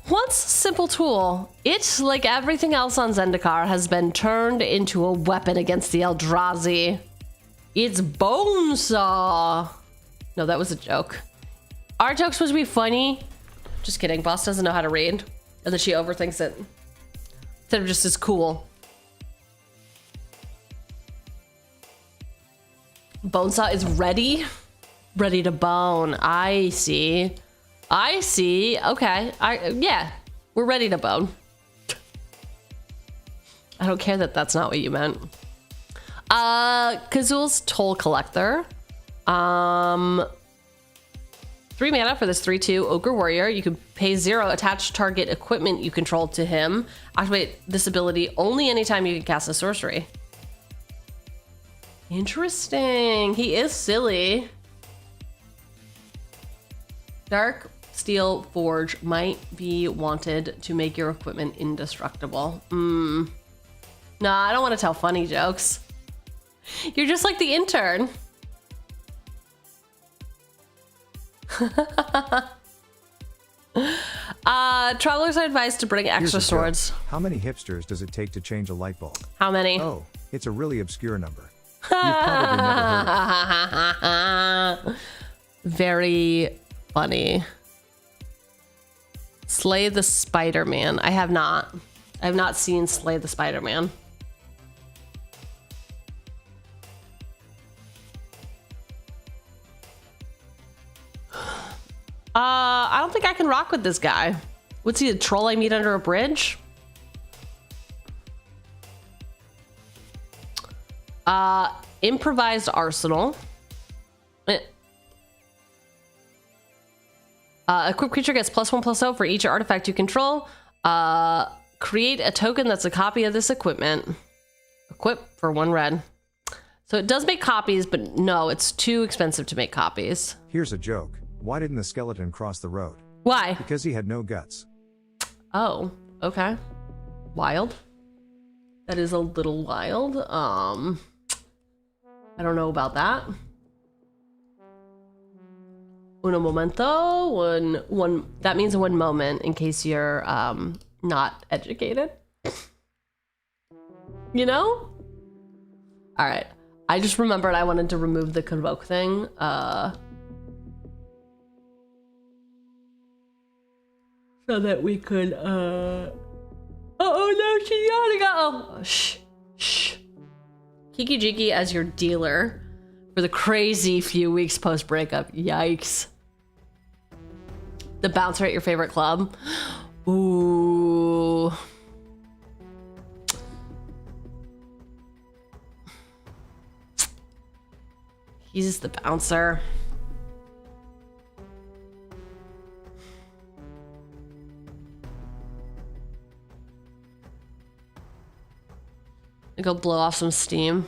Speaker 4: Once a simple tool, it, like everything else on Zendikar, has been turned into a weapon against the Eldrazi. It's Bone Saw. No, that was a joke. Our joke's supposed to be funny. Just kidding. Boss doesn't know how to read. And then she overthinks it. Instead of just as cool. Bonesaw is ready. Ready to bone. I see. I see. Okay. Yeah. We're ready to bone. I don't care that that's not what you meant. Kazul's Toll Collector. 3 mana for this 3/2 Ogre Warrior. You can pay 0, attach target equipment you control to him. Activate this ability only anytime you can cast a sorcery. Interesting. He is silly. Dark Steel Forge might be wanted to make your equipment indestructible. No, I don't want to tell funny jokes. You're just like the intern. Travelers are advised to bring extra
Speaker 7: Here's a joke.
Speaker 4: swords.
Speaker 7: How many hipsters does it take to change a light bulb?
Speaker 4: How many?
Speaker 7: Oh, it's a really obscure number. probably never heard of.
Speaker 4: Very funny. Slay the Spider-Man. I have not. I have not seen Slay the Spider-Man. I don't think I can rock with this guy. What's he, a troll I meet under a bridge? Improvised arsenal. Equipped creature gets +1/+0 for each artifact you control. Create a token that's a copy of this equipment. Equip for 1 red. So it does make copies, but no, it's too expensive to make copies.
Speaker 7: Here's a joke. Why didn't the skeleton cross the road?
Speaker 4: Why?
Speaker 7: Because he had no guts.
Speaker 4: Oh, okay. Wild. That is a little wild. I don't know about that. Uno momento. One. That means 1 moment in case you're not educated. You know? All right. I just remembered I wanted to remove the convoke thing. So that we could, oh no, she gotta go. Oh, shh. Kiki Jiki as your dealer for the crazy few weeks post breakup. Yikes. The bouncer at your favorite club. Ooh. He's the bouncer. Go blow off some steam.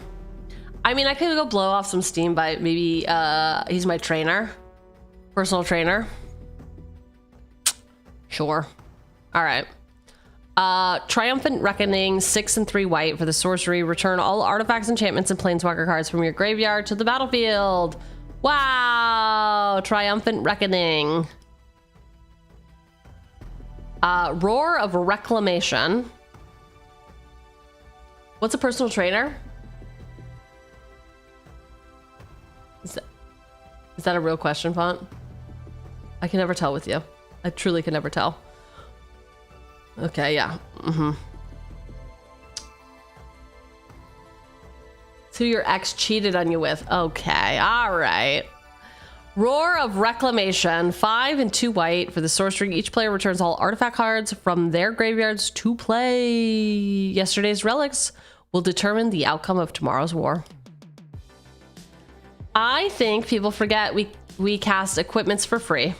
Speaker 4: I mean, I could go blow off some steam by maybe he's my trainer, personal trainer. Sure. All right. Triumphant Reckoning, 6 and 3 white for the sorcery. Return all artifacts, enchantments, and planeswalker cards from your graveyard to the battlefield. Wow. Triumphant Reckoning. Roar of Reclamation. What's a personal trainer? Is that a real question, Font? I can never tell with you. I truly can never tell. Okay, yeah. It's who your ex cheated on you with. Okay, all right. Roar of Reclamation, 5 and 2 white for the sorcery. Each player returns all artifact cards from their graveyards to play. Yesterday's relics will determine the outcome of tomorrow's war. I think people forget we cast equipments for free.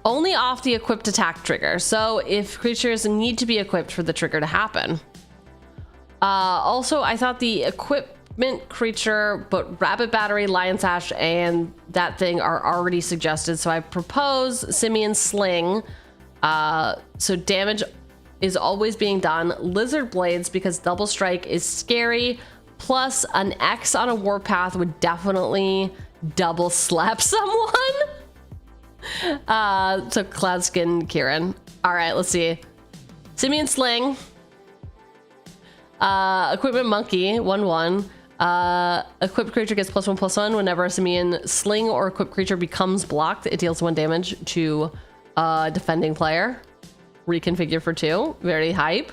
Speaker 4: Only off the equipped attack trigger. So if creatures need to be equipped for the trigger to happen. Also, I thought the equipment creature, but Rabbit Battery, Lion Sash, and that thing are already suggested. So I propose Simian Sling. So damage is always being done. Lizard Blades, because double strike is scary. Plus an X on a warpath would definitely double slap someone. So Cloudskin Kieran. All right, let's see. Simian Sling. Equipment Monkey, 1/1. Equipped creature gets +1/+1 whenever a Simian Sling or equipped creature becomes blocked. It deals 1 damage to defending player. Reconfigure for 2. Very hype.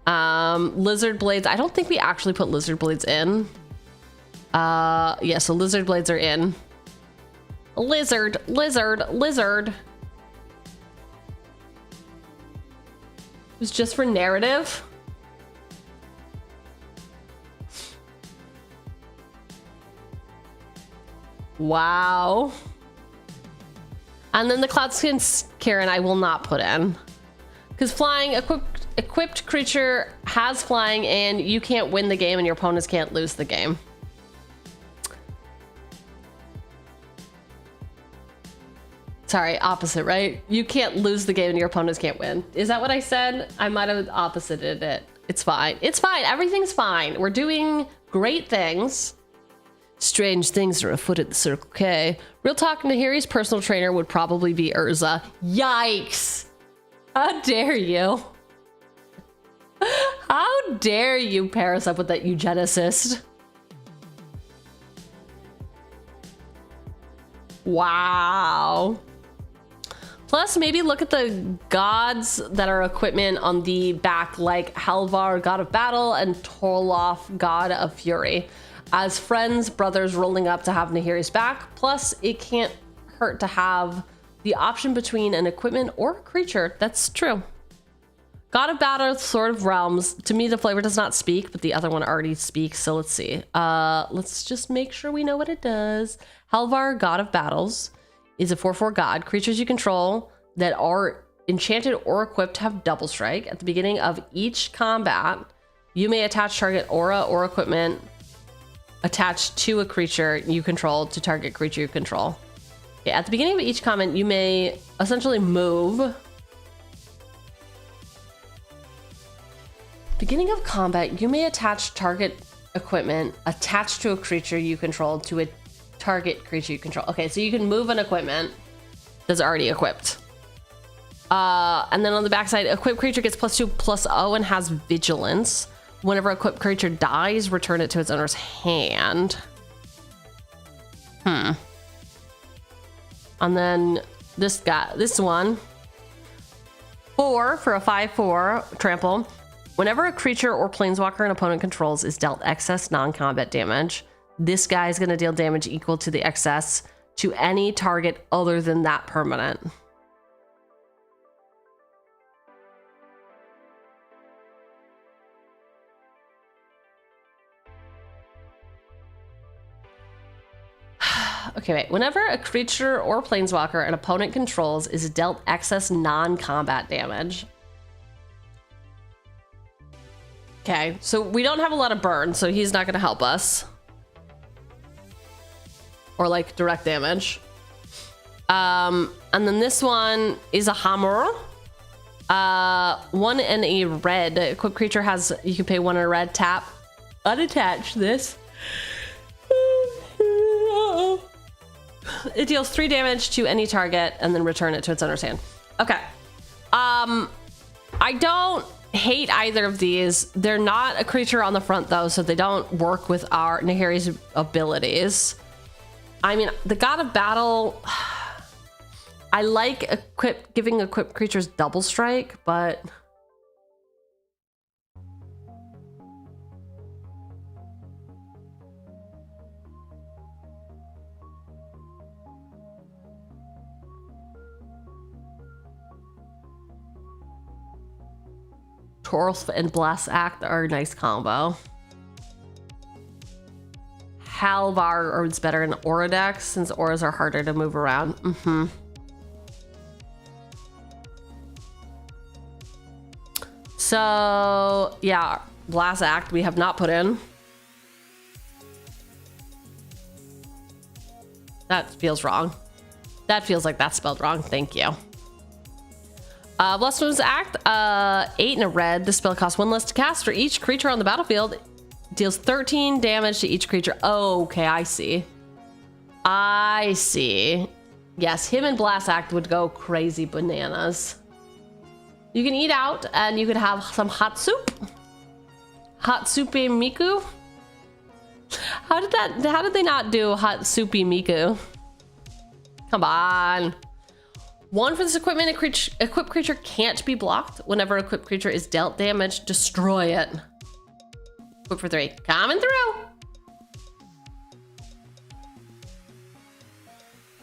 Speaker 4: Lizard Blades. I don't think we actually put Lizard Blades in. Yeah, so Lizard Blades are in. Lizard. It was just for narrative. Wow. And then the Cloudskin Karen I will not put in. Because flying, equipped creature has flying, and you can't win the game and your opponents can't lose the game. Sorry, opposite, right? You can't lose the game and your opponents can't win. Is that what I said? I might have opposited it. It's fine. It's fine. Everything's fine. We're doing great things. Strange things are afoot at the Circle K. Real talk, Nahiri's personal trainer would probably be Urza. Yikes! How dare you? How dare you pair us up with that eugenicist? Wow. Plus, maybe look at the gods that are equipment on the back, like Halvar, god of battle, and Torlof, god of fury. As friends, brothers rolling up to have Nahiri's back. Plus, it can't hurt to have the option between an equipment or a creature. That's true. God of battle, sword of realms. To me, the flavor does not speak, but the other one already speaks. So let's see. Let's just make sure we know what it does. Halvar, god of battles, is a 4/4 god. Creatures you control that are enchanted or equipped have double strike. At the beginning of each combat, you may attach target aura or equipment attached to a creature you control to target creature you control. Okay, at the beginning of each comment, you may essentially move. Beginning of combat, you may attach target equipment attached to a creature you control to a target creature you control. Okay, so you can move an equipment that's already equipped. And then on the backside, equipped creature gets +2/+0 and has vigilance. Whenever equipped creature dies, return it to its owner's hand. And then this one. 4 for a 5/4 trample. Whenever a creature or planeswalker an opponent controls is dealt excess non-combat damage, this guy is going to deal damage equal to the excess to any target other than that permanent. Okay, wait. Whenever a creature or planeswalker an opponent controls is dealt excess non-combat damage. Okay, so we don't have a lot of burn, so he's not going to help us. Or like direct damage. And then this one is a hammer. 1 and a red. Equipped creature has, you can pay 1 and a red, tap, unattach this. It deals 3 damage to any target and then return it to its owner's hand. Okay. I don't hate either of these. They're not a creature on the front though, so they don't work with our Nahiri's abilities. I mean, the god of battle, I like giving equipped creatures double strike, but Torolf and Blast Act are a nice combo. Halvar is better in Aura decks since auras are harder to move around. So yeah, Blast Act we have not put in. That feels wrong. That feels like that's spelled wrong. Thank you. Blasphemous Act, 8 and a red. This spell costs 1 less to cast for each creature on the battlefield. Deals 13 damage to each creature. Oh, okay, I see. I see. Yes, him and Blast Act would go crazy bananas. You can eat out and you could have some hot soup. Hot soupy Miku. How did they not do hot soupy Miku? Come on. 1 for this equipment, equipped creature can't be blocked. Whenever equipped creature is dealt damage, destroy it. Equip for 3. Coming through.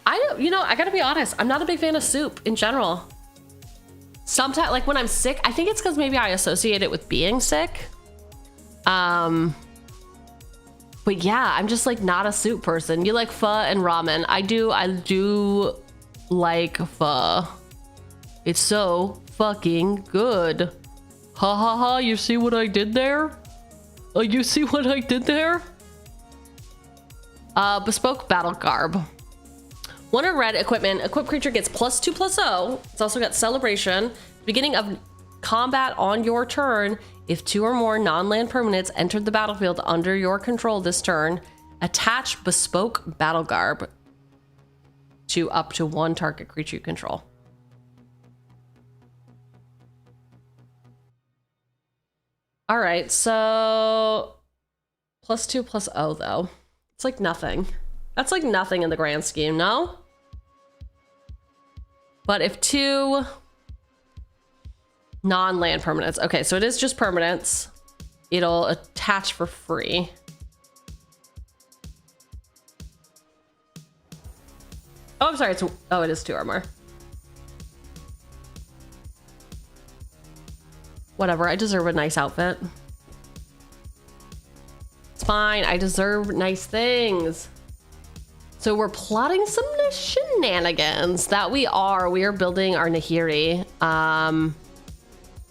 Speaker 4: I gotta be honest, I'm not a big fan of soup in general. Sometimes, like when I'm sick, I think it's because maybe I associate it with being sick. But yeah, I'm just like not a soup person. You like pho and ramen. I do like pho. It's so fucking good. Ha ha ha, you see what I did there? You see what I did there? Bespoke battle garb. 1 or red equipment. Equipped creature gets +2/+0. It's also got celebration. Beginning of combat on your turn, if 2 or more non-land permanents entered the battlefield under your control this turn, attach bespoke battle garb to up to 1 target creature you control. All right, so +2 + 0 though. It's like nothing. That's like nothing in the grand scheme, no? But if 2 non-land permanents. Okay, so it is just permanents. It'll attach for free. Oh, I'm sorry. It is 2 armor. Whatever. I deserve a nice outfit. It's fine. I deserve nice things. So we're plotting some shenanigans. That we are. We are building our Nahiri.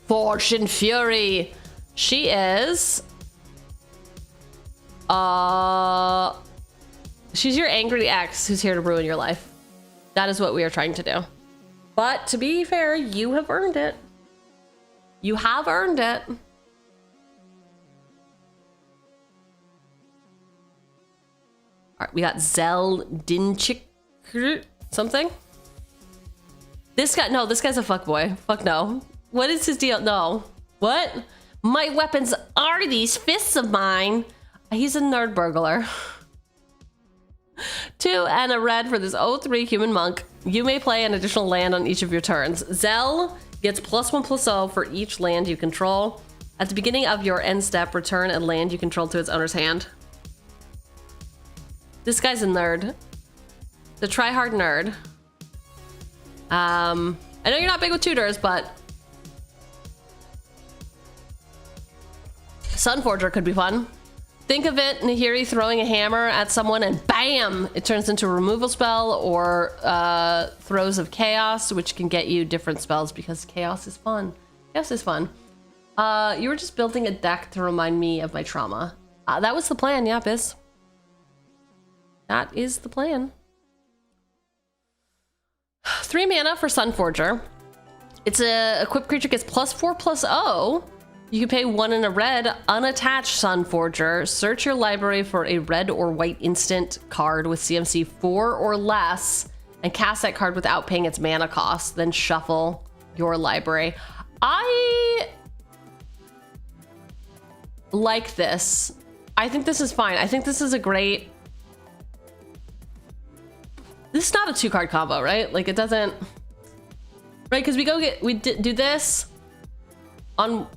Speaker 4: Fortune Fury. She is. She's your angry ex who's here to ruin your life. That is what we are trying to do. But to be fair, you have earned it. You have earned it. All right, we got Zeldinchik something. This guy's a fuckboy. Fuck no. What is his deal? No. What? My weapons are these fists of mine. He's a nerd burglar. 2 and a red for this 03 human monk. You may play an additional land on each of your turns. Zell gets +1 + 0 for each land you control. At the beginning of your end step, return a land you control to its owner's hand. This guy's a nerd. The try-hard nerd. I know you're not big with tutors, but Sunforger could be fun. Think of it, Nahiri throwing a hammer at someone and BAM! It turns into a removal spell or Throes of Chaos, which can get you different spells because chaos is fun. Chaos is fun. You were just building a deck to remind me of my trauma. That was the plan, yeah, Biz. That is the plan. 3 mana for Sunforger. It's a equipped creature gets +4 + 0. You can pay 1 and a red, unattached Sunforger. Search your library for a red or white instant card with CMC 4 or less and cast that card without paying its mana cost. Then shuffle your library. I like this. I think this is fine. I think this is a great... This is not a 2-card combo, right? Like, it doesn't... Right, because we do this on...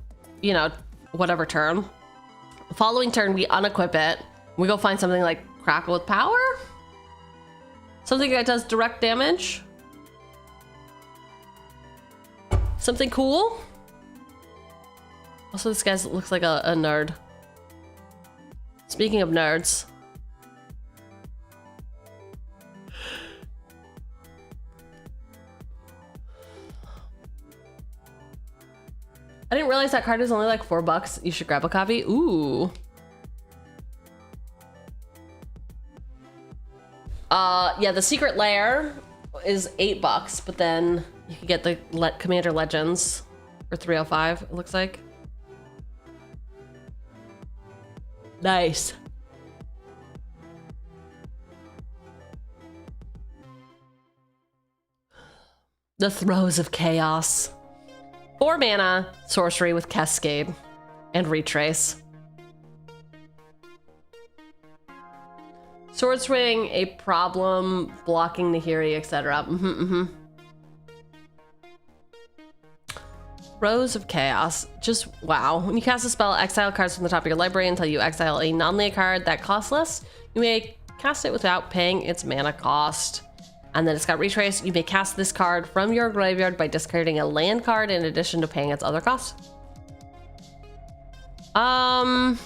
Speaker 4: you know, whatever turn. The following turn, we unequip it. We go find something like Crackle with Power? Something that does direct damage? Something cool? Also, this guy looks like a nerd. Speaking of nerds. I didn't realize that card is only like $4. You should grab a copy. Ooh. Yeah, the secret lair is $8, but then you can get the Commander Legends for $305, it looks like. Nice. The Throes of Chaos. 4 mana, sorcery with Cascade and Retrace. Sword Swing, a problem, blocking Nahiri, etc. Rose of Chaos. Just wow. When you cast a spell, exile cards from the top of your library until you exile a non-land card that costs less. You may cast it without paying its mana cost. And then it's got Retrace. You may cast this card from your graveyard by discarding a land card in addition to paying its other cost. I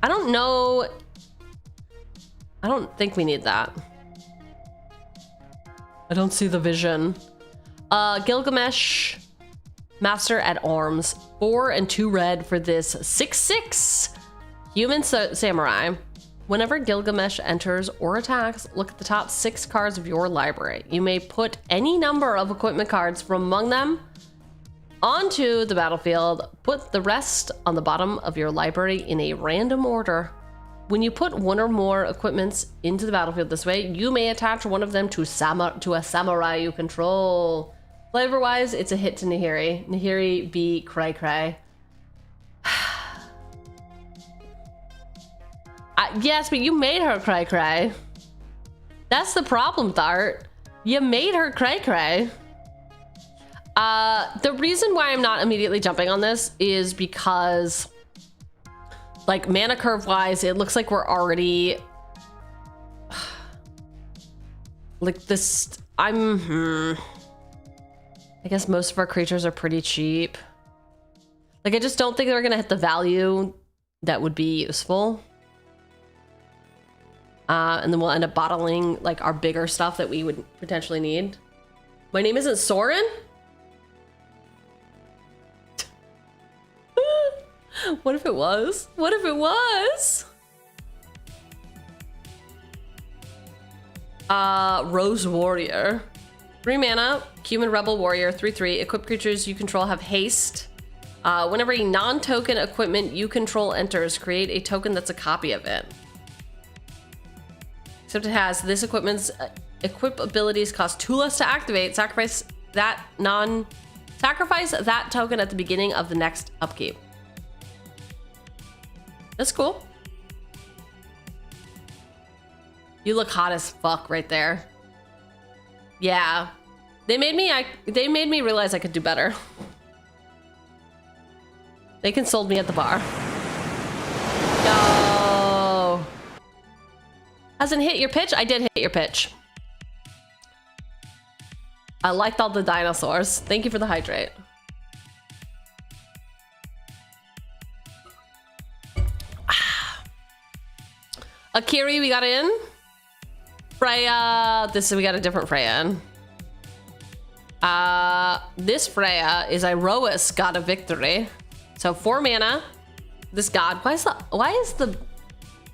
Speaker 4: don't know. I don't think we need that. I don't see the vision. Gilgamesh, Master at Arms. 4 and 2 red for this 6/6 human samurai. Whenever Gilgamesh enters or attacks, look at the top 6 cards of your library. You may put any number of equipment cards from among them onto the battlefield. Put the rest on the bottom of your library in a random order. When you put 1 or more equipments into the battlefield this way, you may attach one of them to a samurai you control. Flavor-wise, it's a hit to Nahiri. Nahiri be cray cray. Yes, but you made her cray cray. That's the problem, Dart. You made her cray cray. The reason why I'm not immediately jumping on this is because, like, mana curve wise, it looks like we're already like this. I guess most of our creatures are pretty cheap. Like, I just don't think they're gonna hit the value that would be useful. And then we'll end up bottling like our bigger stuff that we would potentially need. My name isn't Sorin? What if it was? What if it was? Rose Warrior. 3 mana, Human Rebel Warrior, 3/3. Equipped creatures you control have haste. Whenever a non-token equipment you control enters, create a token that's a copy of it. Except it has this equipment's equip abilities cost 2 less to activate. Sacrifice that token at the beginning of the next upkeep. That's cool. You look hot as fuck right there. Yeah. They made me realize I could do better. They consoled me at the bar. No. Hasn't hit your pitch? I did hit your pitch. I liked all the dinosaurs. Thank you for the hydrate. Akiri, we got in. Freya, we got a different Freya in. This Freya is Iroas, God of Victory. So 4 mana. This god, why is the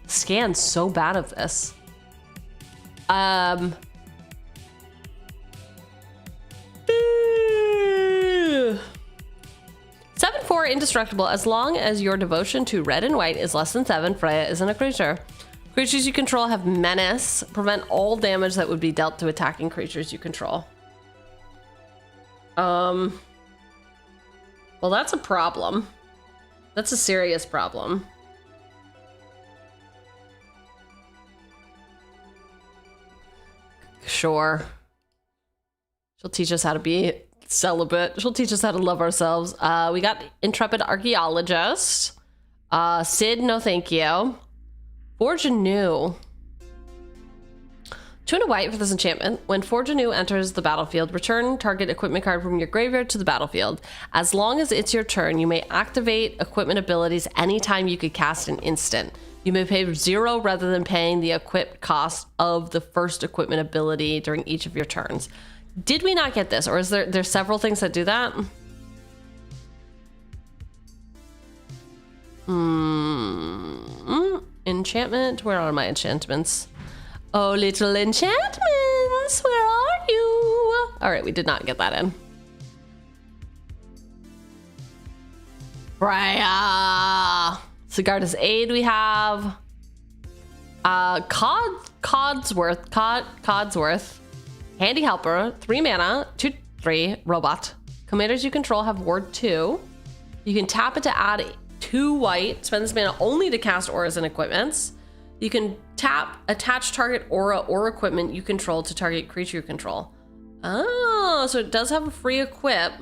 Speaker 4: scan so bad of this? 7/4 indestructible. As long as your devotion to red and white is less than 7, Freya isn't a creature. Creatures you control have menace. Prevent all damage that would be dealt to attacking creatures you control. Well, that's a problem. That's a serious problem. Sure. She'll teach us how to be celibate. She'll teach us how to love ourselves. We got Intrepid Archaeologist. Sid, no thank you. Forge Anew. 2 and a white for this enchantment. When Forge Anew enters the battlefield, return target equipment card from your graveyard to the battlefield. As long as it's your turn, you may activate equipment abilities anytime you could cast an instant. You may pay 0 rather than paying the equipped cost of the first equipment ability during each of your turns. Did we not get this, or is there's several things that do that? Enchantment? Where are my enchantments? Oh, little enchantments, where are you? All right, we did not get that in. Freya. Sigarda's Aid we have. Codsworth. Handy Helper, 3 mana, 2/3, robot. Commanders you control have Ward 2. You can tap it to add 2 white. Spend this mana only to cast auras and equipments. You can tap, attach target aura or equipment you control to target creature you control. Oh, so it does have a free equip.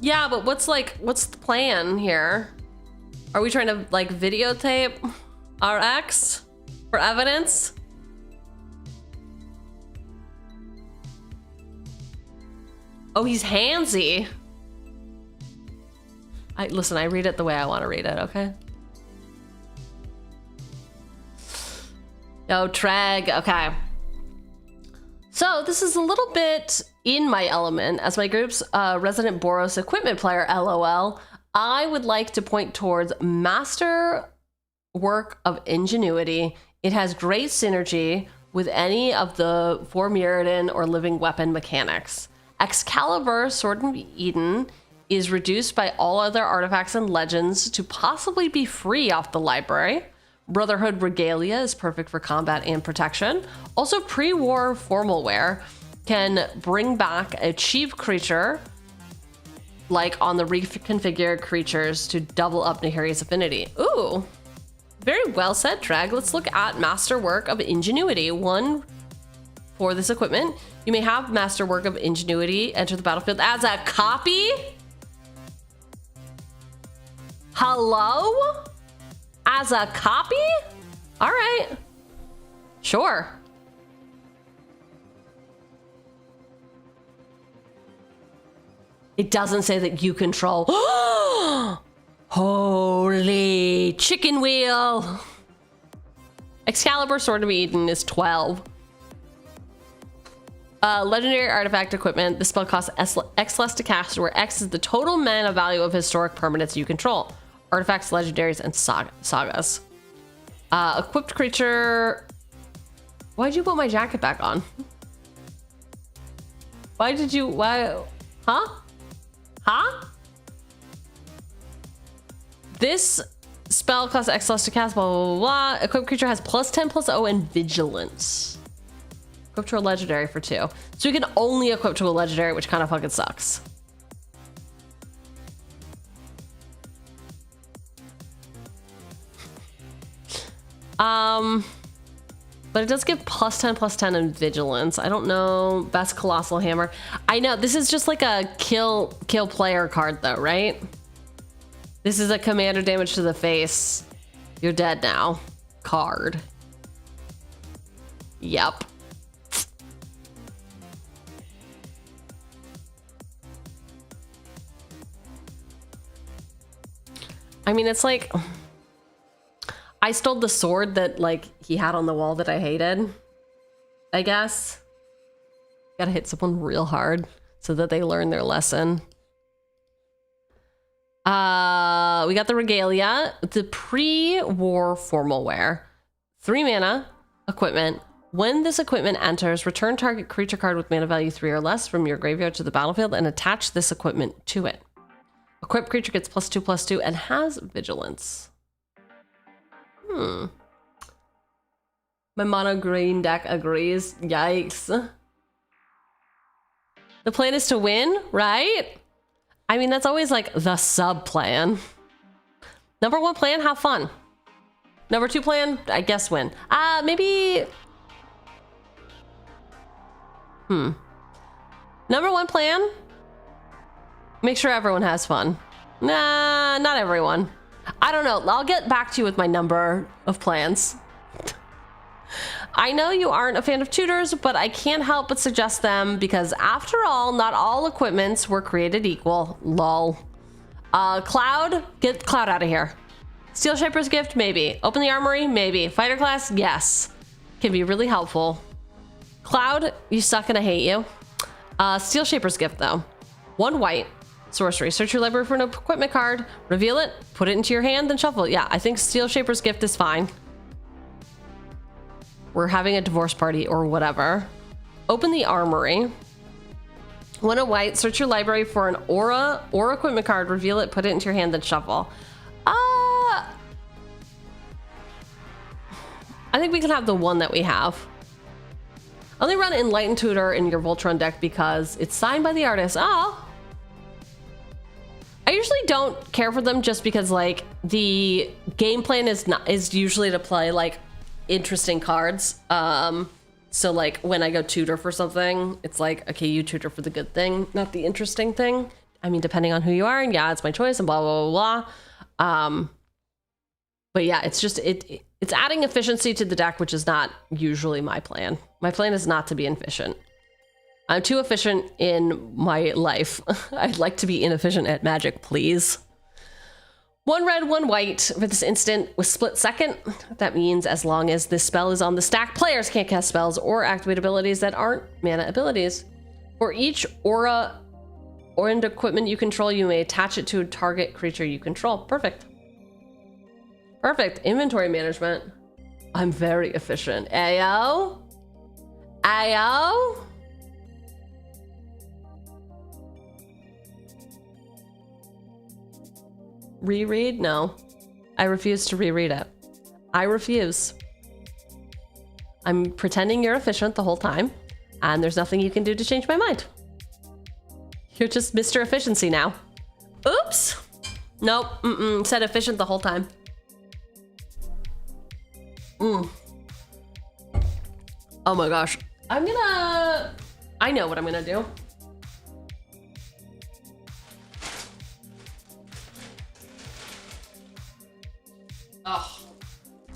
Speaker 4: Yeah, but what's the plan here? Are we trying to like videotape our ex for evidence? Oh, he's handsy. Listen, I read it the way I want to read it, okay? Oh, Treg, okay. So this is a little bit in my element. As my group's resident Boros equipment player, LOL, I would like to point towards master work of ingenuity. It has great synergy with any of the 4 Mirrodin or living weapon mechanics. Excalibur, Sword of Eden, is reduced by all other artifacts and legends to possibly be free off the library. Brotherhood Regalia is perfect for combat and protection. Also, pre-war formal wear can bring back a chief creature, like on the reconfigured creatures, to double up Nahiri's affinity. Ooh, very well said, Drag. Let's look at Masterwork of Ingenuity. 1 for this equipment. You may have Masterwork of Ingenuity enter the battlefield as a copy. Hello? As a copy? All right. Sure. It doesn't say that you control. Holy chicken wheel. Excalibur Sword of Eden is 12. Legendary artifact equipment. The spell costs X less to cast, where X is the total mana value of historic permanents you control. Artifacts, legendaries, and sagas. Equipped creature. Why'd you put my jacket back on? Why? Huh? This spell costs X less to cast, blah, blah, blah. Equipped creature has +10/+0 and vigilance. Equip to a legendary for 2. So you can only equip to a legendary, which kind of fucking sucks. But it does give +10/+10 and vigilance. I don't know. Best Colossal Hammer. I know this is just like a kill player card though, right? This is a commander damage to the face. You're dead now. Card. Yep. I mean, it's like I stole the sword that like he had on the wall that I hated, I guess. Gotta hit someone real hard so that they learn their lesson. We got the Regalia, the pre-war formal wear. 3 mana, equipment. When this equipment enters, return target creature card with mana value 3 or less from your graveyard to the battlefield and attach this equipment to it. Equipped creature gets +2/+2 and has vigilance. My mono green deck agrees. Yikes. The plan is to win, right? I mean, that's always like the sub plan. Number 1 plan, have fun. Number 2 plan, I guess win. Maybe. Number 1 plan, make sure everyone has fun. Nah, not everyone. I don't know. I'll get back to you with my number of plans. I know you aren't a fan of tutors, but I can't help but suggest them because after all, not all equipments were created equal. Lol. Cloud, get Cloud out of here. Steel Shaper's Gift, maybe. Open the Armory, maybe. Fighter Class, yes. Can be really helpful. Cloud, you suck and I hate you. Steel Shaper's Gift though. 1 white. Sorcery. Search your library for an equipment card, reveal it, put it into your hand, then shuffle it. Yeah, I think Steel Shaper's Gift is fine. We're having a divorce party or whatever. Open the Armory. 1 white. Search your library for an aura or equipment card, reveal it, put it into your hand, then shuffle. I think we can have the one that we have. Only run Enlightened Tutor in your Voltron deck because it's signed by the artist. Oh. I usually don't care for them just because like the game plan is usually to play like interesting cards. So like when I go tutor for something, it's like, okay, you tutor for the good thing, not the interesting thing. I mean, depending on who you are, and yeah, it's my choice and blah, blah, blah, blah. But yeah, it's just, it's adding efficiency to the deck, which is not usually my plan. My plan is not to be efficient. I'm too efficient in my life. I'd like to be inefficient at Magic, please. 1 red, 1 white for this instant with split second. That means as long as this spell is on the stack, players can't cast spells or activate abilities that aren't mana abilities. For each aura or and equipment you control, you may attach it to a target creature you control. Perfect. Perfect. Inventory management. I'm very efficient. Ayo? Ayo? reread? No. I refuse to reread it. I refuse. I'm pretending you're efficient the whole time, and there's nothing you can do to change my mind. You're just Mr. Efficiency now. Oops. Nope. Said efficient the whole time. Oh my gosh. I know what I'm gonna do. Oh.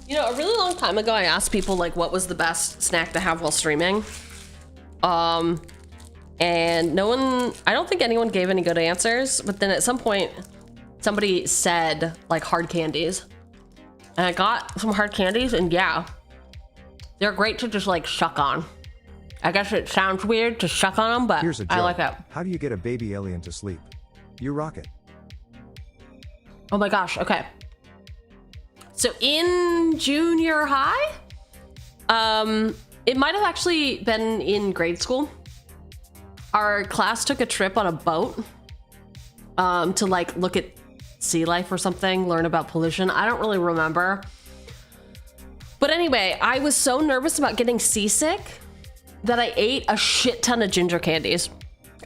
Speaker 4: You know, a really long time ago, I asked people like what was the best snack to have while streaming. And no one, I don't think anyone gave any good answers, but then at some point somebody said like hard candies. And I got some hard candies and yeah, they're great to just like suck on. I guess it sounds weird to suck on them, but
Speaker 7: Here's a joke.
Speaker 4: I like it.
Speaker 7: How do you get a baby alien to sleep? You rock it.
Speaker 4: Oh my gosh, okay. So in junior high, it might have actually been in grade school. Our class took a trip on a boat to like look at sea life or something, learn about pollution. I don't really remember. But anyway, I was so nervous about getting seasick that I ate a shit ton of ginger candies.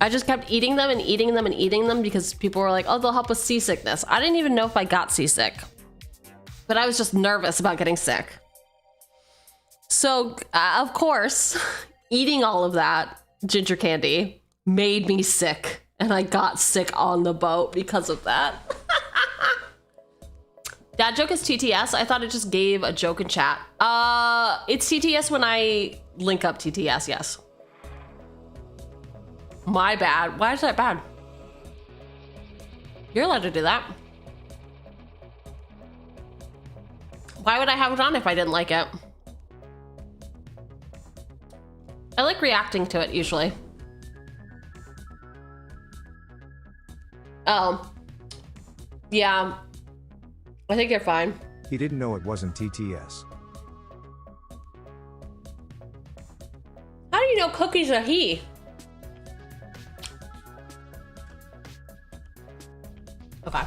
Speaker 4: I just kept eating them and eating them and eating them because people were like, oh, they'll help with seasickness. I didn't even know if I got seasick, but I was just nervous about getting sick. So, of course, eating all of that ginger candy made me sick, and I got sick on the boat because of that. That joke is TTS. I thought it just gave a joke in chat. It's TTS when I link up TTS, yes. My bad. Why is that bad? You're allowed to do that. Why would I have it on if I didn't like it? I like reacting to it usually. Yeah. I think you're fine.
Speaker 7: He didn't know it wasn't TTS.
Speaker 4: How do you know Cookie's a he? Okay.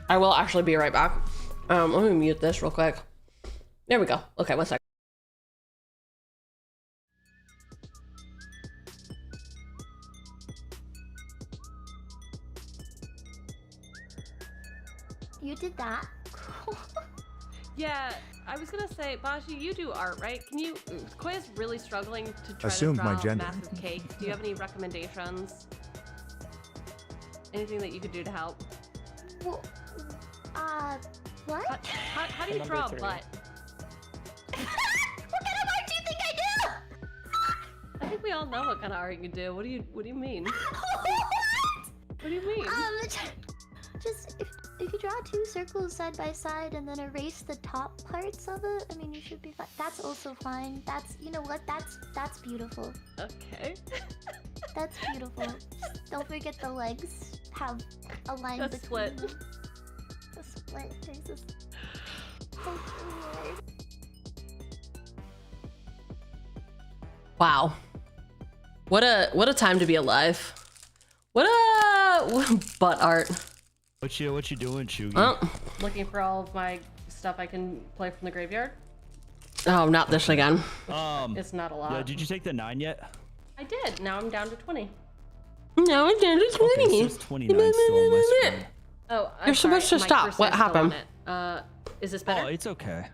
Speaker 4: I will actually be right back. Let me mute this real quick. There we go. Okay, 1 second.
Speaker 9: You did that?
Speaker 2: Yeah, I was gonna say, Bashi, you do art, right? Can you? Koya's really struggling to try
Speaker 7: Assumed
Speaker 2: to draw
Speaker 7: my gender.
Speaker 2: a massive cake. Do you have any recommendations? Anything that you could do to help?
Speaker 9: Well, what?
Speaker 2: How do you draw a butt?
Speaker 9: What kind of art do you think I do?
Speaker 2: I think we all know what kind of art you do. What do you mean? What do you mean?
Speaker 9: Just if you draw 2 circles side by side and then erase the top parts of it, I mean, you should be fine. That's also fine. That's, you know what? That's beautiful.
Speaker 2: Okay.
Speaker 9: That's beautiful. Just don't forget the legs have a line
Speaker 2: That's
Speaker 9: between
Speaker 2: split.
Speaker 9: them. The split. There's this. So weird.
Speaker 4: Wow. What a time to be alive. What butt art.
Speaker 8: What you doing, Cheugy?
Speaker 4: Oh.
Speaker 2: Looking for all of my stuff I can play from the graveyard.
Speaker 4: Oh, not this again.
Speaker 2: It's not a lot.
Speaker 8: Yeah, did you take the 9 yet?
Speaker 2: I did. Now I'm down to 20.
Speaker 4: No, I'm down to 20.
Speaker 8: Okay, so it's 29 still on my screen.
Speaker 2: Oh,
Speaker 4: You're supposed to
Speaker 2: my
Speaker 4: stop.
Speaker 2: cursor's
Speaker 4: What
Speaker 2: still
Speaker 4: happened?
Speaker 2: on it. Is this better?
Speaker 8: Oh, it's okay.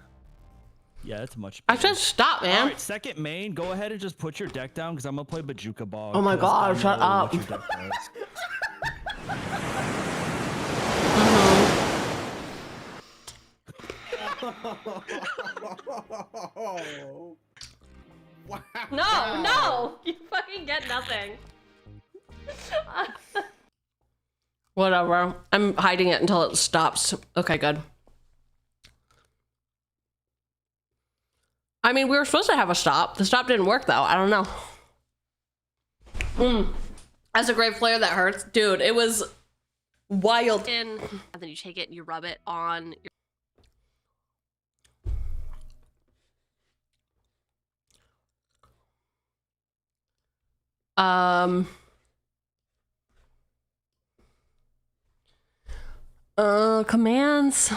Speaker 8: Yeah, it's much
Speaker 4: I
Speaker 8: better.
Speaker 4: said stop, man.
Speaker 8: Alright, second main, go ahead and just put your deck down because I'm gonna play Bajuka Ball.
Speaker 4: Oh my god, shut up.
Speaker 2: No, you fucking get nothing.
Speaker 4: Whatever. I'm hiding it until it stops. Okay, good. I mean, we were supposed to have a stop. The stop didn't work, though. I don't know. As a great player, that hurts. Dude, it was wild.
Speaker 2: And then you take it and you rub it on your...
Speaker 4: Commands.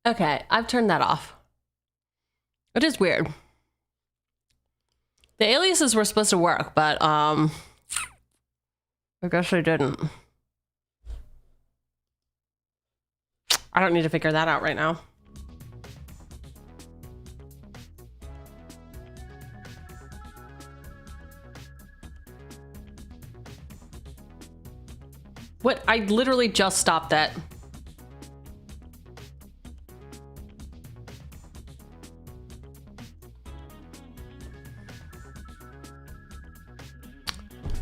Speaker 4: Okay, I've turned that off. It is weird. The aliases were supposed to work, but I guess they didn't. I don't need to figure that out right now. What? I literally just stopped that.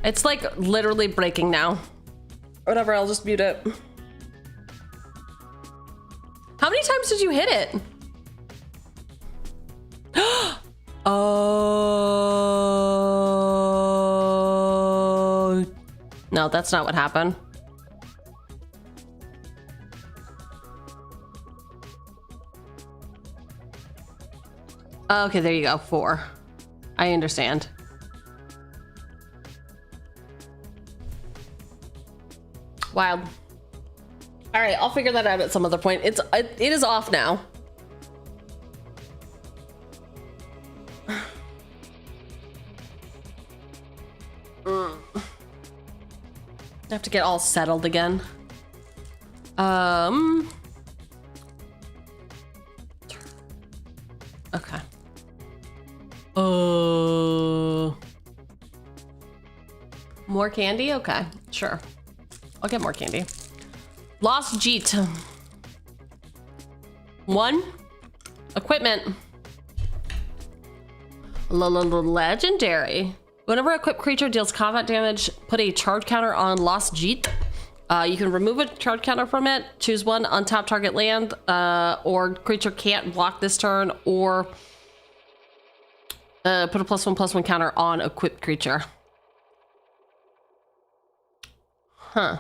Speaker 4: It's like literally breaking now. Whatever, I'll just mute it. How many times did you hit it? Oh. No, that's not what happened. Okay, there you go. 4. I understand. Wild. All right, I'll figure that out at some other point. It is off now. I have to get all settled again. Okay. More candy? Okay, sure. I'll get more candy. Lost Jeet. 1. Equipment. Legendary. Whenever a equipped creature deals combat damage, put a charge counter on Lost Jeet. You can remove a charge counter from it, choose one, untap target land, or creature can't block this turn, or put a +1/+1 counter on equipped creature. Huh.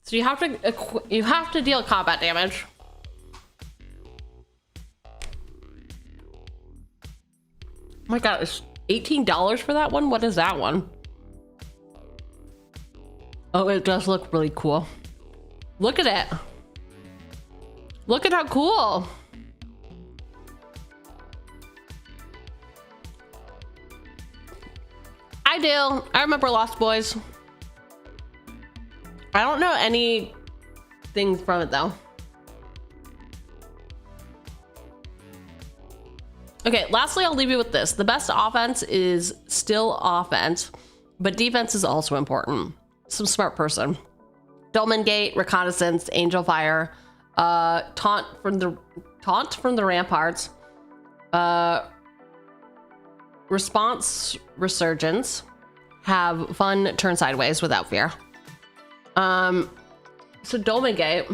Speaker 4: So you have to deal combat damage. Oh my god, it's $18 for that one? What is that one? Oh, it does look really cool. Look at it. Look at how cool. I do. I remember Lost Boys. I don't know anything from it though. Okay, lastly, I'll leave you with this. The best offense is still offense, but defense is also important. Some smart person. Dolmen Gate, Reconnaissance, Angel Fire, Taunt from the Ramparts, Response, Resurgence, have fun, turn sideways without fear. So Dolmen Gate.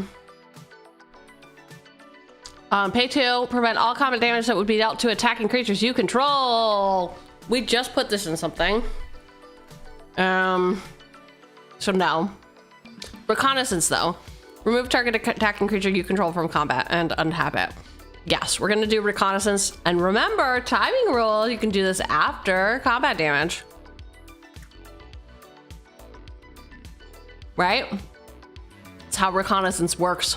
Speaker 4: Pay 2, prevent all combat damage that would be dealt to attacking creatures you control. We just put this in something. So no. Reconnaissance though. Remove target attacking creature you control from combat and untap it. Yes, we're gonna do reconnaissance. And remember, timing rule, you can do this after combat damage. Right? That's how reconnaissance works.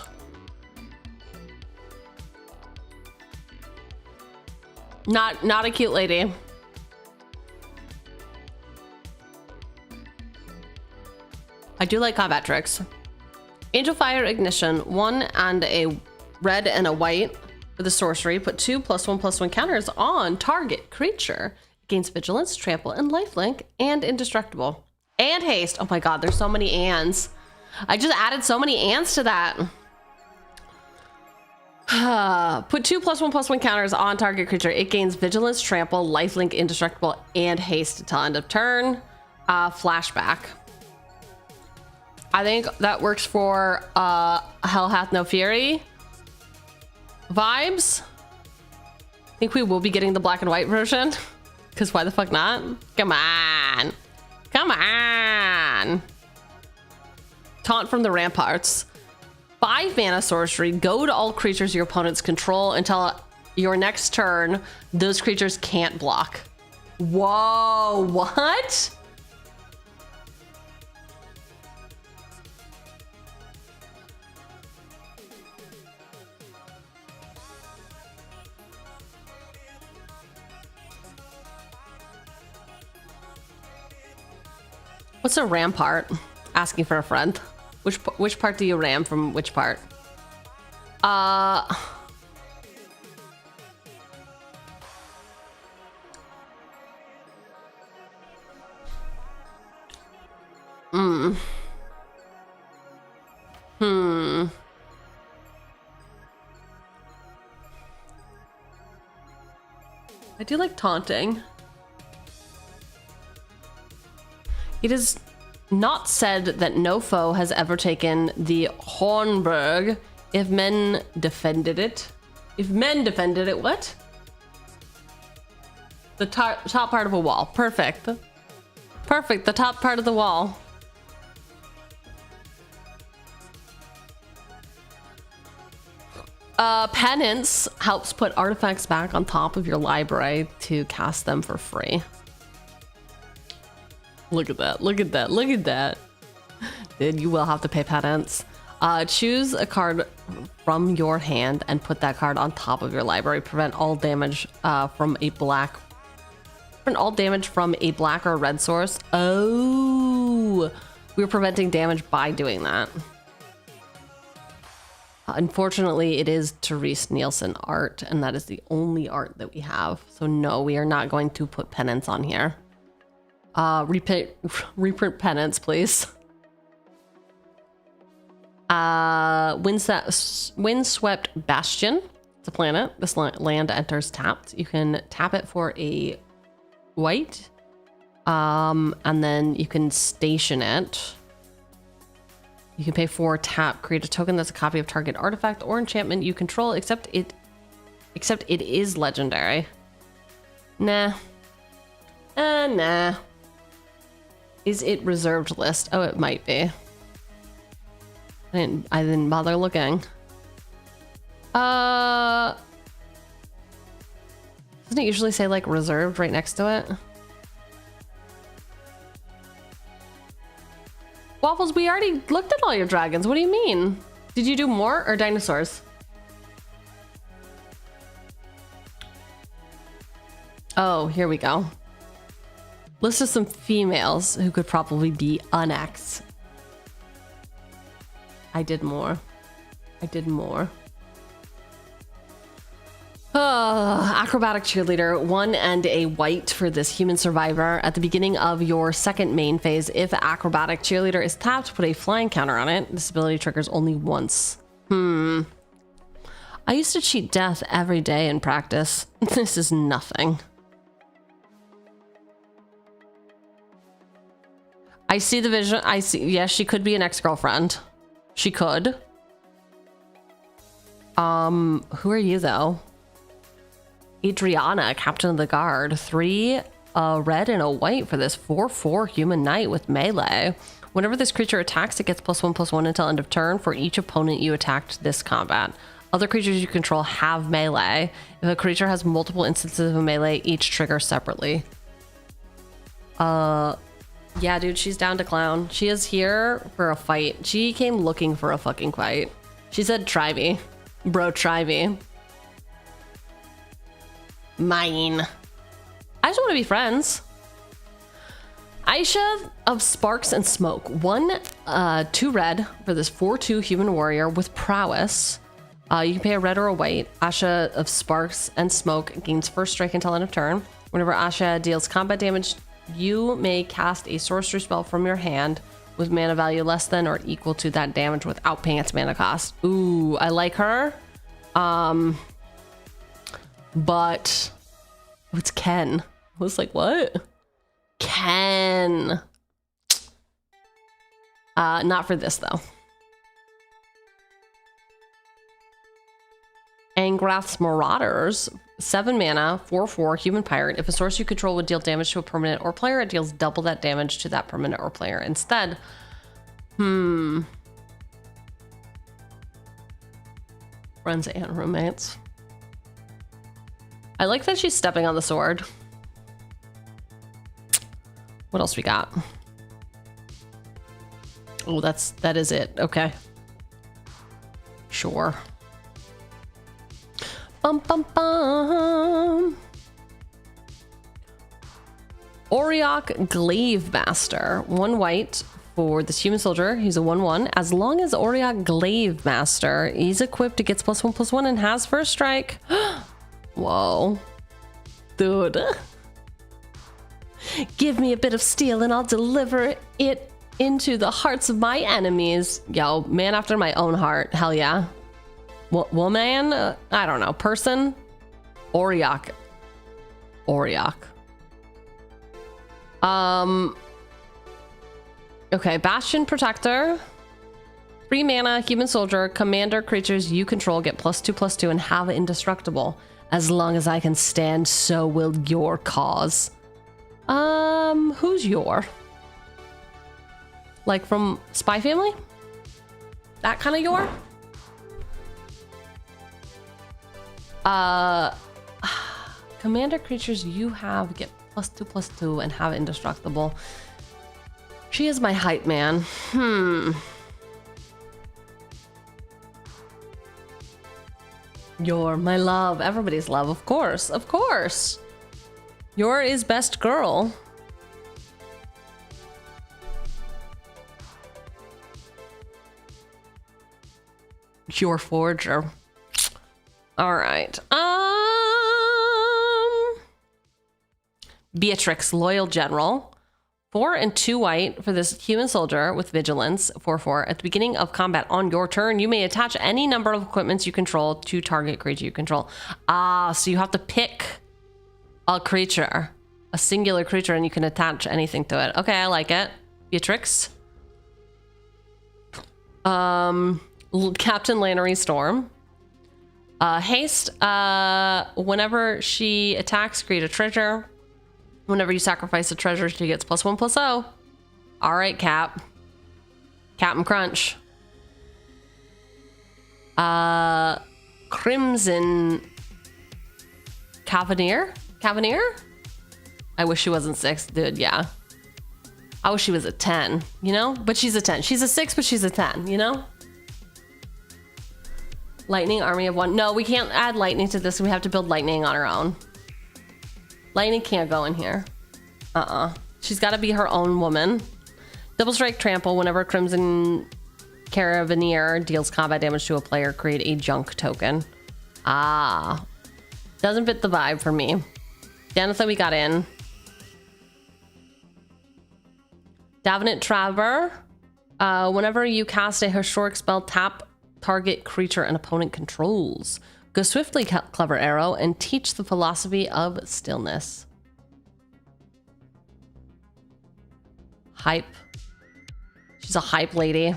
Speaker 4: Not a cute lady. I do like combat tricks. Angel Fire Ignition, 1 and a red and a white for the sorcery. Put 2 +1/+1 counters on target creature. Gains vigilance, trample, and lifelink, and indestructible. And haste. Oh my god, there's so many ands. I just added so many ands to that. Put 2 +1/+1 counters on target creature. It gains vigilance, trample, lifelink, indestructible, and haste until end of turn. Flashback. I think that works for Hell Hath No Fury vibes. Think we will be getting the black and white version? Because why the fuck not? Come on. Come on. Taunt from the ramparts. 5 mana sorcery. Go to all creatures your opponents control until your next turn. Those creatures can't block. Whoa, what? What's a rampart? Asking for a friend. Which part do you ram from which part? I do like taunting. It is not said that no foe has ever taken the Hornburg if men defended it. If men defended it, what? The top part of a wall. Perfect. Perfect, the top part of the wall. Penance helps put artifacts back on top of your library to cast them for free. Look at that, look at that, look at that. Then you will have to pay penance. Choose a card from your hand and put that card on top of your library. Prevent all damage from a black or red source. Oh, we're preventing damage by doing that. Unfortunately, it is Therese Nielsen art, and that is the only art that we have. So no, we are not going to put penance on here. Reprint penance, please. Windswept Bastion. It's a planet. This land enters tapped. You can tap it for a white. And then you can station it. You can pay 4 tap. Create a token that's a copy of target artifact or enchantment you control, except it is legendary. Nah. Nah. Is it reserved list? Oh, it might be. I didn't bother looking. Doesn't it usually say like reserved right next to it? Waffles, we already looked at all your dragons. What do you mean? Did you do more or dinosaurs? Oh, here we go. List of some females who could probably be unex. I did more. I did more. Acrobatic cheerleader, 1 and a white for this human survivor. At the beginning of your second main phase, if acrobatic cheerleader is tapped, put a flying counter on it. This ability triggers only once. I used to cheat death every day in practice. This is nothing. I see the vision. I see. Yes, she could be an ex-girlfriend. She could. Who are you though? Adriana, Captain of the Guard. 3 red and a white for this 4/4 human knight with melee. Whenever this creature attacks, it gets +1/+1 until end of turn for each opponent you attacked this combat. Other creatures you control have melee. If a creature has multiple instances of melee, each triggers separately. Yeah, dude, she's down to clown. She is here for a fight. She came looking for a fucking fight. She said, try me. Bro, try me. Mine. I just want to be friends. Aisha of Sparks and Smoke. 1, 2 red for this 4/2 human warrior with prowess. You can pay a red or a white. Aisha of Sparks and Smoke gains first strike until end of turn. Whenever Aisha deals combat damage, you may cast a sorcery spell from your hand with mana value less than or equal to that damage without paying its mana cost. Ooh, I like her. But it's Ken. I was like, what? Ken. Not for this though. Angrath's Marauders. 7 mana, 4/4 human pirate. If a source you control would deal damage to a permanent or player, it deals double that damage to that permanent or player instead. Friends and roommates. I like that she's stepping on the sword. What else we got? Oh, that is it. Okay. Sure. Bum bum bum. Auriok Glaive Master. 1 white for this human soldier. He's a 1/1. As long as Auriok Glaive Master, he's equipped, it gets +1/+1 and has first strike. Whoa. Dude. Give me a bit of steel and I'll deliver it into the hearts of my enemies. Yo, man after my own heart. Hell yeah. Woman? I don't know. Person? Auriok. Okay, Bastion Protector. 3 mana, human soldier, commander creatures you control get +2/+2 and have indestructible. As long as I can stand, so will your cause. Who's your? Like from Spy Family? That kind of your? Commander creatures you have get +2/+2 and have indestructible. She is my hype man. You're my love. Everybody's love, of course. Of course. Your is best girl. Your forger. All right. Beatrix, Loyal General. 4 and 2 white for this human soldier with vigilance. 4/4. At the beginning of combat on your turn, you may attach any number of equipments you control to target creature you control. So you have to pick a creature, a singular creature, and you can attach anything to it. Okay, I like it. Beatrix. Captain Lannery Storm. Haste. Whenever she attacks, create a treasure. Whenever you sacrifice a treasure, she gets +1/+0. All right, Cap. Captain Crunch. Crimson Cavalier? I wish she wasn't 6, dude. Yeah. I wish she was a 10, you know? But she's a 10. She's a 6, but she's a 10, you know? Lightning Army of 1. No, we can't add lightning to this. We have to build lightning on our own. Lightning can't go in here. She's got to be her own woman. Double Strike Trample. Whenever Crimson Caravaneer deals combat damage to a player, create a junk token. Doesn't fit the vibe for me. Denethor we got in. Davenant Traver. Whenever you cast a historic spell, tap target creature an opponent controls. Go swiftly, Clever Arrow, and teach the philosophy of stillness. Hype. She's a hype lady.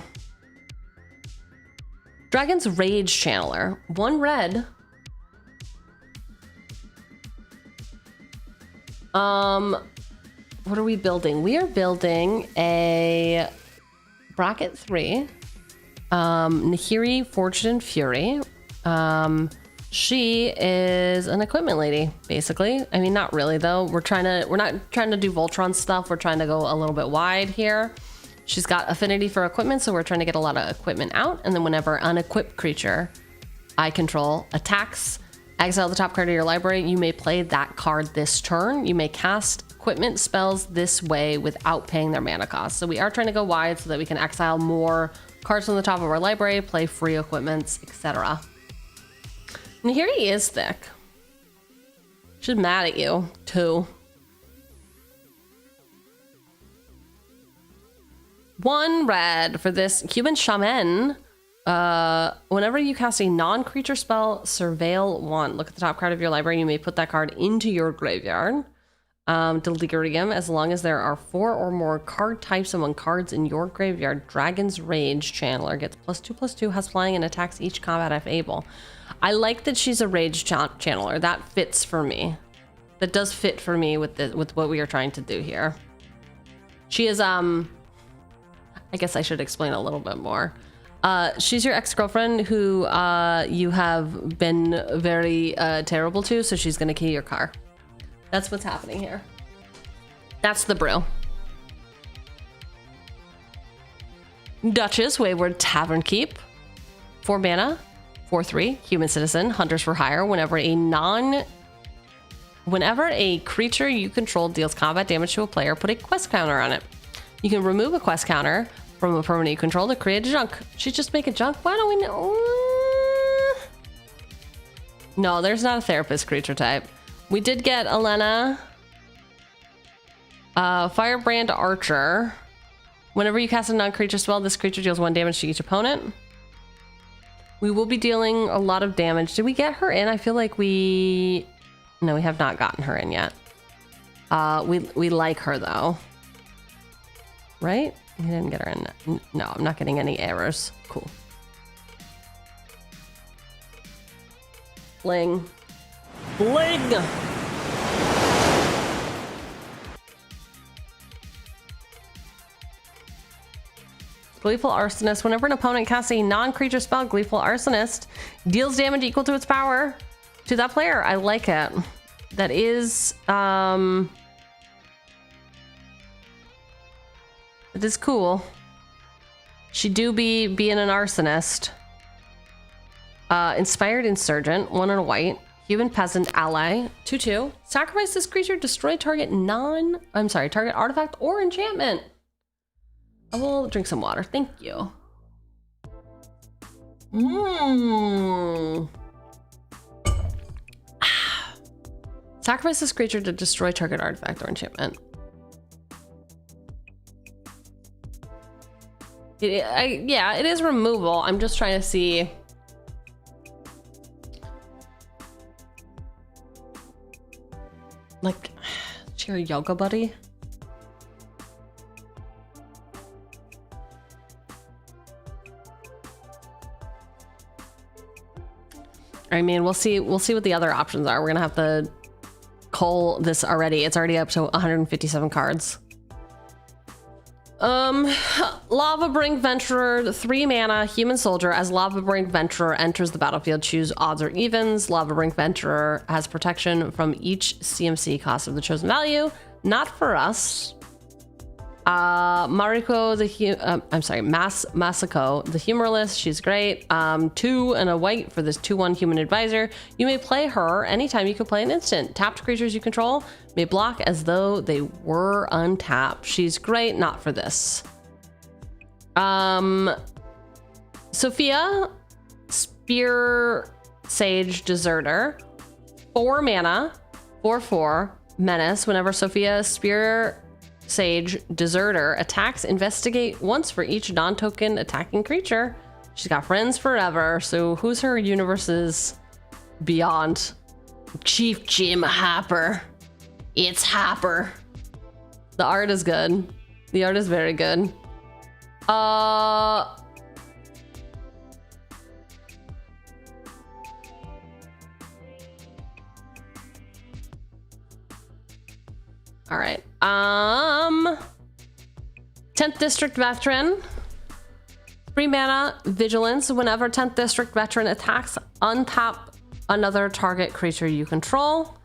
Speaker 4: Dragon's Rage Channeler. 1 red. What are we building? We are building a bracket 3. Nahiri, Fortune and Fury. She is an equipment lady, basically. I mean, not really though. We're not trying to do Voltron stuff. We're trying to go a little bit wide here. She's got affinity for equipment, so we're trying to get a lot of equipment out. And then whenever unequipped creature I control attacks, exile the top card of your library. You may play that card this turn. You may cast equipment spells this way without paying their mana cost. So we are trying to go wide so that we can exile more cards from the top of our library, play free equipments, etc. Nahiri is thick. She's mad at you, too. 1 red for this human shaman. Whenever you cast a non-creature spell, surveil 1. Look at the top card of your library. You may put that card into your graveyard. Delirium. As long as there are 4 or more card types among cards in your graveyard, Dragon's Rage Channeler gets +2/+2, has flying, and attacks each combat if able. I like that she's a Rage Channeler. That fits for me. That does fit for me with what we are trying to do here. She is, I guess I should explain a little bit more. She's your ex-girlfriend who you have been very terrible to, so she's gonna key your car. That's what's happening here. That's the brew. Duchess, Wayward Tavern Keep. 4 mana, 4/3, human citizen, hunters for hire. Whenever a creature you control deals combat damage to a player, put a quest counter on it. You can remove a quest counter from a permanent you control to create a junk. She'd just make a junk? Why don't we know? No, there's not a therapist creature type. We did get Elena. Firebrand Archer. Whenever you cast a non-creature spell, this creature deals 1 damage to each opponent. We will be dealing a lot of damage. Did we get her in? I feel like we... No, we have not gotten her in yet. We like her though. Right? We didn't get her in. No, I'm not getting any errors. Cool. Bling. Bling! Gleeful Arsonist. Whenever an opponent casts a non-creature spell, Gleeful Arsonist deals damage equal to its power to that player. I like it. That is, it is cool. She do be being an arsonist. Inspired Insurgent, 1 and a white. Human Peasant Ally, 2/2. Sacrifice this creature, destroy target target artifact or enchantment. I will drink some water, thank you. Sacrifice this creature to destroy target artifact or enchantment. Yeah, it is removal. I'm just trying to see. Like, is she a yoga buddy? I mean, we'll see what the other options are. We're gonna have to cull this already. It's already up to 157 cards. Lava Brink Venturer, 3 mana, human soldier. As Lava Brink Venturer enters the battlefield, choose odds or evens. Lava Brink Venturer has protection from each CMC cost of the chosen value. Not for us. Masako, the humorless. She's great. 2 and a white for this 2/1 human advisor. You may play her anytime you can play an instant. Tapped creatures you control may block as though they were untapped. She's great, not for this. Sophia, Spear Sage Deserter. 4 mana, 4/4, menace. Whenever Sophia Spear Sage Deserter attacks, investigate once for each non-token attacking creature. She's got friends forever, so who's her universes beyond? Chief Jim Hopper. It's Hopper. The art is good. The art is very good. All right. 10th District Veteran. 3 mana, Vigilance. Whenever 10th District Veteran attacks, untap another target creature you control.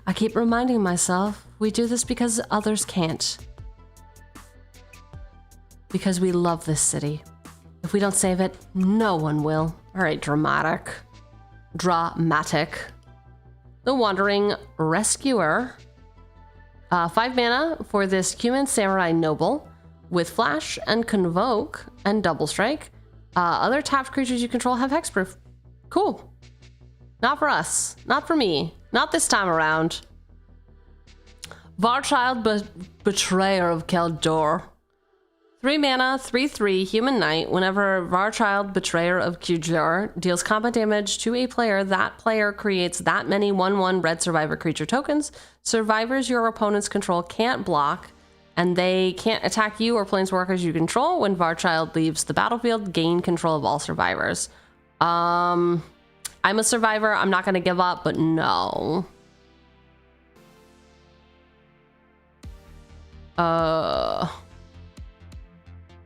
Speaker 4: I keep reminding myself, we do this because others can't. Because we love this city. If we don't save it, no one will. All right, dramatic. The Wandering Rescuer. 5 mana for this human samurai noble with flash and convoke and double strike. Other tapped creatures you control have hexproof. Cool. Not for us. Not for me. Not this time around. Varchild, Betrayer of Keldor. 3 mana, 3/3 human knight. Whenever Varchild, Betrayer of Cheugy, deals combat damage to a player, that player creates that many 1/1 red survivor creature tokens. Survivors your opponents control can't block, and they can't attack you or planeswalkers you control. When Varchild leaves the battlefield, gain control of all survivors. I'm a survivor. I'm not going to give up, but no.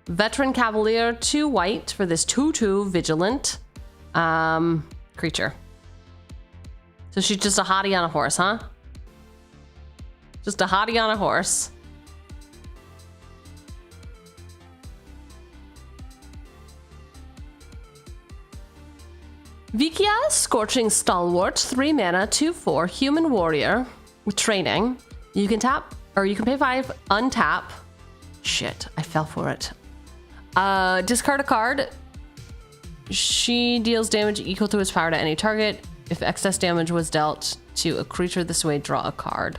Speaker 4: Veteran Cavalier, 2 white for this 2/2 vigilant creature. So she's just a hottie on a horse, huh? Just a hottie on a horse. Vikia, Scorching Stalwart, 3 mana, 2/4 human warrior with training. You can tap, or you can pay 5, untap. Shit, I fell for it. Discard a card. She deals damage equal to its power to any target. If excess damage was dealt to a creature this way, draw a card.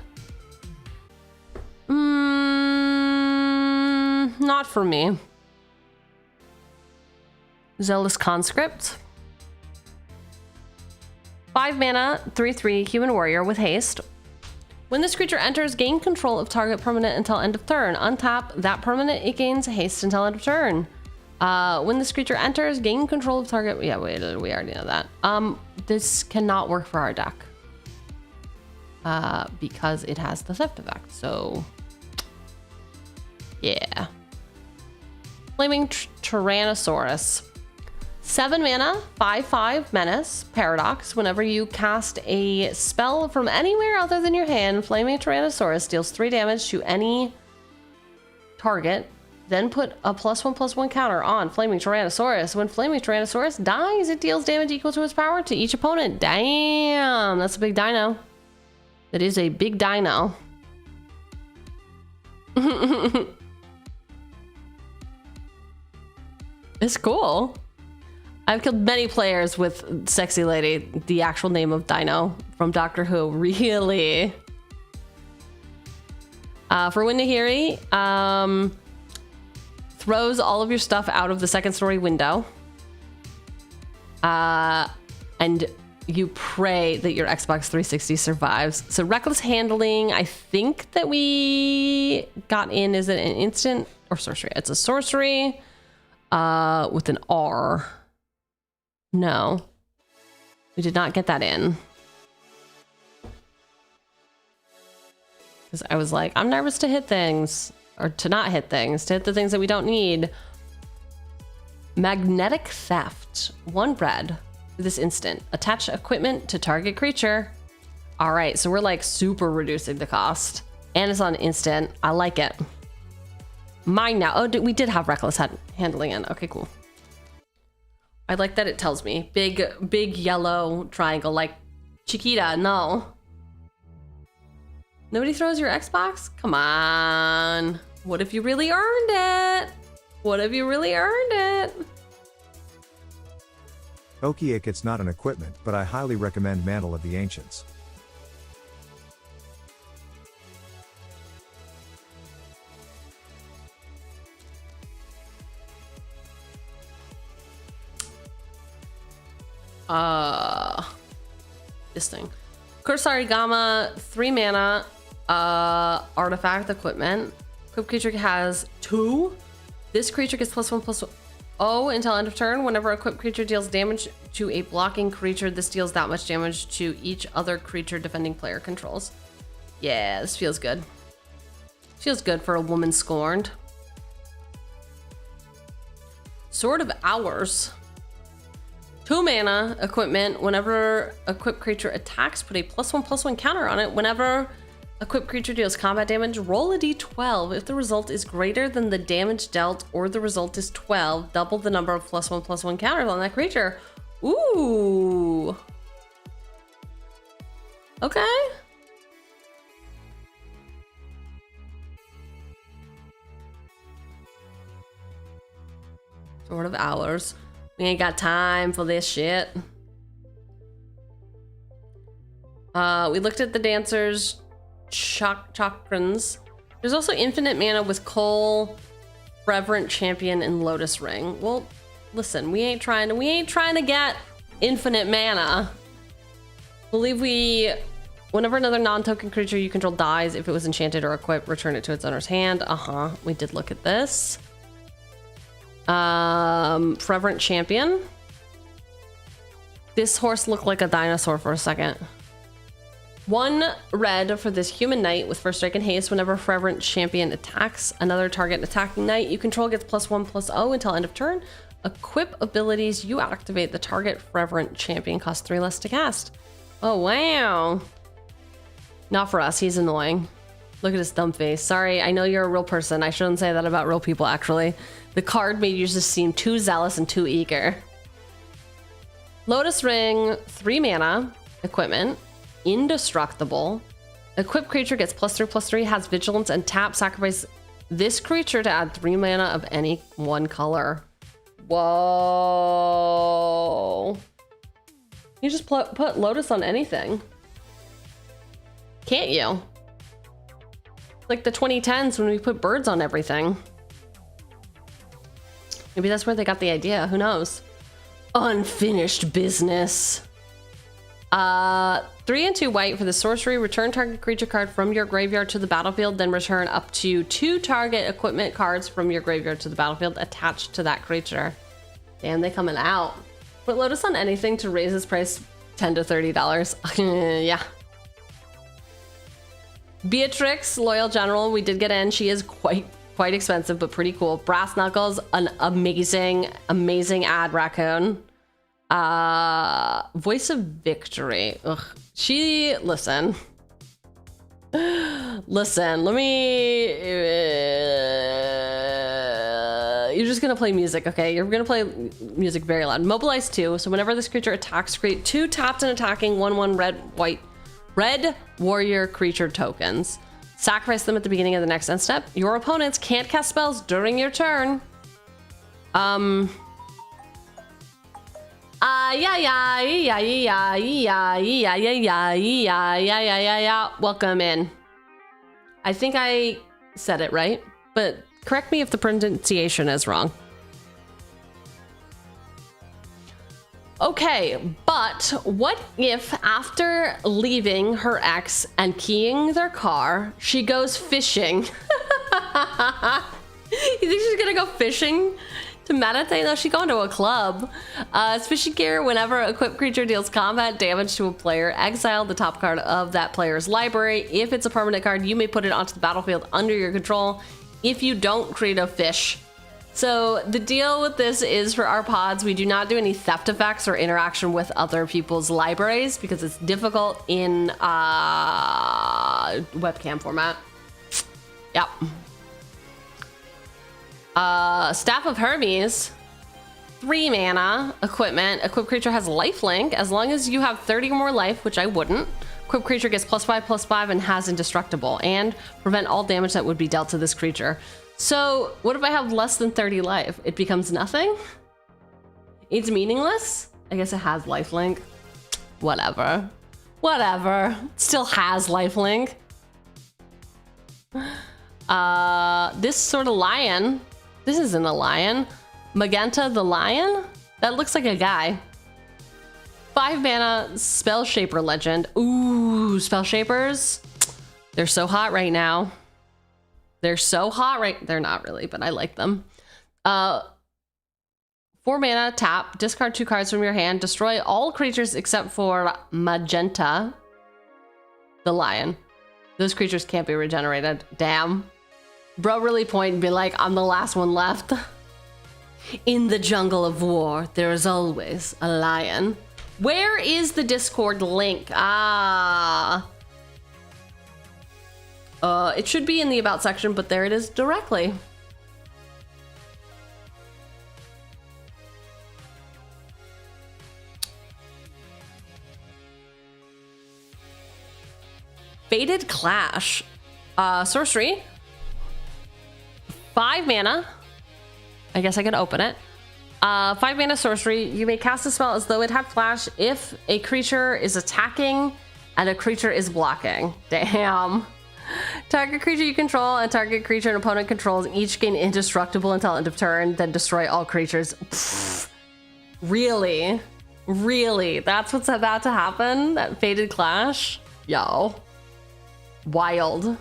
Speaker 4: Not for me. Zealous Conscript. 5 mana, 3/3 human warrior with haste. When this creature enters, gain control of target permanent until end of turn. Untap that permanent, it gains haste until end of turn. When this creature enters, gain control of target. Yeah, wait, we already know that. This cannot work for our deck. Because it has the theft effect. So, yeah. Flaming Tyrannosaurus. 7 mana, 5/5 menace, paradox. Whenever you cast a spell from anywhere other than your hand, Flaming Tyrannosaurus deals 3 damage to any target. Then put a +1/+1 counter on Flaming Tyrannosaurus. When Flaming Tyrannosaurus dies, it deals damage equal to its power to each opponent. Damn, that's a big dino. That is a big dino. It's cool. I've killed many players with Sexy Lady, the actual name of Dino from Doctor Who. Really? For Nahiri, throws all of your stuff out of the 2nd story window. And you pray that your Xbox 360 survives. So Reckless Handling, I think that we got in, is it an instant or sorcery? It's a sorcery with an R. No, we did not get that in. Because I was like, I'm nervous to hit things, or to not hit things, to hit the things that we don't need. Magnetic Theft, 1 red for this instant. Attach equipment to target creature. All right, so we're like super reducing the cost. And it's on instant. I like it. Mine now. Oh, we did have Reckless Handling in. Okay, cool. I like that it tells me. Big yellow triangle, like Chiquita, no. Nobody throws your Xbox? Come on. What if you really earned it? What if you really earned it?
Speaker 7: Okiek, it's not an equipment, but I highly recommend Mantle of the Ancients.
Speaker 4: This thing. Kursari Gamma, 3 mana, artifact equipment. Equipped creature has 2. This creature gets +1/+0 until end of turn. Whenever a equipped creature deals damage to a blocking creature, this deals that much damage to each other creature defending player controls. Yeah, this feels good. Feels good for a woman scorned. Sword of Hours. 2 mana equipment. Whenever equipped creature attacks, put a +1/+1 counter on it. Whenever equipped creature deals combat damage, roll a d12. If the result is greater than the damage dealt or the result is 12, double the number of +1/+1 counters on that creature. Ooh. Okay. Sword of Hours. We ain't got time for this shit. We looked at the dancers chakrans. There's also infinite mana with Coal Reverent Champion and Lotus Ring. Well, listen, we ain't trying to get infinite mana. Whenever another non-token creature you control dies, if it was enchanted or equipped, return it to its owner's hand. We did look at this. Reverent Champion. This horse looked like a dinosaur for a second. 1 red for this human knight with first strike and haste. Whenever Reverent Champion attacks another target attacking knight you control gets +1/+0 until end of turn. Equip abilities you activate. The target Reverent Champion costs 3 less to cast. Oh, wow. Not for us. He's annoying. Look at his dumb face. Sorry, I know you're a real person. I shouldn't say that about real people, actually. The card made you just seem too zealous and too eager. Lotus Ring, 3 mana. Equipment. Indestructible. Equipped creature gets +3/+3, has vigilance, and tap. Sacrifice this creature to add 3 mana of any one color. Whoa. You just put Lotus on anything. Can't you? Like the 2010s when we put birds on everything. Maybe that's where they got the idea. Who knows? Unfinished business. 3 and 2 white for the sorcery. Return target creature card from your graveyard to the battlefield, then return up to 2 target equipment cards from your graveyard to the battlefield attached to that creature. Damn, they coming out. Put Lotus on anything to raise its price $10 to $30. Yeah. Beatrix, Loyal General, we did get in. She is quite expensive, but pretty cool. Brass Knuckles, an amazing ad raccoon. Voice of Victory. Ugh. Listen, let me, you're just gonna play music, okay? You're gonna play music very loud. Mobilize 2, so whenever this creature attacks, create 2 tapped and attacking 1/1 red warrior creature tokens. Sacrifice them at the beginning of the next end step. Your opponents can't cast spells during your turn. Welcome in. I think I said it right, but correct me if the pronunciation is wrong. Okay, but what if after leaving her ex and keying their car, she goes fishing? You think she's gonna go fishing to meditate? No, she's going to a club. It's fishing gear. Whenever an equipped creature deals combat damage to a player, exile the top card of that player's library. If it's a permanent card, you may put it onto the battlefield under your control. If you don't, create a fish. So the deal with this is for our pods, we do not do any theft effects or interaction with other people's libraries because it's difficult in webcam format. Yep. Staff of Hermes, 3 mana, equipment. Equipped creature has lifelink. As long as you have 30 or more life, which I wouldn't. Equipped creature gets +5/+5 and has indestructible. And prevent all damage that would be dealt to this creature. So what if I have less than 30 life? It becomes nothing? It's meaningless? I guess it has lifelink. Whatever. Whatever. It still has lifelink. This sort of lion. This isn't a lion. Magenta the lion? That looks like a guy. 5 mana, Spell Shaper legend. Ooh, Spell Shapers. They're so hot right now. They're so hot right... They're not really, but I like them. 4 mana, tap. Discard 2 cards from your hand. Destroy all creatures except for Magenta the lion. Those creatures can't be regenerated. Damn. Bro really point and be like, I'm the last one left. In the jungle of war, there is always a lion. Where is the Discord link? It should be in the About section, but there it is directly. Fated Clash. Sorcery. 5 mana. I guess I can open it. 5 mana sorcery. You may cast a spell as though it had flash if a creature is attacking and a creature is blocking. Damn. Target creature you control and target creature an opponent controls each gain indestructible until end of turn, then destroy all creatures. Pfft. Really? Really? That's what's about to happen? That Fated Clash? Yo. Wild.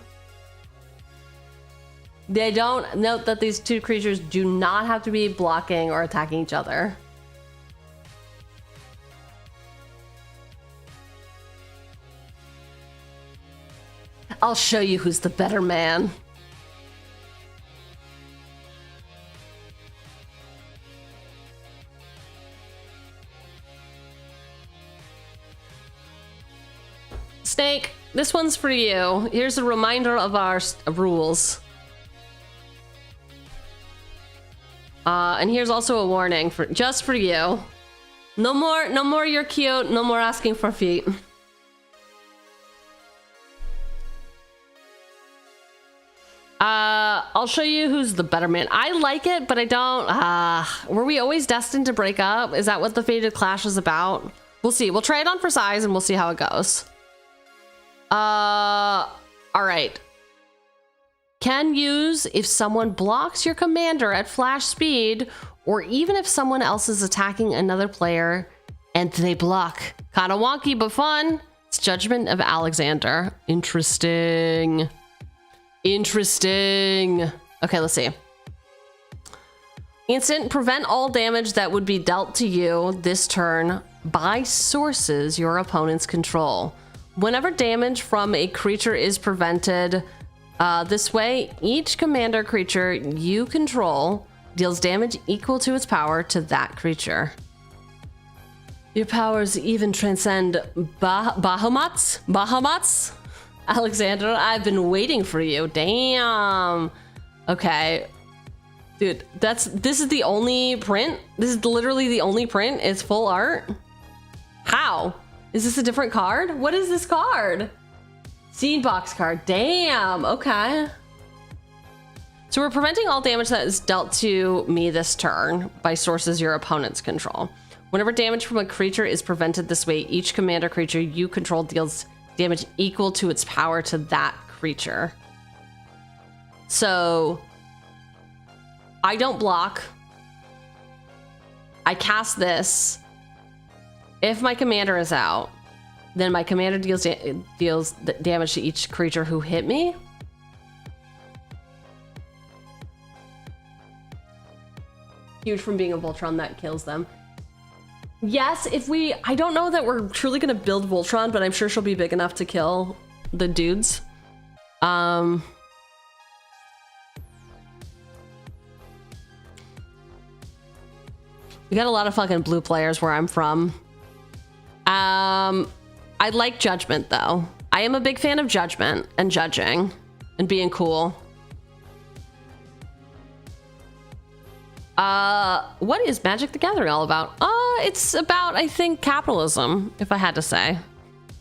Speaker 4: They don't note that these two creatures do not have to be blocking or attacking each other. I'll show you who's the better man. Snake, this one's for you. Here's a reminder of our rules. And here's also a warning for just for you. No more you're cute, no more asking for feet. I'll show you who's the better man. I like it, but I don't. Were we always destined to break up? Is that what the Fated Clash is about? We'll see. We'll try it on for size and we'll see how it goes. All right. Can use if someone blocks your commander at flash speed, or even if someone else is attacking another player and they block. Kinda wonky, but fun. It's Judgment of Alexander. Interesting. Interesting. Okay, let's see. Instant, prevent all damage that would be dealt to you this turn by sources your opponents control. Whenever damage from a creature is prevented this way, each commander creature you control deals damage equal to its power to that creature. Your powers even transcend Bahamut's? Alexander, I've been waiting for you. Damn. Okay. Dude, this is the only print? This is literally the only print? It's full art? How? Is this a different card? What is this card? Scene box card. Damn. Okay. So we're preventing all damage that is dealt to me this turn by sources your opponents control. Whenever damage from a creature is prevented this way, each commander creature you control deals damage equal to its power to that creature. So I don't block. I cast this. If my commander is out, then my commander deals damage to each creature who hit me. Huge from being a Voltron that kills them. Yes, I don't know that we're truly gonna build Voltron, but I'm sure she'll be big enough to kill the dudes. We got a lot of fucking blue players where I'm from. I like Judgment though. I am a big fan of Judgment and judging and being cool. What is Magic the Gathering all about? It's about, I think, capitalism, if I had to say.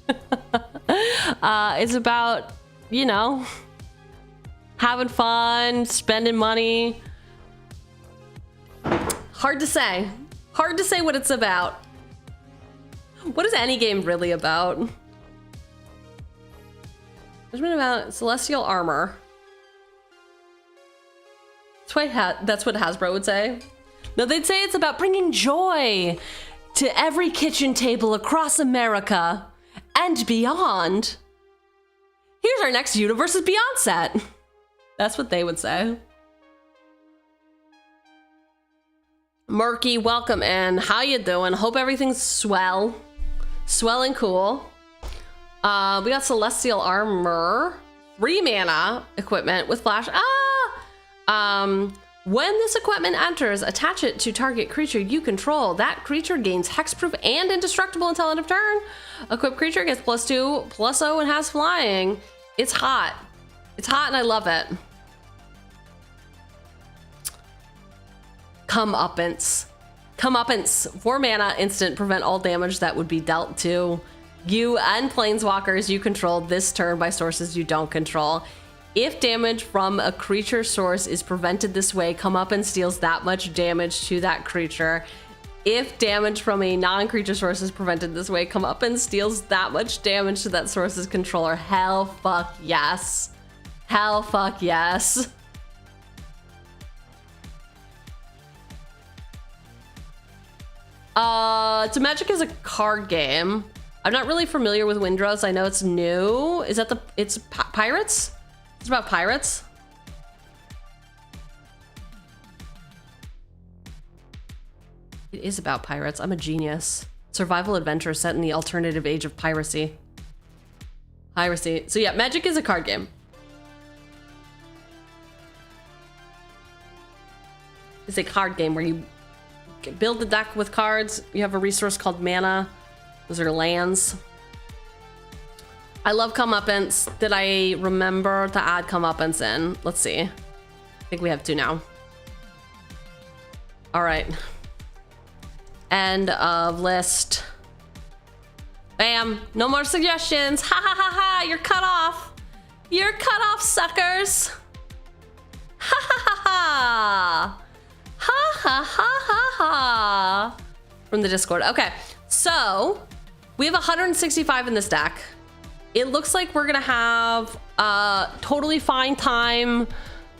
Speaker 4: It's about, you know, having fun, spending money. Hard to say. Hard to say what it's about. What is any game really about? There's been about celestial armor. That's what Hasbro would say. No, they'd say it's about bringing joy to every kitchen table across America and beyond. Here's our next Universe versus Beyond set. That's what they would say. Murky, welcome in. How you doing? Hope everything's swell and cool. We got Celestial Armor, 3 mana equipment with flash. When this equipment enters, attach it to target creature you control. That creature gains hexproof and indestructible until end of turn. Equipped creature gets +2, +0, and has flying. It's hot. It's hot and I love it. Comeuppance. 4 mana instant, prevent all damage that would be dealt to you and planeswalkers you control this turn by sources you don't control. If damage from a creature source is prevented this way, Comeuppance deals that much damage to that creature. If damage from a non-creature source is prevented this way, Comeuppance deals that much damage to that source's controller. Hell fuck yes. Hell fuck yes. So Magic is a card game. I'm not really familiar with Windrose. I know it's new. Is that it's pirates? It's about pirates? It is about pirates. I'm a genius. Survival adventure set in the alternative age of piracy. Piracy. So yeah, Magic is a card game. It's a card game where you build a deck with cards. You have a resource called mana. Those are lands. I love comeuppance. Did I remember to add comeuppance in? Let's see. I think we have 2 now. All right. End of list. Bam. No more suggestions. Ha ha ha ha. You're cut off. You're cut off, suckers. Ha ha ha ha. Ha ha ha ha ha. From the Discord. Okay. So we have 165 in this deck. It looks like we're gonna have a totally fine time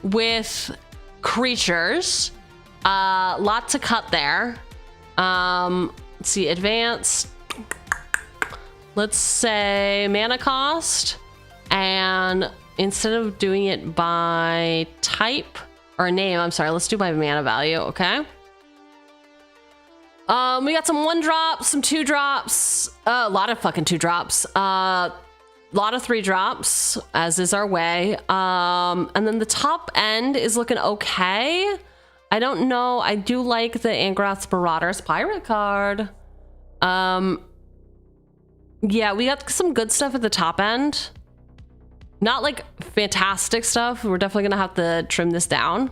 Speaker 4: with creatures. Lot to cut there. Let's see, advanced. Let's say mana cost, and instead of doing it by type or name, I'm sorry, let's do by mana value. Okay. We got some 1-drops, some 2-drops, a lot of fucking 2-drops, lot of 3-drops, as is our way. And then the top end is looking okay. I don't know. I do like the Angrath's Marauder's Pirate card. Yeah, we got some good stuff at the top end. Not like fantastic stuff. We're definitely gonna have to trim this down.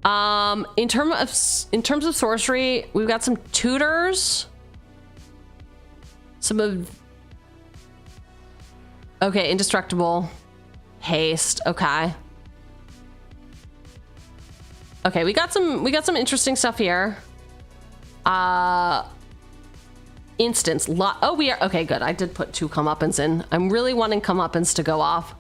Speaker 4: In terms of sorcery, we've got some tutors. Some of okay, indestructible, haste. Okay. Okay, we got some interesting stuff here. Instance lot. Oh, we are okay. Good. I did put 2 comeuppance in. I'm really wanting comeuppance to go off.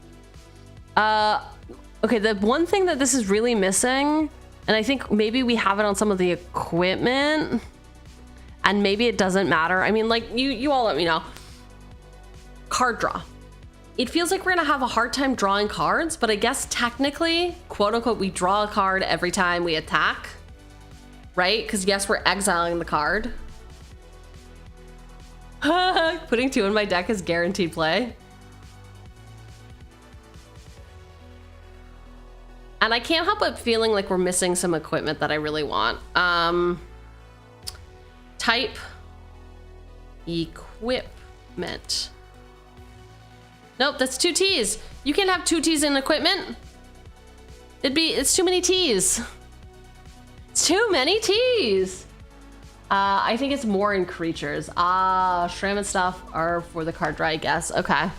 Speaker 4: Okay, the one thing that this is really missing, and I think maybe we have it on some of the equipment, and maybe it doesn't matter. I mean, like you all let me know. Card draw. It feels like we're gonna have a hard time drawing cards, but I guess technically, quote unquote, we draw a card every time we attack, right? Because yes, we're exiling the card. Putting 2 in my deck is guaranteed play. And I can't help but feeling like we're missing some equipment that I really want. Type equipment. Nope, that's 2 T's. You can't have 2 T's in equipment. It's too many T's. It's too many T's. I think it's more in creatures. Shram and stuff are for the card draw, I guess. Okay.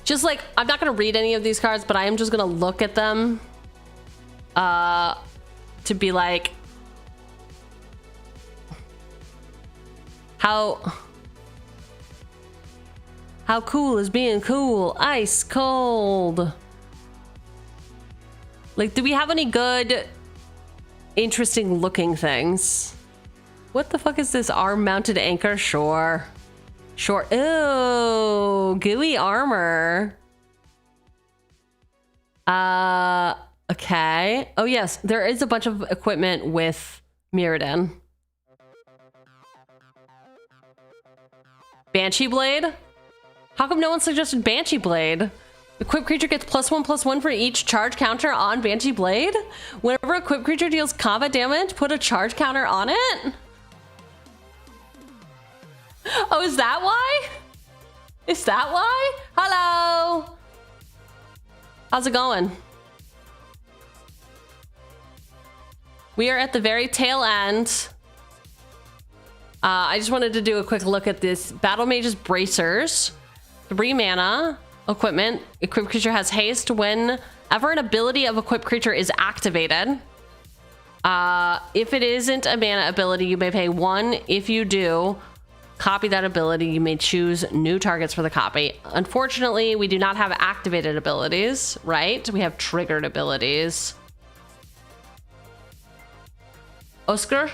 Speaker 4: Just like, I'm not gonna read any of these cards, but I am just gonna look at them to be like, how cool is being cool? Ice cold. Like, do we have any good, interesting looking things? What the fuck is this? Arm mounted anchor? Sure. Sure. Ooh, gooey armor. Okay. Oh yes, there is a bunch of equipment with Mirrodin. Banshee Blade? How come no one suggested Banshee Blade? Equipped creature gets +1/+1 for each charge counter on Banshee Blade. Whenever a equipped creature deals combat damage, put a charge counter on it. Oh, is that why? Is that why? Hello. How's it going? We are at the very tail end. I just wanted to do a quick look at this. Battle Mage's Bracers. 3 mana. Equipment. Equipped creature has haste whenever an ability of equipped creature is activated. If it isn't a mana ability, you may pay 1. If you do, copy that ability. You may choose new targets for the copy. Unfortunately, we do not have activated abilities, right? We have triggered abilities. Oscar,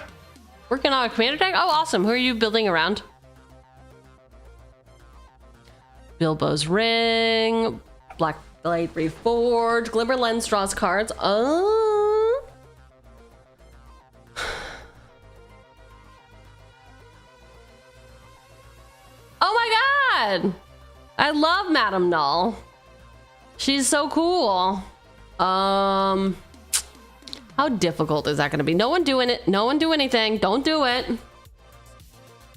Speaker 4: working on a commander deck? Oh, awesome. Who are you building around? Bilbo's Ring, Black Blade Reforged, Glimmer Lens draws cards. Oh. Oh my god! I love Madame Null. She's so cool. How difficult is that gonna be? No one doing it. No one do anything. Don't do it.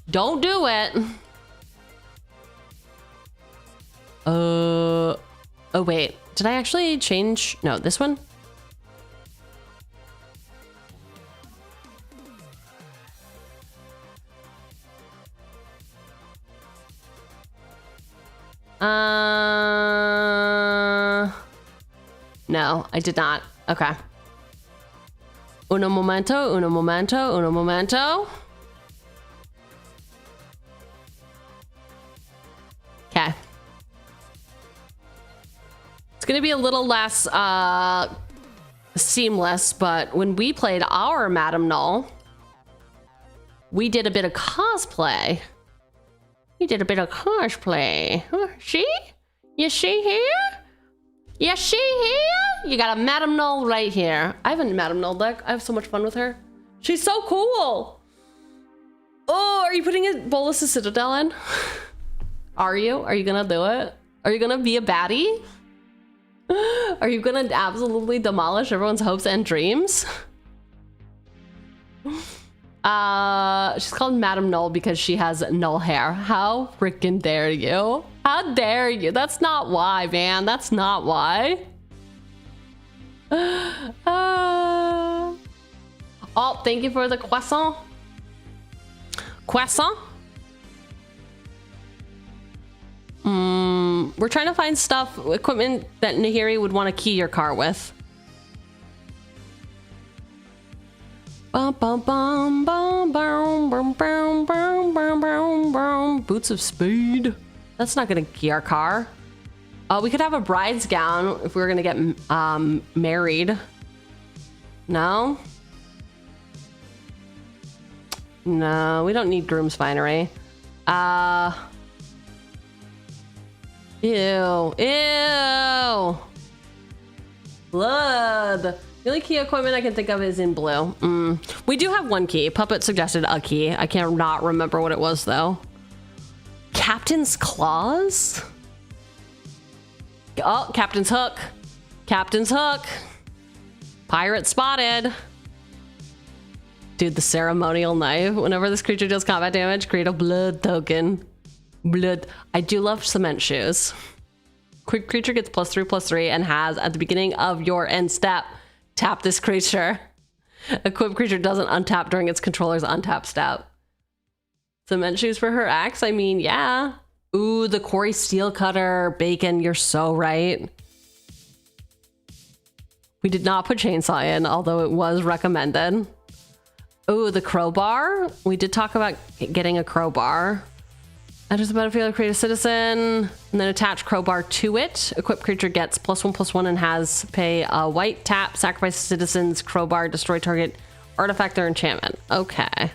Speaker 4: Don't do it. Oh wait, did I actually change? No, this one? No, I did not. Okay. Uno momento, uno momento, uno momento. Okay. It's gonna be a little less seamless, but when we played our Madame Null, we did a bit of cosplay. We did a bit of cosplay. She? You see here? You see here? You got a Madame Null right here. I have a Madame Null deck. I have so much fun with her. She's so cool. Oh, are you putting a Bolus of Citadel in? Are you? Are you gonna do it? Are you gonna be a baddie? Are you gonna absolutely demolish everyone's hopes and dreams? She's called Madame Null because she has null hair. How freaking dare you? How dare you? That's not why, man. That's not why. Oh, thank you for the croissant. Croissant? We're trying to find stuff, equipment that Nahiri would want to key your car with. Bum, bum, bum, bum, bum, bum, bum, bum, bum, bum, bum. Boots of speed. That's not gonna key our car. We could have a bride's gown if we were gonna get married. No? No, we don't need groom's finery. Ew. Ew. Blood. The only key equipment I can think of is in blue. We do have one key. Puppet suggested a key. I cannot remember what it was though. Captain's Claws? Oh, Captain's Hook. Captain's Hook. Pirate spotted. Dude, the ceremonial knife. Whenever this creature deals combat damage, create a blood token. Blood. I do love cement shoes. Quick creature gets +3/+3 and has at the beginning of your end step, tap this creature. Equipped creature doesn't untap during its controller's untap step. Cement shoes for her axe? I mean, yeah. Ooh, the Quarry Steel Cutter. Bacon, you're so right. We did not put chainsaw in, although it was recommended. Ooh, the crowbar. We did talk about getting a crowbar. Enters the battlefield, create a citizen, and then attach crowbar to it. Equipped creature gets +1/+1 and has pay a white, tap, sacrifice citizens, crowbar, destroy target, artifact or enchantment. Okay.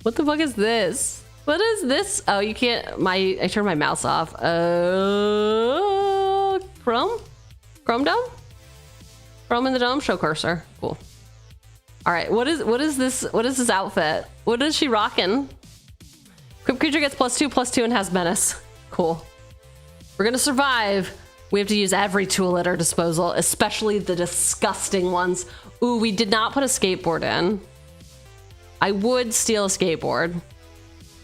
Speaker 4: What the fuck is this? What is this? Oh, you can't, I turned my mouse off. Chrome? Chrome dome? Chrome in the dome, show cursor. Cool. All right, what is this? What is this outfit? What is she rocking? Equipped creature gets +2/+2 and has menace. Cool. We're gonna survive. We have to use every tool at our disposal, especially the disgusting ones. Ooh, we did not put a skateboard in. I would steal a skateboard.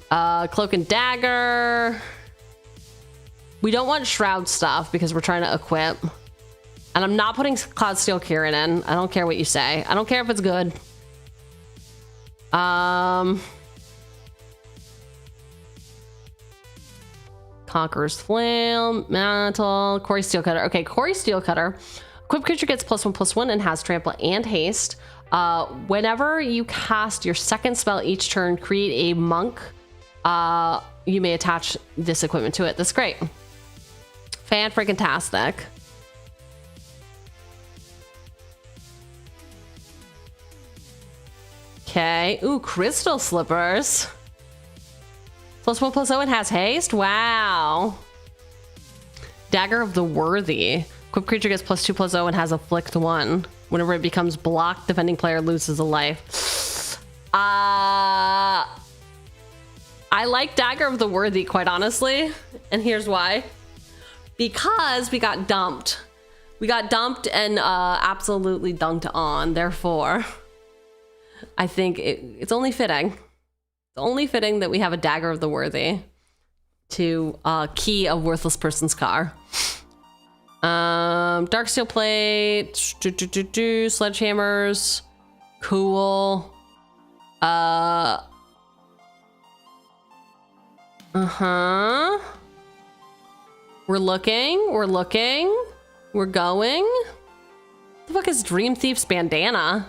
Speaker 4: Cloak and dagger. We don't want shroud stuff because we're trying to equip. And I'm not putting Cloud Steel Kieran in. I don't care what you say. I don't care if it's good. Conqueror's Flail, Mantle, Quarry Steel Cutter. Okay, Quarry Steel Cutter. Equipped creature gets +1/+1 and has trample and haste. Whenever you cast your second spell each turn, create a monk you may attach this equipment to it. That's great. Fan-freaking-tastic. Okay. Ooh, crystal slippers. +1/+0 and has haste? Wow. Dagger of the Worthy. Equipped creature gets +2/+0 and has afflict 1. Whenever it becomes blocked, defending player loses a life. I like Dagger of the Worthy, quite honestly. And here's why. Because we got dumped. We got dumped and absolutely dunked on. Therefore, I think it's only fitting. It's only fitting that we have a Dagger of the Worthy to key a worthless person's car. Dark steel plate, sledgehammers, cool. We're looking, we're going. What the fuck is Dream Thief's bandana?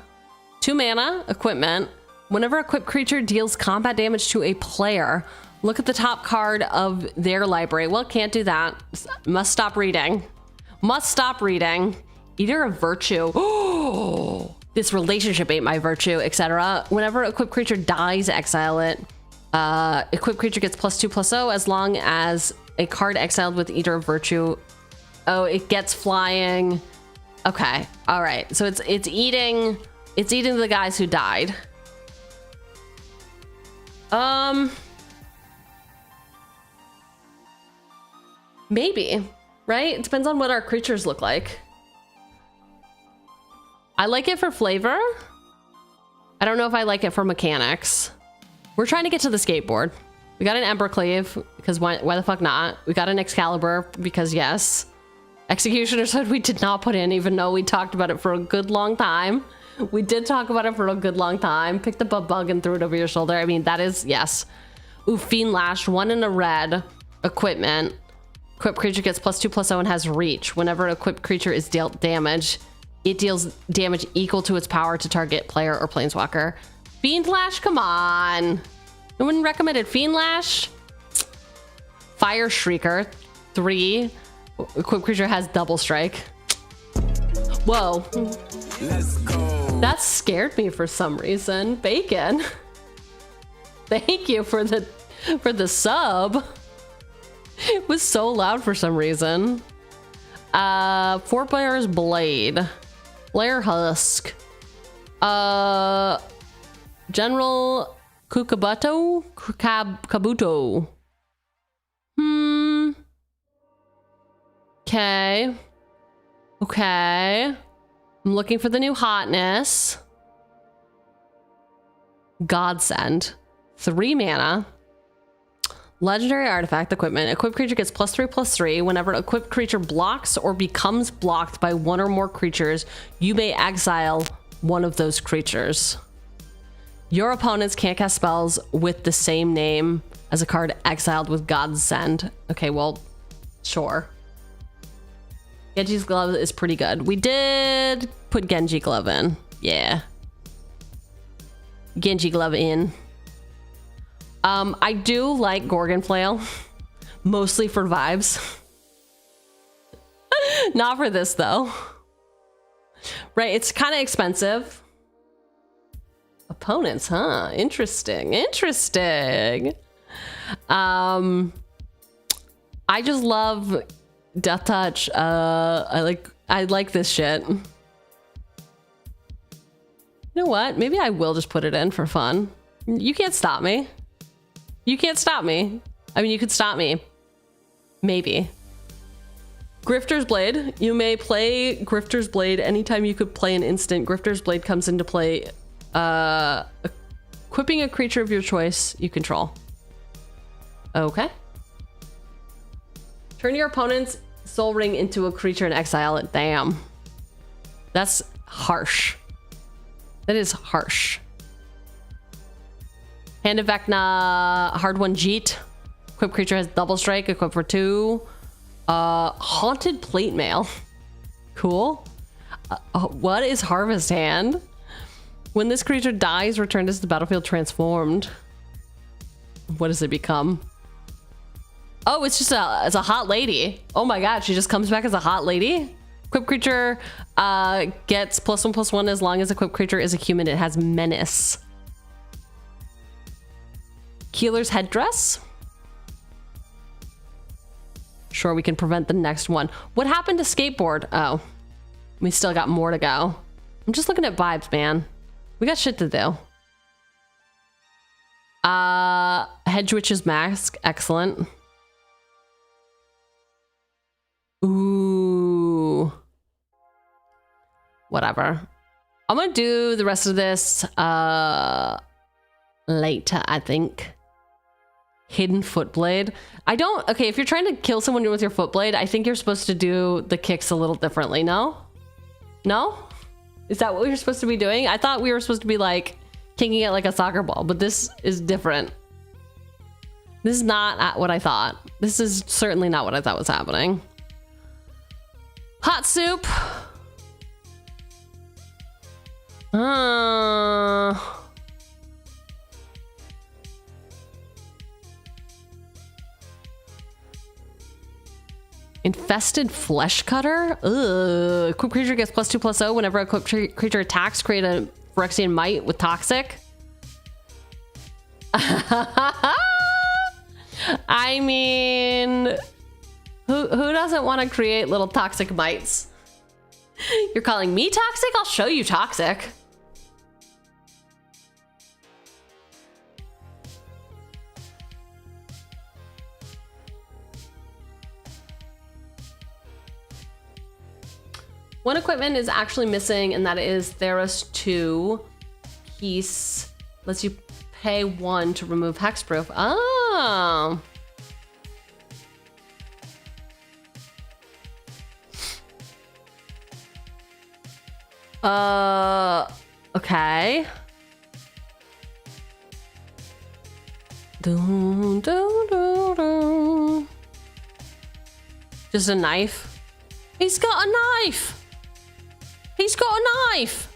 Speaker 4: 2 mana, equipment. Whenever a equipped creature deals combat damage to a player, look at the top card of their library. Well, can't do that. Must stop reading. Must stop reading. Either a virtue. Oh, this relationship ain't my virtue, etc. Whenever an equipped creature dies, exile it. Equipped creature gets +2/+0 as long as a card exiled with either virtue. Oh, it gets flying. Okay, all right. So it's eating the guys who died. Maybe, right? It depends on what our creatures look like. I like it for flavor. I don't know if I like it for mechanics. We're trying to get to the skateboard. We got an Embercleave, because why the fuck not? We got an Excalibur, because yes. Executioner said we did not put in, even though we talked about it for a good long time. We did talk about it for a good long time. Pick the bug and threw it over your shoulder. I mean, that is, yes. Ooh, Fiend Lash, 1 in a red. Equipment. Equipped creature gets +2/+0 and has reach. Whenever an equipped creature is dealt damage, it deals damage equal to its power to target player or planeswalker. Fiend Lash, come on. No one recommended Fiend Lash? Fire Shrieker, 3. Equipped creature has double strike. Whoa.
Speaker 10: Let's go.
Speaker 4: That scared me for some reason. Bacon. Thank you for the sub. It was so loud for some reason. 4 players Blade. Blair Husk. General Kabuto? Kabuto. Okay. Okay. I'm looking for the new hotness. Godsend. 3 mana. Legendary artifact equipment. Equipped creature gets +3/+3. Whenever an equipped creature blocks or becomes blocked by 1 or more creatures, you may exile one of those creatures. Your opponents can't cast spells with the same name as a card exiled with Godsend. Okay, well, sure. Genji's Glove is pretty good. We did put Genji Glove in. Yeah. Genji Glove in. I do like Gorgon Flail. Mostly for vibes. Not for this, though. Right, it's kind of expensive. Opponents, huh? Interesting. Interesting. I just love Death Touch. I like this shit. You know what? Maybe I will just put it in for fun. You can't stop me. You can't stop me. I mean, you could stop me. Maybe. Grifter's Blade. You may play Grifter's Blade anytime you could play an instant. Grifter's Blade comes into play equipping a creature of your choice you control. Okay. Turn your opponent's Soul Ring into a creature and exile it. Damn. That's harsh. That is harsh. Hand of Vecna, hard one Jeet. Equipped creature has double strike, equipped for 2. Haunted Plate Mail. Cool. What is Harvest Hand? When this creature dies, return this to the battlefield transformed. What does it become? Oh, it's just it's a hot lady. Oh my god, she just comes back as a hot lady. Equipped creature gets +1/+1 as long as equipped creature is a human. It has menace. Keeler's headdress. Sure, we can prevent the next one. What happened to skateboard? Oh, we still got more to go. I'm just looking at vibes, man. We got shit to do. Hedge Witch's mask. Excellent. Ooh. Whatever. I'm gonna do the rest of this later, I think. Hidden footblade. I don't... Okay, if you're trying to kill someone with your footblade, I think you're supposed to do the kicks a little differently, no? No? Is that what we were supposed to be doing? I thought we were supposed to be, like, kicking it like a soccer ball, but this is different. This is not what I thought. This is certainly not what I thought was happening. Hot soup. Infested flesh cutter? Ugh. Equipped creature gets +2/+0 whenever a equipped creature attacks. Create a Phyrexian might with toxic. I mean, who doesn't want to create little toxic mites? You're calling me toxic? I'll show you toxic. One equipment is actually missing, and that is Theros 2 piece. Lets you pay 1 to remove hexproof. Oh. Okay. Dun, dun, dun, dun. Just a knife. He's got a knife. He's got a knife.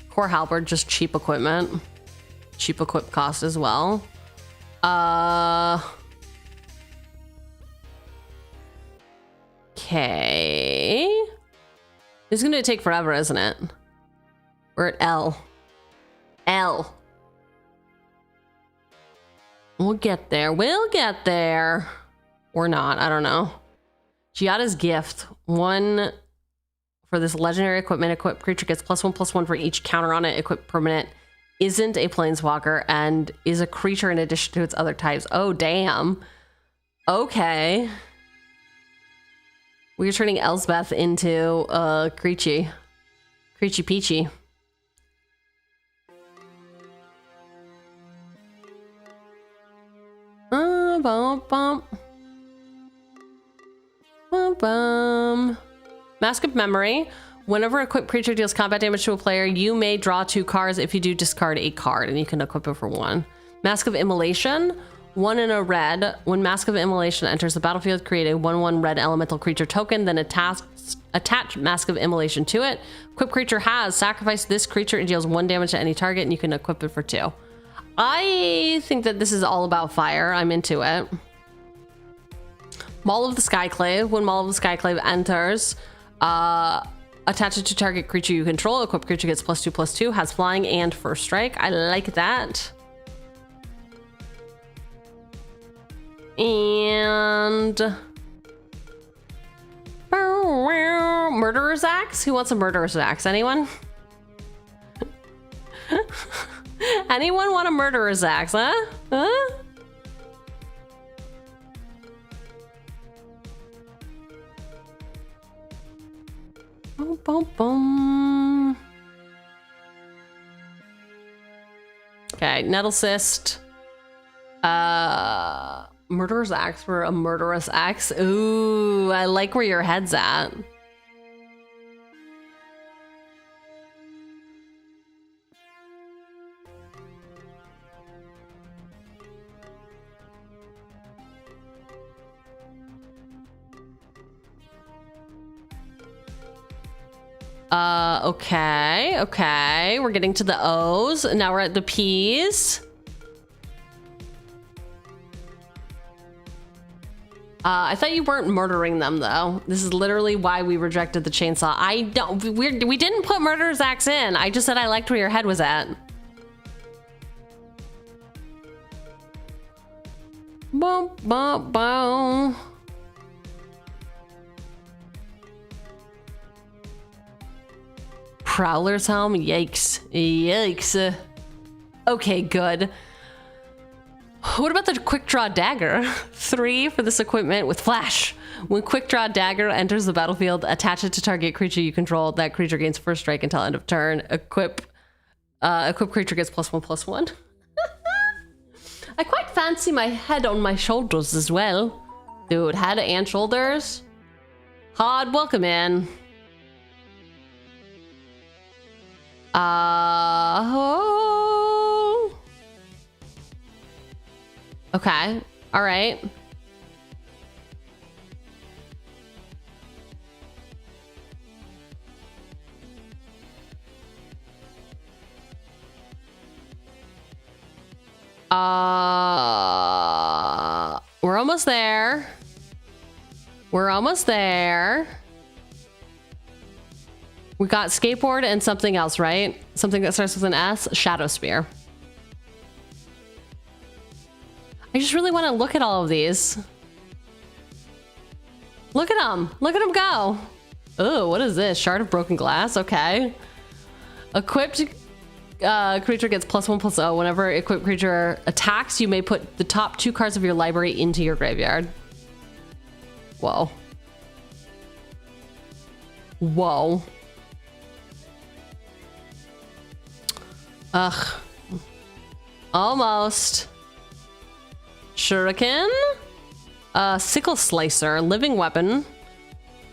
Speaker 4: Core halberd, just cheap equipment. Cheap equip cost as well. Okay. It's gonna take forever, isn't it? We're at L. L. We'll get there. We'll get there. Or not. I don't know. Giada's gift. 1 for this legendary equipment. Equipped creature gets +1/+1 for each counter on it. Equipped permanent isn't a planeswalker and is a creature in addition to its other types. Oh, damn. Okay. We're turning Elsbeth into Creechy. Creechy Peachy. Bump, bump. Bump, bum. Mask of Memory. Whenever a equipped creature deals combat damage to a player, you may draw 2 cards. If you do, discard a card, and you can equip it for 1. Mask of Immolation. 1 in a red. When Mask of Immolation enters the battlefield, create a 1/1 red elemental creature token, then attach Mask of Immolation to it. Equipped creature has sacrificed this creature and deals 1 damage to any target, and you can equip it for 2. I think that this is all about fire. I'm into it. Maul of the Skyclave. When Maul of the Skyclave enters, attach it to target creature you control. Equipped creature gets +2/+2, has flying and first strike. I like that. And Murderer's Axe. Who wants a Murderer's Axe? Anyone? Anyone want a Murderer's Axe, huh? Huh? Boom, boom, boom. Okay, Nettle Cyst. Murderer's Axe for a Murderous Axe. Ooh, I like where your head's at. Okay. We're getting to the O's. Now we're at the P's. I thought you weren't murdering them, though. This is literally why we rejected the chainsaw. We didn't put murderer's axe in. I just said I liked where your head was at. Boom, boom, boom. Prowler's helm? Yikes. Yikes. Okay, good. What about the quick draw dagger? 3 for this equipment with flash. When quick draw dagger enters the battlefield, attach it to target creature you control. That creature gains first strike until end of turn. Equip creature gets +1/+1. I quite fancy my head on my shoulders as well. Dude, head and shoulders. Hard welcome in. Okay. All right. We're almost there. We're almost there. We got skateboard and something else, right? Something that starts with an S. Shadow spear. I just really want to look at all of these. Look at them. Look at them go. Oh, what is this? Shard of broken glass. Okay. Equipped creature gets +1/+0. Whenever equipped creature attacks, you may put the top 2 cards of your library into your graveyard. Whoa. Whoa. Ugh. Almost. Shuriken. Sickle Slicer. Living weapon.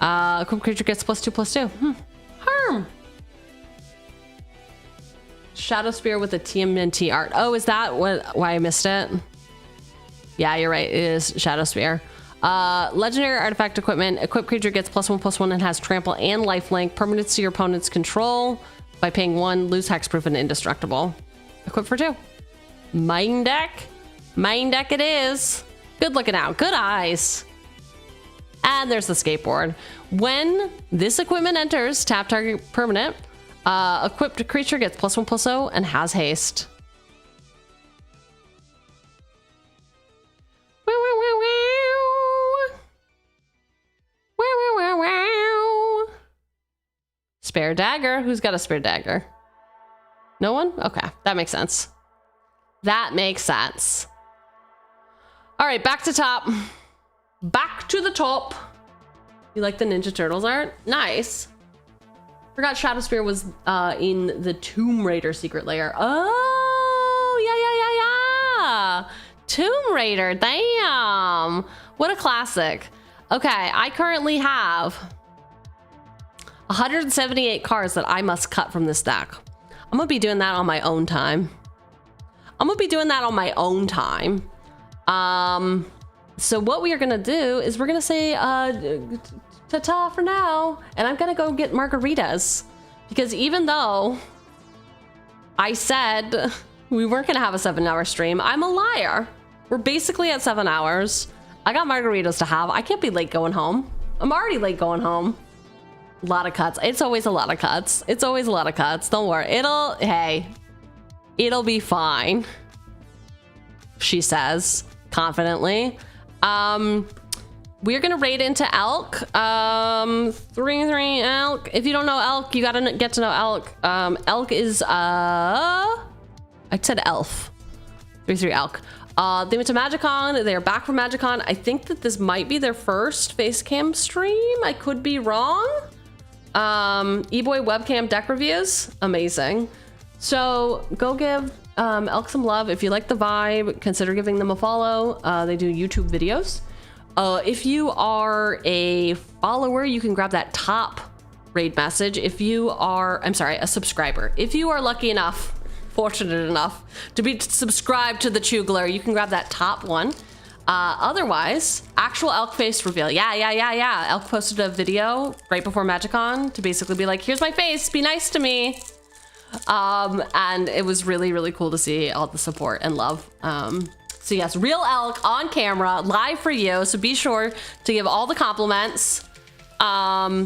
Speaker 4: Equipped creature gets +2/+2. Harm. Shadow Spear with a TMNT art. Oh, is that why I missed it? Yeah, you're right. It is Shadow Spear. Legendary artifact equipment. Equipped creature gets +1/+1 and has trample and lifelink. Permanents to your opponent's control. By paying 1, lose hexproof and indestructible. Equip for 2. Mine deck. Mine deck it is. Good looking out. Good eyes. And there's the skateboard. When this equipment enters, tap target permanent. Equipped creature gets +1/+0 and has haste. Spare dagger. Who's got a spare dagger? No one? Okay, that makes sense. That makes sense. All right, back to top. Back to the top. You like the Ninja Turtles art? Nice. Forgot Shadow Spear was in the Tomb Raider secret lair. Oh, yeah. Tomb Raider, damn. What a classic. Okay, I currently have 178 cards that I must cut from this deck. I'm gonna be doing that on my own time. So what we are gonna do is we're gonna say ta-ta for now, and I'm gonna go get margaritas, because even though I said we weren't gonna have a 7-hour stream, I'm a liar. We're basically at 7 hours. I got margaritas to have. I can't be late going home. I'm already late going home. A lot of cuts. It's always a lot of cuts. Don't worry. It'll be fine, she says confidently. We're gonna raid into Elk. 3 Elk. If you don't know Elk, you gotta get to know Elk. Elk is I said Elf. 3 Elk. They went to MagicCon. They're back from MagicCon. I think that this might be their first Facecam stream. I could be wrong. eBoy webcam deck reviews, amazing. So go give Elk some love. If you like the vibe, consider giving them a follow. They do YouTube videos. If you are a follower, you can grab that top raid message. If you are, a subscriber. If you are lucky enough, fortunate enough to be subscribed to the Chugler, you can grab that top one. Otherwise, actual elk face reveal. Yeah. Elk posted a video right before MagicCon to basically be like, here's my face, be nice to me. And it was really, really cool to see all the support and love. So yes, real elk on camera, live for you. So be sure to give all the compliments. Yeah.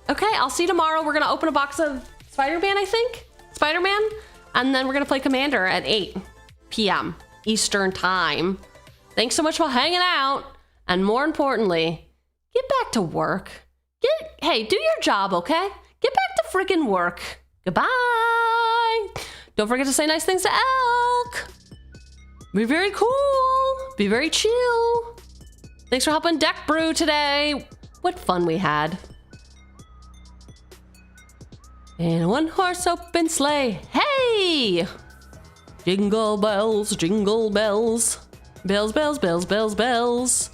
Speaker 4: Okay, I'll see you tomorrow. We're gonna open a box of Spider-Man, I think. Spider-Man. And then we're gonna play Commander at 8 p.m. Eastern time. Thanks so much for hanging out. And more importantly, get back to work. Hey, do your job, okay? Get back to freaking work. Goodbye. Don't forget to say nice things to Elk. Be very cool. Be very chill. Thanks for helping deck brew today. What fun we had. In a one-horse open sleigh. Hey! Jingle bells, jingle bells. Bells, bells, bells, bells, bells.